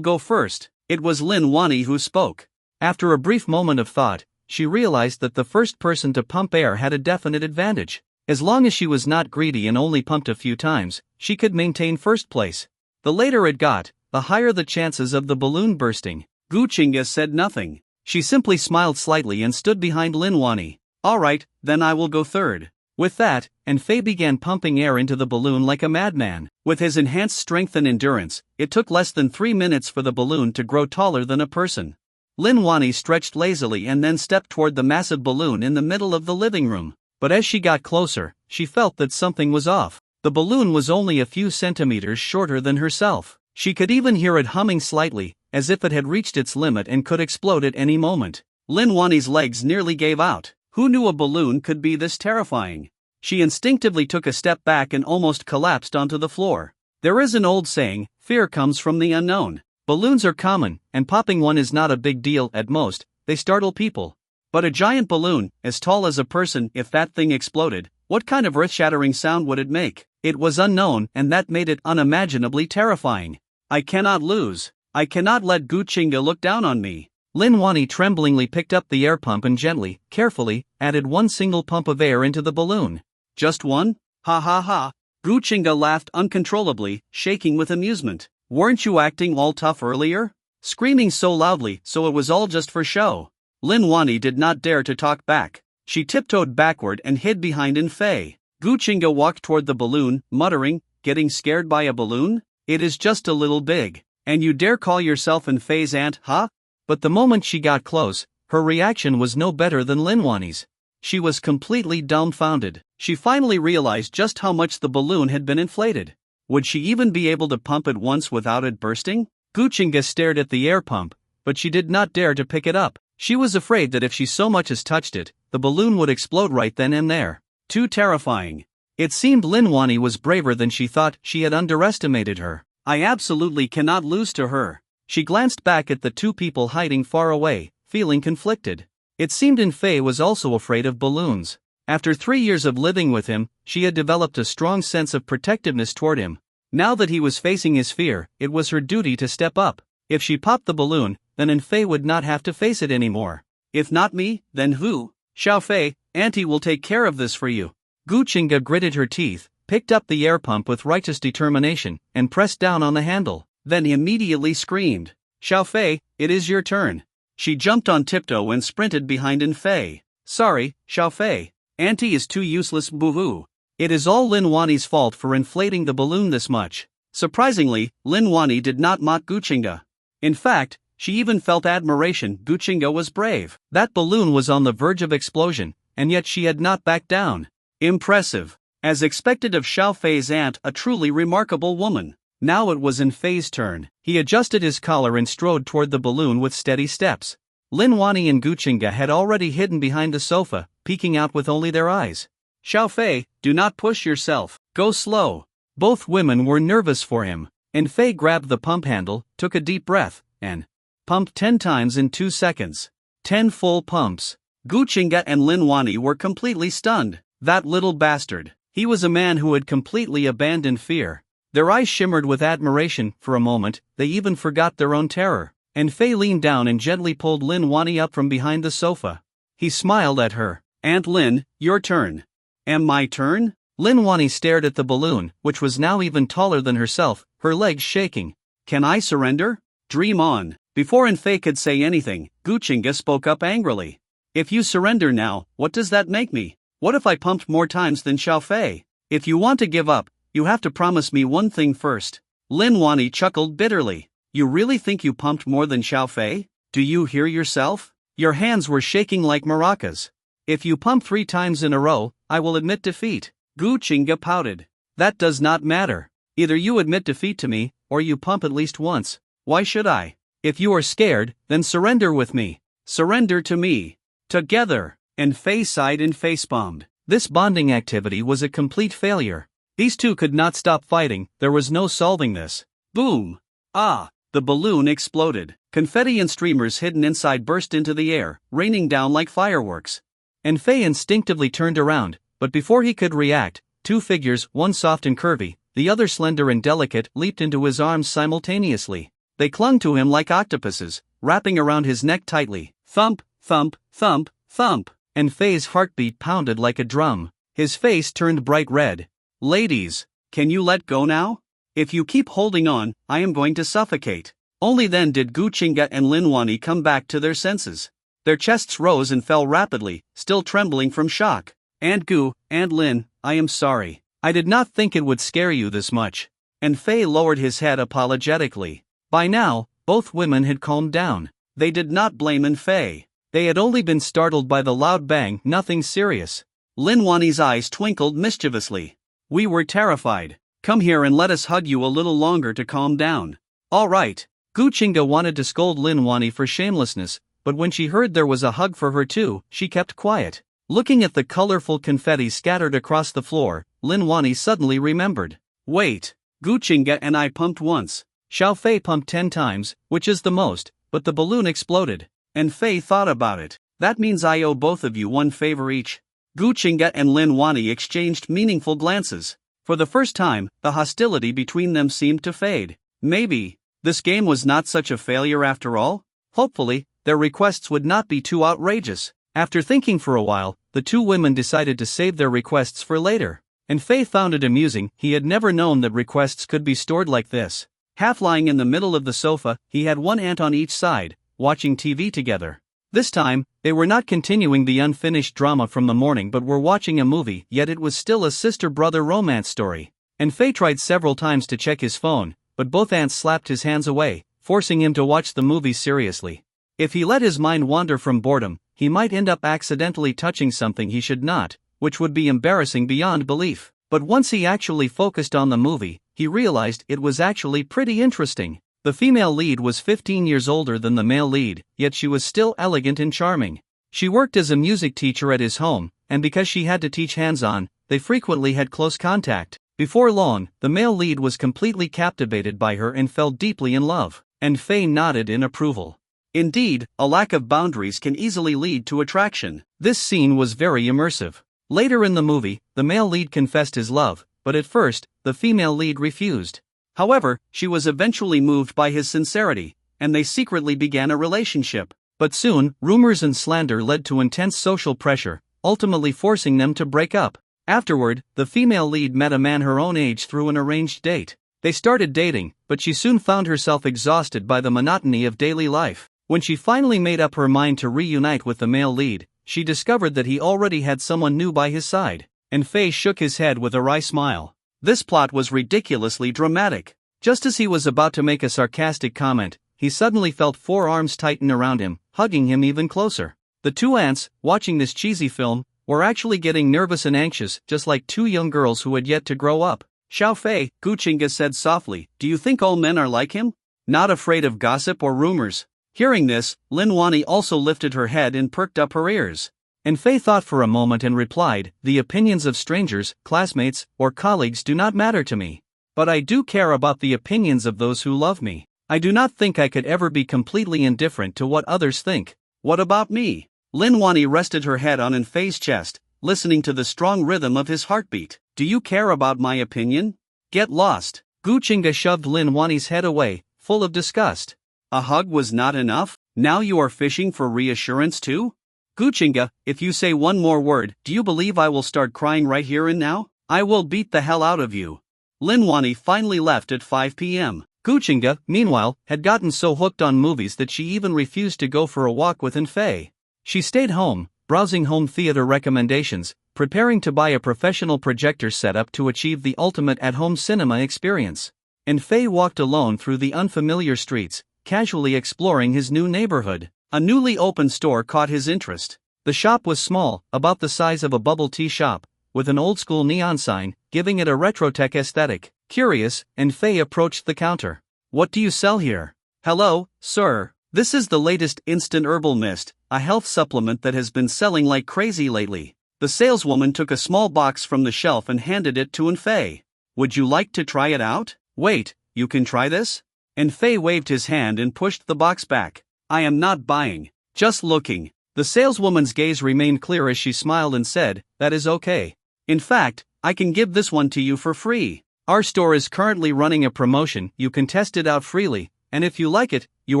go first. It was Lin Wani who spoke. After a brief moment of thought, she realized that the first person to pump air had a definite advantage. As long as she was not greedy and only pumped a few times, she could maintain first place. The later it got, the higher the chances of the balloon bursting. Goo Chinga said nothing. She simply smiled slightly and stood behind Lin Wani. Alright, then I will go third. With that, and Faye began pumping air into the balloon like a madman. With his enhanced strength and endurance, it took less than 3 minutes for the balloon to grow taller than a person. Lin Wani stretched lazily and then stepped toward the massive balloon in the middle of the living room. But as she got closer, she felt that something was off. The balloon was only a few centimeters shorter than herself. She could even hear it humming slightly, as if it had reached its limit and could explode at any moment. Lin Wani's legs nearly gave out. Who knew a balloon could be this terrifying? She instinctively took a step back and almost collapsed onto the floor. There is an old saying, fear comes from the unknown. Balloons are common, and popping one is not a big deal at most, they startle people. But a giant balloon, as tall as a person, if that thing exploded, what kind of earth-shattering sound would it make? It was unknown, and that made it unimaginably terrifying. I cannot lose. I cannot let Goo Chinga look down on me. Lin Wani tremblingly picked up the air pump and gently, carefully, added one single pump of air into the balloon. Just one? Ha ha ha. Goo Chinga laughed uncontrollably, shaking with amusement. Weren't you acting all tough earlier? Screaming so loudly, so it was all just for show. Lin Wani did not dare to talk back. She tiptoed backward and hid behind In Fei. Goo Chinga walked toward the balloon, muttering, getting scared by a balloon? It is just a little big. And you dare call yourself In Fei's aunt, huh? But the moment she got close, her reaction was no better than Lin Wani's. She was completely dumbfounded. She finally realized just how much the balloon had been inflated. Would she even be able to pump it once without it bursting? Goo Chinga stared at the air pump, but she did not dare to pick it up. She was afraid that if she so much as touched it, the balloon would explode right then and there. Too terrifying. It seemed Lin Wani was braver than she thought. She had underestimated her. I absolutely cannot lose to her. She glanced back at the 2 people hiding far away, feeling conflicted. It seemed In Fei was also afraid of balloons. After 3 years of living with him, she had developed a strong sense of protectiveness toward him. Now that he was facing his fear, it was her duty to step up. If she popped the balloon, then In Fei would not have to face it anymore. If not me, then who? Xiao Fei, Auntie will take care of this for you. Goo Chinga gritted her teeth, picked up the air pump with righteous determination, and pressed down on the handle. Then he immediately screamed, Xiao Fei, it is your turn. She jumped on tiptoe and sprinted behind In Fei. Sorry, Xiao Fei. Auntie is too useless, boo-hoo. It is all Lin Wani's fault for inflating the balloon this much. Surprisingly, Lin Wani did not mock Goo Chinga. In fact, she even felt admiration. Goo Chinga was brave. That balloon was on the verge of explosion, and yet she had not backed down. Impressive. As expected of Xiao Fei's aunt, a truly remarkable woman. Now it was In Fei's turn. He adjusted his collar and strode toward the balloon with steady steps. Lin Wani and Goo Chinga had already hidden behind the sofa, peeking out with only their eyes. Xiao Fei, do not push yourself. Go slow. Both women were nervous for him. In Fei grabbed the pump handle, took a deep breath, and pumped 10 times in 2 seconds. 10 full pumps. Goo Chinga and Lin Wani were completely stunned. That little bastard. He was a man who had completely abandoned fear. Their eyes shimmered with admiration. For a moment, they even forgot their own terror. And Fei leaned down and gently pulled Lin Wani up from behind the sofa. He smiled at her. Aunt Lin, your turn. And my turn? Lin Wani stared at the balloon, which was now even taller than herself, her legs shaking. Can I surrender? Dream on. Before Enfei could say anything, Guchinga spoke up angrily. If you surrender now, what does that make me? What if I pumped more times than Xiaofei? If you want to give up, you have to promise me one thing first. Lin Wani chuckled bitterly. You really think you pumped more than Xiaofei? Do you hear yourself? Your hands were shaking like maracas. If you pump 3 times in a row, I will admit defeat. Guchinga pouted. That does not matter. Either you admit defeat to me, or you pump at least once. Why should I? If you are scared, then surrender with me. Surrender to me. Together. Enfei sighed and facepalmed. This bonding activity was a complete failure. These two could not stop fighting, there was no solving this. Boom! Ah! The balloon exploded. Confetti and streamers hidden inside burst into the air, raining down like fireworks. Enfei instinctively turned around, but before he could react, 2 figures, one soft and curvy, the other slender and delicate, leaped into his arms simultaneously. They clung to him like octopuses, wrapping around his neck tightly. Thump, thump, thump, thump. Enfei's heartbeat pounded like a drum. His face turned bright red. Ladies, can you let go now? If you keep holding on, I am going to suffocate. Only then did Guchinga and Lin Wani come back to their senses. Their chests rose and fell rapidly, still trembling from shock. Aunt Goo, Aunt Lin, I am sorry. I did not think it would scare you this much. Enfei lowered his head apologetically. By now, both women had calmed down. They did not blame Enfei. They had only been startled by the loud bang, nothing serious. Lin Wani's eyes twinkled mischievously. We were terrified. Come here and let us hug you a little longer to calm down. All right. Guchinga wanted to scold Lin Wani for shamelessness, but when she heard there was a hug for her too, she kept quiet. Looking at the colorful confetti scattered across the floor, Lin Wani suddenly remembered. Wait. Guchinga and I pumped once. Xiaofei pumped 10 times, which is the most, but the balloon exploded. Enfei thought about it. That means I owe both of you one favor each. Guchinga and Lin Wani exchanged meaningful glances. For the first time, the hostility between them seemed to fade. Maybe this game was not such a failure after all? Hopefully, their requests would not be too outrageous. After thinking for a while, the 2 women decided to save their requests for later. Enfei found it amusing, he had never known that requests could be stored like this. Half lying in the middle of the sofa, he had one aunt on each side, watching TV together. This time, they were not continuing the unfinished drama from the morning but were watching a movie, yet it was still a sister-brother romance story. Enfei tried several times to check his phone, but both aunts slapped his hands away, forcing him to watch the movie seriously. If he let his mind wander from boredom, he might end up accidentally touching something he should not, which would be embarrassing beyond belief. But once he actually focused on the movie, he realized it was actually pretty interesting. The female lead was 15 years older than the male lead, yet she was still elegant and charming. She worked as a music teacher at his home, and because she had to teach hands-on, they frequently had close contact. Before long, the male lead was completely captivated by her and fell deeply in love. Enfei nodded in approval. Indeed, a lack of boundaries can easily lead to attraction. This scene was very immersive. Later in the movie, the male lead confessed his love, but at first, the female lead refused. However, she was eventually moved by his sincerity, and they secretly began a relationship. But soon, rumors and slander led to intense social pressure, ultimately forcing them to break up. Afterward, the female lead met a man her own age through an arranged date. They started dating, but she soon found herself exhausted by the monotony of daily life. When she finally made up her mind to reunite with the male lead, she discovered that he already had someone new by his side. Enfei shook his head with a wry smile. This plot was ridiculously dramatic. Just as he was about to make a sarcastic comment, he suddenly felt 4 arms tighten around him, hugging him even closer. The 2 aunts, watching this cheesy film, were actually getting nervous and anxious, just like 2 young girls who had yet to grow up. Xiaofei, Guchinga said softly, do you think all men are like him? Not afraid of gossip or rumors. Hearing this, Lin Wani also lifted her head and perked up her ears. Enfei thought for a moment and replied, the opinions of strangers, classmates, or colleagues do not matter to me. But I do care about the opinions of those who love me. I do not think I could ever be completely indifferent to what others think. What about me? Lin Wani rested her head on Enfei's chest, listening to the strong rhythm of his heartbeat. Do you care about my opinion? Get lost. Guchinga shoved Lin Wani's head away, full of disgust. A hug was not enough? Now you are fishing for reassurance too? Guchinga, if you say one more word, do you believe I will start crying right here and now? I will beat the hell out of you. Lin Wani finally left at 5 p.m. Guchinga, meanwhile, had gotten so hooked on movies that she even refused to go for a walk with Fei. She stayed home, browsing home theater recommendations, preparing to buy a professional projector setup to achieve the ultimate at-home cinema experience. Fei walked alone through the unfamiliar streets, casually exploring his new neighborhood. A newly opened store caught his interest. The shop was small, about the size of a bubble tea shop, with an old-school neon sign, giving it a retro-tech aesthetic. Curious, Fei approached the counter. "What do you sell here?" "Hello, sir. This is the latest instant herbal mist, a health supplement that has been selling like crazy lately." The saleswoman took a small box from the shelf and handed it to Fei. "Would you like to try it out?" "Wait, you can try this?" Fei waved his hand and pushed the box back. "I am not buying, just looking." The saleswoman's gaze remained clear as she smiled and said, "That is okay. In fact, I can give this one to you for free. Our store is currently running a promotion, you can test it out freely, and if you like it, you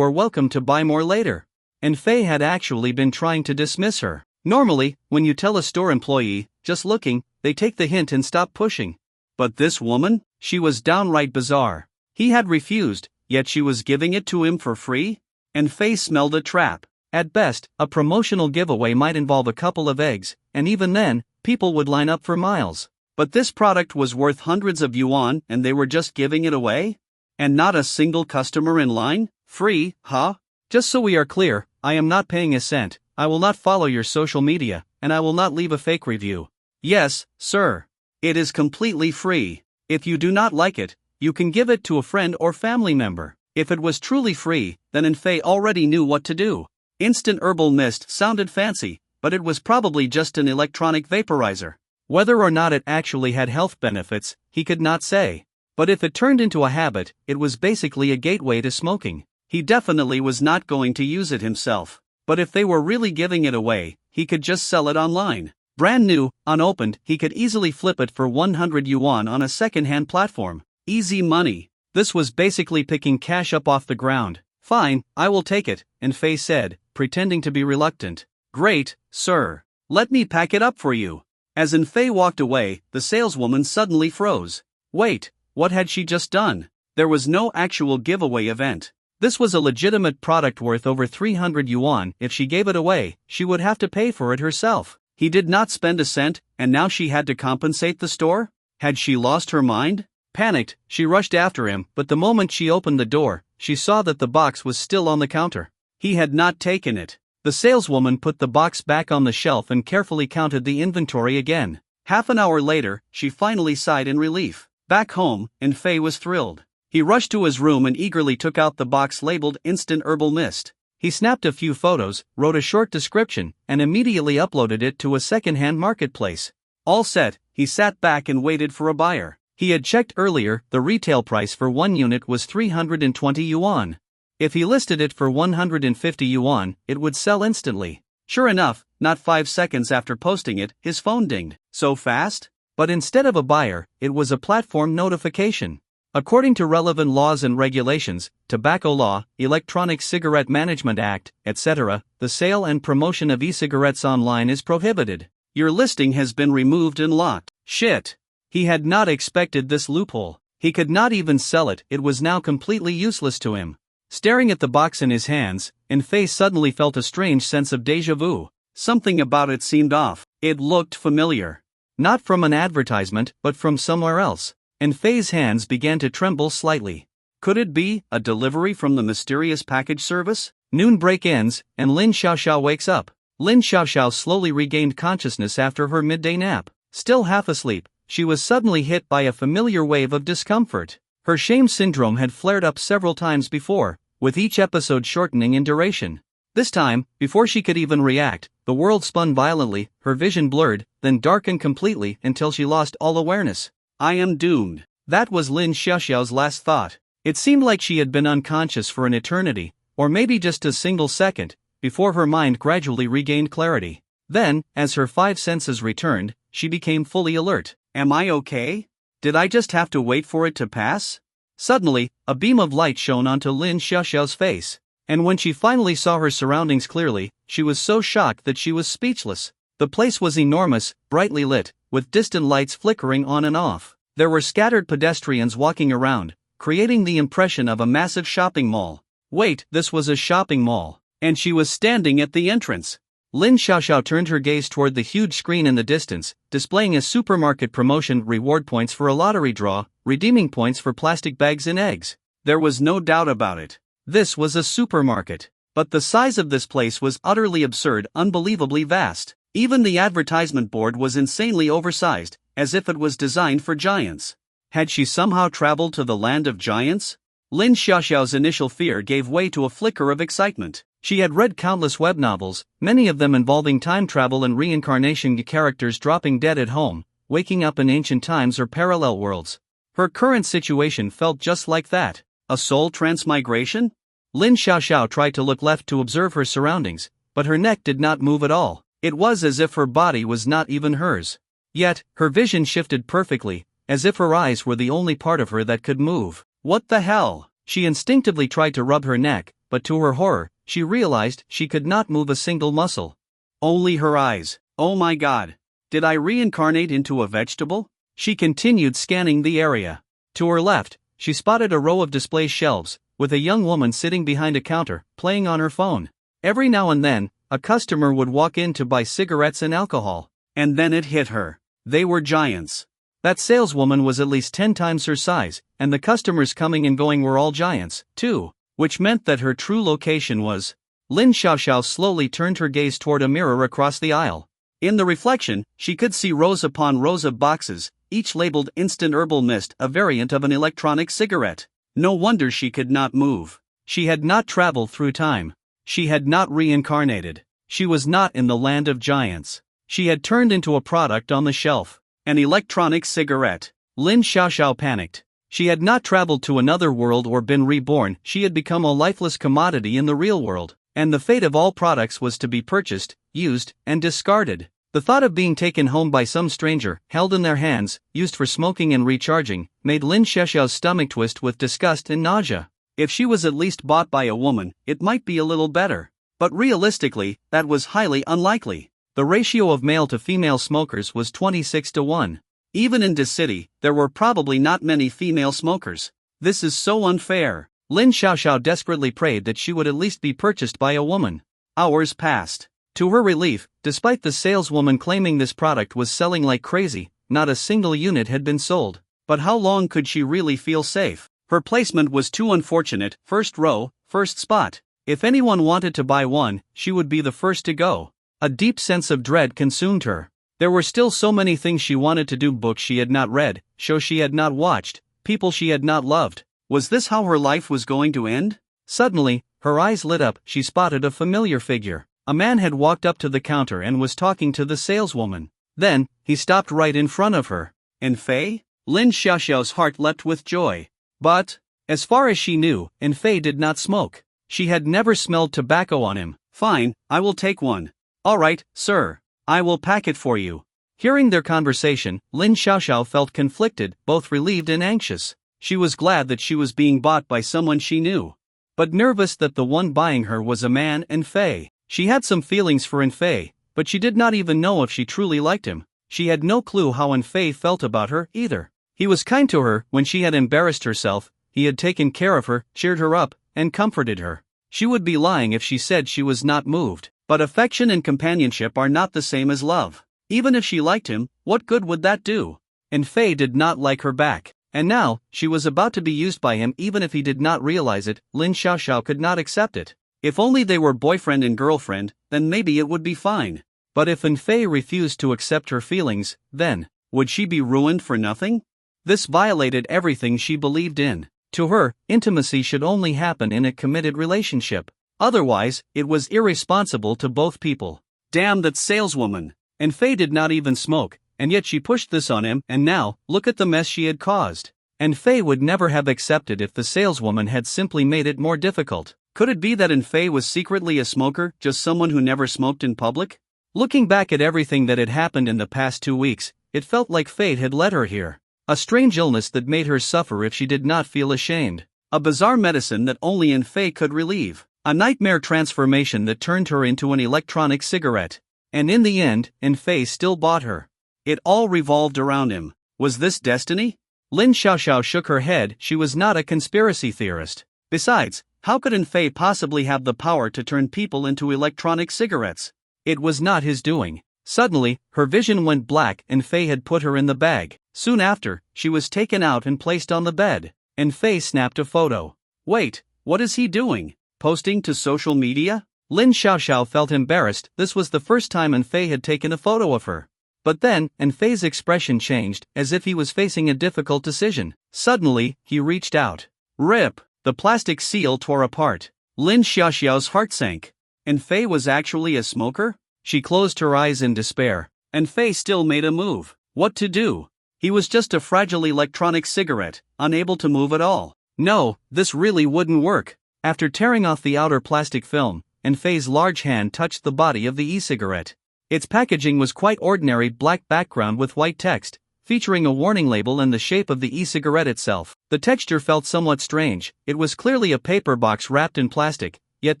are welcome to buy more later." Fei had actually been trying to dismiss her. Normally, when you tell a store employee, "just looking," they take the hint and stop pushing. But this woman? She was downright bizarre. He had refused, yet she was giving it to him for free? Fei smelled a trap. At best, a promotional giveaway might involve a couple of eggs, and even then, people would line up for miles. But this product was worth hundreds of yuan and they were just giving it away? And not a single customer in line? Free, huh? Just so we are clear, I am not paying a cent, I will not follow your social media, and I will not leave a fake review. Yes, sir. It is completely free. If you do not like it, you can give it to a friend or family member. If it was truly free, then Fei already knew what to do. Instant herbal mist sounded fancy, but it was probably just an electronic vaporizer. Whether or not it actually had health benefits, he could not say. But if it turned into a habit, it was basically a gateway to smoking. He definitely was not going to use it himself. But if they were really giving it away, he could just sell it online. Brand new, unopened, he could easily flip it for 100 yuan on a second-hand platform. Easy money. This was basically picking cash up off the ground. "Fine, I will take it," Fei said, pretending to be reluctant. "Great, sir. Let me pack it up for you." As Fei walked away, the saleswoman suddenly froze. Wait, what had she just done? There was no actual giveaway event. This was a legitimate product worth over 300 yuan. If she gave it away, she would have to pay for it herself. He did not spend a cent, and now she had to compensate the store? Had she lost her mind? Panicked, she rushed after him, but the moment she opened the door, she saw that the box was still on the counter. He had not taken it. The saleswoman put the box back on the shelf and carefully counted the inventory again. Half an hour later, she finally sighed in relief. Back home, Fei was thrilled. He rushed to his room and eagerly took out the box labeled Instant Herbal Mist. He snapped a few photos, wrote a short description, and immediately uploaded it to a second-hand marketplace. All set, he sat back and waited for a buyer. He had checked earlier, the retail price for one unit was 320 yuan. If he listed it for 150 yuan, it would sell instantly. Sure enough, not 5 seconds after posting it, his phone dinged. So fast? But instead of a buyer, it was a platform notification. According to relevant laws and regulations, tobacco law, Electronic Cigarette Management Act, etc., the sale and promotion of e-cigarettes online is prohibited. Your listing has been removed and locked. Shit. He had not expected this loophole. He could not even sell it, it was now completely useless to him. Staring at the box in his hands, Fei suddenly felt a strange sense of déjà vu. Something about it seemed off. It looked familiar. Not from an advertisement, but from somewhere else. Fei's hands began to tremble slightly. Could it be a delivery from the mysterious package service? Noon break ends, and Lin Xiaoxiao wakes up. Lin Xiaoxiao slowly regained consciousness after her midday nap. Still half asleep, she was suddenly hit by a familiar wave of discomfort. Her shame syndrome had flared up several times before, with each episode shortening in duration. This time, before she could even react, the world spun violently, her vision blurred, then darkened completely until she lost all awareness. I am doomed. That was Lin Xiaoxiao's last thought. It seemed like she had been unconscious for an eternity, or maybe just a single second, before her mind gradually regained clarity. Then, as her 5 senses returned, she became fully alert. Am I okay? Did I just have to wait for it to pass? Suddenly, a beam of light shone onto Lin Xiaoxiao's face, and when she finally saw her surroundings clearly, she was so shocked that she was speechless. The place was enormous, brightly lit, with distant lights flickering on and off. There were scattered pedestrians walking around, creating the impression of a massive shopping mall. Wait, this was a shopping mall, and she was standing at the entrance. Lin Xiaoxiao turned her gaze toward the huge screen in the distance, displaying a supermarket promotion: reward points for a lottery draw, redeeming points for plastic bags and eggs. There was no doubt about it. This was a supermarket. But the size of this place was utterly absurd, unbelievably vast. Even the advertisement board was insanely oversized, as if it was designed for giants. Had she somehow traveled to the land of giants? Lin Xiaoxiao's initial fear gave way to a flicker of excitement. She had read countless web novels, many of them involving time travel and reincarnation, characters dropping dead at home, waking up in ancient times or parallel worlds. Her current situation felt just like that. A soul transmigration? Lin Xiaoxiao tried to look left to observe her surroundings, but her neck did not move at all. It was as if her body was not even hers. Yet, her vision shifted perfectly, as if her eyes were the only part of her that could move. What the hell? She instinctively tried to rub her neck, but to her horror, she realized she could not move a single muscle. Only her eyes. Oh my god. Did I reincarnate into a vegetable? She continued scanning the area. To her left, she spotted a row of display shelves, with a young woman sitting behind a counter, playing on her phone. Every now and then, a customer would walk in to buy cigarettes and alcohol. And then it hit her. They were giants. That saleswoman was at least 10 times her size, and the customers coming and going were all giants, too. Which meant that her true location was... Lin Xiaoxiao slowly turned her gaze toward a mirror across the aisle. In the reflection, she could see rows upon rows of boxes, each labeled Instant Herbal Mist, a variant of an electronic cigarette. No wonder she could not move. She had not traveled through time. She had not reincarnated. She was not in the land of giants. She had turned into a product on the shelf. An electronic cigarette. Lin Xiaoxiao panicked. She had not traveled to another world or been reborn, she had become a lifeless commodity in the real world, and the fate of all products was to be purchased, used, and discarded. The thought of being taken home by some stranger, held in their hands, used for smoking and recharging, made Lin Xiaoxiao's stomach twist with disgust and nausea. If she was at least bought by a woman, it might be a little better. But realistically, that was highly unlikely. The ratio of male to female smokers was 26-1. Even in this city, there were probably not many female smokers. This is so unfair. Lin Xiaoxiao desperately prayed that she would at least be purchased by a woman. Hours passed. To her relief, despite the saleswoman claiming this product was selling like crazy, not a single unit had been sold. But how long could she really feel safe? Her placement was too unfortunate, first row, first spot. If anyone wanted to buy one, she would be the first to go. A deep sense of dread consumed her. There were still so many things she wanted to do: books she had not read, shows she had not watched, people she had not loved. Was this how her life was going to end? Suddenly, her eyes lit up. She spotted a familiar figure. A man had walked up to the counter and was talking to the saleswoman. Then, he stopped right in front of her. Enfei? Lin Xiaoxiao's heart leapt with joy. But, as far as she knew, Enfei did not smoke. She had never smelled tobacco on him. Fine, I will take one. All right, sir. I will pack it for you. Hearing their conversation, Lin Xiaoxiao felt conflicted, both relieved and anxious. She was glad that she was being bought by someone she knew, but nervous that the one buying her was a man, Enfei. She had some feelings for Enfei, but she did not even know if she truly liked him. She had no clue how Enfei felt about her, either. He was kind to her when she had embarrassed herself, he had taken care of her, cheered her up, and comforted her. She would be lying if she said she was not moved. But affection and companionship are not the same as love. Even if she liked him, what good would that do? Enfei did not like her back. And now, she was about to be used by him even if he did not realize it. Lin Xiaoxiao could not accept it. If only they were boyfriend and girlfriend, then maybe it would be fine. But if Enfei refused to accept her feelings, then, would she be ruined for nothing? This violated everything she believed in. To her, intimacy should only happen in a committed relationship. Otherwise, it was irresponsible to both people. Damn that saleswoman. Enfei did not even smoke, and yet she pushed this on him, and now, look at the mess she had caused. Enfei would never have accepted if the saleswoman had simply made it more difficult. Could it be that Enfei was secretly a smoker, just someone who never smoked in public? Looking back at everything that had happened in the past 2 weeks, it felt like fate had led her here. A strange illness that made her suffer if she did not feel ashamed. A bizarre medicine that only Enfei could relieve. A nightmare transformation that turned her into an electronic cigarette. And in the end, Enfei still bought her. It all revolved around him. Was this destiny? Lin Xiaoxiao shook her head. She was not a conspiracy theorist. Besides, how could Enfei possibly have the power to turn people into electronic cigarettes? It was not his doing. Suddenly, her vision went black and Enfei had put her in the bag. Soon after, she was taken out and placed on the bed. Enfei snapped a photo. Wait, what is he doing? Posting to social media? Lin Xiaoxiao felt embarrassed. This was the first time Enfei had taken a photo of her. But then, Enfei's expression changed, as if he was facing a difficult decision. Suddenly, he reached out. Rip! The plastic seal tore apart. Lin Xiaoxiao's heart sank. Enfei was actually a smoker? She closed her eyes in despair. Enfei still made a move. What to do? He was just a fragile electronic cigarette, unable to move at all. No, this really wouldn't work. After tearing off the outer plastic film, Enfei's large hand touched the body of the e-cigarette. Its packaging was quite ordinary black background with white text, featuring a warning label and the shape of the e-cigarette itself. The texture felt somewhat strange. It was clearly a paper box wrapped in plastic, yet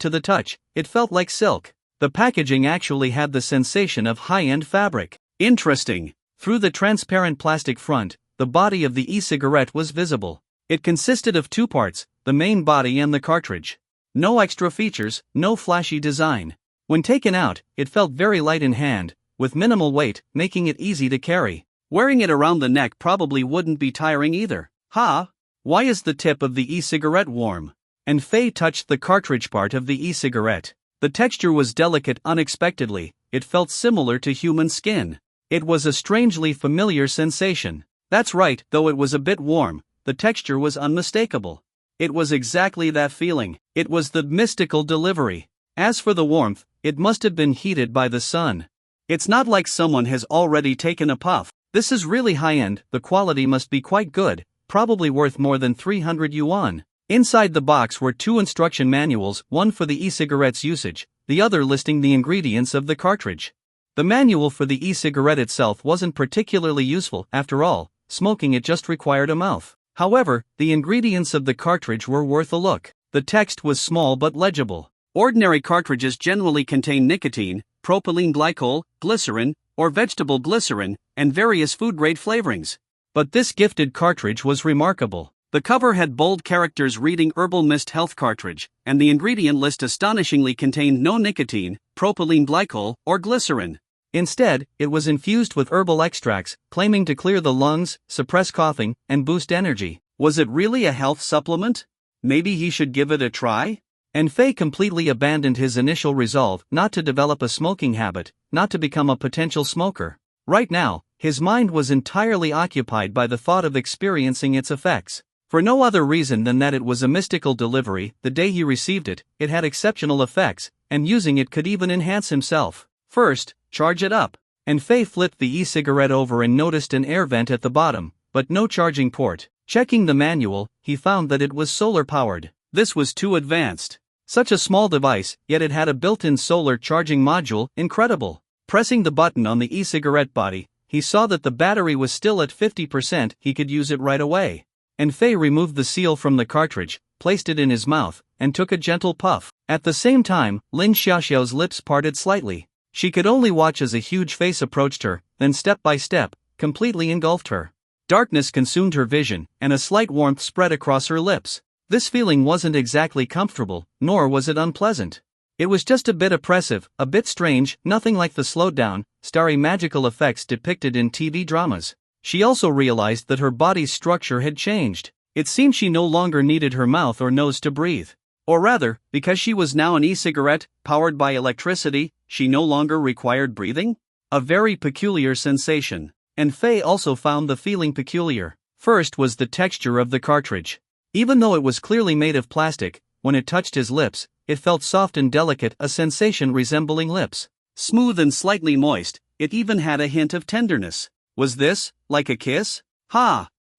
to the touch, it felt like silk. The packaging actually had the sensation of high-end fabric. Interesting. Through the transparent plastic front, the body of the e-cigarette was visible. It consisted of two parts, the main body and the cartridge. No extra features, no flashy design. When taken out, it felt very light in hand, with minimal weight, making it easy to carry. Wearing it around the neck probably wouldn't be tiring either. Why is the tip of the e-cigarette warm? Enfei touched the cartridge part of the e-cigarette. The texture was delicate unexpectedly. It felt similar to human skin. It was a strangely familiar sensation. That's right, though it was a bit warm, the texture was unmistakable. It was exactly that feeling. It was the mystical delivery. As for the warmth, it must have been heated by the sun. It's not like someone has already taken a puff. This is really high-end. The quality must be quite good, probably worth more than 300 yuan. Inside the box were two instruction manuals, one for the e-cigarette's usage, the other listing the ingredients of the cartridge. The manual for the e-cigarette itself wasn't particularly useful. After all, smoking it just required a mouth. However, the ingredients of the cartridge were worth a look. The text was small but legible. Ordinary cartridges generally contain nicotine, propylene glycol, glycerin, or vegetable glycerin, and various food-grade flavorings. But this gifted cartridge was remarkable. The cover had bold characters reading Herbal Mist Health Cartridge, and the ingredient list astonishingly contained no nicotine, propylene glycol, or glycerin. Instead, it was infused with herbal extracts, claiming to clear the lungs, suppress coughing, and boost energy. Was it really a health supplement? Maybe he should give it a try? Enfei completely abandoned his initial resolve not to develop a smoking habit, not to become a potential smoker. Right now, his mind was entirely occupied by the thought of experiencing its effects. For no other reason than that it was a mystical delivery. The day he received it, it had exceptional effects, and using it could even enhance himself. First, charge it up. Enfei flipped the e-cigarette over and noticed an air vent at the bottom, but no charging port. Checking the manual, he found that it was solar-powered. This was too advanced. Such a small device, yet it had a built-in solar charging module. Incredible. Pressing the button on the e-cigarette body, he saw that the battery was still at 50%. He could use it right away. Enfei removed the seal from the cartridge, placed it in his mouth, and took a gentle puff. At the same time, Lin Xiaoxiao's lips parted slightly. She could only watch as a huge face approached her, then step by step, completely engulfed her. Darkness consumed her vision, and a slight warmth spread across her lips. This feeling wasn't exactly comfortable, nor was it unpleasant. It was just a bit oppressive, a bit strange, nothing like the slowed-down, starry magical effects depicted in TV dramas. She also realized that her body's structure had changed. It seemed she no longer needed her mouth or nose to breathe. Or rather, because she was now an e-cigarette, powered by electricity, she no longer required breathing? A very peculiar sensation. Enfei also found the feeling peculiar. First was the texture of the cartridge. Even though it was clearly made of plastic, when it touched his lips, it felt soft and delicate, a sensation resembling lips. Smooth and slightly moist, it even had a hint of tenderness. Was this, like a kiss?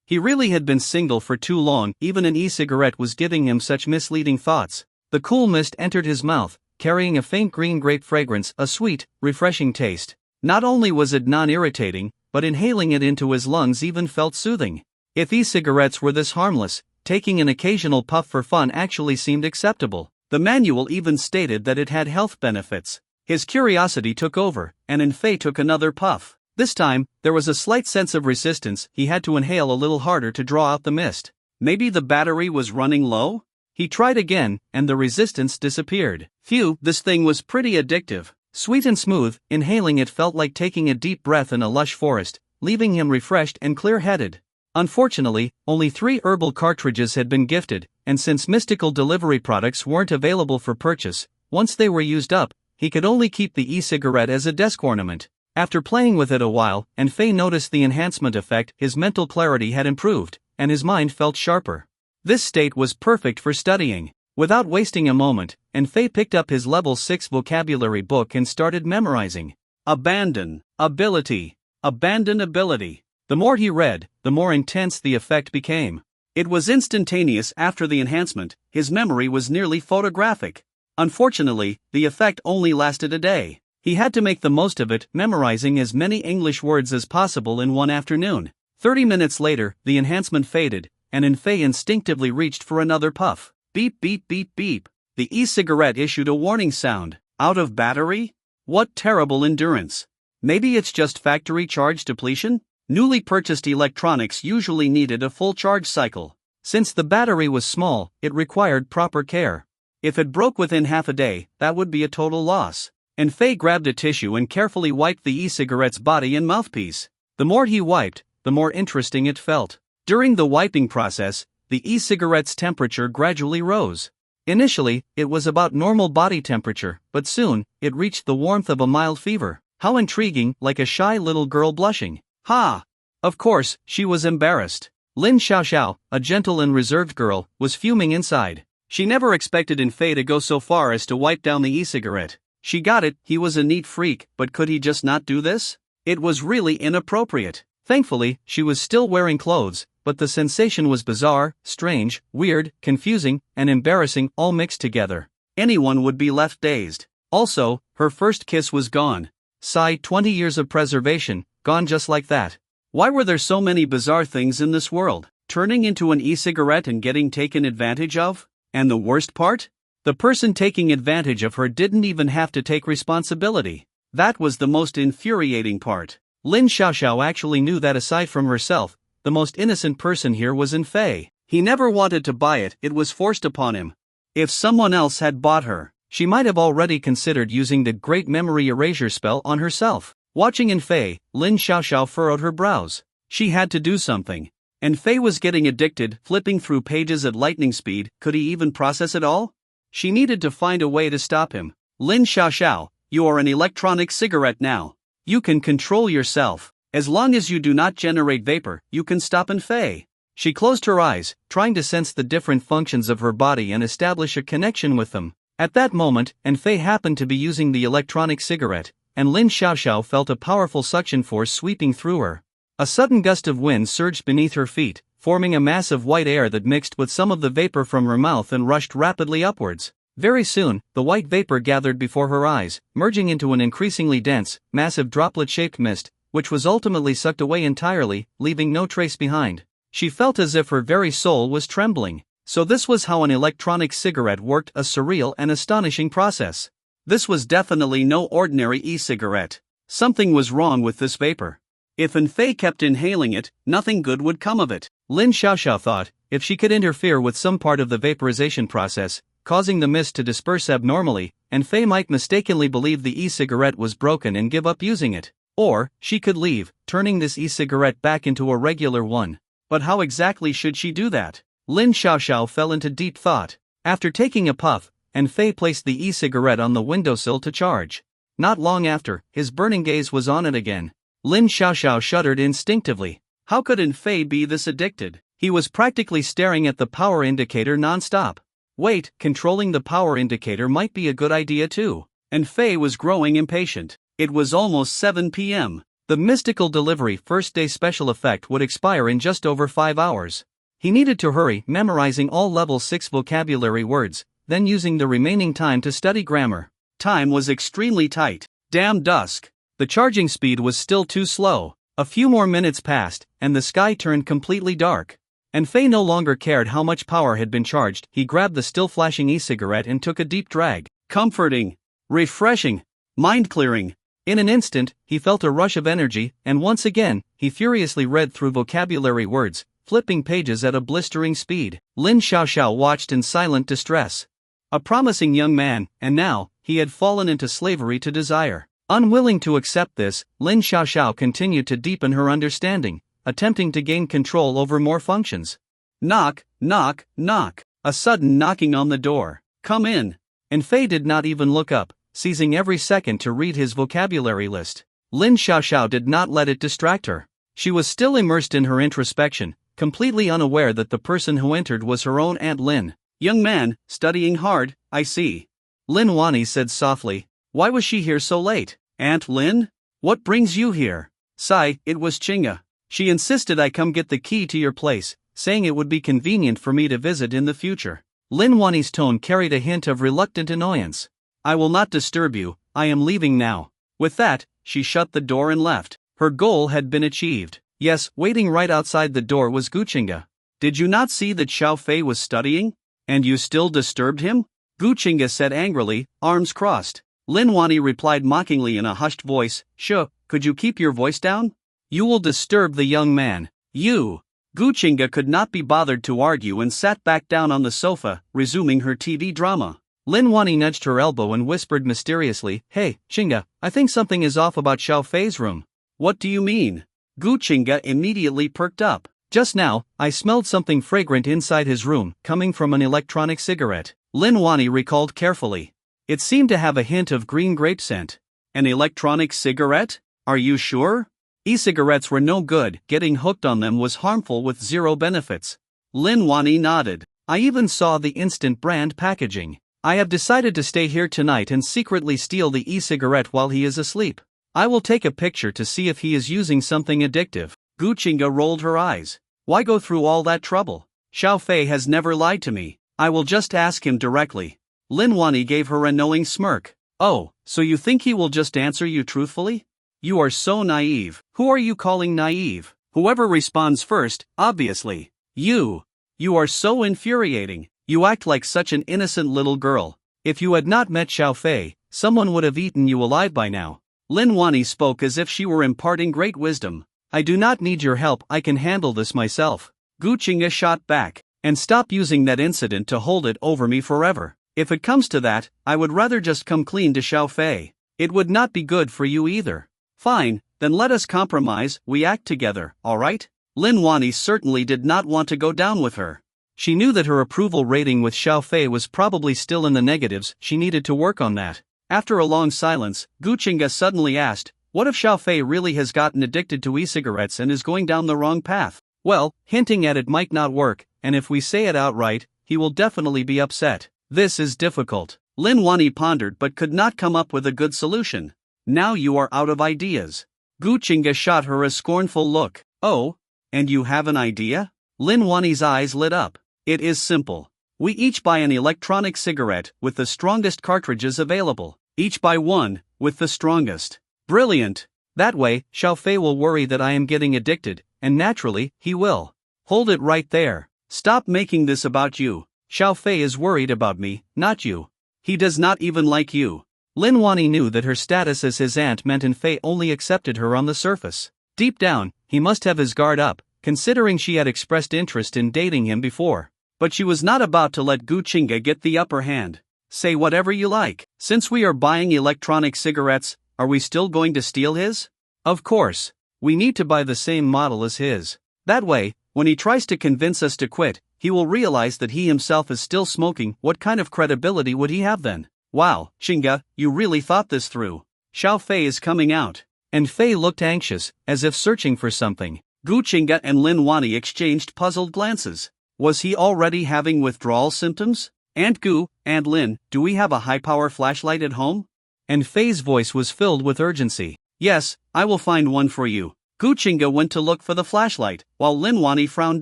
He really had been single for too long. Even an e-cigarette was giving him such misleading thoughts. The cool mist entered his mouth, carrying a faint green grape fragrance, a sweet, refreshing taste. Not only was it non-irritating, but inhaling it into his lungs even felt soothing. If e-cigarettes were this harmless, taking an occasional puff for fun actually seemed acceptable. The manual even stated that it had health benefits. His curiosity took over, and Enfei took another puff. This time, there was a slight sense of resistance. He had to inhale a little harder to draw out the mist. Maybe the battery was running low? He tried again, and the resistance disappeared. Phew, this thing was pretty addictive. Sweet and smooth, inhaling it felt like taking a deep breath in a lush forest, leaving him refreshed and clear-headed. Unfortunately, only 3 herbal cartridges had been gifted, and since mystical delivery products weren't available for purchase, once they were used up, he could only keep the e-cigarette as a desk ornament. After playing with it a while, and Faye noticed the enhancement effect, his mental clarity had improved, and his mind felt sharper. This state was perfect for studying. Without wasting a moment, Faye picked up his level 6 vocabulary book and started memorizing. Abandon ability. Abandon ability. The more he read, the more intense the effect became. It was instantaneous after the enhancement. His memory was nearly photographic. Unfortunately, the effect only lasted a day. He had to make the most of it, memorizing as many English words as possible in one afternoon. 30 minutes later, the enhancement faded, and Faye instinctively reached for another puff. Beep beep beep beep. The e-cigarette issued a warning sound. Out of battery? What terrible endurance. Maybe it's just factory charge depletion? Newly purchased electronics usually needed a full charge cycle. Since the battery was small, it required proper care. If it broke within half a day, that would be a total loss. Faye grabbed a tissue and carefully wiped the e-cigarette's body and mouthpiece. The more he wiped, the more interesting it felt. During the wiping process, the e-cigarette's temperature gradually rose. Initially, it was about normal body temperature, but soon, it reached the warmth of a mild fever. How intriguing, like a shy little girl blushing. Ha! Of course, she was embarrassed. Lin Xiaoxiao, a gentle and reserved girl, was fuming inside. She never expected Faye to go so far as to wipe down the e-cigarette. She got it, he was a neat freak, but could he just not do this? It was really inappropriate. Thankfully, she was still wearing clothes, but the sensation was bizarre, strange, weird, confusing, and embarrassing all mixed together. Anyone would be left dazed. Also, her first kiss was gone. Sigh, 20 years of preservation, gone just like that. Why were there so many bizarre things in this world? Turning into an e-cigarette and getting taken advantage of? And the worst part? The person taking advantage of her didn't even have to take responsibility. That was the most infuriating part. Lin Xiaoxiao actually knew that aside from herself, the most innocent person here was Faye. He never wanted to buy it, it was forced upon him. If someone else had bought her, she might have already considered using the great memory erasure spell on herself. Watching Faye, Lin Xiaoxiao furrowed her brows. She had to do something. Faye was getting addicted, flipping through pages at lightning speed. Could he even process it all? She needed to find a way to stop him. Lin Xiaoxiao, you are an electronic cigarette now. You can control yourself. As long as you do not generate vapor, you can stop Faye. She closed her eyes, trying to sense the different functions of her body and establish a connection with them. At that moment, Faye happened to be using the electronic cigarette, and Lin Xiaoxiao felt a powerful suction force sweeping through her. A sudden gust of wind surged beneath her feet, forming a mass of white air that mixed with some of the vapor from her mouth and rushed rapidly upwards. Very soon, the white vapor gathered before her eyes, merging into an increasingly dense, massive droplet-shaped mist, which was ultimately sucked away entirely, leaving no trace behind. She felt as if her very soul was trembling. So this was how an electronic cigarette worked, a surreal and astonishing process. This was definitely no ordinary e-cigarette. Something was wrong with this vapor. If Faye kept inhaling it, nothing good would come of it. Lin Xiaoxiao thought, if she could interfere with some part of the vaporization process, causing the mist to disperse abnormally, Faye might mistakenly believe the e-cigarette was broken and give up using it. Or, she could leave, turning this e-cigarette back into a regular one. But how exactly should she do that? Lin Xiaoxiao fell into deep thought. After taking a puff, Faye placed the e-cigarette on the windowsill to charge. Not long after, his burning gaze was on it again. Lin Xiaoxiao shuddered instinctively. How could Faye be this addicted? He was practically staring at the power indicator non-stop. Wait, controlling the power indicator might be a good idea too. Faye was growing impatient. It was almost 7 p.m. The mystical delivery first day special effect would expire in just over 5 hours. He needed to hurry, memorizing all level 6 vocabulary words, then using the remaining time to study grammar. Time was extremely tight. Damn dusk. The charging speed was still too slow. A few more minutes passed, and the sky turned completely dark. Faye no longer cared how much power had been charged. He grabbed the still flashing e-cigarette and took a deep drag. Comforting. Refreshing. Mind-clearing. In an instant, he felt a rush of energy, and once again, he furiously read through vocabulary words, flipping pages at a blistering speed. Lin Xiaoxiao watched in silent distress. A promising young man, and now, he had fallen into slavery to desire. Unwilling to accept this, Lin Xiaoxiao continued to deepen her understanding, attempting to gain control over more functions. Knock, knock, knock. A sudden knocking on the door. Come in. And Fei did not even look up, seizing every second to read his vocabulary list. Lin Xiaoxiao did not let it distract her. She was still immersed in her introspection, completely unaware that the person who entered was her own Aunt Lin. Young man, studying hard, I see. Lin Wani said softly. Why was she here so late? Aunt Lin? What brings you here? Sigh, it was Chinga. She insisted I come get the key to your place, saying it would be convenient for me to visit in the future. Lin Wani's tone carried a hint of reluctant annoyance. I will not disturb you, I am leaving now. With that, she shut the door and left. Her goal had been achieved. Yes, waiting right outside the door was Gu Chinga. Did you not see that Xiao Fei was studying? And you still disturbed him? Gu Chinga said angrily, arms crossed. Lin Wani replied mockingly in a hushed voice, Shuh, could you keep your voice down? You will disturb the young man. You. Gu Chinga could not be bothered to argue and sat back down on the sofa, resuming her TV drama. Lin Wani nudged her elbow and whispered mysteriously, Hey, Chinga, I think something is off about Xiao Fei's room. What do you mean? Gu Chinga immediately perked up. Just now, I smelled something fragrant inside his room, coming from an electronic cigarette. Lin Wani recalled carefully. It seemed to have a hint of green grape scent. An electronic cigarette? Are you sure? E-cigarettes were no good, getting hooked on them was harmful with zero benefits. Lin Wani nodded. I even saw the instant brand packaging. I have decided to stay here tonight and secretly steal the e-cigarette while he is asleep. I will take a picture to see if he is using something addictive. Gu Chinga rolled her eyes. Why go through all that trouble? Xiao Fei has never lied to me. I will just ask him directly. Lin Wani gave her a knowing smirk. Oh, so you think he will just answer you truthfully? You are so naive. Who are you calling naive? Whoever responds first, obviously. You. You are so infuriating. You act like such an innocent little girl. If you had not met Xiao Fei, someone would have eaten you alive by now. Lin Wani spoke as if she were imparting great wisdom. I do not need your help, I can handle this myself. Gu Chinga shot back. And stop using that incident to hold it over me forever. If it comes to that, I would rather just come clean to Xiao Fei. It would not be good for you either. Fine, then let us compromise, we act together, alright? Lin Wani certainly did not want to go down with her. She knew that her approval rating with Xiao Fei was probably still in the negatives, she needed to work on that. After a long silence, Gu Chinga suddenly asked, what if Xiao Fei really has gotten addicted to e-cigarettes and is going down the wrong path? Well, hinting at it might not work, and if we say it outright, he will definitely be upset. This is difficult. Lin Wani pondered but could not come up with a good solution. Now you are out of ideas. Gu Chinga shot her a scornful look. Oh? And you have an idea? Lin Wani's eyes lit up. It is simple. We each buy an electronic cigarette with the strongest cartridges available. Each buy one, with the strongest. Brilliant. That way, Xiao Fei will worry that I am getting addicted, and naturally, he will. Hold it right there. Stop making this about you. Xiao Fei is worried about me, not you. He does not even like you. Lin Wani knew that her status as his aunt meant Fei only accepted her on the surface. Deep down, he must have his guard up, considering she had expressed interest in dating him before. But she was not about to let Gu Chinga get the upper hand. Say whatever you like. Since we are buying electronic cigarettes, are we still going to steal his? Of course. We need to buy the same model as his. That way, when he tries to convince us to quit, he will realize that he himself is still smoking. What kind of credibility would he have then? Wow, Chinga, you really thought this through. Xiao Fei is coming out. And Fei looked anxious, as if searching for something. Gu Chinga and Lin Wani exchanged puzzled glances. Was he already having withdrawal symptoms? Aunt Goo, Aunt Lin, do we have a high-power flashlight at home? And Fei's voice was filled with urgency. Yes, I will find one for you. Gu Chinga went to look for the flashlight, while Lin Wani frowned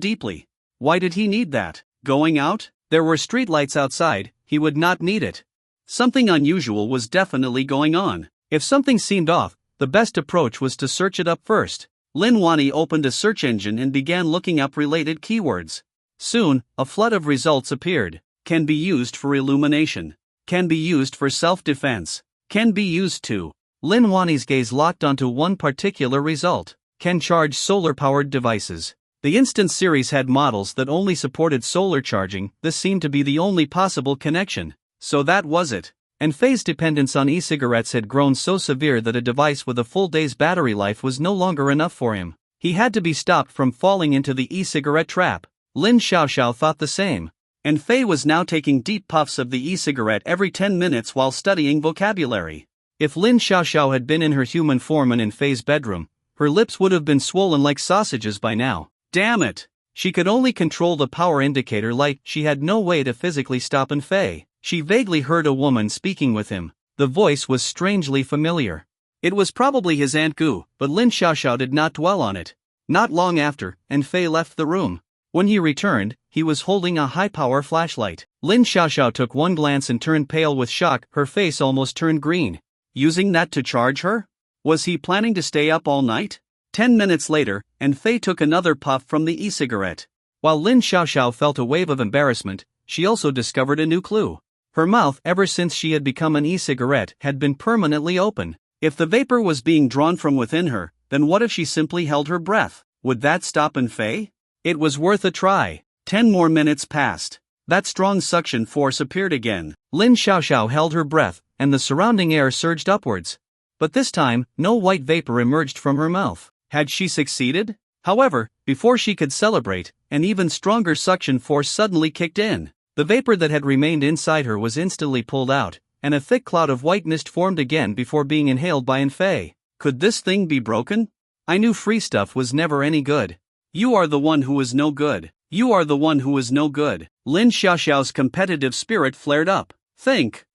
deeply. Why did he need that? Going out? There were streetlights outside, he would not need it. Something unusual was definitely going on. If something seemed off, the best approach was to search it up first. Lin Wani opened a search engine and began looking up related keywords. Soon, a flood of results appeared. Can be used for illumination. Can be used for self-defense. Can be used to Lin Wani's gaze locked onto one particular result: can charge solar-powered devices. The instant series had models that only supported solar charging. This seemed to be the only possible connection. So that was it. And Faye's dependence on e-cigarettes had grown so severe that a device with a full day's battery life was no longer enough for him. He had to be stopped from falling into the e-cigarette trap. Lin Xiaoxiao thought the same. And Faye was now taking deep puffs of the e-cigarette every 10 minutes while studying vocabulary. If Lin Xiaoxiao had been in her human form and in Faye's bedroom, her lips would have been swollen like sausages by now. Damn it! She could only control the power indicator light. She had no way to physically stop Faye. She vaguely heard a woman speaking with him. The voice was strangely familiar. It was probably his Aunt Goo, but Lin Xiaoxiao did not dwell on it. Not long after, Faye left the room. When he returned, he was holding a high-power flashlight. Lin Xiaoxiao took one glance and turned pale with shock. Her face almost turned green. Using that to charge her? Was he planning to stay up all night? 10 minutes later, Faye took another puff from the e-cigarette. While Lin Xiaoxiao felt a wave of embarrassment, she also discovered a new clue. Her mouth, ever since she had become an e-cigarette, had been permanently open. If the vapor was being drawn from within her, then what if she simply held her breath? Would that stop Faye? It was worth a try. 10 more minutes passed. That strong suction force appeared again. Lin Xiaoxiao held her breath, and the surrounding air surged upwards. But this time, no white vapor emerged from her mouth. Had she succeeded? However, before she could celebrate, an even stronger suction force suddenly kicked in. The vapor that had remained inside her was instantly pulled out, and a thick cloud of white mist formed again before being inhaled by Faye. Could this thing be broken? I knew free stuff was never any good. You are the one who is no good. You are the one who is no good. Lin Xiaoxiao's competitive spirit flared up.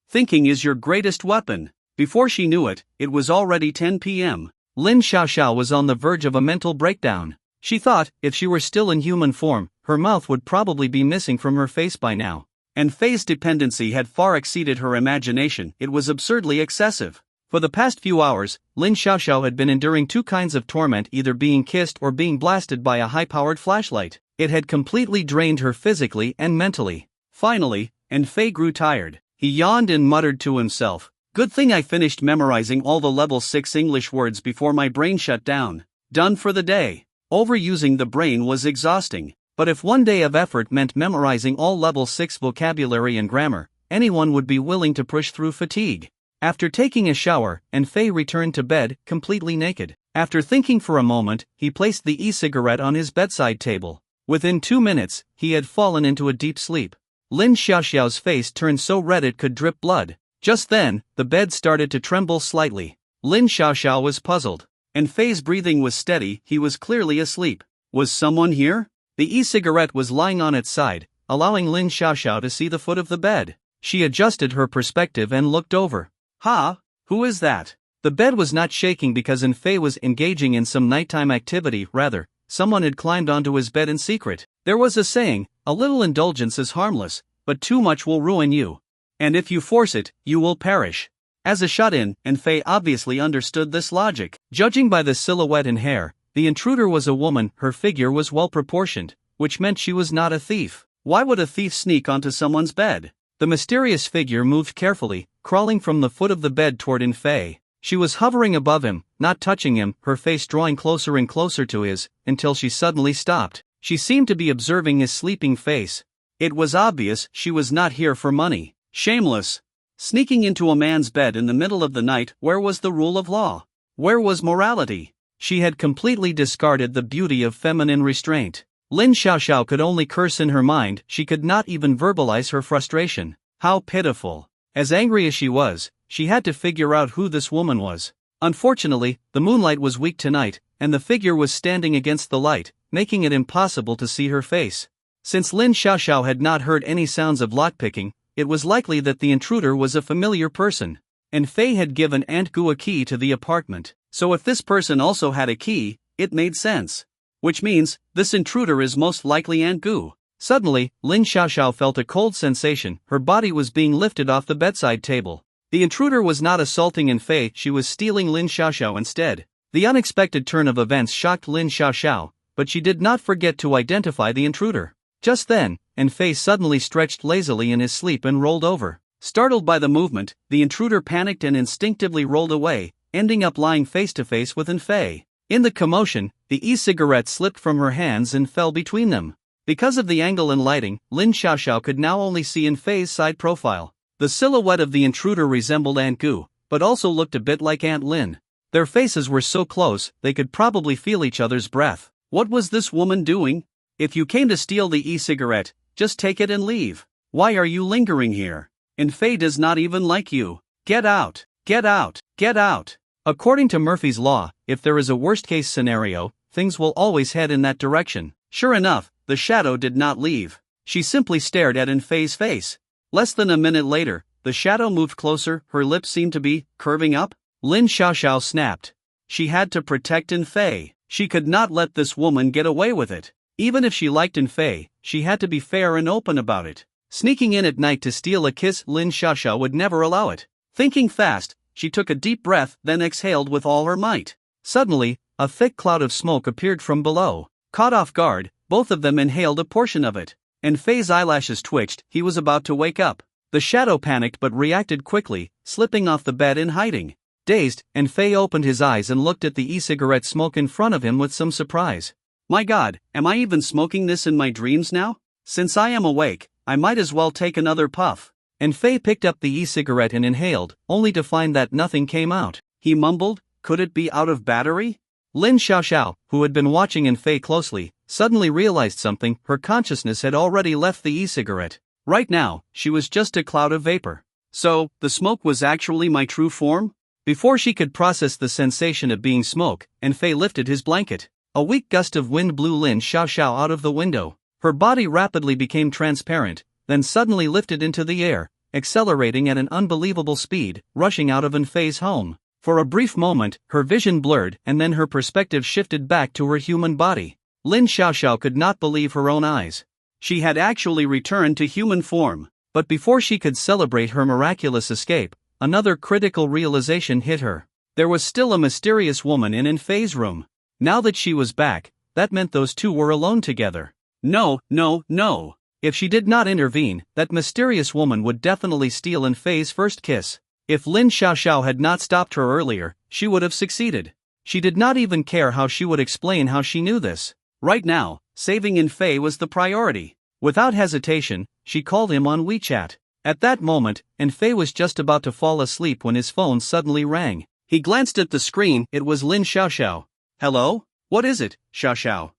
Thinking is your greatest weapon. Before she knew it, it was already 10 p.m. Lin Xiaoxiao was on the verge of a mental breakdown. She thought, if she were still in human form, her mouth would probably be missing from her face by now. Faye's dependency had far exceeded her imagination. It was absurdly excessive. For the past few hours, Lin Xiaoxiao had been enduring two kinds of torment, either being kissed or being blasted by a high-powered flashlight. It had completely drained her physically and mentally. Finally, Faye grew tired. He yawned and muttered to himself, "Good thing I finished memorizing all the level 6 English words before my brain shut down. Done for the day." Overusing the brain was exhausting, but if one day of effort meant memorizing all level 6 vocabulary and grammar, anyone would be willing to push through fatigue. After taking a shower, Faye returned to bed, completely naked. After thinking for a moment, he placed the e-cigarette on his bedside table. Within 2 minutes, he had fallen into a deep sleep. Lin Xiaoxiao's face turned so red it could drip blood. Just then, the bed started to tremble slightly. Lin Xiaoxiao was puzzled. Faye's breathing was steady. He was clearly asleep. Was someone here? The e-cigarette was lying on its side, allowing Lin Xiaoxiao to see the foot of the bed. She adjusted her perspective and looked over. "Ha? Who is that?" The bed was not shaking because Faye was engaging in some nighttime activity. Rather, someone had climbed onto his bed in secret. There was a saying, "A little indulgence is harmless, but too much will ruin you. And if you force it, you will perish." As a shut-in, Faye obviously understood this logic. Judging by the silhouette and hair, the intruder was a woman. Her figure was well-proportioned, which meant she was not a thief. Why would a thief sneak onto someone's bed? The mysterious figure moved carefully, crawling from the foot of the bed toward Faye. She was hovering above him, not touching him, her face drawing closer and closer to his, until she suddenly stopped. She seemed to be observing his sleeping face. It was obvious she was not here for money. Shameless. Sneaking into a man's bed in the middle of the night, where was the rule of law? Where was morality? She had completely discarded the beauty of feminine restraint. Lin Xiaoxiao could only curse in her mind. She could not even verbalize her frustration. How pitiful. As angry as she was, she had to figure out who this woman was. Unfortunately, the moonlight was weak tonight, and the figure was standing against the light, making it impossible to see her face. Since Lin Xiaoxiao had not heard any sounds of lockpicking, it was likely that the intruder was a familiar person. Faye had given Aunt Goo a key to the apartment, so if this person also had a key, it made sense. Which means, this intruder is most likely Aunt Goo. Suddenly, Lin Xiaoxiao felt a cold sensation. Her body was being lifted off the bedside table. The intruder was not assaulting Faye, she was stealing Lin Xiaoxiao instead. The unexpected turn of events shocked Lin Xiaoxiao, but she did not forget to identify the intruder. Just then, Faye suddenly stretched lazily in his sleep and rolled over. Startled by the movement, the intruder panicked and instinctively rolled away. ending up lying face to face with Fei. In the commotion, the e-cigarette slipped from her hands and fell between them. Because of the angle and lighting, Lin Xiaoxiao could now only see Fei's side profile. The silhouette of the intruder resembled Aunt Goo, but also looked a bit like Aunt Lin. Their faces were so close, they could probably feel each other's breath. What was this woman doing? If you came to steal the e-cigarette, just take it and leave. Why are you lingering here? Fei does not even like you. Get out! Get out! Get out! According to Murphy's Law, if there is a worst-case scenario, things will always head in that direction. Sure enough, the shadow did not leave. She simply stared at Fei's face. Less than a minute later, the shadow moved closer, her lips seemed to be curving up. Lin Xiaoxiao snapped. She had to protect Fei. She could not let this woman get away with it. Even if she liked Fei, she had to be fair and open about it. Sneaking in at night to steal a kiss, Lin Xiaoxiao would never allow it. Thinking fast, she took a deep breath, then exhaled with all her might. Suddenly, a thick cloud of smoke appeared from below. Caught off guard, both of them inhaled a portion of it. Fei's eyelashes twitched, he was about to wake up. The shadow panicked but reacted quickly, slipping off the bed and hiding. Dazed, Fei opened his eyes and looked at the e-cigarette smoke in front of him with some surprise. My God, am I even smoking this in my dreams now? Since I am awake, I might as well take another puff. Fei picked up the e-cigarette and inhaled, only to find that nothing came out. He mumbled, could it be out of battery? Lin Xiaoxiao, who had been watching Fei closely, suddenly realized something. Her consciousness had already left the e-cigarette. Right now, she was just a cloud of vapor. So, the smoke was actually my true form? Before she could process the sensation of being smoke, Fei lifted his blanket. A weak gust of wind blew Lin Xiaoxiao out of the window. Her body rapidly became transparent, then suddenly lifted into the air, accelerating at an unbelievable speed, rushing out of Fei's home. For a brief moment, her vision blurred and then her perspective shifted back to her human body. Lin Xiaoxiao could not believe her own eyes. She had actually returned to human form. But before she could celebrate her miraculous escape, another critical realization hit her. There was still a mysterious woman in Fei's room. Now that she was back, that meant those two were alone together. No. If she did not intervene, that mysterious woman would definitely steal Fei's first kiss. If Lin Xiaoxiao had not stopped her earlier, she would have succeeded. She did not even care how she would explain how she knew this. Right now, saving Fei was the priority. Without hesitation, she called him on WeChat. At that moment, Fei was just about to fall asleep when his phone suddenly rang. He glanced at the screen, it was Lin Xiaoxiao. Hello? What is it, Xiaoxiao?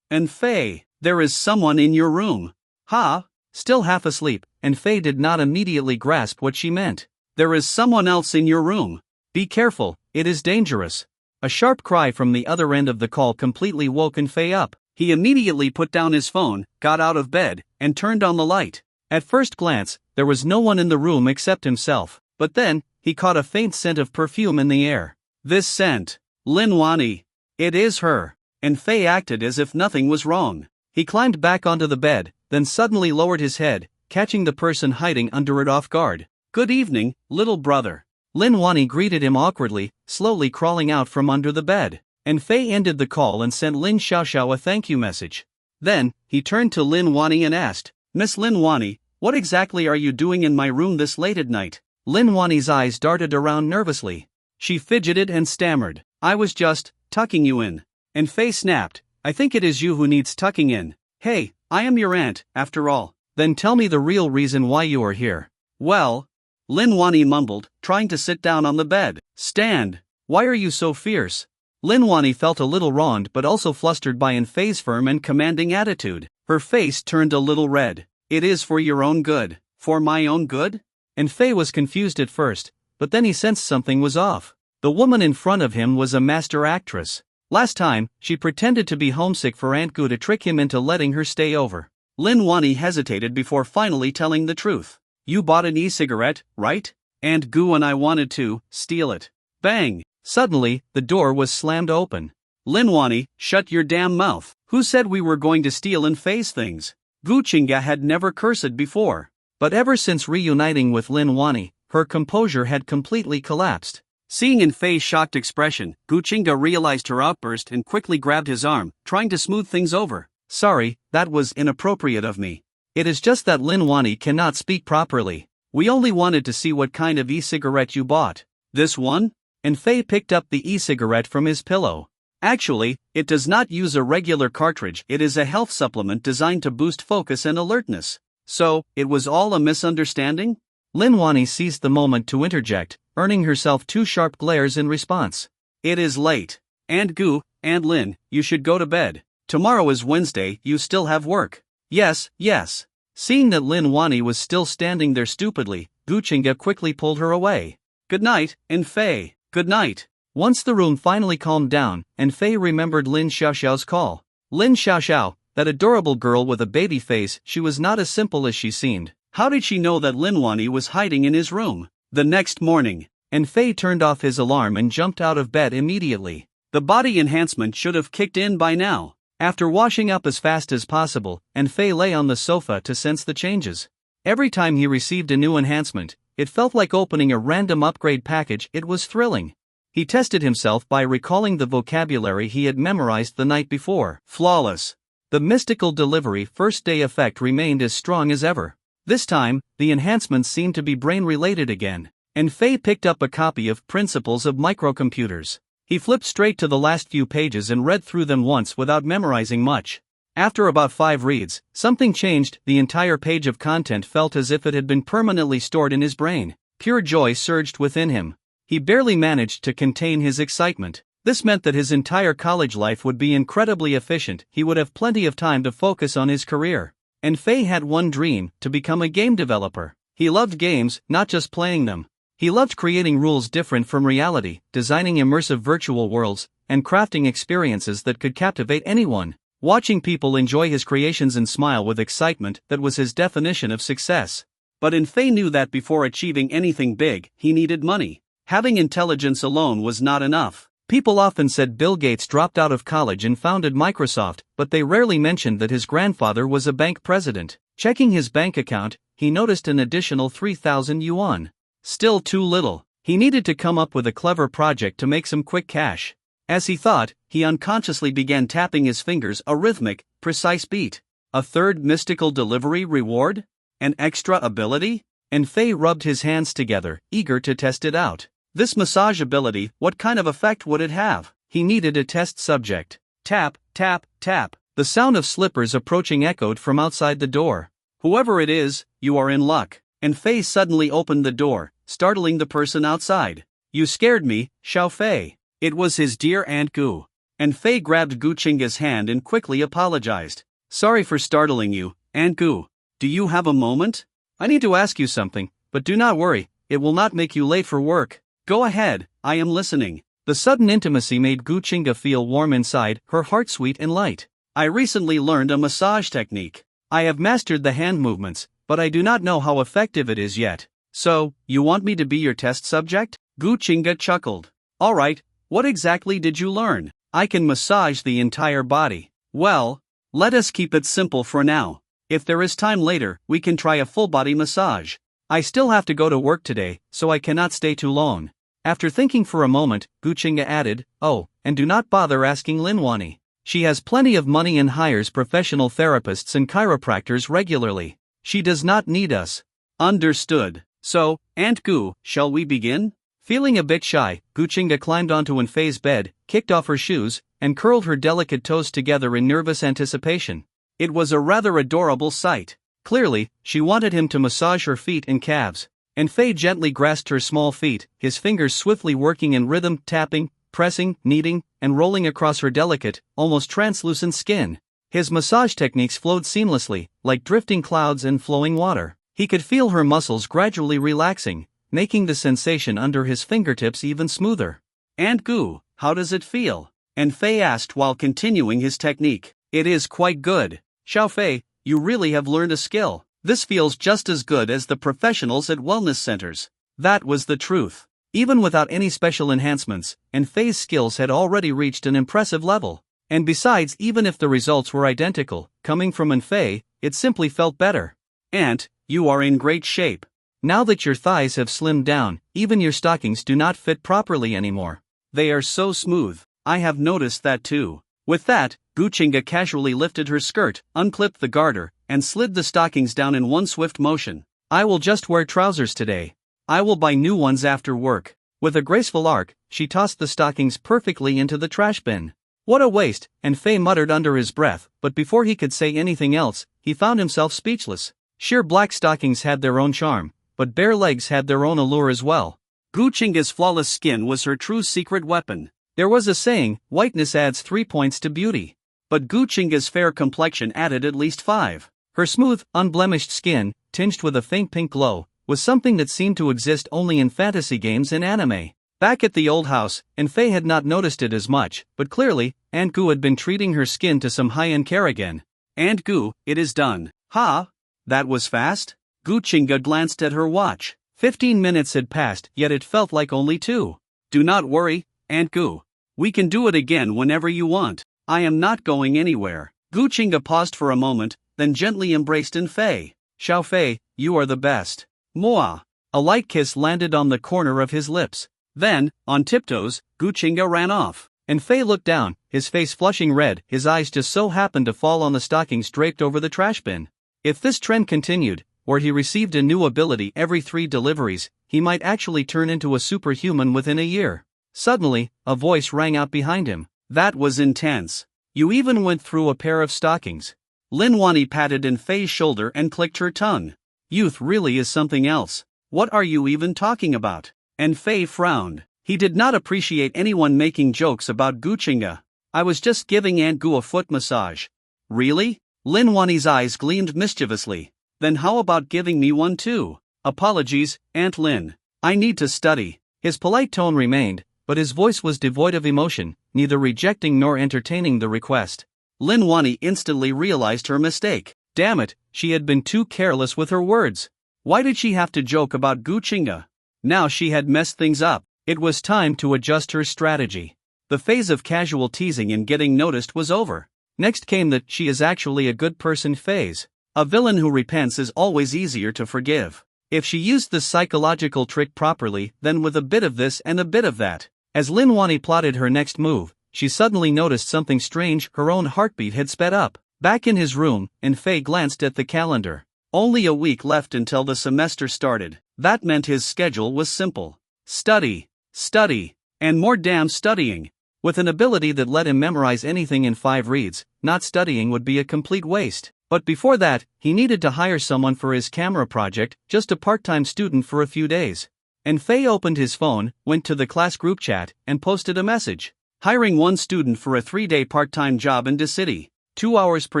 Fei, there is someone in your room. Ha? Still half asleep, Fei did not immediately grasp what she meant. There is someone else in your room. Be careful, it is dangerous. A sharp cry from the other end of the call completely woke Fei up. He immediately put down his phone, got out of bed, and turned on the light. At first glance, there was no one in the room except himself, but then, he caught a faint scent of perfume in the air. This scent. Lin Wani. It is her. Fei acted as if nothing was wrong. He climbed back onto the bed, then suddenly lowered his head, catching the person hiding under it off guard. Good evening, little brother. Lin Wani greeted him awkwardly, slowly crawling out from under the bed. Fei ended the call and sent Lin Xiaoxiao a thank you message. Then, he turned to Lin Wani and asked, Miss Lin Wani, what exactly are you doing in my room this late at night? Lin Wani's eyes darted around nervously. She fidgeted and stammered. I was just tucking you in. Fei snapped, I think it is you who needs tucking in. Hey, I am your aunt, after all. Then tell me the real reason why you are here. Well, Lin Wani mumbled, trying to sit down on the bed. Stand. Why are you so fierce? Lin Wani felt a little wronged but also flustered by Fei's firm and commanding attitude. Her face turned a little red. It is for your own good. For my own good? Fei was confused at first, but then he sensed something was off. The woman in front of him was a master actress. Last time, she pretended to be homesick for Aunt Goo to trick him into letting her stay over. Lin Wani hesitated before finally telling the truth. You bought an e-cigarette, right? Aunt Goo and I wanted to steal it. Bang! Suddenly, the door was slammed open. Lin Wani, shut your damn mouth. Who said we were going to steal Fei's things? Gu Qingga had never cursed before. But ever since reuniting with Lin Wani, her composure had completely collapsed. Seeing Fei's shocked expression, Gu Qingga realized her outburst and quickly grabbed his arm, trying to smooth things over. Sorry, that was inappropriate of me. It is just that Lin Wani cannot speak properly. We only wanted to see what kind of e-cigarette you bought. This one? and Fei picked up the e-cigarette from his pillow. Actually, it does not use a regular cartridge, it is a health supplement designed to boost focus and alertness. So, it was all a misunderstanding? Lin Wani seized the moment to interject, earning herself 2 sharp glares in response. It is late. Aunt Goo, Aunt Lin, you should go to bed. Tomorrow is Wednesday, you still have work. Yes, yes. Seeing that Lin Wani was still standing there stupidly, Guchinga quickly pulled her away. Good night, and Fei, good night. Once the room finally calmed down, and Fei remembered Lin Xiaoxiao's call. Lin Xiaoxiao, that adorable girl with a baby face, she was not as simple as she seemed. How did she know that Lin Wani was hiding in his room? The next morning, and Fei turned off his alarm and jumped out of bed immediately. The body enhancement should have kicked in by now. After washing up as fast as possible, and Fei lay on the sofa to sense the changes. Every time he received a new enhancement, it felt like opening a random upgrade package. It was thrilling. He tested himself by recalling the vocabulary he had memorized the night before. Flawless. The mystical delivery first day effect remained as strong as ever. This time, the enhancements seemed to be brain-related again, and Fei picked up a copy of Principles of Microcomputers. He flipped straight to the last few pages and read through them once without memorizing much. After about 5 reads, something changed. The entire page of content felt as if it had been permanently stored in his brain. Pure joy surged within him. He barely managed to contain his excitement. This meant that his entire college life would be incredibly efficient. He would have plenty of time to focus on his career. And Fei had one dream, to become a game developer. He loved games, not just playing them. He loved creating rules different from reality, designing immersive virtual worlds, and crafting experiences that could captivate anyone. Watching people enjoy his creations and smile with excitement, that was his definition of success. But Fei knew that before achieving anything big, he needed money. Having intelligence alone was not enough. People often said Bill Gates dropped out of college and founded Microsoft, but they rarely mentioned that his grandfather was a bank president. Checking his bank account, he noticed an additional 3,000 yuan. Still too little. He needed to come up with a clever project to make some quick cash. As he thought, he unconsciously began tapping his fingers, a rhythmic, precise beat. A third mystical delivery reward? An extra ability? And Fei rubbed his hands together, eager to test it out. This massage ability, what kind of effect would it have? He needed a test subject. Tap, tap, tap. The sound of slippers approaching echoed from outside the door. Whoever it is, you are in luck. And Fei suddenly opened the door, startling the person outside. You scared me, Xiao Fei. It was his dear Aunt Goo. And Fei grabbed Guchinga's hand and quickly apologized. Sorry for startling you, Aunt Goo. Do you have a moment? I need to ask you something, but do not worry, it will not make you late for work. Go ahead, I am listening. The sudden intimacy made Guchinga feel warm inside, her heart sweet and light. I recently learned a massage technique. I have mastered the hand movements, but I do not know how effective it is yet. So, you want me to be your test subject? Guchinga chuckled. Alright, what exactly did you learn? I can massage the entire body. Well, let us keep it simple for now. If there is time later, we can try a full body massage. I still have to go to work today, so I cannot stay too long. After thinking for a moment, Guchinga added, oh, and do not bother asking Lin Wani. She has plenty of money and hires professional therapists and chiropractors regularly. She does not need us. Understood. So, Aunt Goo, shall we begin? Feeling a bit shy, Guchinga climbed onto Fei's bed, kicked off her shoes, and curled her delicate toes together in nervous anticipation. It was a rather adorable sight. Clearly, she wanted him to massage her feet and calves. And Fei gently grasped her small feet, his fingers swiftly working in rhythm, tapping, pressing, kneading, and rolling across her delicate, almost translucent skin. His massage techniques flowed seamlessly, like drifting clouds and flowing water. He could feel her muscles gradually relaxing, making the sensation under his fingertips even smoother. Aunt Goo, how does it feel? And Fei asked while continuing his technique. It is quite good. Xiao Fei, you really have learned a skill. This feels just as good as the professionals at wellness centers. That was the truth. Even without any special enhancements, Fei's skills had already reached an impressive level. And besides, even if the results were identical, coming from Fei, it simply felt better. Aunt, you are in great shape. Now that your thighs have slimmed down, even your stockings do not fit properly anymore. They are so smooth. I have noticed that too. With that, Guchinga casually lifted her skirt, unclipped the garter, and slid the stockings down in one swift motion. I will just wear trousers today. I will buy new ones after work. With a graceful arc, she tossed the stockings perfectly into the trash bin. What a waste, and Faye muttered under his breath, but before he could say anything else, he found himself speechless. Sheer black stockings had their own charm, but bare legs had their own allure as well. Goo Chinga's flawless skin was her true secret weapon. There was a saying, whiteness adds 3 points to beauty. But Goo Chinga's fair complexion added at least 5. Her smooth, unblemished skin, tinged with a faint pink glow, was something that seemed to exist only in fantasy games and anime. Back at the old house, and Faye had not noticed it as much, but clearly, Aunt Goo had been treating her skin to some high-end care again. Aunt Goo, it is done. Ha! That was fast? Goo Chinga glanced at her watch. 15 minutes had passed, yet it felt like only 2. Do not worry, Aunt Goo. We can do it again whenever you want. I am not going anywhere. Goo Chinga paused for a moment, then gently embraced Faye. Xiao Fei, you are the best. Mwah! A light kiss landed on the corner of his lips. Then, on tiptoes, Goo Chinga ran off. And Faye looked down, his face flushing red, his eyes just so happened to fall on the stockings draped over the trash bin. If this trend continued, or he received a new ability every 3 deliveries, he might actually turn into a superhuman within a year. Suddenly, a voice rang out behind him. That was intense. You even went through a pair of stockings. Lin Wani patted Faye's shoulder and clicked her tongue. Youth really is something else. What are you even talking about? Faye frowned. He did not appreciate anyone making jokes about Goo Chinga. I was just giving Aunt Goo a foot massage. Really? Lin Wani's eyes gleamed mischievously. Then how about giving me one too? Apologies, Aunt Lin. I need to study. His polite tone remained, but his voice was devoid of emotion, neither rejecting nor entertaining the request. Lin Wani instantly realized her mistake. Damn it, she had been too careless with her words. Why did she have to joke about Goo Chinga? Now she had messed things up. It was time to adjust her strategy. The phase of casual teasing and getting noticed was over. Next came the she is actually a good person phase. A villain who repents is always easier to forgive. If she used the psychological trick properly, then with a bit of this and a bit of that. As Lin Wani plotted her next move, she suddenly noticed something strange. Her own heartbeat had sped up. Back in his room, Faye glanced at the calendar. Only a week left until the semester started. That meant his schedule was simple. Study, study, and more damn studying. With an ability that let him memorize anything in 5 reads, not studying would be a complete waste. But before that, he needed to hire someone for his camera project, just a part-time student for a few days. Faye opened his phone, went to the class group chat, and posted a message. Hiring one student for a 3-day part-time job in the city. 2 hours per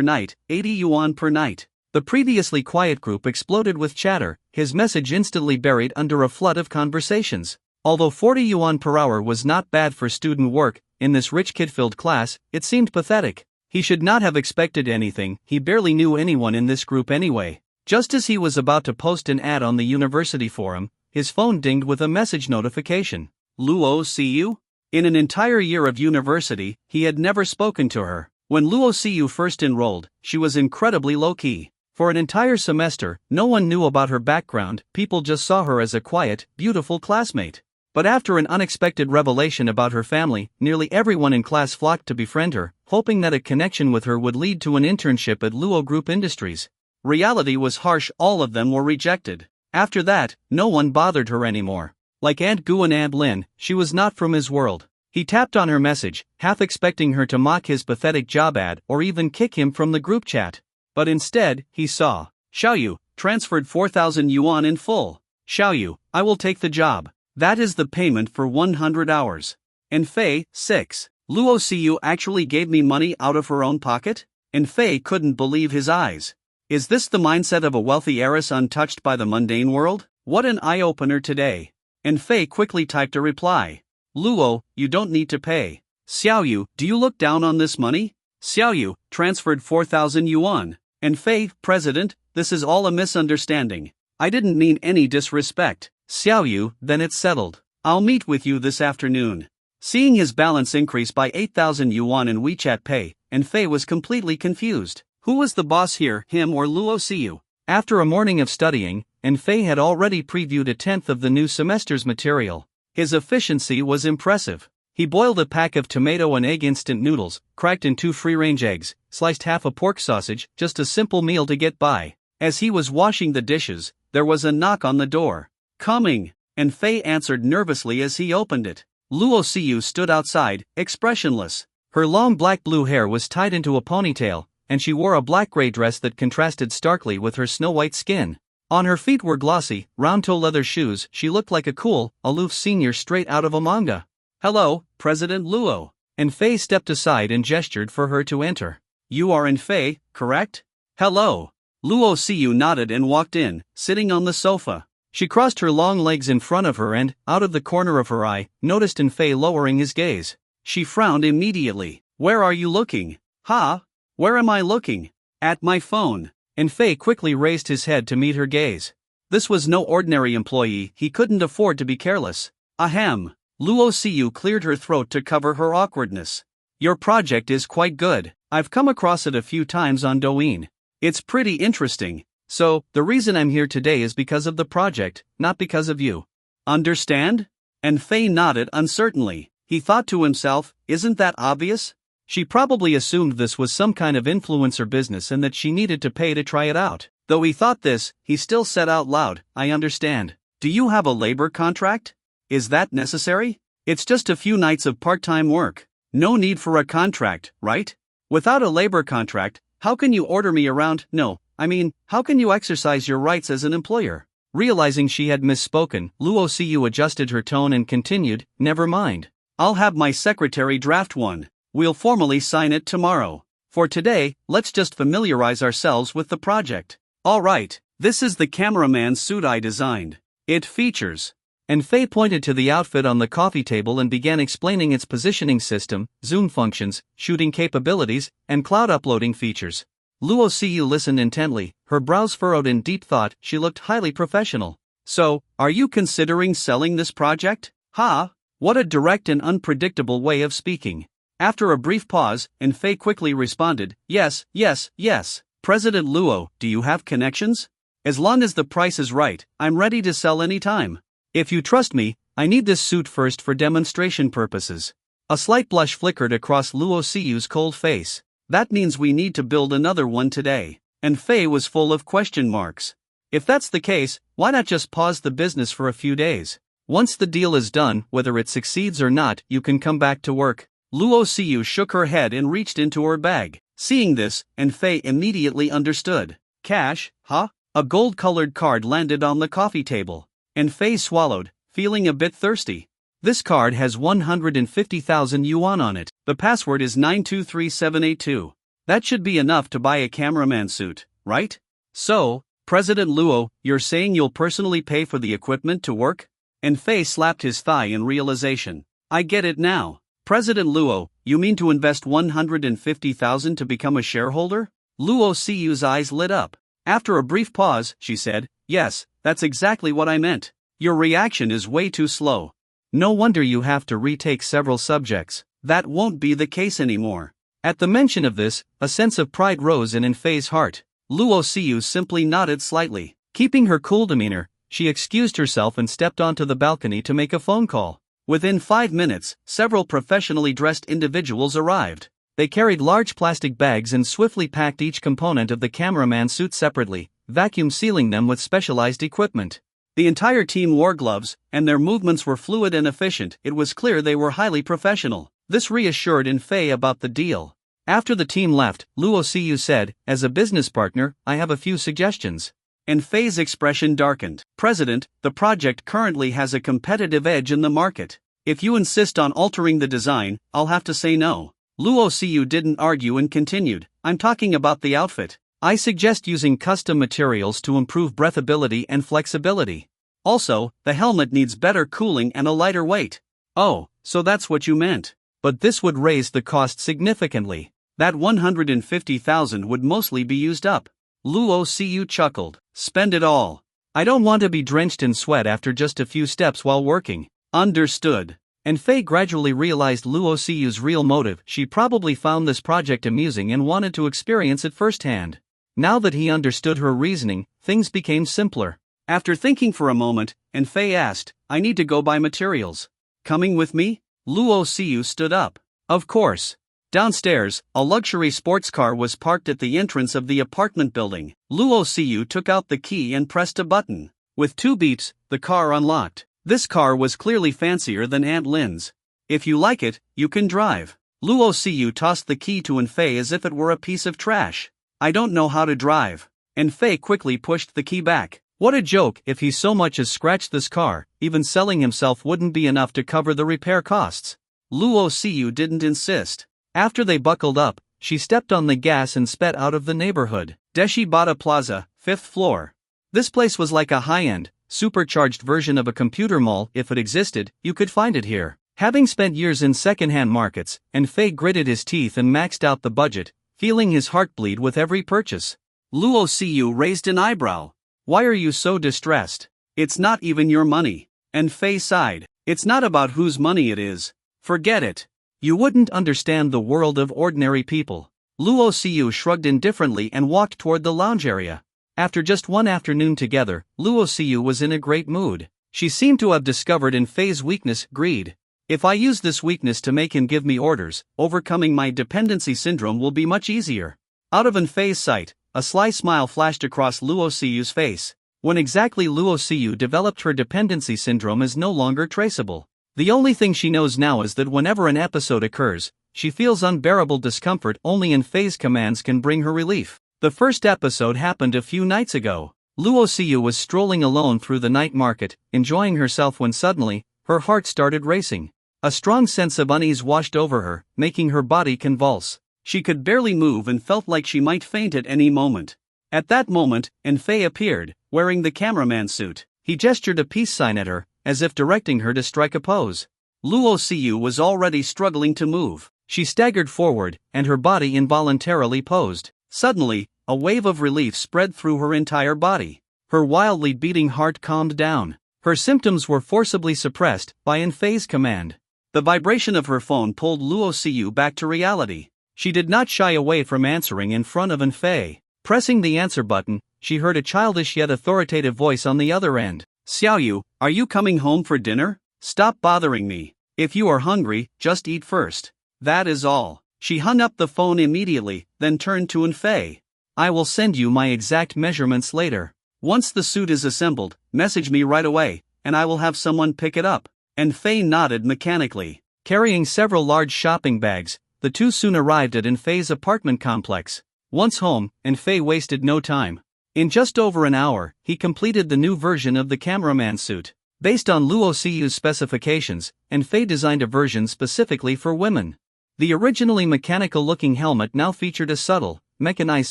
night, 80 yuan per night. The previously quiet group exploded with chatter, his message instantly buried under a flood of conversations. Although 40 yuan per hour was not bad for student work, in this rich kid-filled class, it seemed pathetic. He should not have expected anything, he barely knew anyone in this group anyway. Just as he was about to post an ad on the university forum, his phone dinged with a message notification. Luo, see you? In an entire year of university, he had never spoken to her. When Luo Siyu first enrolled, she was incredibly low-key. For an entire semester, no one knew about her background, people just saw her as a quiet, beautiful classmate. But after an unexpected revelation about her family, nearly everyone in class flocked to befriend her, hoping that a connection with her would lead to an internship at Luo Group Industries. Reality was harsh, all of them were rejected. After that, no one bothered her anymore. Like Aunt Goo and Aunt Lin, she was not from his world. He tapped on her message, half expecting her to mock his pathetic job ad or even kick him from the group chat. But instead, he saw, Xiaoyu, transferred 4,000 yuan in full. Xiaoyu, I will take the job. That is the payment for 100 hours. Faye, 6. Luo Siyu actually gave me money out of her own pocket? Faye couldn't believe his eyes. Is this the mindset of a wealthy heiress untouched by the mundane world? What an eye-opener today. Faye quickly typed a reply. Luo, you don't need to pay. Xiaoyu, do you look down on this money? Xiaoyu, transferred 4,000 yuan. Faye, President, this is all a misunderstanding. I didn't mean any disrespect. Xiaoyu, then it's settled. I'll meet with you this afternoon. Seeing his balance increase by 8,000 yuan in WeChat Pay, Faye was completely confused. Who was the boss here, him or Luo Siyu? After a morning of studying, Faye had already previewed a tenth of the new semester's material. His efficiency was impressive. He boiled a pack of tomato and egg instant noodles, cracked in 2 free-range eggs, sliced half a pork sausage, just a simple meal to get by. As he was washing the dishes, there was a knock on the door. Coming. and Fei answered nervously as he opened it. Luo Siyu stood outside, expressionless. Her long black-blue hair was tied into a ponytail, and she wore a black-gray dress that contrasted starkly with her snow-white skin. On her feet were glossy, round-toe leather shoes. She looked like a cool, aloof senior straight out of a manga. "Hello, President Luo." And Fei stepped aside and gestured for her to enter. "You are in Fei, correct?" "Hello." Luo Siyu nodded and walked in, sitting on the sofa. She crossed her long legs in front of her and, out of the corner of her eye, noticed Fei lowering his gaze. She frowned immediately. "Where are you looking?" "Huh? Where am I looking?" "At my phone." And Fei quickly raised his head to meet her gaze. This was no ordinary employee, he couldn't afford to be careless. Ahem. Luo Siyu cleared her throat to cover her awkwardness. "Your project is quite good. I've come across it a few times on Douyin. It's pretty interesting. So, the reason I'm here today is because of the project, not because of you. Understand?" And Fei nodded uncertainly. He thought to himself, isn't that obvious? She probably assumed this was some kind of influencer business and that she needed to pay to try it out. Though he thought this, he still said out loud, "I understand. Do you have a labor contract? Is that necessary? It's just a few nights of part-time work. No need for a contract, right? Without a labor contract, how can you order me around? No, I mean, how can you exercise your rights as an employer?" Realizing she had misspoken, Luo Siyu adjusted her tone and continued, "Never mind. I'll have my secretary draft one. We'll formally sign it tomorrow. For today, let's just familiarize ourselves with the project. Alright, this is the cameraman suit I designed. It features." And Fei pointed to the outfit on the coffee table and began explaining its positioning system, zoom functions, shooting capabilities, and cloud uploading features. Luo Siyu listened intently, her brows furrowed in deep thought. She looked highly professional. "So, are you considering selling this project?" "Huh? What a direct and unpredictable way of speaking." After a brief pause, Fei quickly responded, "Yes, yes, yes. President Luo, do you have connections? As long as the price is right, I'm ready to sell anytime. If you trust me, I need this suit first for demonstration purposes." A slight blush flickered across Luo Siyu's cold face. "That means we need to build another one today." And Fei was full of question marks. "If that's the case, why not just pause the business for a few days? Once the deal is done, whether it succeeds or not, you can come back to work." Luo Siyu shook her head and reached into her bag. Seeing this, Fei immediately understood. "Cash, huh?" A gold-colored card landed on the coffee table. And Fei swallowed, feeling a bit thirsty. "This card has 150,000 yuan on it. The password is 923782. That should be enough to buy a cameraman suit, right? So, President Luo, you're saying you'll personally pay for the equipment to work?" And Fei slapped his thigh in realization. "I get it now. President Luo, you mean to invest 150,000 to become a shareholder?" Luo Siyu's eyes lit up. After a brief pause, she said, "Yes, that's exactly what I meant. Your reaction is way too slow. No wonder you have to retake several subjects. That won't be the case anymore." At the mention of this, a sense of pride rose in Fei's heart. Luo Siyu simply nodded slightly. Keeping her cool demeanor, she excused herself and stepped onto the balcony to make a phone call. Within 5 minutes, several professionally dressed individuals arrived. They carried large plastic bags and swiftly packed each component of the cameraman suit separately, vacuum sealing them with specialized equipment. The entire team wore gloves, and their movements were fluid and efficient. It was clear they were highly professional. This reassured Fei about the deal. After the team left, Luo Siyu said, "As a business partner, I have a few suggestions." And Fei's expression darkened. "President, the project currently has a competitive edge in the market. If you insist on altering the design, I'll have to say no." Luo Siyu didn't argue and continued, "I'm talking about the outfit. I suggest using custom materials to improve breathability and flexibility. Also, the helmet needs better cooling and a lighter weight." "Oh, so that's what you meant. But this would raise the cost significantly. That 150,000 would mostly be used up." Luo Siyu chuckled. "Spend it all. I don't want to be drenched in sweat after just a few steps while working." "Understood." And Fei gradually realized Luo Siyu's real motive. She probably found this project amusing and wanted to experience it firsthand. Now that he understood her reasoning, things became simpler. After thinking for a moment, Fei asked, "I need to go buy materials. Coming with me?" Luo Siyu stood up. "Of course." Downstairs, a luxury sports car was parked at the entrance of the apartment building. Luo Siyu took out the key and pressed a button. With 2 beeps, the car unlocked. This car was clearly fancier than Aunt Lin's. If you like it, you can drive. Luo Siyu tossed the key to Enfei as if it were a piece of trash. I don't know how to drive. Enfei quickly pushed the key back. What a joke! If he so much as scratched this car, even selling himself wouldn't be enough to cover the repair costs. Luo Siyu didn't insist. After they buckled up, she stepped on the gas and sped out of the neighborhood. Deshibata Plaza, 5th floor. This place was like a high-end, supercharged version of a computer mall. If it existed, you could find it here. Having spent years in second-hand markets, Enfei gritted his teeth and maxed out the budget, feeling his heart bleed with every purchase. Luo Siyu raised an eyebrow. Why are you so distressed? It's not even your money. Enfei sighed. It's not about whose money it is. Forget it. You wouldn't understand the world of ordinary people. Luo Siyu shrugged indifferently and walked toward the lounge area. After just one afternoon together, Luo Siyu was in a great mood. She seemed to have discovered Enfei's weakness, greed. If I use this weakness to make him give me orders, overcoming my dependency syndrome will be much easier. Out of Enfei's sight, a sly smile flashed across Luo Siyu's face. When exactly Luo Siyu developed her dependency syndrome is no longer traceable. The only thing she knows now is that whenever an episode occurs, she feels unbearable discomfort. Only Enfei's commands can bring her relief. The first episode happened a few nights ago. Luo Siyu was strolling alone through the night market, enjoying herself when suddenly, her heart started racing. A strong sense of unease washed over her, making her body convulse. She could barely move and felt like she might faint at any moment. At that moment, Enfei appeared, wearing the cameraman suit. He gestured a peace sign at her, as if directing her to strike a pose. Luo Siyu was already struggling to move. She staggered forward, and her body involuntarily posed. Suddenly, a wave of relief spread through her entire body. Her wildly beating heart calmed down. Her symptoms were forcibly suppressed by Enfei's command. The vibration of her phone pulled Luo Siyu back to reality. She did not shy away from answering in front of Enfei. Pressing the answer button, she heard a childish yet authoritative voice on the other end. Xiaoyu, are you coming home for dinner? Stop bothering me. If you are hungry, just eat first. That is all. She hung up the phone immediately, then turned to Enfei. I will send you my exact measurements later. Once the suit is assembled, message me right away, and I will have someone pick it up. Enfei nodded mechanically. Carrying several large shopping bags, the two soon arrived at Enfei's apartment complex. Once home, Enfei wasted no time. In just over an hour, he completed the new version of the cameraman suit. Based on Luo Siyu's specifications, Enfei designed a version specifically for women. The originally mechanical-looking helmet now featured a subtle, mechanized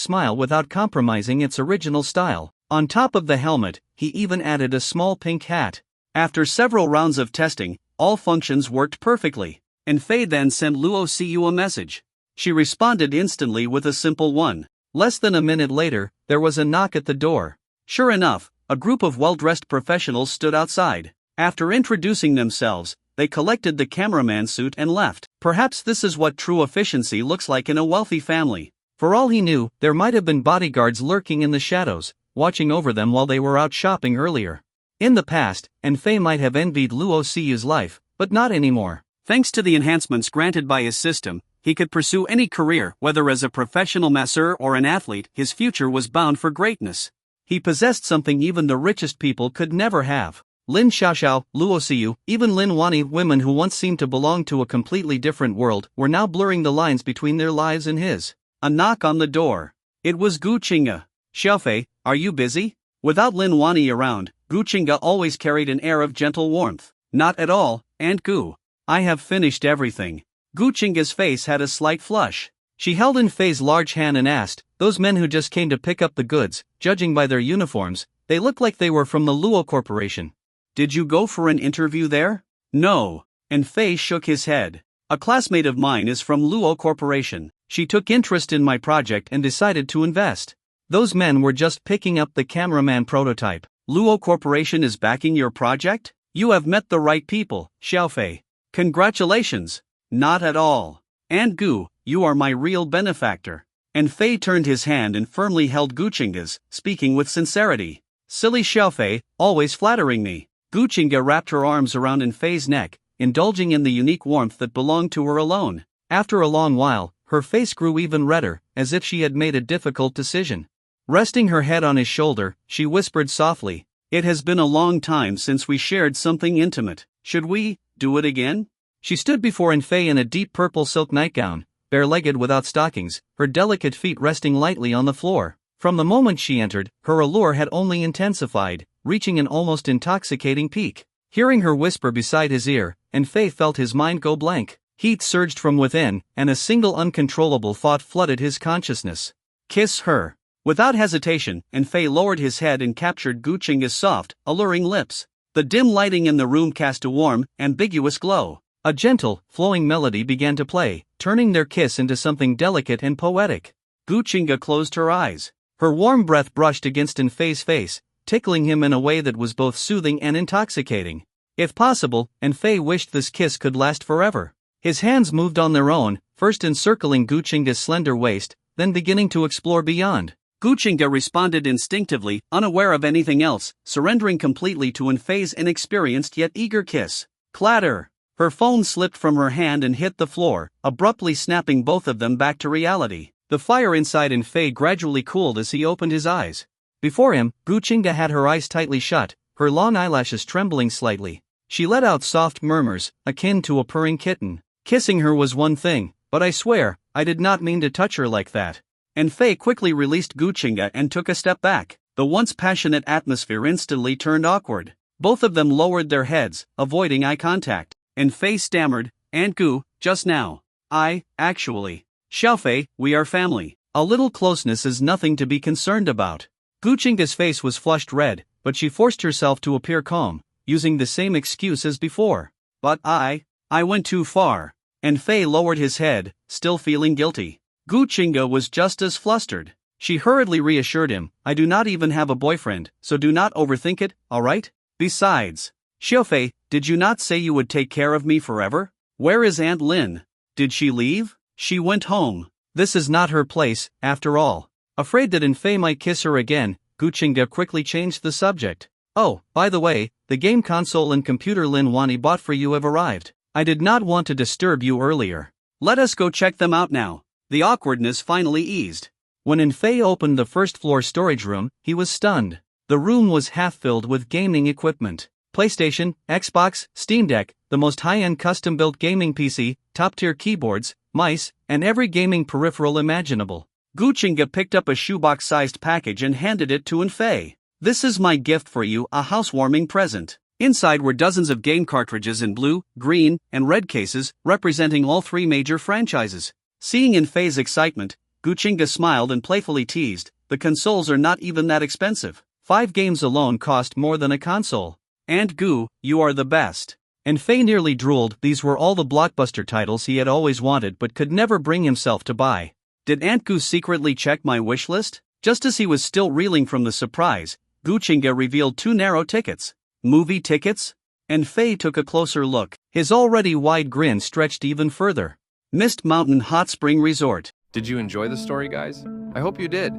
smile without compromising its original style. On top of the helmet, he even added a small pink hat. After several rounds of testing, all functions worked perfectly. Enfei then sent Luo Siyu a message. She responded instantly with a simple one. Less than a minute later, there was a knock at the door. Sure enough, a group of well-dressed professionals stood outside. After introducing themselves, they collected the cameraman suit and left. Perhaps this is what true efficiency looks like in a wealthy family. For all he knew, there might have been bodyguards lurking in the shadows, watching over them while they were out shopping earlier. In the past, Enfei might have envied Luo Siyu's life, but not anymore. Thanks to the enhancements granted by his system, he could pursue any career, whether as a professional masseur or an athlete. His future was bound for greatness. He possessed something even the richest people could never have. Lin Xiaoxiao, Luo Siyu, even Lin Wani, women who once seemed to belong to a completely different world, were now blurring the lines between their lives and his. A knock on the door. It was Gu Qingge. Xiaofei, are you busy? Without Lin Wani around, Gu Qingge always carried an air of gentle warmth. Not at all, Aunt Goo. I have finished everything. Gu Qingge's face had a slight flush. She held Enfei's large hand and asked, those men who just came to pick up the goods, judging by their uniforms, they looked like they were from the Luo Corporation. Did you go for an interview there? No. Enfei shook his head. A classmate of mine is from Luo Corporation. She took interest in my project and decided to invest. Those men were just picking up the cameraman prototype. Luo Corporation is backing your project? You have met the right people, Xiaofei. Congratulations. Not at all. Aunt Goo, you are my real benefactor. Enfei turned his hand and firmly held Gu Qingge's, speaking with sincerity. Silly Xiaofei, always flattering me. Gu Qingge wrapped her arms around Enfei's neck, indulging in the unique warmth that belonged to her alone. After a long while, her face grew even redder, as if she had made a difficult decision. Resting her head on his shoulder, she whispered softly, It has been a long time since we shared something intimate. Should we do it again? She stood before Enfei in a deep purple silk nightgown, bare-legged without stockings, her delicate feet resting lightly on the floor. From the moment she entered, her allure had only intensified, reaching an almost intoxicating peak. Hearing her whisper beside his ear, Enfei felt his mind go blank. Heat surged from within, and a single uncontrollable thought flooded his consciousness. Kiss her. Without hesitation, Enfei lowered his head and captured Gu Qingga's soft, alluring lips. The dim lighting in the room cast a warm, ambiguous glow. A gentle, flowing melody began to play, turning their kiss into something delicate and poetic. Gu Qingga closed her eyes. Her warm breath brushed against Enfei's face, tickling him in a way that was both soothing and intoxicating. If possible, Enfei wished this kiss could last forever. His hands moved on their own, first encircling Gu Qingga's slender waist, then beginning to explore beyond. Gu Qingga responded instinctively, unaware of anything else, surrendering completely to Enfei's inexperienced yet eager kiss. Clatter! Her phone slipped from her hand and hit the floor, abruptly snapping both of them back to reality. The fire inside Enfei gradually cooled as he opened his eyes. Before him, Gu Qingga had her eyes tightly shut, her long eyelashes trembling slightly. She let out soft murmurs, akin to a purring kitten. Kissing her was one thing, but I swear, I did not mean to touch her like that. Enfei quickly released Gu Qingga and took a step back. The once passionate atmosphere instantly turned awkward. Both of them lowered their heads, avoiding eye contact. Enfei stammered, "Aunt Goo, just now. Actually. Xiaofei, we are family. A little closeness is nothing to be concerned about." Gu Qingga's face was flushed red, but she forced herself to appear calm, using the same excuse as before. "But I went too far." Enfei lowered his head, still feeling guilty. Gu Qingga was just as flustered. She hurriedly reassured him, "I do not even have a boyfriend, so do not overthink it, alright? Besides, Xiaofei, did you not say you would take care of me forever? Where is Aunt Lin? Did she leave?" "She went home. This is not her place, after all." Afraid that Enfei might kiss her again, Gu Qingga quickly changed the subject. "Oh, by the way, the game console and computer Lin Wani bought for you have arrived. I did not want to disturb you earlier. Let us go check them out now." The awkwardness finally eased. When Enfei opened the first-floor storage room, he was stunned. The room was half-filled with gaming equipment. PlayStation, Xbox, Steam Deck, the most high-end custom-built gaming PC, top-tier keyboards, mice, and every gaming peripheral imaginable. Gu Qingga picked up a shoebox-sized package and handed it to Enfei. "This is my gift for you, a housewarming present." Inside were dozens of game cartridges in blue, green, and red cases, representing all three major franchises. Seeing Enfei's excitement, Gu Qingga smiled and playfully teased, "The consoles are not even that expensive. 5 games alone cost more than a console. Aunt Goo, you are the best." Enfei nearly drooled. These were all the blockbuster titles he had always wanted but could never bring himself to buy. Did Aunt Goo secretly check my wish list? Just as he was still reeling from the surprise, Gu Qingga revealed 2 narrow tickets. Movie tickets? Enfei took a closer look. His already wide grin stretched even further. Mist Mountain Hot Spring Resort. Did you enjoy the story, guys? I hope you did.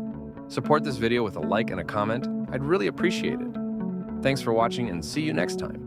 Support this video with a like and a comment. I'd really appreciate it. Thanks for watching and see you next time.